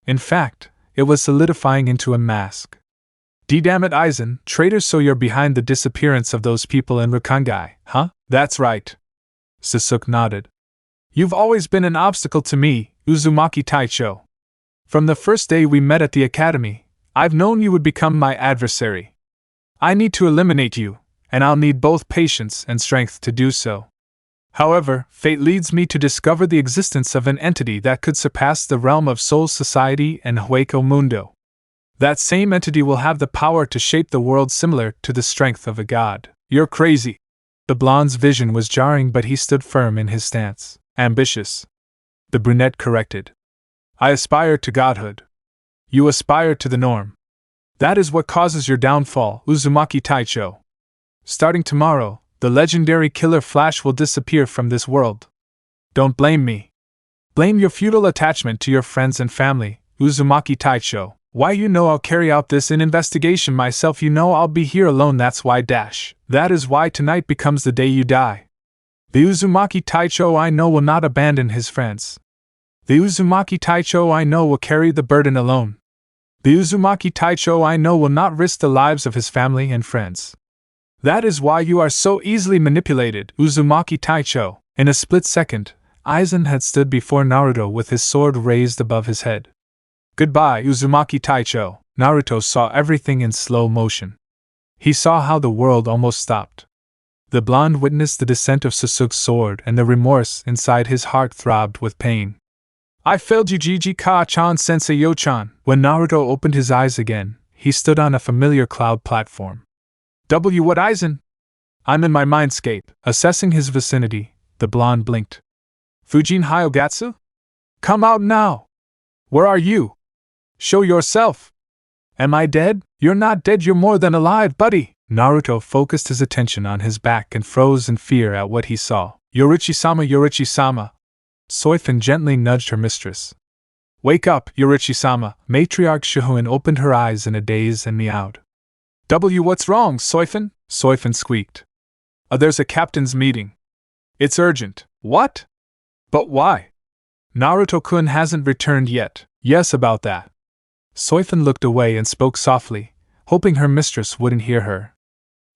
In fact, it was solidifying into a mask. Damn it, Aizen, traitor, so you're behind the disappearance of those people in Rakangai, huh? That's right. Sasuke nodded. You've always been an obstacle to me, Uzumaki Taicho. From the first day we met at the academy, I've known you would become my adversary. I need to eliminate you, and I'll need both patience and strength to do so. However, fate leads me to discover the existence of an entity that could surpass the realm of Soul Society and Hueco Mundo. That same entity will have the power to shape the world similar to the strength of a god. You're crazy. The blonde's vision was jarring, but he stood firm in his stance. Ambitious. The brunette corrected. I aspire to godhood. You aspire to the norm. That is what causes your downfall, Uzumaki Taicho. Starting tomorrow, the legendary Killer Flash will disappear from this world. Don't blame me. Blame your feudal attachment to your friends and family, Uzumaki Taicho. Why, you know I'll carry out this investigation myself. You know I'll be here alone. That's why dash. That is why tonight becomes the day you die. The Uzumaki Taicho I know will not abandon his friends. The Uzumaki Taicho I know will carry the burden alone. The Uzumaki Taicho I know will not risk the lives of his family and friends. That is why you are so easily manipulated, Uzumaki Taicho. In a split second, Aizen had stood before Naruto with his sword raised above his head. Goodbye, Uzumaki Taicho. Naruto saw everything in slow motion. He saw how the world almost stopped. The blonde witnessed the descent of Sasuke's sword, and the remorse inside his heart throbbed with pain. I failed you, Jiji Ka-chan Sensei Yo-chan. When Naruto opened his eyes again, he stood on a familiar cloud platform. What, Aizen? I'm in my mindscape. Assessing his vicinity, the blonde blinked. Fujin Hyogatsu? Come out now! Where are you? Show yourself! Am I dead? You're not dead, you're more than alive, buddy! Naruto focused his attention on his back and froze in fear at what he saw. Yoruichi-sama, Yoruichi-sama! Soifin gently nudged her mistress. Wake up, Yoruichi-sama! Matriarch Shihoin opened her eyes in a daze and meowed. What's wrong, Soifin? Soifin squeaked. There's a captain's meeting. It's urgent. What? But why? Naruto-kun hasn't returned yet. Yes, about that. Soifun looked away and spoke softly, hoping her mistress wouldn't hear her.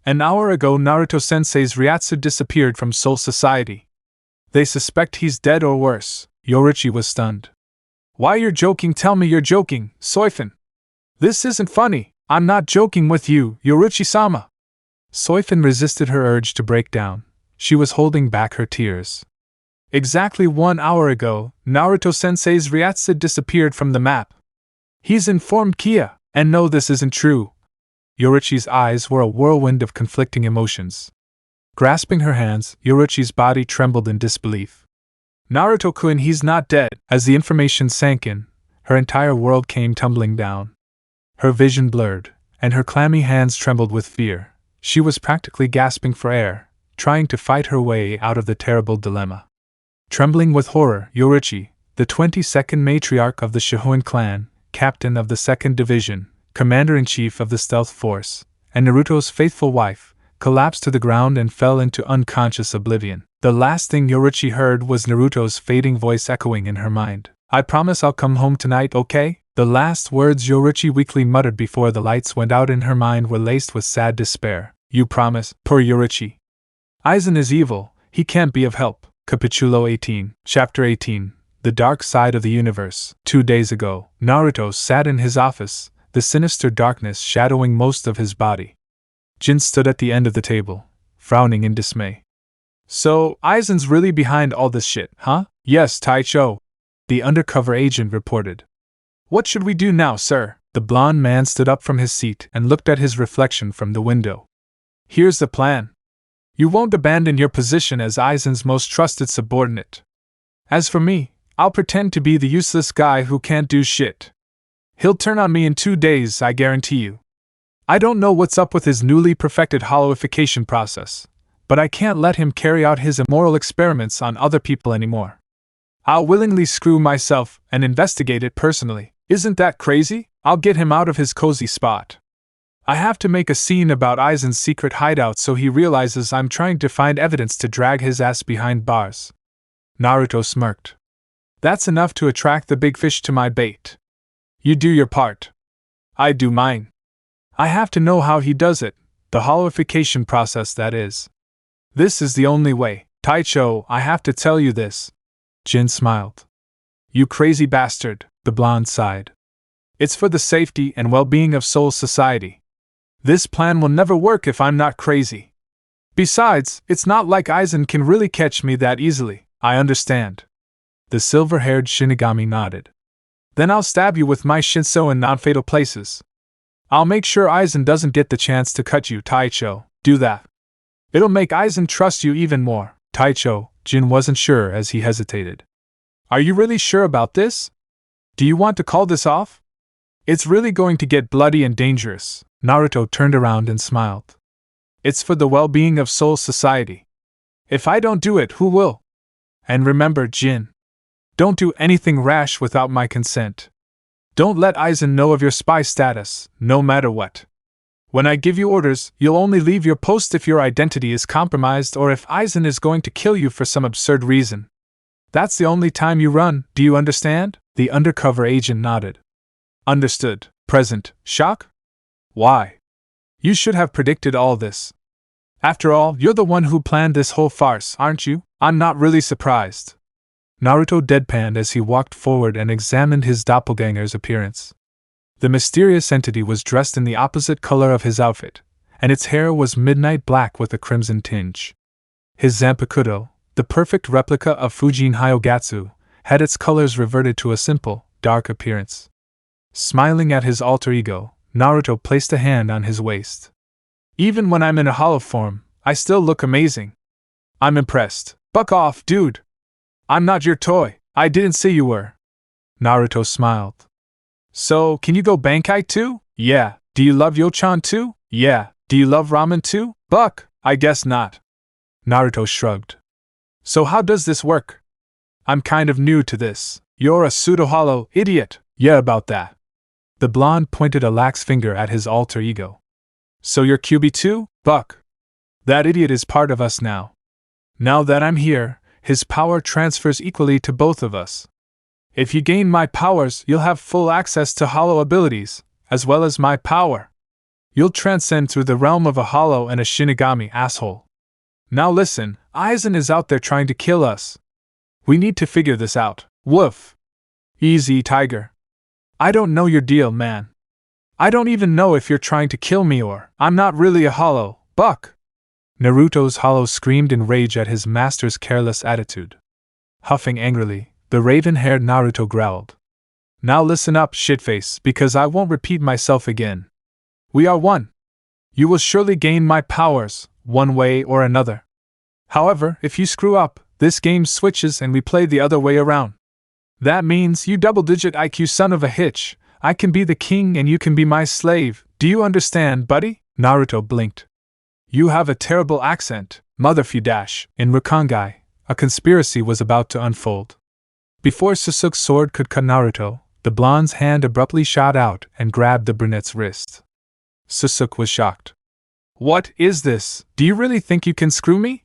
An hour ago, Naruto-sensei's Ryatsu disappeared from Soul Society. They suspect he's dead or worse. Yoruichi was stunned. Why, you're joking? Tell me you're joking, Soifun. This isn't funny. I'm not joking with you, Yoruichi-sama. Soifun resisted her urge to break down. She was holding back her tears. Exactly 1 hour ago, Naruto-sensei's Ryatsu disappeared from the map. He's informed Kia, and no, this isn't true. Yoruichi's eyes were a whirlwind of conflicting emotions. Grasping her hands, Yoruichi's body trembled in disbelief. Naruto-kun, he's not dead. As the information sank in, her entire world came tumbling down. Her vision blurred, and her clammy hands trembled with fear. She was practically gasping for air, trying to fight her way out of the terrible dilemma. Trembling with horror, Yoruichi, the 22nd matriarch of the Shihoin clan, captain of the 2nd Division, commander-in-chief of the Stealth Force, and Naruto's faithful wife, collapsed to the ground and fell into unconscious oblivion. The last thing Yoruichi heard was Naruto's fading voice echoing in her mind. I promise I'll come home tonight, okay? The last words Yoruichi weakly muttered before the lights went out in her mind were laced with sad despair. You promise? Poor Yoruichi. Aizen is evil, he can't be of help. Capítulo 18, Chapter 18, The Dark Side of the Universe. 2 days ago, Naruto sat in his office, the sinister darkness shadowing most of his body. Jin stood at the end of the table, frowning in dismay. So, Aizen's really behind all this shit, huh? Yes, Taicho, the undercover agent reported. What should we do now, sir? The blond man stood up from his seat and looked at his reflection from the window. Here's the plan. You won't abandon your position as Aizen's most trusted subordinate. As for me, I'll pretend to be the useless guy who can't do shit. He'll turn on me in 2 days, I guarantee you. I don't know what's up with his newly perfected hollowification process, but I can't let him carry out his immoral experiments on other people anymore. I'll willingly screw myself and investigate it personally. Isn't that crazy? I'll get him out of his cozy spot. I have to make a scene about Aizen's secret hideout so he realizes I'm trying to find evidence to drag his ass behind bars. Naruto smirked. That's enough to attract the big fish to my bait. You do your part. I do mine. I have to know how he does it, the hollowification process, that is. This is the only way. Taicho, I have to tell you this. Jin smiled. You crazy bastard, the blonde sighed. It's for the safety and well-being of Soul Society. This plan will never work if I'm not crazy. Besides, it's not like Aizen can really catch me that easily. I understand. The silver-haired Shinigami nodded. Then I'll stab you with my Shinso in non-fatal places. I'll make sure Aizen doesn't get the chance to cut you, Taicho. Do that. It'll make Aizen trust you even more. Taicho, Jin wasn't sure as he hesitated. Are you really sure about this? Do you want to call this off? It's really going to get bloody and dangerous. Naruto turned around and smiled. It's for the well-being of Soul Society. If I don't do it, who will? And remember, Jin, don't do anything rash without my consent. Don't let Aizen know of your spy status, no matter what. When I give you orders, you'll only leave your post if your identity is compromised or if Aizen is going to kill you for some absurd reason. That's the only time you run, do you understand? The undercover agent nodded. Understood. Present. Shock? Why? You should have predicted all this. After all, you're the one who planned this whole farce, aren't you? I'm not really surprised. Naruto deadpanned as he walked forward and examined his doppelganger's appearance. The mysterious entity was dressed in the opposite color of his outfit, and its hair was midnight black with a crimson tinge. His Zanpakuto, the perfect replica of Fujin Hyogatsu, had its colors reverted to a simple, dark appearance. Smiling at his alter ego, Naruto placed a hand on his waist. Even when I'm in a hollow form, I still look amazing. I'm impressed. Buck off, dude! I'm not your toy. I didn't say you were. Naruto smiled. So, can you go Bankai too? Yeah. Do you love Yochan too? Yeah. Do you love ramen too? Buck, I guess not. Naruto shrugged. So how does this work? I'm kind of new to this. You're a pseudo-hollow idiot. Yeah, about that. The blonde pointed a lax finger at his alter ego. So you're QB too, Buck? That idiot is part of us now. Now that I'm here, his power transfers equally to both of us. If you gain my powers, you'll have full access to hollow abilities, as well as my power. You'll transcend through the realm of a hollow and a Shinigami, asshole. Now listen, Aizen is out there trying to kill us. We need to figure this out. Woof. Easy, Tiger. I don't know your deal, man. I don't even know if you're trying to kill me or I'm not really a hollow, Buck. Naruto's hollow screamed in rage at his master's careless attitude. Huffing angrily, the raven-haired Naruto growled. Now listen up, shitface, because I won't repeat myself again. We are one. You will surely gain my powers, one way or another. However, if you screw up, this game switches and we play the other way around. That means, you double-digit IQ son of a hitch, I can be the king and you can be my slave. Do you understand, buddy? Naruto blinked. You have a terrible accent, motherfudash. In Rakangai, a conspiracy was about to unfold. Before Sasuke's sword could cut Naruto, the blonde's hand abruptly shot out and grabbed the brunette's wrist. Sasuke was shocked. What is this? Do you really think you can screw me?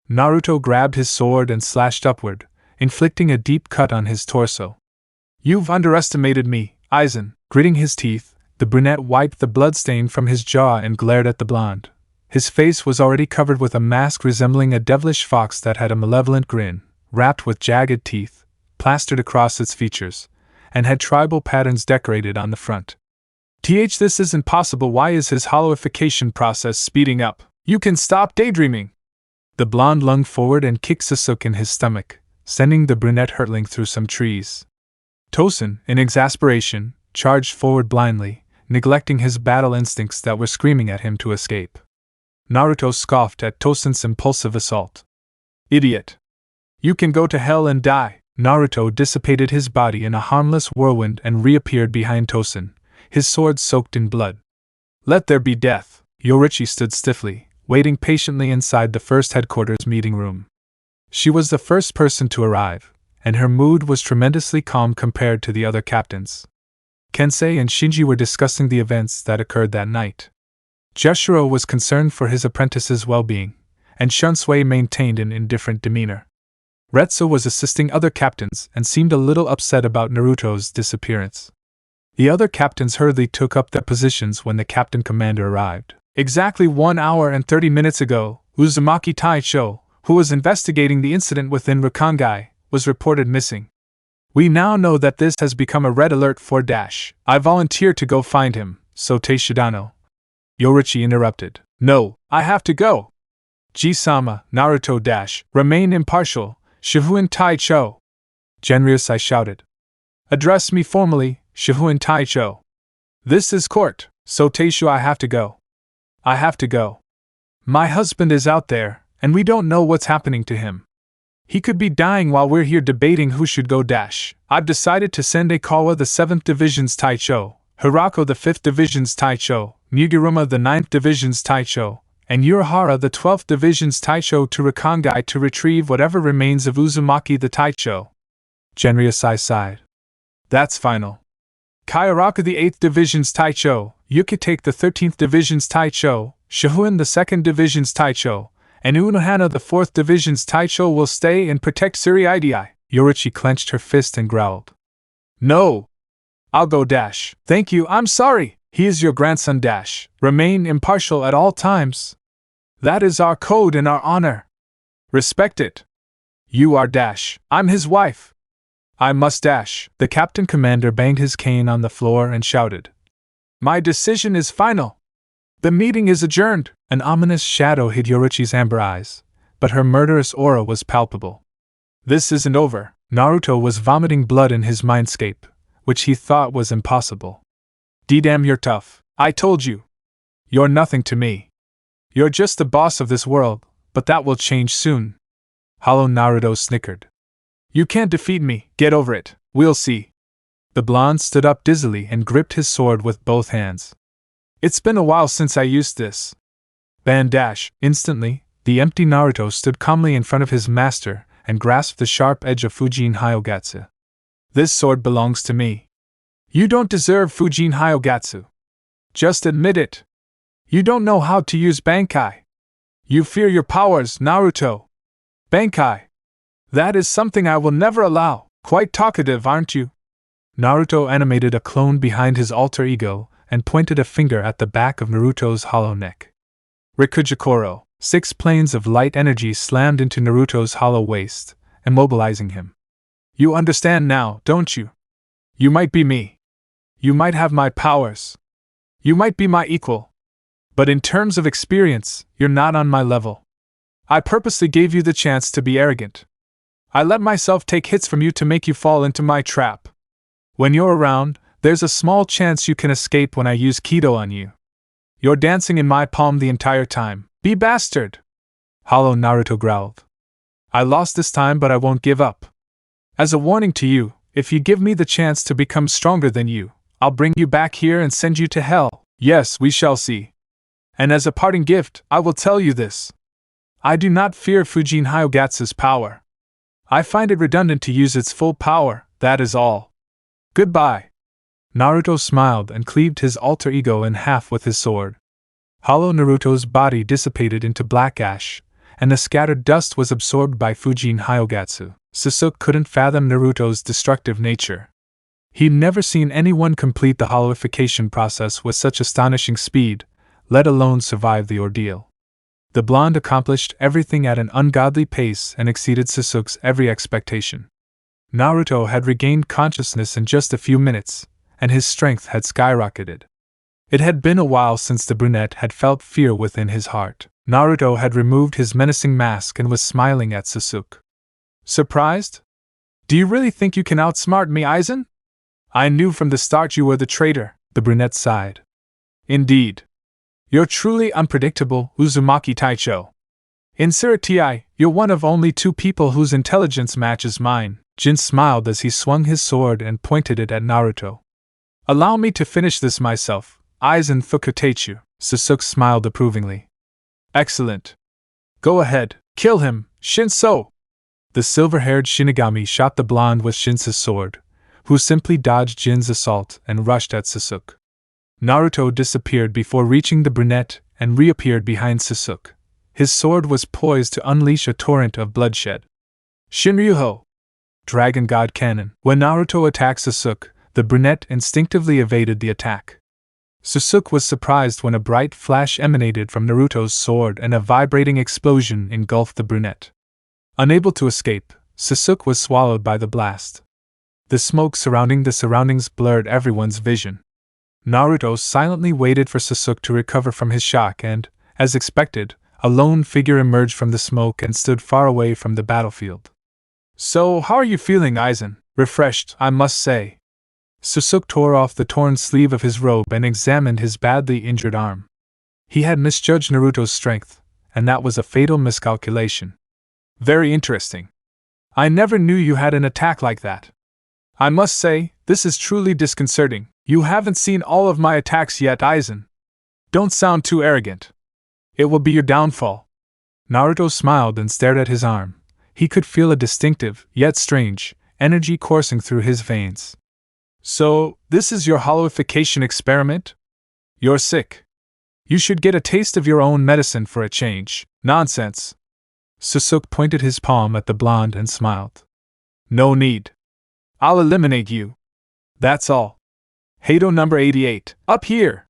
Naruto grabbed his sword and slashed upward, inflicting a deep cut on his torso. You've underestimated me, Aizen. Gritting his teeth, the brunette wiped the bloodstain from his jaw and glared at the blonde. His face was already covered with a mask resembling a devilish fox that had a malevolent grin, wrapped with jagged teeth, plastered across its features, and had tribal patterns decorated on the front. This isn't possible. Why is his hollowification process speeding up? You can stop daydreaming! The blonde lunged forward and kicked Sasuke in his stomach, sending the brunette hurtling through some trees. Tosen, in exasperation, charged forward blindly, neglecting his battle instincts that were screaming at him to escape. Naruto scoffed at Tosen's impulsive assault. Idiot! You can go to hell and die! Naruto dissipated his body in a harmless whirlwind and reappeared behind Tosen, his sword soaked in blood. Let there be death! Yoruichi stood stiffly, waiting patiently inside the first headquarters meeting room. She was the first person to arrive, and her mood was tremendously calm compared to the other captains. Kensei and Shinji were discussing the events that occurred that night. Joshiro was concerned for his apprentice's well-being, and Shunsui maintained an indifferent demeanor. Retsu was assisting other captains and seemed a little upset about Naruto's disappearance. The other captains hurriedly took up their positions when the captain commander arrived. Exactly 1 hour and 30 minutes ago, Uzumaki Taicho, who was investigating the incident within Rakangai, was reported missing. We now know that this has become a red alert for Dash. I volunteer to go find him, Sote Shidano. Yoruichi interrupted. No, I have to go. Ji-sama, Naruto Dash, remain impartial, Shihoin Taicho. Genryusai shouted. Address me formally, Shihoin Taicho. This is court, Soteishu. I have to go. I have to go. My husband is out there, and we don't know what's happening to him. He could be dying while we're here debating who should go. Dash. I've decided to send Ikawa the 7th Division's Taicho, Hirako the 5th Division's Taicho, Muguruma the 9th Division's Taicho, and Urahara the 12th Division's Taicho to Rakangai to retrieve whatever remains of Uzumaki the Taicho. Genryusai sighed. That's final. Kayaraka the 8th Division's Taicho, Yukitake the 13th Division's Taicho, Shihoin the 2nd Division's Taicho, and Unohana the 4th Division's Taicho will stay and protect Tsuruidai. Yoruichi clenched her fist and growled. No! I'll go. Dash. Thank you. I'm sorry. He is your grandson. Dash. Remain impartial at all times. That is our code and our honor. Respect it. You are Dash. I'm his wife. I must. Dash. The captain commander banged his cane on the floor and shouted. My decision is final. The meeting is adjourned. An ominous shadow hid Yoruichi's amber eyes, but her murderous aura was palpable. This isn't over. Naruto was vomiting blood in his mindscape, which he thought was impossible. D-damn, you're tough. I told you. You're nothing to me. You're just the boss of this world, but that will change soon. Hollow Naruto snickered. You can't defeat me. Get over it. We'll see. The blonde stood up dizzily and gripped his sword with both hands. It's been a while since I used this. Ban Dash. Instantly, the empty Naruto stood calmly in front of his master and grasped the sharp edge of Fujin Hyogatsu. This sword belongs to me. You don't deserve Fujin Hyogatsu. Just admit it. You don't know how to use Bankai. You fear your powers, Naruto. Bankai. That is something I will never allow. Quite talkative, aren't you? Naruto animated a clone behind his alter ego and pointed a finger at the back of Naruto's hollow neck. Rikujikoro. 6 planes of light energy slammed into Naruto's hollow waist, immobilizing him. You understand now, don't you? You might be me. You might have my powers. You might be my equal. But in terms of experience, you're not on my level. I purposely gave you the chance to be arrogant. I let myself take hits from you to make you fall into my trap. When you're around, there's a small chance you can escape when I use Kido on you. You're dancing in my palm the entire time. Be bastard! Hollow Naruto growled. I lost this time, but I won't give up. As a warning to you, if you give me the chance to become stronger than you, I'll bring you back here and send you to hell. Yes, we shall see. And as a parting gift, I will tell you this. I do not fear Fujin Hyogatsu's power. I find it redundant to use its full power, that is all. Goodbye. Naruto smiled and cleaved his alter ego in half with his sword. Hollow Naruto's body dissipated into black ash, and the scattered dust was absorbed by Fujin Hyogatsu. Sasuke couldn't fathom Naruto's destructive nature. He'd never seen anyone complete the hollowification process with such astonishing speed, let alone survive the ordeal. The blonde accomplished everything at an ungodly pace and exceeded Sasuke's every expectation. Naruto had regained consciousness in just a few minutes, and his strength had skyrocketed. It had been a while since the brunette had felt fear within his heart. Naruto had removed his menacing mask and was smiling at Sasuke. Surprised? Do you really think you can outsmart me, Aizen? I knew from the start you were the traitor, the brunette sighed. Indeed. You're truly unpredictable, Uzumaki Taicho. In Suratii, you're one of only 2 people whose intelligence matches mine. Jin smiled as he swung his sword and pointed it at Naruto. Allow me to finish this myself, Aizen Fukutechu. Sasuke smiled approvingly. Excellent. Go ahead, kill him, Shinso! The silver-haired Shinigami shot the blonde with Shinsa's sword, who simply dodged Jin's assault and rushed at Sasuke. Naruto disappeared before reaching the brunette and reappeared behind Sasuke. His sword was poised to unleash a torrent of bloodshed. Shinryuho! Dragon God Cannon. When Naruto attacked Sasuke, the brunette instinctively evaded the attack. Sasuke was surprised when a bright flash emanated from Naruto's sword and a vibrating explosion engulfed the brunette. Unable to escape, Sasuke was swallowed by the blast. The smoke surrounding the surroundings blurred everyone's vision. Naruto silently waited for Sasuke to recover from his shock and, as expected, a lone figure emerged from the smoke and stood far away from the battlefield. So, how are you feeling, Aizen? Refreshed, I must say. Sasuke tore off the torn sleeve of his robe and examined his badly injured arm. He had misjudged Naruto's strength, and that was a fatal miscalculation. Very interesting. I never knew you had an attack like that. I must say, this is truly disconcerting. You haven't seen all of my attacks yet, Aizen. Don't sound too arrogant. It will be your downfall. Naruto smiled and stared at his arm. He could feel a distinctive, yet strange, energy coursing through his veins. So, this is your hollowification experiment? You're sick. You should get a taste of your own medicine for a change. Nonsense. Sasuke pointed his palm at the blonde and smiled. No need. I'll eliminate you. That's all. Hado number 88, up here!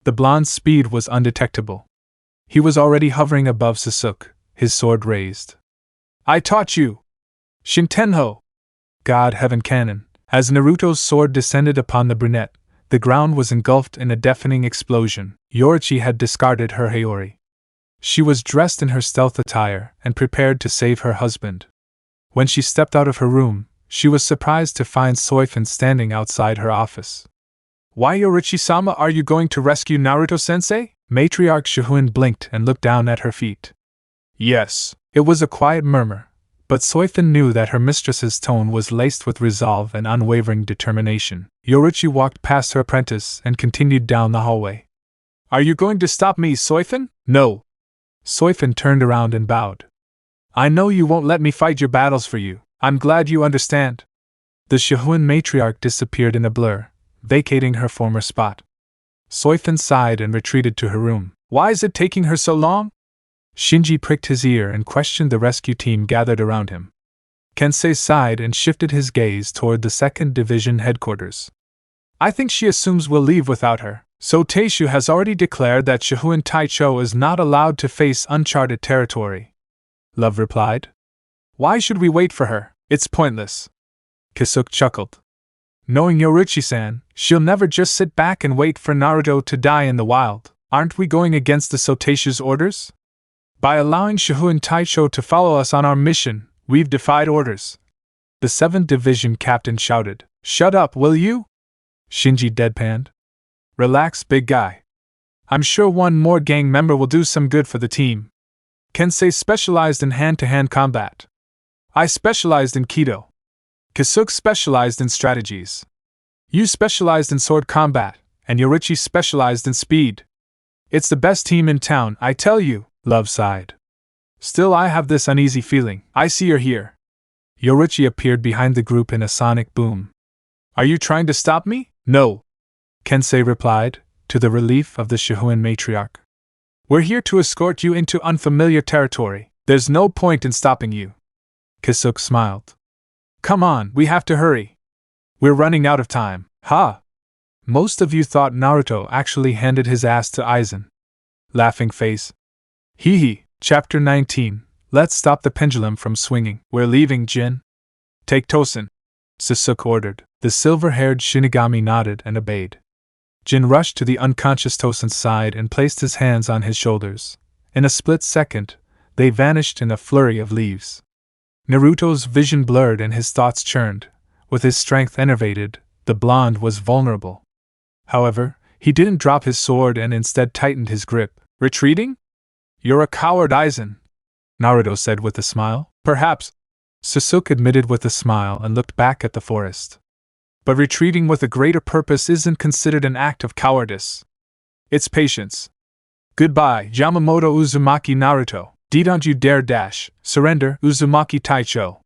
The blonde's speed was undetectable. He was already hovering above Sasuke, his sword raised. I taught you! Shintenho! God Heaven Cannon. As Naruto's sword descended upon the brunette, the ground was engulfed in a deafening explosion. Yoruichi had discarded her Haori. She was dressed in her stealth attire and prepared to save her husband. When she stepped out of her room, she was surprised to find Soifin standing outside her office. Why, Yoruichi-sama, are you going to rescue Naruto-sensei? Matriarch Shihoin blinked and looked down at her feet. Yes. It was a quiet murmur, but Soifin knew that her mistress's tone was laced with resolve and unwavering determination. Yoruichi walked past her apprentice and continued down the hallway. Are you going to stop me, Soifin? No. Soifin turned around and bowed. I know you won't let me fight your battles for you. I'm glad you understand. The Shihoin matriarch disappeared in a blur, vacating her former spot. Soifin sighed and retreated to her room. Why is it taking her so long? Shinji pricked his ear and questioned the rescue team gathered around him. Kensei sighed and shifted his gaze toward the 2nd Division headquarters. I think she assumes we'll leave without her. So Teishu has already declared that Shihoin Taicho is not allowed to face uncharted territory. Love replied. Why should we wait for her? It's pointless. Kisuke chuckled. Knowing Yoruichi-san, she'll never just sit back and wait for Naruto to die in the wild. Aren't we going against the Soteishu's orders? By allowing Shihoin Taicho to follow us on our mission, we've defied orders. The 7th Division captain shouted. Shut up, will you? Shinji deadpanned. Relax, big guy. I'm sure one more gang member will do some good for the team. Kensei specialized in hand-to-hand combat. I specialized in Kido. Kisuke specialized in strategies. You specialized in sword combat, and Yoruichi specialized in speed. It's the best team in town, I tell you, Love sighed. Still, I have this uneasy feeling. I see you're here. Yoruichi appeared behind the group in a sonic boom. Are you trying to stop me? No. Kensei replied, to the relief of the Shihoin matriarch. We're here to escort you into unfamiliar territory. There's no point in stopping you. Kisuke smiled. Come on, we have to hurry. We're running out of time. Ha! Most of you thought Naruto actually handed his ass to Aizen. Laughing face. Hee hee. Chapter 19. Let's stop the pendulum from swinging. We're leaving, Jin. Take Tosen. Sasuke ordered. The silver-haired Shinigami nodded and obeyed. Jin rushed to the unconscious Tosen's side and placed his hands on his shoulders. In a split second, they vanished in a flurry of leaves. Naruto's vision blurred and his thoughts churned. With his strength enervated, the blonde was vulnerable. However, he didn't drop his sword and instead tightened his grip. Retreating? You're a coward, Aizen, Naruto said with a smile. Perhaps, Sasuke admitted with a smile and looked back at the forest. But retreating with a greater purpose isn't considered an act of cowardice. It's patience. Goodbye, Yamamoto Uzumaki Naruto. Don't you dare dash. Surrender, Uzumaki Taicho.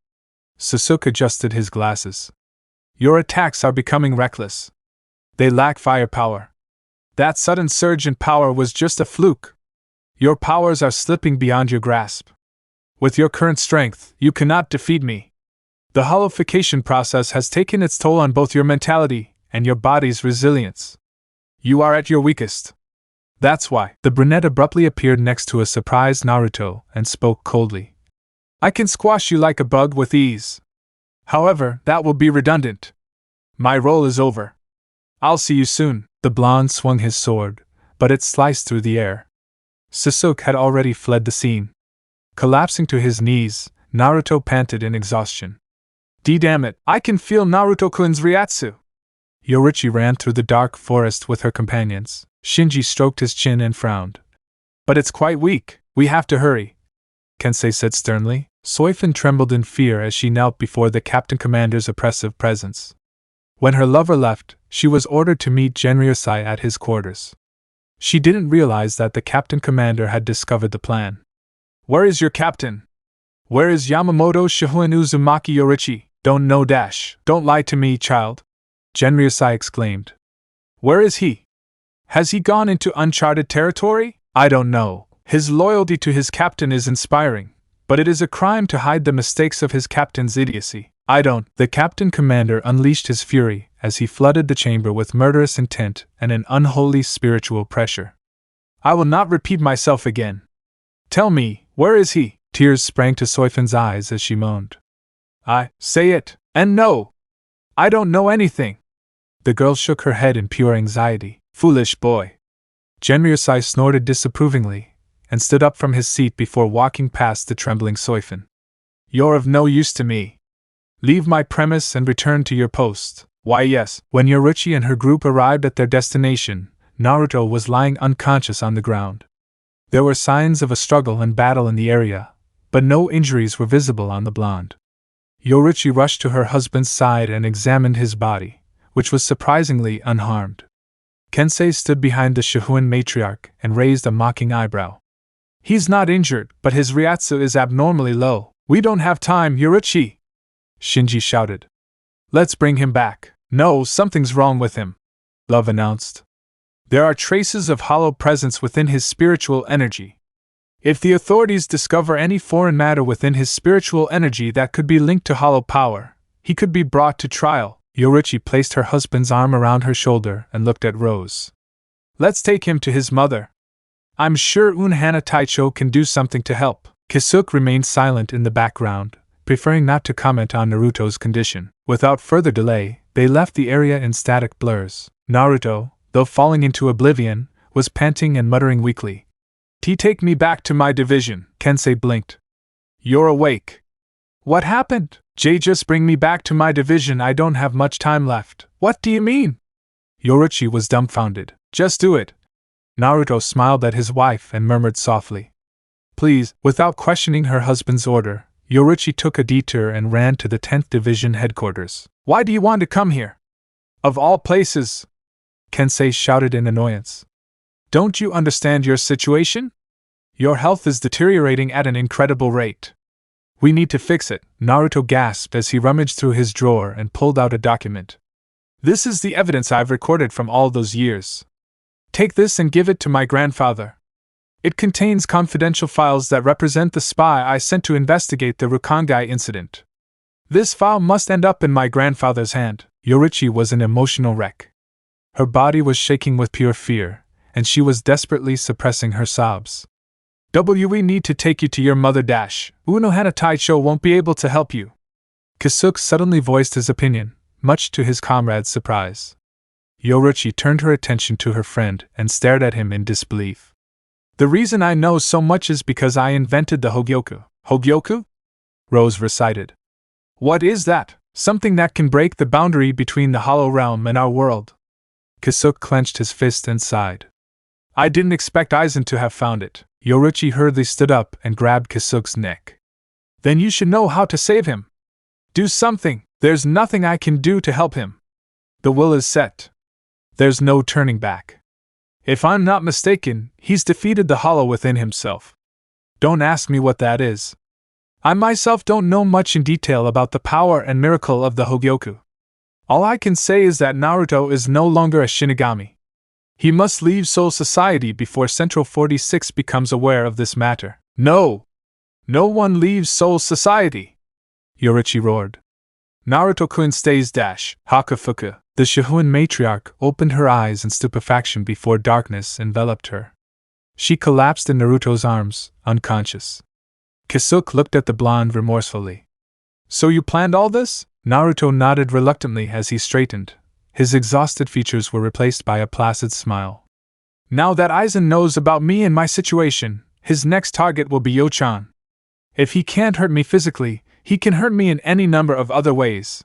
Sasuke adjusted his glasses. Your attacks are becoming reckless. They lack firepower. That sudden surge in power was just a fluke. Your powers are slipping beyond your grasp. With your current strength, you cannot defeat me. The hollowification process has taken its toll on both your mentality and your body's resilience. You are at your weakest. That's why. The brunette abruptly appeared next to a surprised Naruto and spoke coldly. I can squash you like a bug with ease. However, that will be redundant. My role is over. I'll see you soon. The blonde swung his sword, but it sliced through the air. Sasuke had already fled the scene. Collapsing to his knees, Naruto panted in exhaustion. Damn it, I can feel Naruto-kun's Ryatsu. Yoruichi ran through the dark forest with her companions. Shinji stroked his chin and frowned. But it's quite weak. We have to hurry, Kensei said sternly. Soifin trembled in fear as she knelt before the Captain Commander's oppressive presence. When her lover left, she was ordered to meet Genryosai at his quarters. She didn't realize that the Captain Commander had discovered the plan. Where is your captain? Where is Yamamoto Shihoin Uzumaki Yoruichi? Don't know dash. Don't lie to me, child, Genryosai exclaimed. Where is he? Has he gone into uncharted territory? I don't know. His loyalty to his captain is inspiring, but it is a crime to hide the mistakes of his captain's idiocy. I don't. The Captain Commander unleashed his fury as he flooded the chamber with murderous intent and an unholy spiritual pressure. I will not repeat myself again. Tell me, where is he? Tears sprang to Soifin's eyes as she moaned. Say it, and no! I don't know anything. The girl shook her head in pure anxiety. Foolish boy. Genryosai snorted disapprovingly and stood up from his seat before walking past the trembling Soifin. You're of no use to me. Leave my premise and return to your post. Why yes. When Yoruichi and her group arrived at their destination, Naruto was lying unconscious on the ground. There were signs of a struggle and battle in the area, but no injuries were visible on the blonde. Yoruichi rushed to her husband's side and examined his body, which was surprisingly unharmed. Kensei stood behind the Shihoin matriarch and raised a mocking eyebrow. He's not injured, but his Ryatsu is abnormally low. We don't have time, Yoruichi! Shinji shouted. Let's bring him back. No, something's wrong with him, Love announced. There are traces of hollow presence within his spiritual energy. If the authorities discover any foreign matter within his spiritual energy that could be linked to hollow power, he could be brought to trial. Yoruichi placed her husband's arm around her shoulder and looked at Rose. Let's take him to his mother. I'm sure Uchiha Taicho can do something to help. Kisuke remained silent in the background, preferring not to comment on Naruto's condition. Without further delay, they left the area in static blurs. Naruto, though falling into oblivion, was panting and muttering weakly. Take me back to my division. Kensei blinked. You're awake. What happened? Just bring me back to my division, I don't have much time left. What do you mean? Yoruichi was dumbfounded. Just do it. Naruto smiled at his wife and murmured softly. Please. Without questioning her husband's order, Yoruichi took a detour and ran to the 10th Division headquarters. Why do you want to come here? Of all places! Kensei shouted in annoyance. Don't you understand your situation? Your health is deteriorating at an incredible rate. We need to fix it, Naruto gasped as he rummaged through his drawer and pulled out a document. This is the evidence I've recorded from all those years. Take this and give it to my grandfather. It contains confidential files that represent the spy I sent to investigate the Rukongai incident. This file must end up in my grandfather's hand. Yoruichi was an emotional wreck. Her body was shaking with pure fear, and she was desperately suppressing her sobs. We need to take you to your mother. Uchiha Taicho won't be able to help you. Kisuke suddenly voiced his opinion, much to his comrade's surprise. Yoruichi turned her attention to her friend and stared at him in disbelief. The reason I know so much is because I invented the Hogyoku. Hogyoku? Rose recited. What is that? Something that can break the boundary between the hollow realm and our world. Kisuke clenched his fist and sighed. I didn't expect Aizen to have found it. Yoruichi hurriedly stood up and grabbed Kisuke's neck. Then you should know how to save him. Do something. There's nothing I can do to help him. The will is set. There's no turning back. If I'm not mistaken, he's defeated the hollow within himself. Don't ask me what that is. I myself don't know much in detail about the power and miracle of the Hogyoku. All I can say is that Naruto is no longer a Shinigami. He must leave Soul Society before Central 46 becomes aware of this matter. No! No one leaves Soul Society! Yoruichi roared. Naruto-kun stays. Hakafuku. The Shihoin matriarch opened her eyes in stupefaction before darkness enveloped her. She collapsed in Naruto's arms, unconscious. Kisuke looked at the blonde remorsefully. So you planned all this? Naruto nodded reluctantly as he straightened. His exhausted features were replaced by a placid smile. Now that Aizen knows about me and my situation, his next target will be Yo-chan. If he can't hurt me physically, he can hurt me in any number of other ways.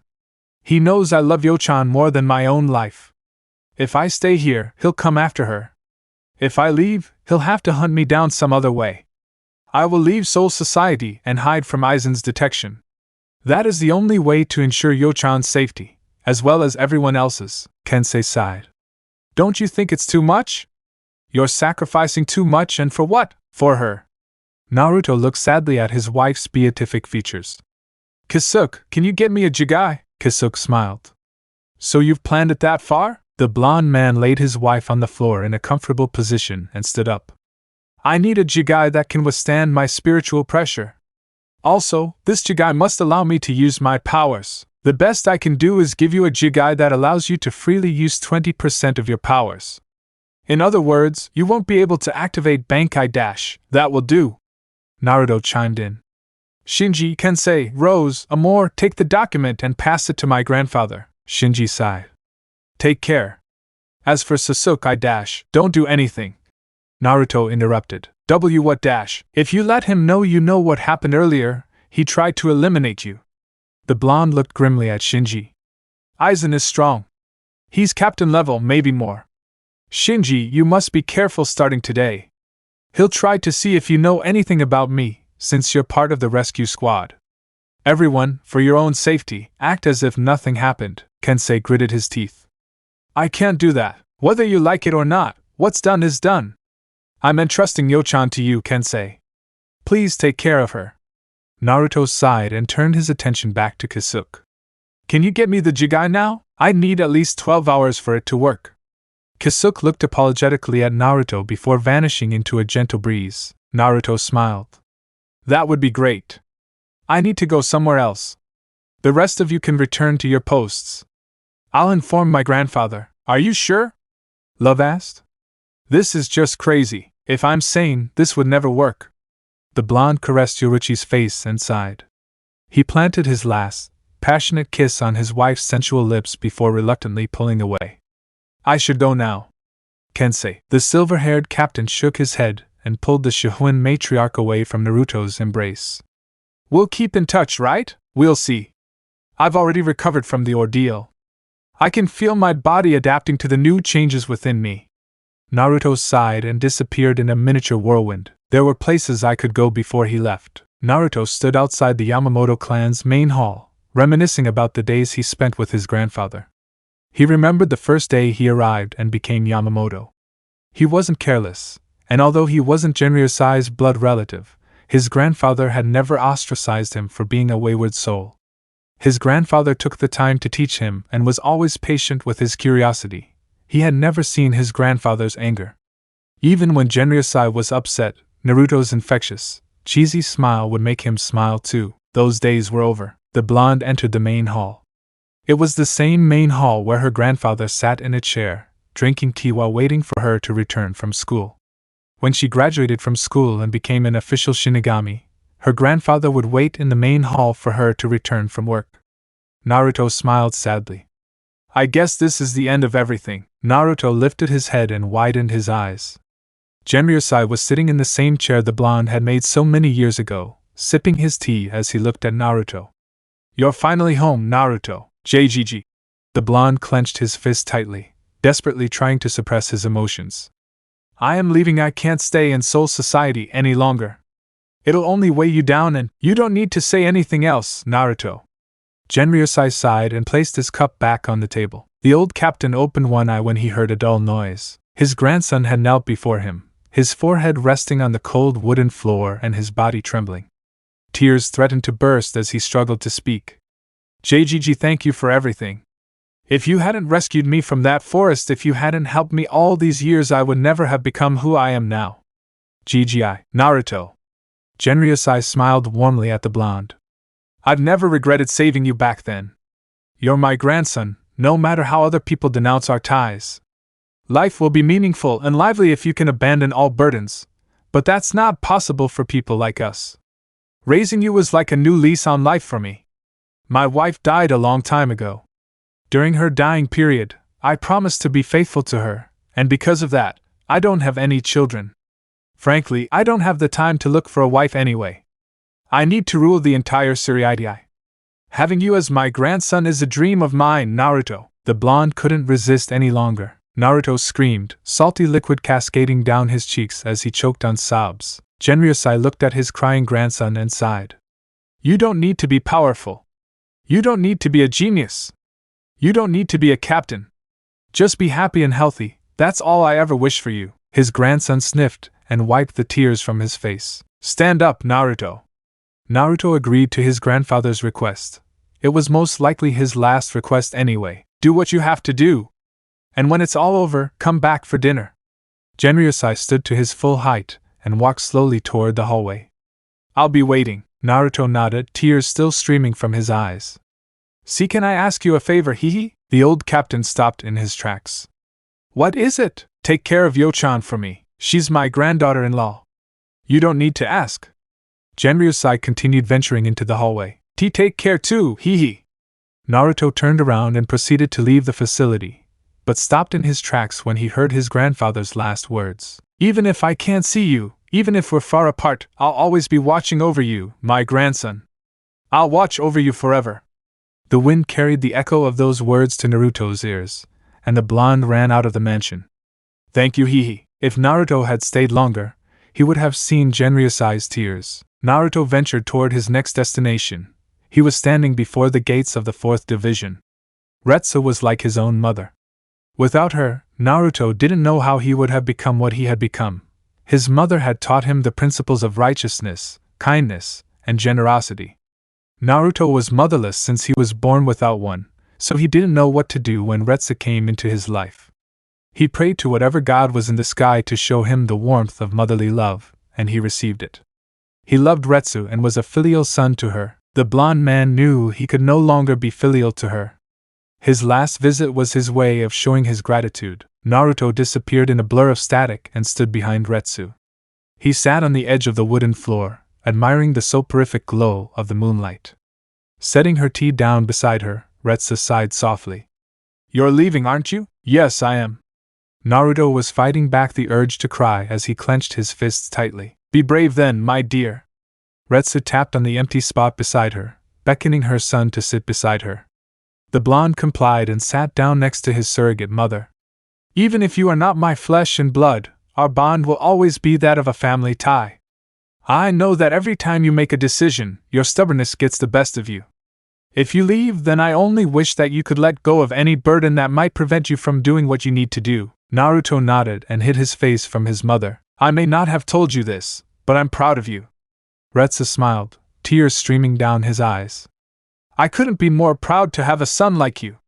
He knows I love Yo-chan more than my own life. If I stay here, he'll come after her. If I leave, he'll have to hunt me down some other way. I will leave Soul Society and hide from Aizen's detection. That is the only way to ensure Yo-chan's safety, as well as everyone else's. Kensei sighed. Don't you think it's too much? You're sacrificing too much, and for what? For her. Naruto looked sadly at his wife's beatific features. Kisuke, can you get me a jigai? Kisuke smiled. So you've planned it that far? The blonde man laid his wife on the floor in a comfortable position and stood up. I need a jigai that can withstand my spiritual pressure. Also, this jigai must allow me to use my powers. The best I can do is give you a jigai that allows you to freely use 20% of your powers. In other words, you won't be able to activate Bankai Dash. That will do. Naruto chimed in. Shinji, Kensei, Rose, Amor, take the document and pass it to my grandfather. Shinji sighed. Take care. As for Sasuke, don't do anything. Naruto interrupted. What dash? If you let him know you know what happened earlier, he tried to eliminate you. The blonde looked grimly at Shinji. Aizen is strong. He's captain level, maybe more. Shinji, you must be careful starting today. He'll try to see if you know anything about me, since you're part of the rescue squad. Everyone, for your own safety, act as if nothing happened. Kensei gritted his teeth. I can't do that. Whether you like it or not, what's done is done. I'm entrusting Yo-chan to you, Kensei. Please take care of her. Naruto sighed and turned his attention back to Kisuke. Can you get me the jigai now? I need at least 12 hours for it to work. Kisuke looked apologetically at Naruto before vanishing into a gentle breeze. Naruto smiled. That would be great. I need to go somewhere else. The rest of you can return to your posts. I'll inform my grandfather. Are you sure? Love asked. This is just crazy. If I'm sane, this would never work. The blonde caressed Yoruichi's face and sighed. He planted his last, passionate kiss on his wife's sensual lips before reluctantly pulling away. I should go now. Kensei. The silver-haired captain shook his head and pulled the Shihoin matriarch away from Naruto's embrace. We'll keep in touch, right? We'll see. I've already recovered from the ordeal. I can feel my body adapting to the new changes within me. Naruto sighed and disappeared in a miniature whirlwind. There were places I could go before he left. Naruto stood outside the Yamamoto clan's main hall, reminiscing about the days he spent with his grandfather. He remembered the first day he arrived and became Yamamoto. He wasn't careless, and although he wasn't Genryosai's blood relative, his grandfather had never ostracized him for being a wayward soul. His grandfather took the time to teach him and was always patient with his curiosity. He had never seen his grandfather's anger. Even when Genryosai was upset, Naruto's infectious, cheesy smile would make him smile too. Those days were over. The blonde entered the main hall. It was the same main hall where her grandfather sat in a chair, drinking tea while waiting for her to return from school. When she graduated from school and became an official Shinigami, her grandfather would wait in the main hall for her to return from work. Naruto smiled sadly. I guess this is the end of everything. Naruto lifted his head and widened his eyes. Genryosai was sitting in the same chair the blonde had made so many years ago, sipping his tea as he looked at Naruto. You're finally home, Naruto. JGG. The blonde clenched his fist tightly, desperately trying to suppress his emotions. I am leaving. I can't stay in Soul Society any longer. It'll only weigh you down and you don't need to say anything else, Naruto. Genryosai sighed and placed his cup back on the table. The old captain opened one eye when he heard a dull noise. His grandson had knelt before him, his forehead resting on the cold wooden floor and his body trembling. Tears threatened to burst as he struggled to speak. JGG, thank you for everything. If you hadn't rescued me from that forest, if you hadn't helped me all these years, I would never have become who I am now. GGI, Naruto. Genryosai smiled warmly at the blonde. I've never regretted saving you back then. You're my grandson, no matter how other people denounce our ties. Life will be meaningful and lively if you can abandon all burdens, but that's not possible for people like us. Raising you was like a new lease on life for me. My wife died a long time ago. During her dying period, I promised to be faithful to her, and because of that, I don't have any children. Frankly, I don't have the time to look for a wife anyway. I need to rule the entire Suriidai. Having you as my grandson is a dream of mine, Naruto. The blonde couldn't resist any longer. Naruto screamed, salty liquid cascading down his cheeks as he choked on sobs. Genryosai looked at his crying grandson and sighed. You don't need to be powerful. You don't need to be a genius. You don't need to be a captain. Just be happy and healthy, that's all I ever wish for you. His grandson sniffed and wiped the tears from his face. Stand up, Naruto. Naruto agreed to his grandfather's request. It was most likely his last request anyway. Do what you have to do. And when it's all over, come back for dinner. Genryosai stood to his full height and walked slowly toward the hallway. I'll be waiting. Naruto nodded, tears still streaming from his eyes. See, can I ask you a favor, Hihi? The old captain stopped in his tracks. What is it? Take care of Yo-chan for me. She's my granddaughter-in-law. You don't need to ask. Genryosai continued venturing into the hallway. Take care too, Hihi. Naruto turned around and proceeded to leave the facility, but stopped in his tracks when he heard his grandfather's last words. Even if I can't see you, even if we're far apart, I'll always be watching over you, my grandson. I'll watch over you forever. The wind carried the echo of those words to Naruto's ears, and the blonde ran out of the mansion. Thank you, Hihi. If Naruto had stayed longer, he would have seen Genryosai's tears. Naruto ventured toward his next destination. He was standing before the gates of the 4th Division. Retsu was like his own mother. Without her, Naruto didn't know how he would have become what he had become. His mother had taught him the principles of righteousness, kindness, and generosity. Naruto was motherless since he was born without one, so he didn't know what to do when Retsu came into his life. He prayed to whatever god was in the sky to show him the warmth of motherly love, and he received it. He loved Retsu and was a filial son to her. The blonde man knew he could no longer be filial to her. His last visit was his way of showing his gratitude. Naruto disappeared in a blur of static and stood behind Retsu. He sat on the edge of the wooden floor, admiring the soporific glow of the moonlight. Setting her tea down beside her, Retsu sighed softly. "You're leaving, aren't you?" "Yes, I am." Naruto was fighting back the urge to cry as he clenched his fists tightly. "Be brave then, my dear." Retsu tapped on the empty spot beside her, beckoning her son to sit beside her. The blonde complied and sat down next to his surrogate mother. "Even if you are not my flesh and blood, our bond will always be that of a family tie. I know that every time you make a decision, your stubbornness gets the best of you. If you leave, then I only wish that you could let go of any burden that might prevent you from doing what you need to do." Naruto nodded and hid his face from his mother. "I may not have told you this, but I'm proud of you." Retsu smiled, tears streaming down his eyes. "I couldn't be more proud to have a son like you.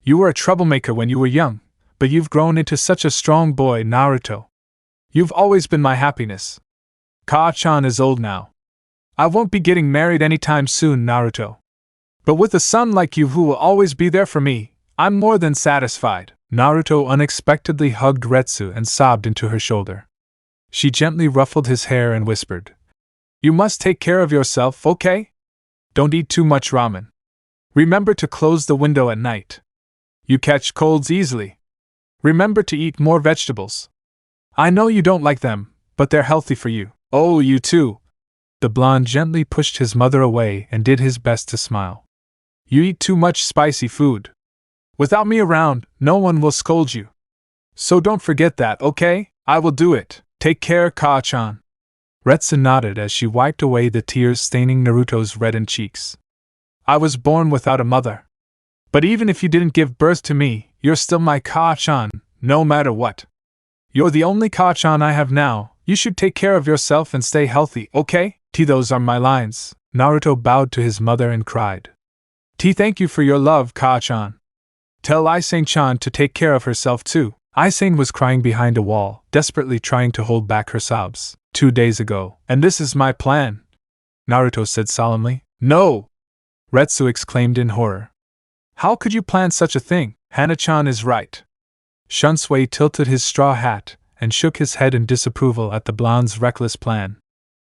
You were a troublemaker when you were young, but you've grown into such a strong boy, Naruto. You've always been my happiness. Ka-chan is old now. I won't be getting married anytime soon, Naruto. But with a son like you who will always be there for me, I'm more than satisfied." Naruto unexpectedly hugged Retsu and sobbed into her shoulder. She gently ruffled his hair and whispered, "You must take care of yourself, okay? Don't eat too much ramen. Remember to close the window at night. You catch colds easily. Remember to eat more vegetables. I know you don't like them, but they're healthy for you. Oh, you too." The blonde gently pushed his mother away and did his best to smile. "You eat too much spicy food. Without me around, no one will scold you. So don't forget that, okay? I will do it. Take care, Ka-chan." Retsu nodded as she wiped away the tears staining Naruto's reddened cheeks. "I was born without a mother. But even if you didn't give birth to me, you're still my Ka-chan, no matter what. You're the only Ka-chan I have now. You should take care of yourself and stay healthy, okay? Those are my lines." Naruto bowed to his mother and cried. Thank you for your love, Ka-chan. Tell Isen-chan to take care of herself too." Isen was crying behind a wall, desperately trying to hold back her sobs. 2 days ago. "And this is my plan," Naruto said solemnly. "No!" Retsu exclaimed in horror. "How could you plan such a thing? Hana-chan is right." Shunsui tilted his straw hat and shook his head in disapproval at the blonde's reckless plan.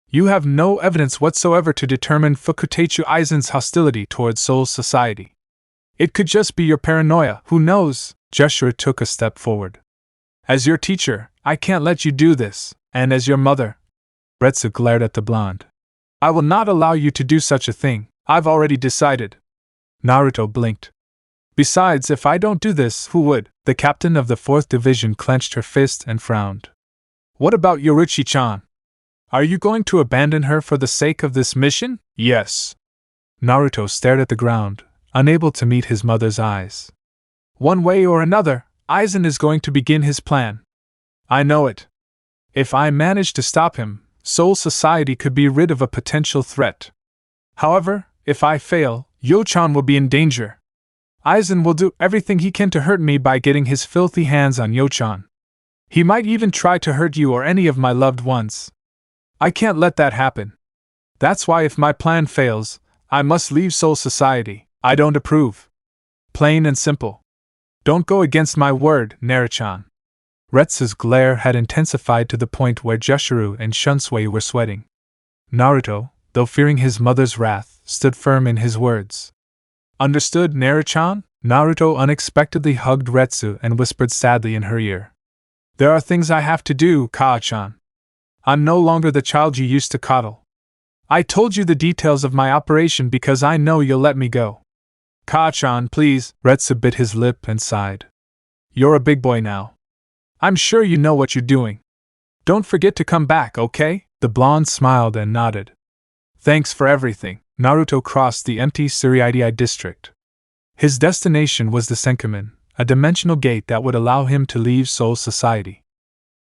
"You have no evidence whatsoever to determine Fukutechu Aizen's hostility towards Soul Society. It could just be your paranoia, who knows?" Joshua took a step forward. "As your teacher, I can't let you do this, and as your mother," Retsu glared at the blonde, "I will not allow you to do such a thing. I've already decided." Naruto blinked. "Besides, if I don't do this, who would?" The captain of the 4th Division clenched her fist and frowned. "What about Yoruichi-chan? Are you going to abandon her for the sake of this mission?" "Yes." Naruto stared at the ground, unable to meet his mother's eyes. "One way or another, Aizen is going to begin his plan. I know it. If I manage to stop him, Soul Society could be rid of a potential threat. However, if I fail, Yo-chan will be in danger. Aizen will do everything he can to hurt me by getting his filthy hands on Yo-chan. He might even try to hurt you or any of my loved ones. I can't let that happen. That's why if my plan fails, I must leave Soul Society. I don't approve. Plain and simple. Don't go against my word, Naruto-chan." Retsu's glare had intensified to the point where Joshua and Shunsui were sweating. Naruto, though fearing his mother's wrath, stood firm in his words. "Understood, Naruto-chan?" Naruto unexpectedly hugged Retsu and whispered sadly in her ear. "There are things I have to do, Ka-chan. I'm no longer the child you used to coddle. I told you the details of my operation because I know you'll let me go." "Ka-chan, please." Retsu bit his lip and sighed. "You're a big boy now. I'm sure you know what you're doing. Don't forget to come back, okay?" The blonde smiled and nodded. "Thanks for everything." Naruto crossed the empty Tsuruitai district. His destination was the Senkamen, a dimensional gate that would allow him to leave Soul Society.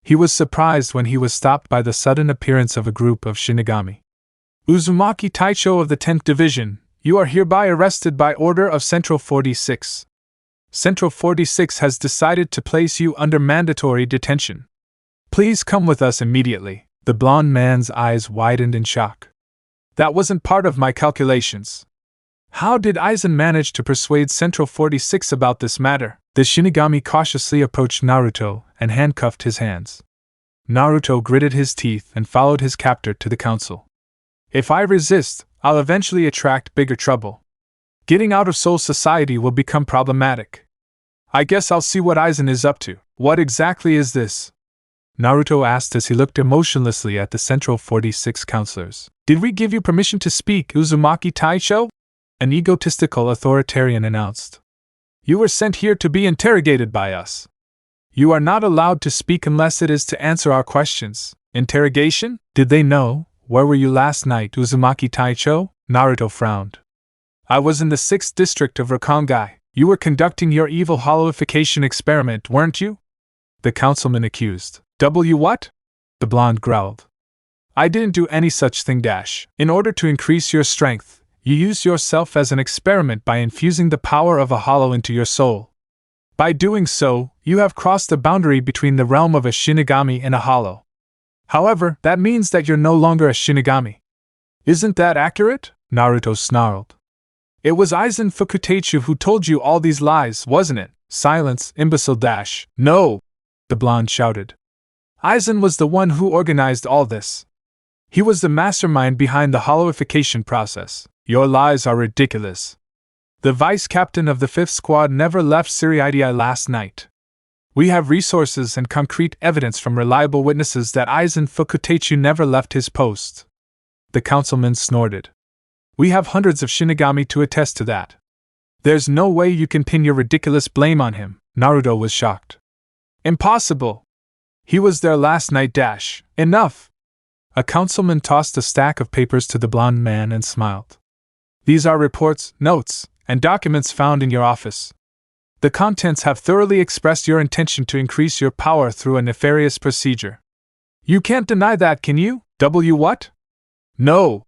He was surprised when he was stopped by the sudden appearance of a group of Shinigami. "Uzumaki Taicho of the 10th Division, you are hereby arrested by order of Central 46. Central 46 has decided to place you under mandatory detention. Please come with us immediately." The blond man's eyes widened in shock. That wasn't part of my calculations. How did Aizen manage to persuade Central 46 about this matter? The Shinigami cautiously approached Naruto and handcuffed his hands. Naruto gritted his teeth and followed his captor to the council. If I resist, I'll eventually attract bigger trouble. Getting out of Soul Society will become problematic. I guess I'll see what Aizen is up to. What exactly is this? Naruto asked as he looked emotionlessly at the Central 46 counselors. Did we give you permission to speak, Uzumaki Taicho? An egotistical authoritarian announced. You were sent here to be interrogated by us. You are not allowed to speak unless it is to answer our questions. Interrogation? Did they know? Where were you last night, Uzumaki Taicho? Naruto frowned. I was in the 6th district of Rakangai. You were conducting your evil hollowification experiment, weren't you? The councilman accused. What? The blonde growled. I didn't do any such thing. In order to increase your strength, you used yourself as an experiment by infusing the power of a hollow into your soul. By doing so, you have crossed the boundary between the realm of a Shinigami and a hollow. However, that means that you're no longer a Shinigami. Isn't that accurate? Naruto snarled. It was Aizen Fukutechu who told you all these lies, wasn't it? Silence, imbecile. No! The blonde shouted. Aizen was the one who organized all this. He was the mastermind behind the hollowification process. Your lies are ridiculous. The vice captain of the 5th squad never left Siriidii last night. We have resources and concrete evidence from reliable witnesses that Aizen Fukutechu never left his post. The councilman snorted. We have hundreds of Shinigami to attest to that. There's no way you can pin your ridiculous blame on him. Naruto was shocked. Impossible. He was there last night. Enough. A councilman tossed a stack of papers to the blond man and smiled. These are reports, notes, and documents found in your office. The contents have thoroughly expressed your intention to increase your power through a nefarious procedure. You can't deny that, can you? What? No.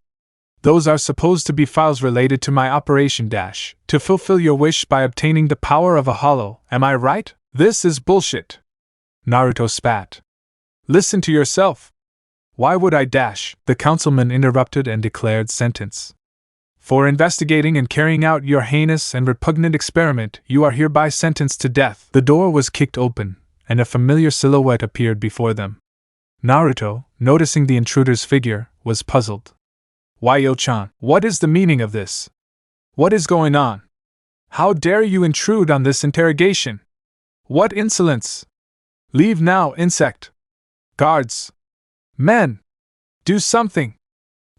Those are supposed to be files related to my operation to fulfill your wish by obtaining the power of a hollow, am I right? This is bullshit. Naruto spat. Listen to yourself. Why would I? The councilman interrupted and declared sentence. For investigating and carrying out your heinous and repugnant experiment, you are hereby sentenced to death. The door was kicked open, and a familiar silhouette appeared before them. Naruto, noticing the intruder's figure, was puzzled. Yo-chan, what is the meaning of this? What is going on? How dare you intrude on this interrogation? What insolence! Leave now, insect! Guards! Men! Do something!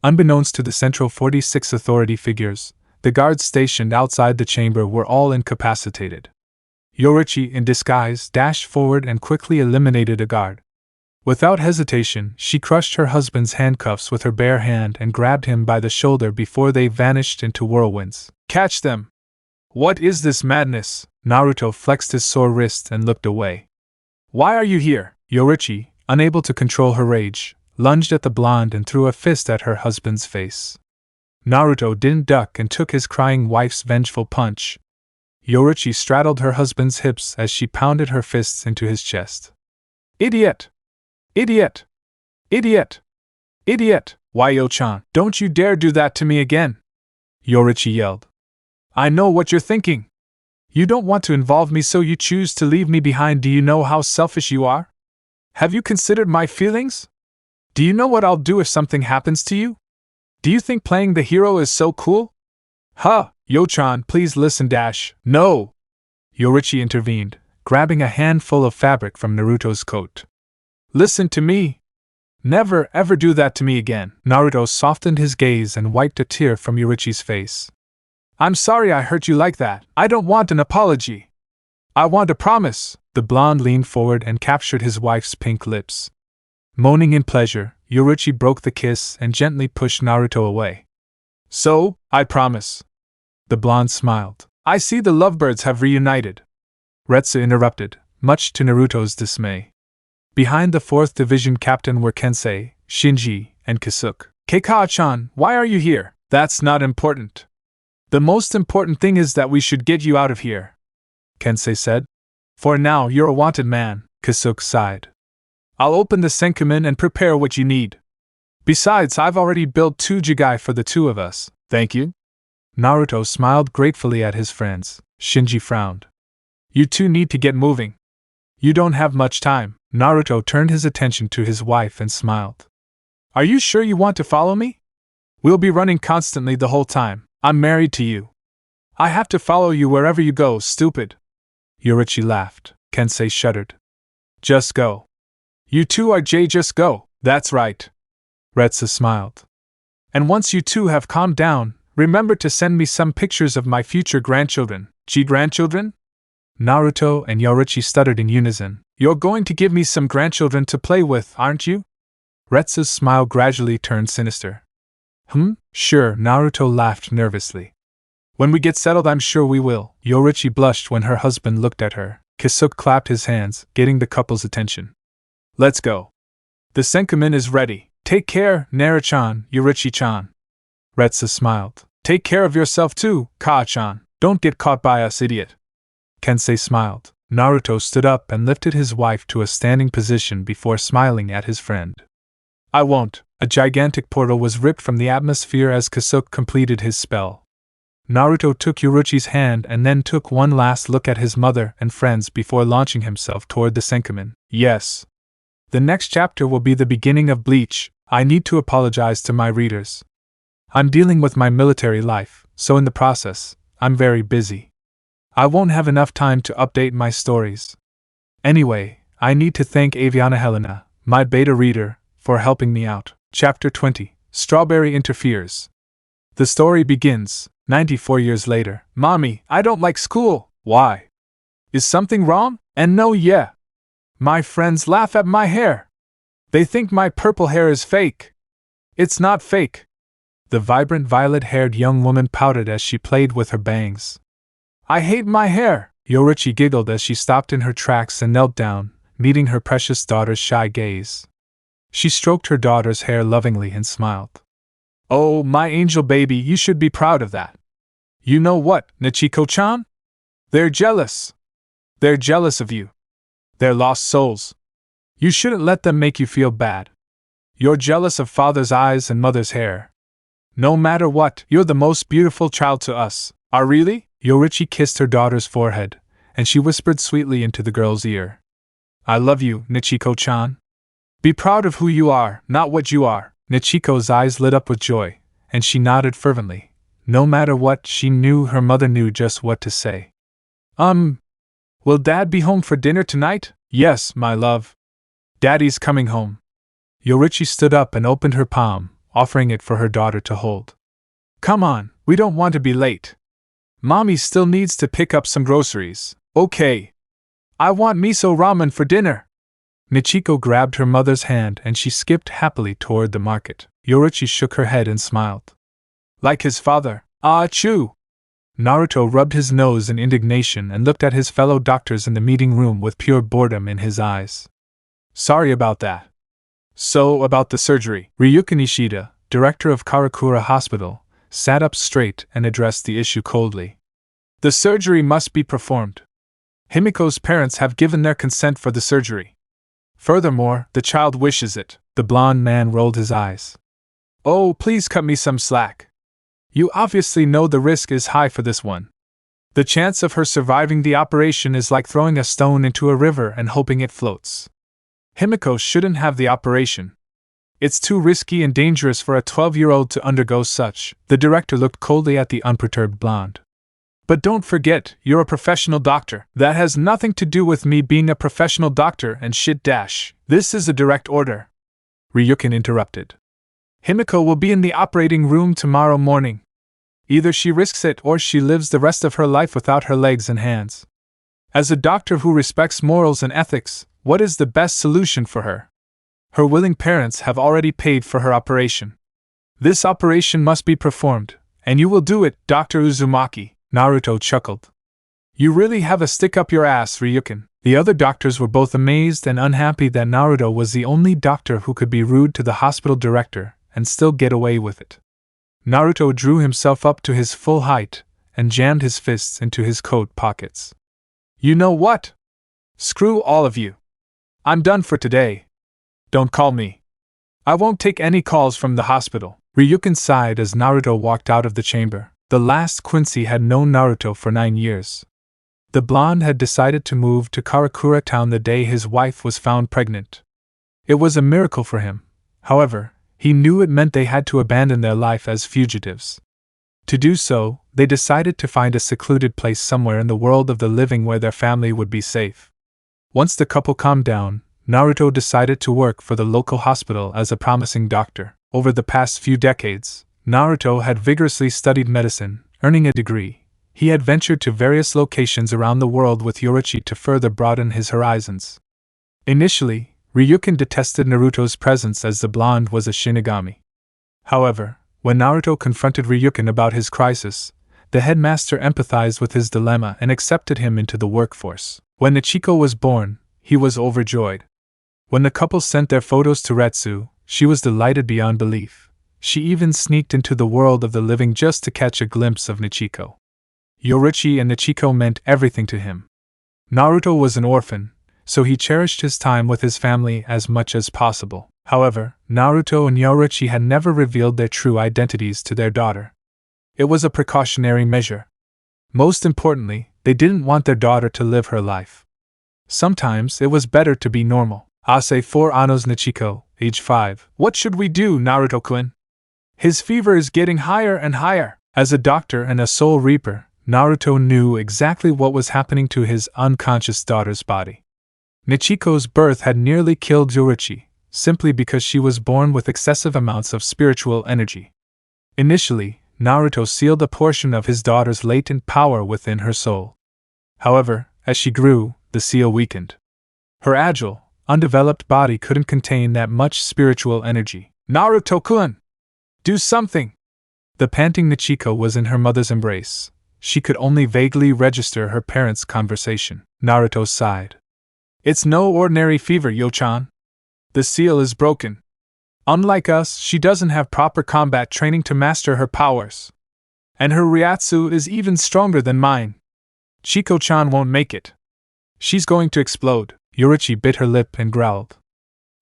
Unbeknownst to the Central 46 authority figures, the guards stationed outside the chamber were all incapacitated. Yoruichi, in disguise, dashed forward and quickly eliminated a guard. Without hesitation, she crushed her husband's handcuffs with her bare hand and grabbed him by the shoulder before they vanished into whirlwinds. Catch them! What is this madness? Naruto flexed his sore wrist and looked away. Why are you here? Yoruichi, unable to control her rage, lunged at the blonde and threw a fist at her husband's face. Naruto didn't duck and took his crying wife's vengeful punch. Yoruichi straddled her husband's hips as she pounded her fists into his chest. Idiot! Idiot! Idiot! Idiot! Yo-chan, don't you dare do that to me again! Yoruichi yelled. I know what you're thinking. You don't want to involve me, so you choose to leave me behind. Do you know how selfish you are? Have you considered my feelings? Do you know what I'll do if something happens to you? Do you think playing the hero is so cool? Yo-chan, please listen. No! Yoruichi intervened, grabbing a handful of fabric from Naruto's coat. Listen to me. Never ever do that to me again. Naruto softened his gaze and wiped a tear from Yoruichi's face. I'm sorry I hurt you like that. I don't want an apology. I want a promise. The blonde leaned forward and captured his wife's pink lips. Moaning in pleasure, Yoruichi broke the kiss and gently pushed Naruto away. So, I promise. The blonde smiled. I see the lovebirds have reunited. Retsu interrupted, much to Naruto's dismay. Behind the 4th Division captain were Kensei, Shinji, and Kasuke. Keikawa-chan, why are you here? That's not important. The most important thing is that we should get you out of here, Kensei said. For now you're a wanted man, Kasuke sighed. I'll open the Senkamin and prepare what you need. Besides, I've already built 2 jigai for the 2 of us, thank you. Naruto smiled gratefully at his friends. Shinji frowned. You 2 need to get moving. You don't have much time. Naruto turned his attention to his wife and smiled. Are you sure you want to follow me? We'll be running constantly the whole time. I'm married to you. I have to follow you wherever you go, stupid. Yoruichi laughed. Kensei shuddered. Just go. You 2 are just go. That's right. Retsu smiled. And once you 2 have calmed down, remember to send me some pictures of my future grandchildren. Grandchildren? Naruto and Yoruichi stuttered in unison. You're going to give me some grandchildren to play with, aren't you? Retsu's smile gradually turned sinister. Sure, Naruto laughed nervously. When we get settled, I'm sure we will. Yoruichi blushed when her husband looked at her. Kisuke clapped his hands, getting the couple's attention. Let's go. The Senkamin is ready. Take care, Naru-chan, Yoruichi-chan. Retsu smiled. Take care of yourself too, Ka-chan. Don't get caught by us, idiot. Kensei smiled. Naruto stood up and lifted his wife to a standing position before smiling at his friend. I won't. A gigantic portal was ripped from the atmosphere as Kisuke completed his spell. Naruto took Yoruichi's hand and then took one last look at his mother and friends before launching himself toward the Senkamin. Yes. The next chapter will be the beginning of Bleach. I need to apologize to my readers. I'm dealing with my military life, so in the process, I'm very busy. I won't have enough time to update my stories. Anyway, I need to thank Aviana Helena, my beta reader, for helping me out. Chapter 20. Strawberry Interferes. The story begins, 94 years later. Mommy, I don't like school. Why? Is something wrong? And no, yeah. My friends laugh at my hair. They think my purple hair is fake. It's not fake. The vibrant violet-haired young woman pouted as she played with her bangs. I hate my hair. Yoruichi giggled as she stopped in her tracks and knelt down, meeting her precious daughter's shy gaze. She stroked her daughter's hair lovingly and smiled. Oh, my angel baby, you should be proud of that. You know what, Nichiko-chan? They're jealous. They're jealous of you. They're lost souls. You shouldn't let them make you feel bad. You're jealous of father's eyes and mother's hair. No matter what, you're the most beautiful child to us. Ah, really? Yoruichi kissed her daughter's forehead, and she whispered sweetly into the girl's ear. I love you, Nichiko-chan. Be proud of who you are, not what you are. Nichiko's eyes lit up with joy, and she nodded fervently. No matter what, she knew her mother knew just what to say. Will Dad be home for dinner tonight? Yes, my love. Daddy's coming home. Yoruichi stood up and opened her palm, offering it for her daughter to hold. Come on, we don't want to be late. Mommy still needs to pick up some groceries. Okay. I want miso ramen for dinner. Nichiko grabbed her mother's hand and she skipped happily toward the market. Yoruichi shook her head and smiled. Like his father. Ah, choo! Naruto rubbed his nose in indignation and looked at his fellow doctors in the meeting room with pure boredom in his eyes. Sorry about that. So, about the surgery. Ryuka Nishida, director of Karakura Hospital, sat up straight and addressed the issue coldly. The surgery must be performed. Himiko's parents have given their consent for the surgery. Furthermore, the child wishes it. The blond man rolled his eyes. Oh, please cut me some slack. You obviously know the risk is high for this one. The chance of her surviving the operation is like throwing a stone into a river and hoping it floats. Himiko shouldn't have the operation. It's too risky and dangerous for a 12-year-old to undergo such. The director looked coldly at the unperturbed blonde. But don't forget, you're a professional doctor. That has nothing to do with me being a professional doctor and shit dash. This is a direct order. Ryukin interrupted. Himiko will be in the operating room tomorrow morning. Either she risks it or she lives the rest of her life without her legs and hands. As a doctor who respects morals and ethics, what is the best solution for her? Her willing parents have already paid for her operation. This operation must be performed, and you will do it, Dr. Uzumaki. Naruto chuckled. You really have a stick up your ass, Ryukin. The other doctors were both amazed and unhappy that Naruto was the only doctor who could be rude to the hospital director and still get away with it. Naruto drew himself up to his full height and jammed his fists into his coat pockets. You know what? Screw all of you. I'm done for today. Don't call me. I won't take any calls from the hospital. Ryukin sighed as Naruto walked out of the chamber. The last Quincy had known Naruto for 9 years. The blonde had decided to move to Karakura town the day his wife was found pregnant. It was a miracle for him. However, he knew it meant they had to abandon their life as fugitives. To do so, they decided to find a secluded place somewhere in the world of the living where their family would be safe. Once the couple calmed down, Naruto decided to work for the local hospital as a promising doctor. Over the past few decades, Naruto had vigorously studied medicine, earning a degree. He had ventured to various locations around the world with Yoruichi to further broaden his horizons. Initially, Ryukin detested Naruto's presence as the blonde was a Shinigami. However, when Naruto confronted Ryukin about his crisis, the headmaster empathized with his dilemma and accepted him into the workforce. When Ichigo was born, he was overjoyed. When the couple sent their photos to Retsu, she was delighted beyond belief. She even sneaked into the world of the living just to catch a glimpse of Nichiko. Yoruichi and Nichiko meant everything to him. Naruto was an orphan, so he cherished his time with his family as much as possible. However, Naruto and Yoruichi had never revealed their true identities to their daughter. It was a precautionary measure. Most importantly, they didn't want their daughter to live her life. Sometimes it was better to be normal. Ase 4 Anos Nichiko, age 5. What should we do, Naruto-kun? His fever is getting higher and higher. As a doctor and a soul reaper, Naruto knew exactly what was happening to his unconscious daughter's body. Nichiko's birth had nearly killed Yoruichi, simply because she was born with excessive amounts of spiritual energy. Initially, Naruto sealed a portion of his daughter's latent power within her soul. However, as she grew, the seal weakened. Her agile, undeveloped body couldn't contain that much spiritual energy. Naruto-kun! Do something! The panting Nichiko was in her mother's embrace. She could only vaguely register her parents' conversation. Naruto sighed. It's no ordinary fever, Yo-chan. The seal is broken. Unlike us, she doesn't have proper combat training to master her powers. And her Ryatsu is even stronger than mine. Chiko-chan won't make it. She's going to explode. Yoruichi bit her lip and growled.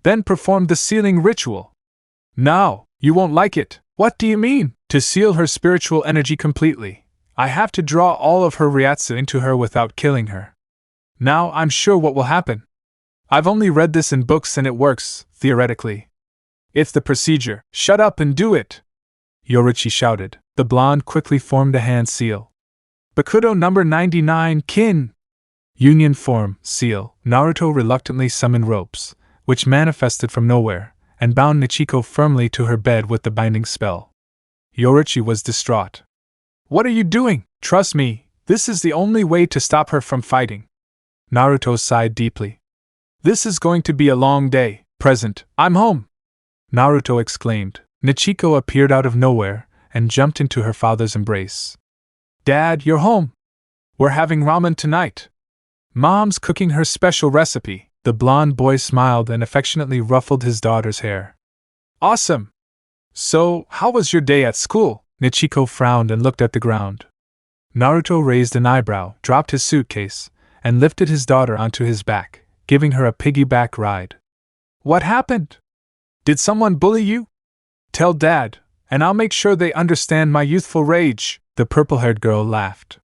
Then perform the sealing ritual. No, you won't like it. What do you mean? To seal her spiritual energy completely, I have to draw all of her Ryatsu into her without killing her. Now I'm sure what will happen. I've only read this in books and it works, theoretically. It's the procedure. Shut up and do it! Yoruichi shouted. The blonde quickly formed a hand seal. Bakudo number 99, kin! Union form, seal. Naruto reluctantly summoned ropes, which manifested from nowhere, and bound Nichiko firmly to her bed with the binding spell. Yoruichi was distraught. What are you doing? Trust me, this is the only way to stop her from fighting. Naruto sighed deeply. This is going to be a long day. Present, I'm home! Naruto exclaimed. Nichiko appeared out of nowhere and jumped into her father's embrace. Dad, you're home! We're having ramen tonight. Mom's cooking her special recipe. The blonde boy smiled and affectionately ruffled his daughter's hair. Awesome! So, how was your day at school? Nichiko frowned and looked at the ground. Naruto raised an eyebrow, dropped his suitcase, and lifted his daughter onto his back, giving her a piggyback ride. What happened? Did someone bully you? Tell Dad, and I'll make sure they understand my youthful rage. The purple-haired girl laughed.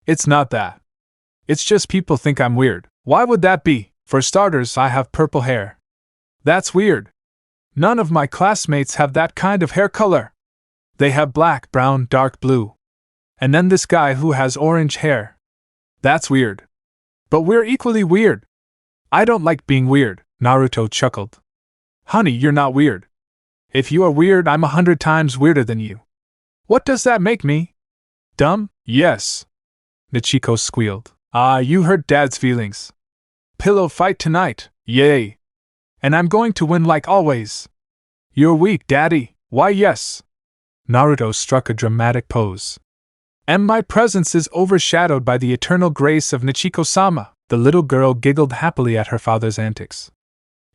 It's not that. It's just people think I'm weird. Why would that be? For starters, I have purple hair. That's weird. None of my classmates have that kind of hair color. They have black, brown, dark blue. And then this guy who has orange hair. That's weird. But we're equally weird. I don't like being weird, Naruto chuckled. Honey, you're not weird. If you are weird, I'm 100 times weirder than you. What does that make me? Dumb? Yes. Nichiko squealed. Ah, you hurt Dad's feelings. Pillow fight tonight, yay. And I'm going to win like always. You're weak, Daddy. Why yes. Naruto struck a dramatic pose. And my presence is overshadowed by the eternal grace of Nichiko-sama. The little girl giggled happily at her father's antics.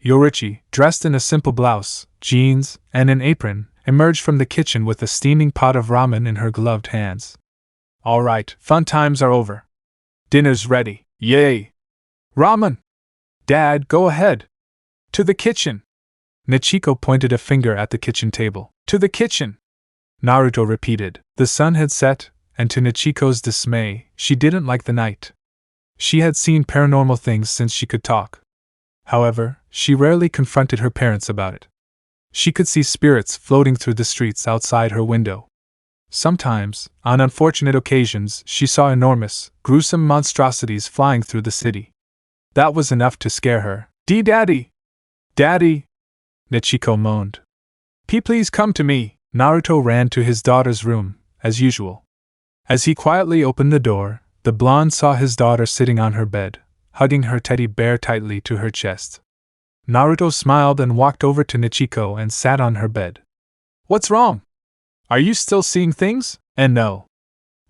Yoruichi, dressed in a simple blouse, jeans, and an apron, emerged from the kitchen with a steaming pot of ramen in her gloved hands. All right, fun times are over. Dinner's ready, yay! Ramen! Dad, go ahead. To the kitchen. Nichiko pointed a finger at the kitchen table. To the kitchen! Naruto repeated. The sun had set, and to Nichiko's dismay, she didn't like the night. She had seen paranormal things since she could talk. However, she rarely confronted her parents about it. She could see spirits floating through the streets outside her window. Sometimes, on unfortunate occasions, she saw enormous, gruesome monstrosities flying through the city. That was enough to scare her. Daddy! Daddy! Nichiko moaned. Please come to me! Naruto ran to his daughter's room, as usual. As he quietly opened the door, the blonde saw his daughter sitting on her bed, hugging her teddy bear tightly to her chest. Naruto smiled and walked over to Nichiko and sat on her bed. What's wrong? Are you still seeing things? And no.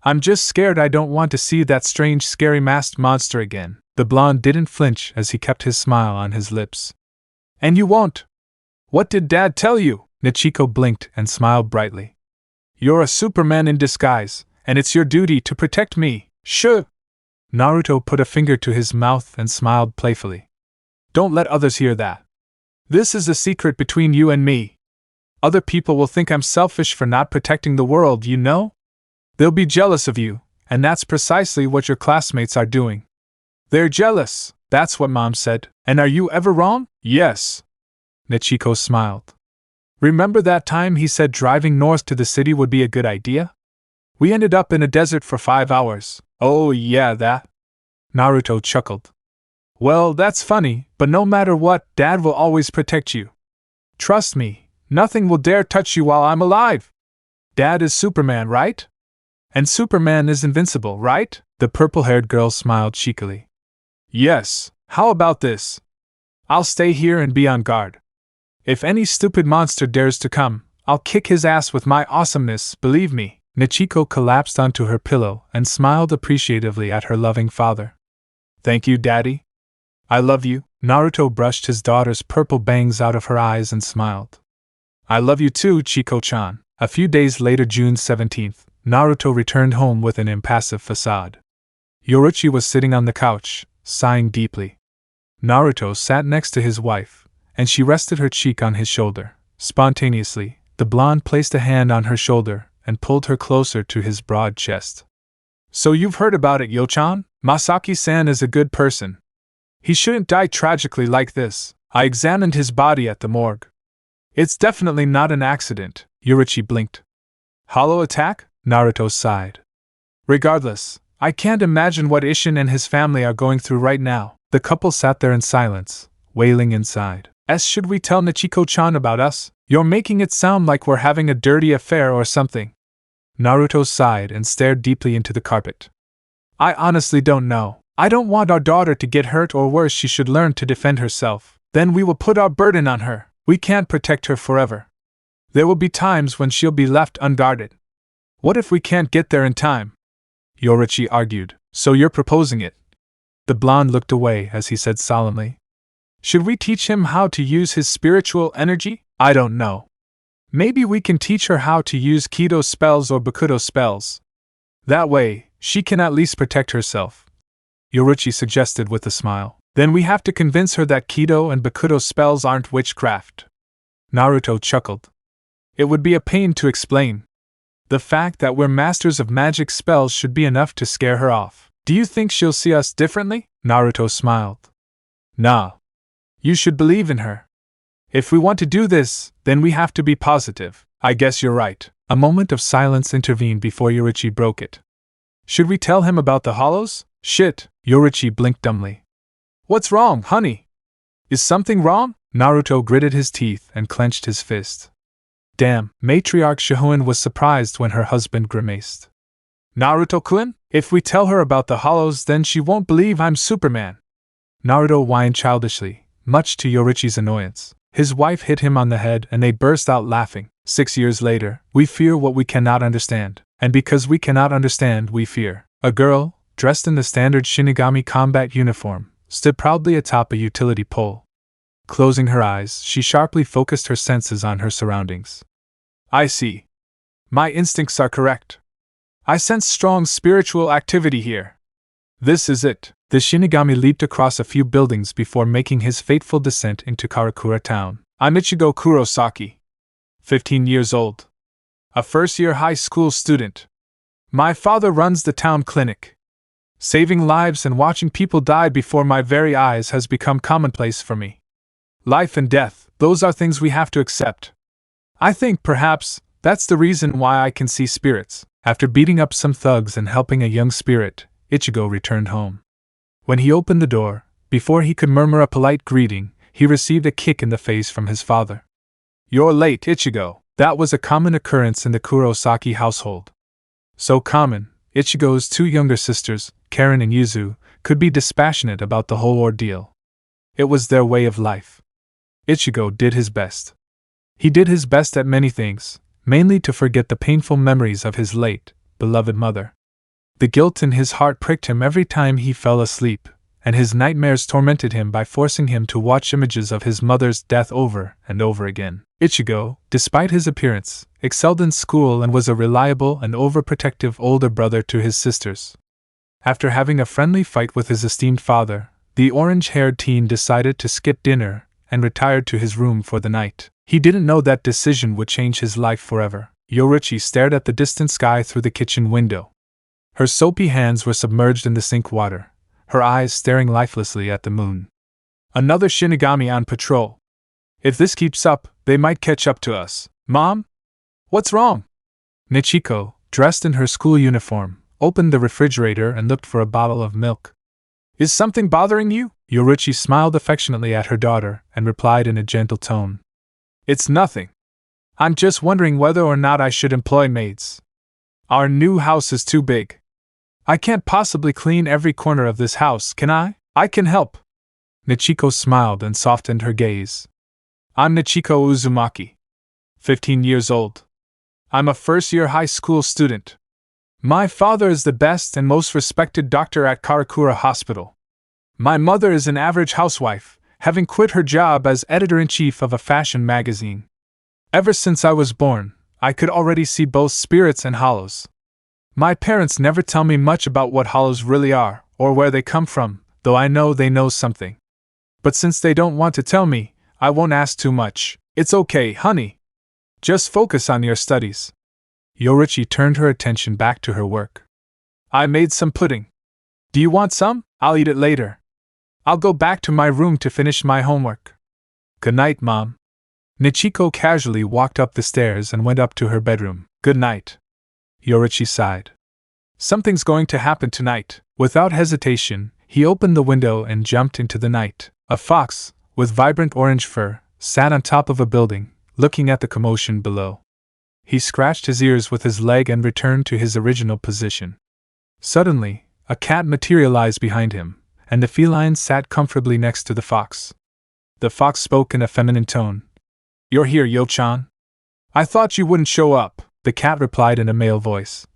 I'm just scared. I don't want to see that strange, scary masked monster again. The blonde didn't flinch as he kept his smile on his lips. And you won't? What did Dad tell you? Nichiko blinked and smiled brightly. You're a Superman in disguise, and it's your duty to protect me. Sure. Naruto put a finger to his mouth and smiled playfully. Don't let others hear that. This is a secret between you and me. Other people will think I'm selfish for not protecting the world, you know? They'll be jealous of you, and that's precisely what your classmates are doing. They're jealous, that's what Mom said. And are you ever wrong? Yes. Nichiko smiled. Remember that time he said driving north to the city would be a good idea? We ended up in a desert for 5 hours. Oh yeah, that. Naruto chuckled. Well, that's funny, but no matter what, Dad will always protect you. Trust me, nothing will dare touch you while I'm alive. Dad is Superman, right? And Superman is invincible, right? The purple-haired girl smiled cheekily. Yes, how about this? I'll stay here and be on guard. If any stupid monster dares to come, I'll kick his ass with my awesomeness, believe me. Nichiko collapsed onto her pillow and smiled appreciatively at her loving father. Thank you, Daddy. I love you. Naruto brushed his daughter's purple bangs out of her eyes and smiled. I love you too, Chiko-chan. A few days later, June 17th, Naruto returned home with an impassive facade. Yoruichi was sitting on the couch, sighing deeply. Naruto sat next to his wife, and she rested her cheek on his shoulder. Spontaneously, the blonde placed a hand on her shoulder and pulled her closer to his broad chest. So you've heard about it, Yo-chan? Masaki-san is a good person. He shouldn't die tragically like this. I examined his body at the morgue. It's definitely not an accident. Yoruichi blinked. Hollow attack? Naruto sighed. Regardless, I can't imagine what Isshin and his family are going through right now. The couple sat there in silence, wailing inside. Should we tell Nichiko-chan about us? You're making it sound like we're having a dirty affair or something. Naruto sighed and stared deeply into the carpet. I honestly don't know. I don't want our daughter to get hurt, or worse, she should learn to defend herself. Then we will put our burden on her. We can't protect her forever. There will be times when she'll be left unguarded. What if we can't get there in time? Yoruichi argued. So you're proposing it? The blonde looked away as he said solemnly. Should we teach him how to use his spiritual energy? I don't know. Maybe we can teach her how to use Kido spells or Bakudo spells. That way, she can at least protect herself. Yoruichi suggested with a smile. Then we have to convince her that Kido and Bakudo spells aren't witchcraft. Naruto chuckled. It would be a pain to explain. The fact that we're masters of magic spells should be enough to scare her off. Do you think she'll see us differently? Naruto smiled. Nah. You should believe in her. If we want to do this, then we have to be positive. I guess you're right. A moment of silence intervened before Yoruichi broke it. Should we tell him about the hollows? Shit, Yoruichi blinked dumbly. What's wrong, honey? Is something wrong? Naruto gritted his teeth and clenched his fist. Damn, Matriarch Shihoin was surprised when her husband grimaced. Naruto-kun, if we tell her about the hollows, then she won't believe I'm Superman. Naruto whined childishly, much to Yoruichi's annoyance. His wife hit him on the head and they burst out laughing. 6 years later, we fear what we cannot understand. And because we cannot understand, we fear. A girl, dressed in the standard Shinigami combat uniform, stood proudly atop a utility pole. Closing her eyes, she sharply focused her senses on her surroundings. I see. My instincts are correct. I sense strong spiritual activity here. This is it. The Shinigami leaped across a few buildings before making his fateful descent into Karakura town. I'm Ichigo Kurosaki, 15 years old. A first-year high school student. My father runs the town clinic. Saving lives and watching people die before my very eyes has become commonplace for me. Life and death, those are things we have to accept. I think, perhaps, that's the reason why I can see spirits. After beating up some thugs and helping a young spirit, Ichigo returned home. When he opened the door, before he could murmur a polite greeting, he received a kick in the face from his father. "You're late, Ichigo." That was a common occurrence in the Kurosaki household. So common, Ichigo's two younger sisters, Karen and Yuzu, could be dispassionate about the whole ordeal. It was their way of life. Ichigo did his best. He did his best at many things, mainly to forget the painful memories of his late, beloved mother. The guilt in his heart pricked him every time he fell asleep, and his nightmares tormented him by forcing him to watch images of his mother's death over and over again. Ichigo, despite his appearance, excelled in school and was a reliable and overprotective older brother to his sisters. After having a friendly fight with his esteemed father, the orange-haired teen decided to skip dinner and retired to his room for the night. He didn't know that decision would change his life forever. Yoruichi stared at the distant sky through the kitchen window. Her soapy hands were submerged in the sink water, her eyes staring lifelessly at the moon. Another Shinigami on patrol. If this keeps up, they might catch up to us. Mom? What's wrong? Nichiko, dressed in her school uniform, opened the refrigerator and looked for a bottle of milk. Is something bothering you? Yoruichi smiled affectionately at her daughter and replied in a gentle tone. It's nothing. I'm just wondering whether or not I should employ maids. Our new house is too big. I can't possibly clean every corner of this house, can I? I can help. Nichiko smiled and softened her gaze. I'm Nichiko Uzumaki, 15 years old. I'm a first-year high school student. My father is the best and most respected doctor at Karakura Hospital. My mother is an average housewife, having quit her job as editor-in-chief of a fashion magazine. Ever since I was born, I could already see both spirits and hollows. My parents never tell me much about what hollows really are, or where they come from, though I know they know something. But since they don't want to tell me, I won't ask too much. It's okay, honey. Just focus on your studies. Yoruichi turned her attention back to her work. I made some pudding. Do you want some? I'll eat it later. I'll go back to my room to finish my homework. Good night, Mom. Nichiko casually walked up the stairs and went up to her bedroom. Good night. Yoruichi sighed. Something's going to happen tonight. Without hesitation, he opened the window and jumped into the night. A fox, with vibrant orange fur, sat on top of a building, looking at the commotion below. He scratched his ears with his leg and returned to his original position. Suddenly, a cat materialized behind him, and the feline sat comfortably next to the fox. The fox spoke in a feminine tone. You're here, Yo-chan? I thought you wouldn't show up, the cat replied in a male voice.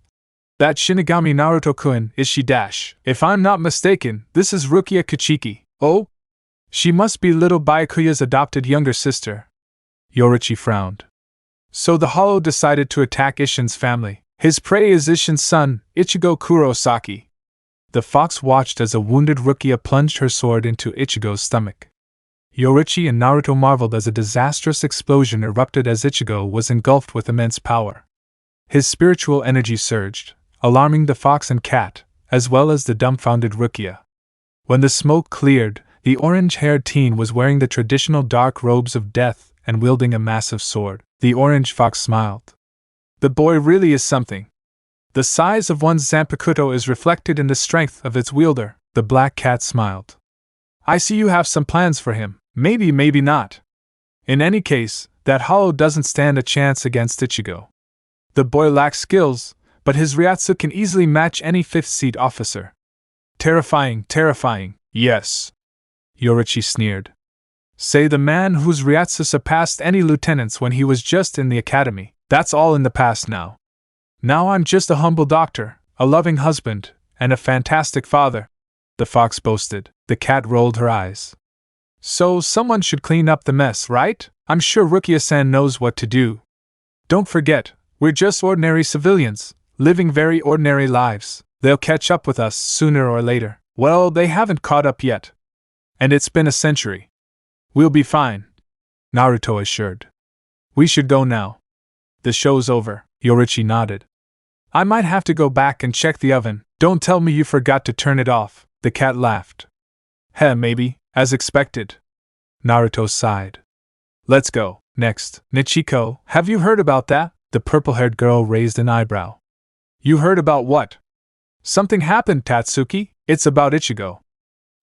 That Shinigami Naruto-kun is she dash. If I'm not mistaken, this is Rukia Kuchiki. Oh? She must be little Byakuya's adopted younger sister. Yoruichi frowned. So the Hollow decided to attack Isshin's family. His prey is Isshin's son, Ichigo Kurosaki. The fox watched as a wounded Rukia plunged her sword into Ichigo's stomach. Yoruichi and Naruto marveled as a disastrous explosion erupted as Ichigo was engulfed with immense power. His spiritual energy surged, alarming the fox and cat, as well as the dumbfounded Rukia. When the smoke cleared, the orange-haired teen was wearing the traditional dark robes of death and wielding a massive sword. The orange fox smiled. The boy really is something. The size of one's Zanpakuto is reflected in the strength of its wielder. The black cat smiled. I see you have some plans for him. Maybe, maybe not. In any case, that Hollow doesn't stand a chance against Ichigo. The boy lacks skills, but his Ryatsu can easily match any fifth-seat officer. Terrifying, terrifying, yes. Yoruichi sneered. Say the man whose Ryatsu surpassed any lieutenants when he was just in the academy. That's all in the past now. Now I'm just a humble doctor, a loving husband, and a fantastic father, the fox boasted. The cat rolled her eyes. So someone should clean up the mess, right? I'm sure Rukia-san knows what to do. Don't forget, we're just ordinary civilians, living very ordinary lives. They'll catch up with us sooner or later. Well, they haven't caught up yet. And it's been a century. We'll be fine. Naruto assured. We should go now. The show's over, Yoruichi nodded. I might have to go back and check the oven. Don't tell me you forgot to turn it off, the cat laughed. Heh, maybe, as expected. Naruto sighed. Let's go. Next, Nichiko, have you heard about that? The purple-haired girl raised an eyebrow. You heard about what? Something happened, Tatsuki. It's about Ichigo.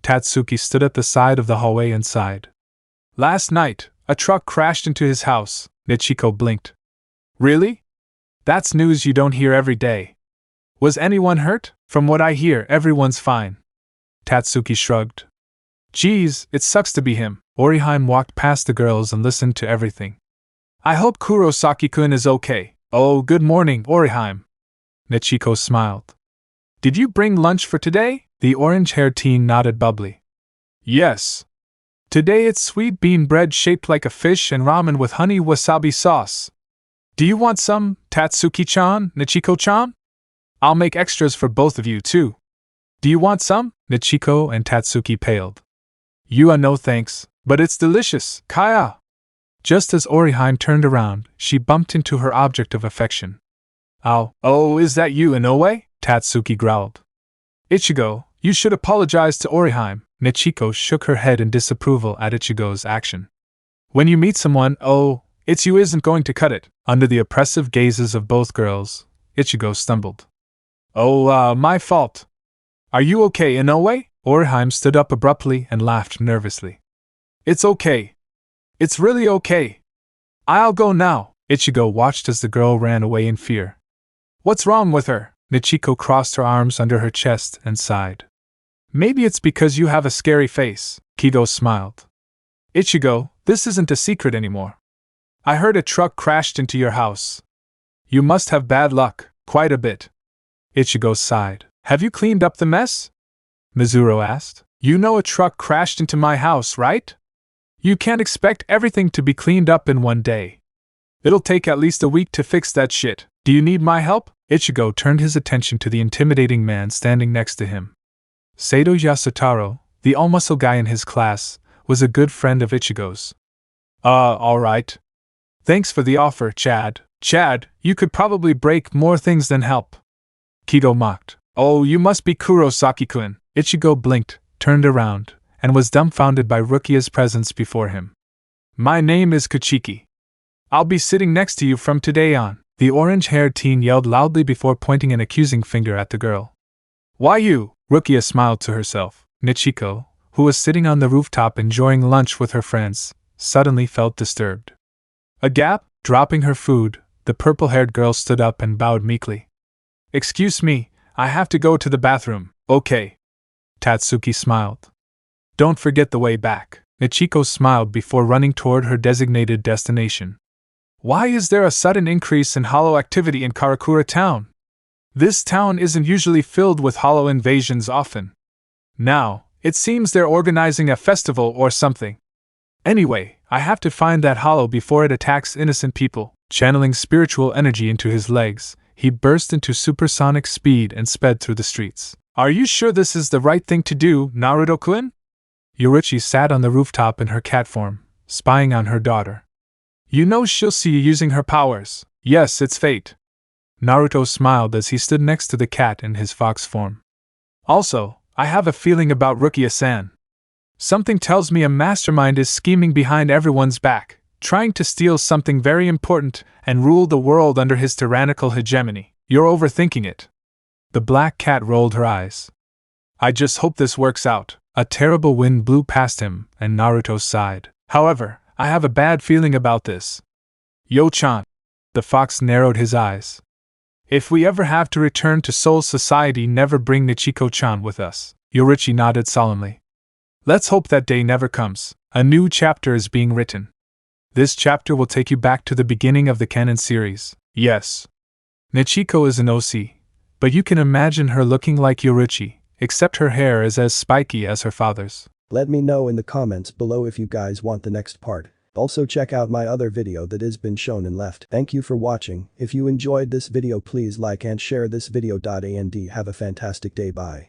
Tatsuki stood at the side of the hallway and sighed. Last night, a truck crashed into his house. Nichiko blinked. Really? That's news you don't hear every day. Was anyone hurt? From what I hear, everyone's fine. Tatsuki shrugged. Geez, it sucks to be him. Orihime walked past the girls and listened to everything. I hope Kurosaki-kun is okay. Oh, good morning, Orihime. Nichiko smiled. Did you bring lunch for today? The orange-haired teen nodded bubbly. Yes. Today it's sweet bean bread shaped like a fish and ramen with honey wasabi sauce. Do you want some, Tatsuki-chan, Nichiko-chan? I'll make extras for both of you, too. Do you want some? Nichiko and Tatsuki paled. No thanks, but it's delicious, Kaya. Just as Orihime turned around, she bumped into her object of affection. Oh, is that you, Inoue? Tatsuki growled. Ichigo, you should apologize to Orihime. Nichiko shook her head in disapproval at Ichigo's action. When you meet someone, it's you isn't going to cut it. Under the oppressive gazes of both girls, Ichigo stumbled. My fault. Are you okay, Inoue? Orihime stood up abruptly and laughed nervously. It's okay. It's really okay. I'll go now. Ichigo watched as the girl ran away in fear. What's wrong with her? Nichiko crossed her arms under her chest and sighed. Maybe it's because you have a scary face. Kido smiled. Ichigo, this isn't a secret anymore. I heard a truck crashed into your house. You must have bad luck, quite a bit. Ichigo sighed. Have you cleaned up the mess? Mizuru asked. You know a truck crashed into my house, right? You can't expect everything to be cleaned up in one day. It'll take at least a week to fix that shit. Do you need my help? Ichigo turned his attention to the intimidating man standing next to him. Sato Yasutaro, the all-muscle guy in his class, was a good friend of Ichigo's. Alright. Thanks for the offer, Chad. Chad, you could probably break more things than help. Kido mocked. Oh, you must be Kurosaki-kun. Ichigo blinked, turned around, and was dumbfounded by Rukia's presence before him. My name is Kuchiki. I'll be sitting next to you from today on. The orange-haired teen yelled loudly before pointing an accusing finger at the girl. Why you? Rukia smiled to herself. Nichiko, who was sitting on the rooftop enjoying lunch with her friends, suddenly felt disturbed. A gap? Dropping her food, the purple-haired girl stood up and bowed meekly. Excuse me, I have to go to the bathroom. Okay. Tatsuki smiled. Don't forget the way back. Nichiko smiled before running toward her designated destination. Why is there a sudden increase in hollow activity in Karakura town? This town isn't usually filled with hollow invasions often. Now, it seems they're organizing a festival or something. Anyway, I have to find that hollow before it attacks innocent people. Channeling spiritual energy into his legs, he burst into supersonic speed and sped through the streets. Are you sure this is the right thing to do, Naruto-kun? Yoruichi sat on the rooftop in her cat form, spying on her daughter. You know she'll see you using her powers. Yes, it's fate. Naruto smiled as he stood next to the cat in his fox form. Also, I have a feeling about Rukia-san. Something tells me a mastermind is scheming behind everyone's back, trying to steal something very important and rule the world under his tyrannical hegemony. You're overthinking it. The black cat rolled her eyes. I just hope this works out. A terrible wind blew past him, and Naruto sighed. However, I have a bad feeling about this. Yo-chan. The fox narrowed his eyes. If we ever have to return to Soul Society, never bring Nichiko-chan with us. Yoruichi nodded solemnly. Let's hope that day never comes. A new chapter is being written. This chapter will take you back to the beginning of the canon series. Yes. Nichiko is an OC, but you can imagine her looking like Yoruichi, except her hair is as spiky as her father's. Let me know in the comments below if you guys want the next part. Also check out my other video that has been shown and left. Thank you for watching. If you enjoyed this video, please like and share this video. And have a fantastic day. Bye.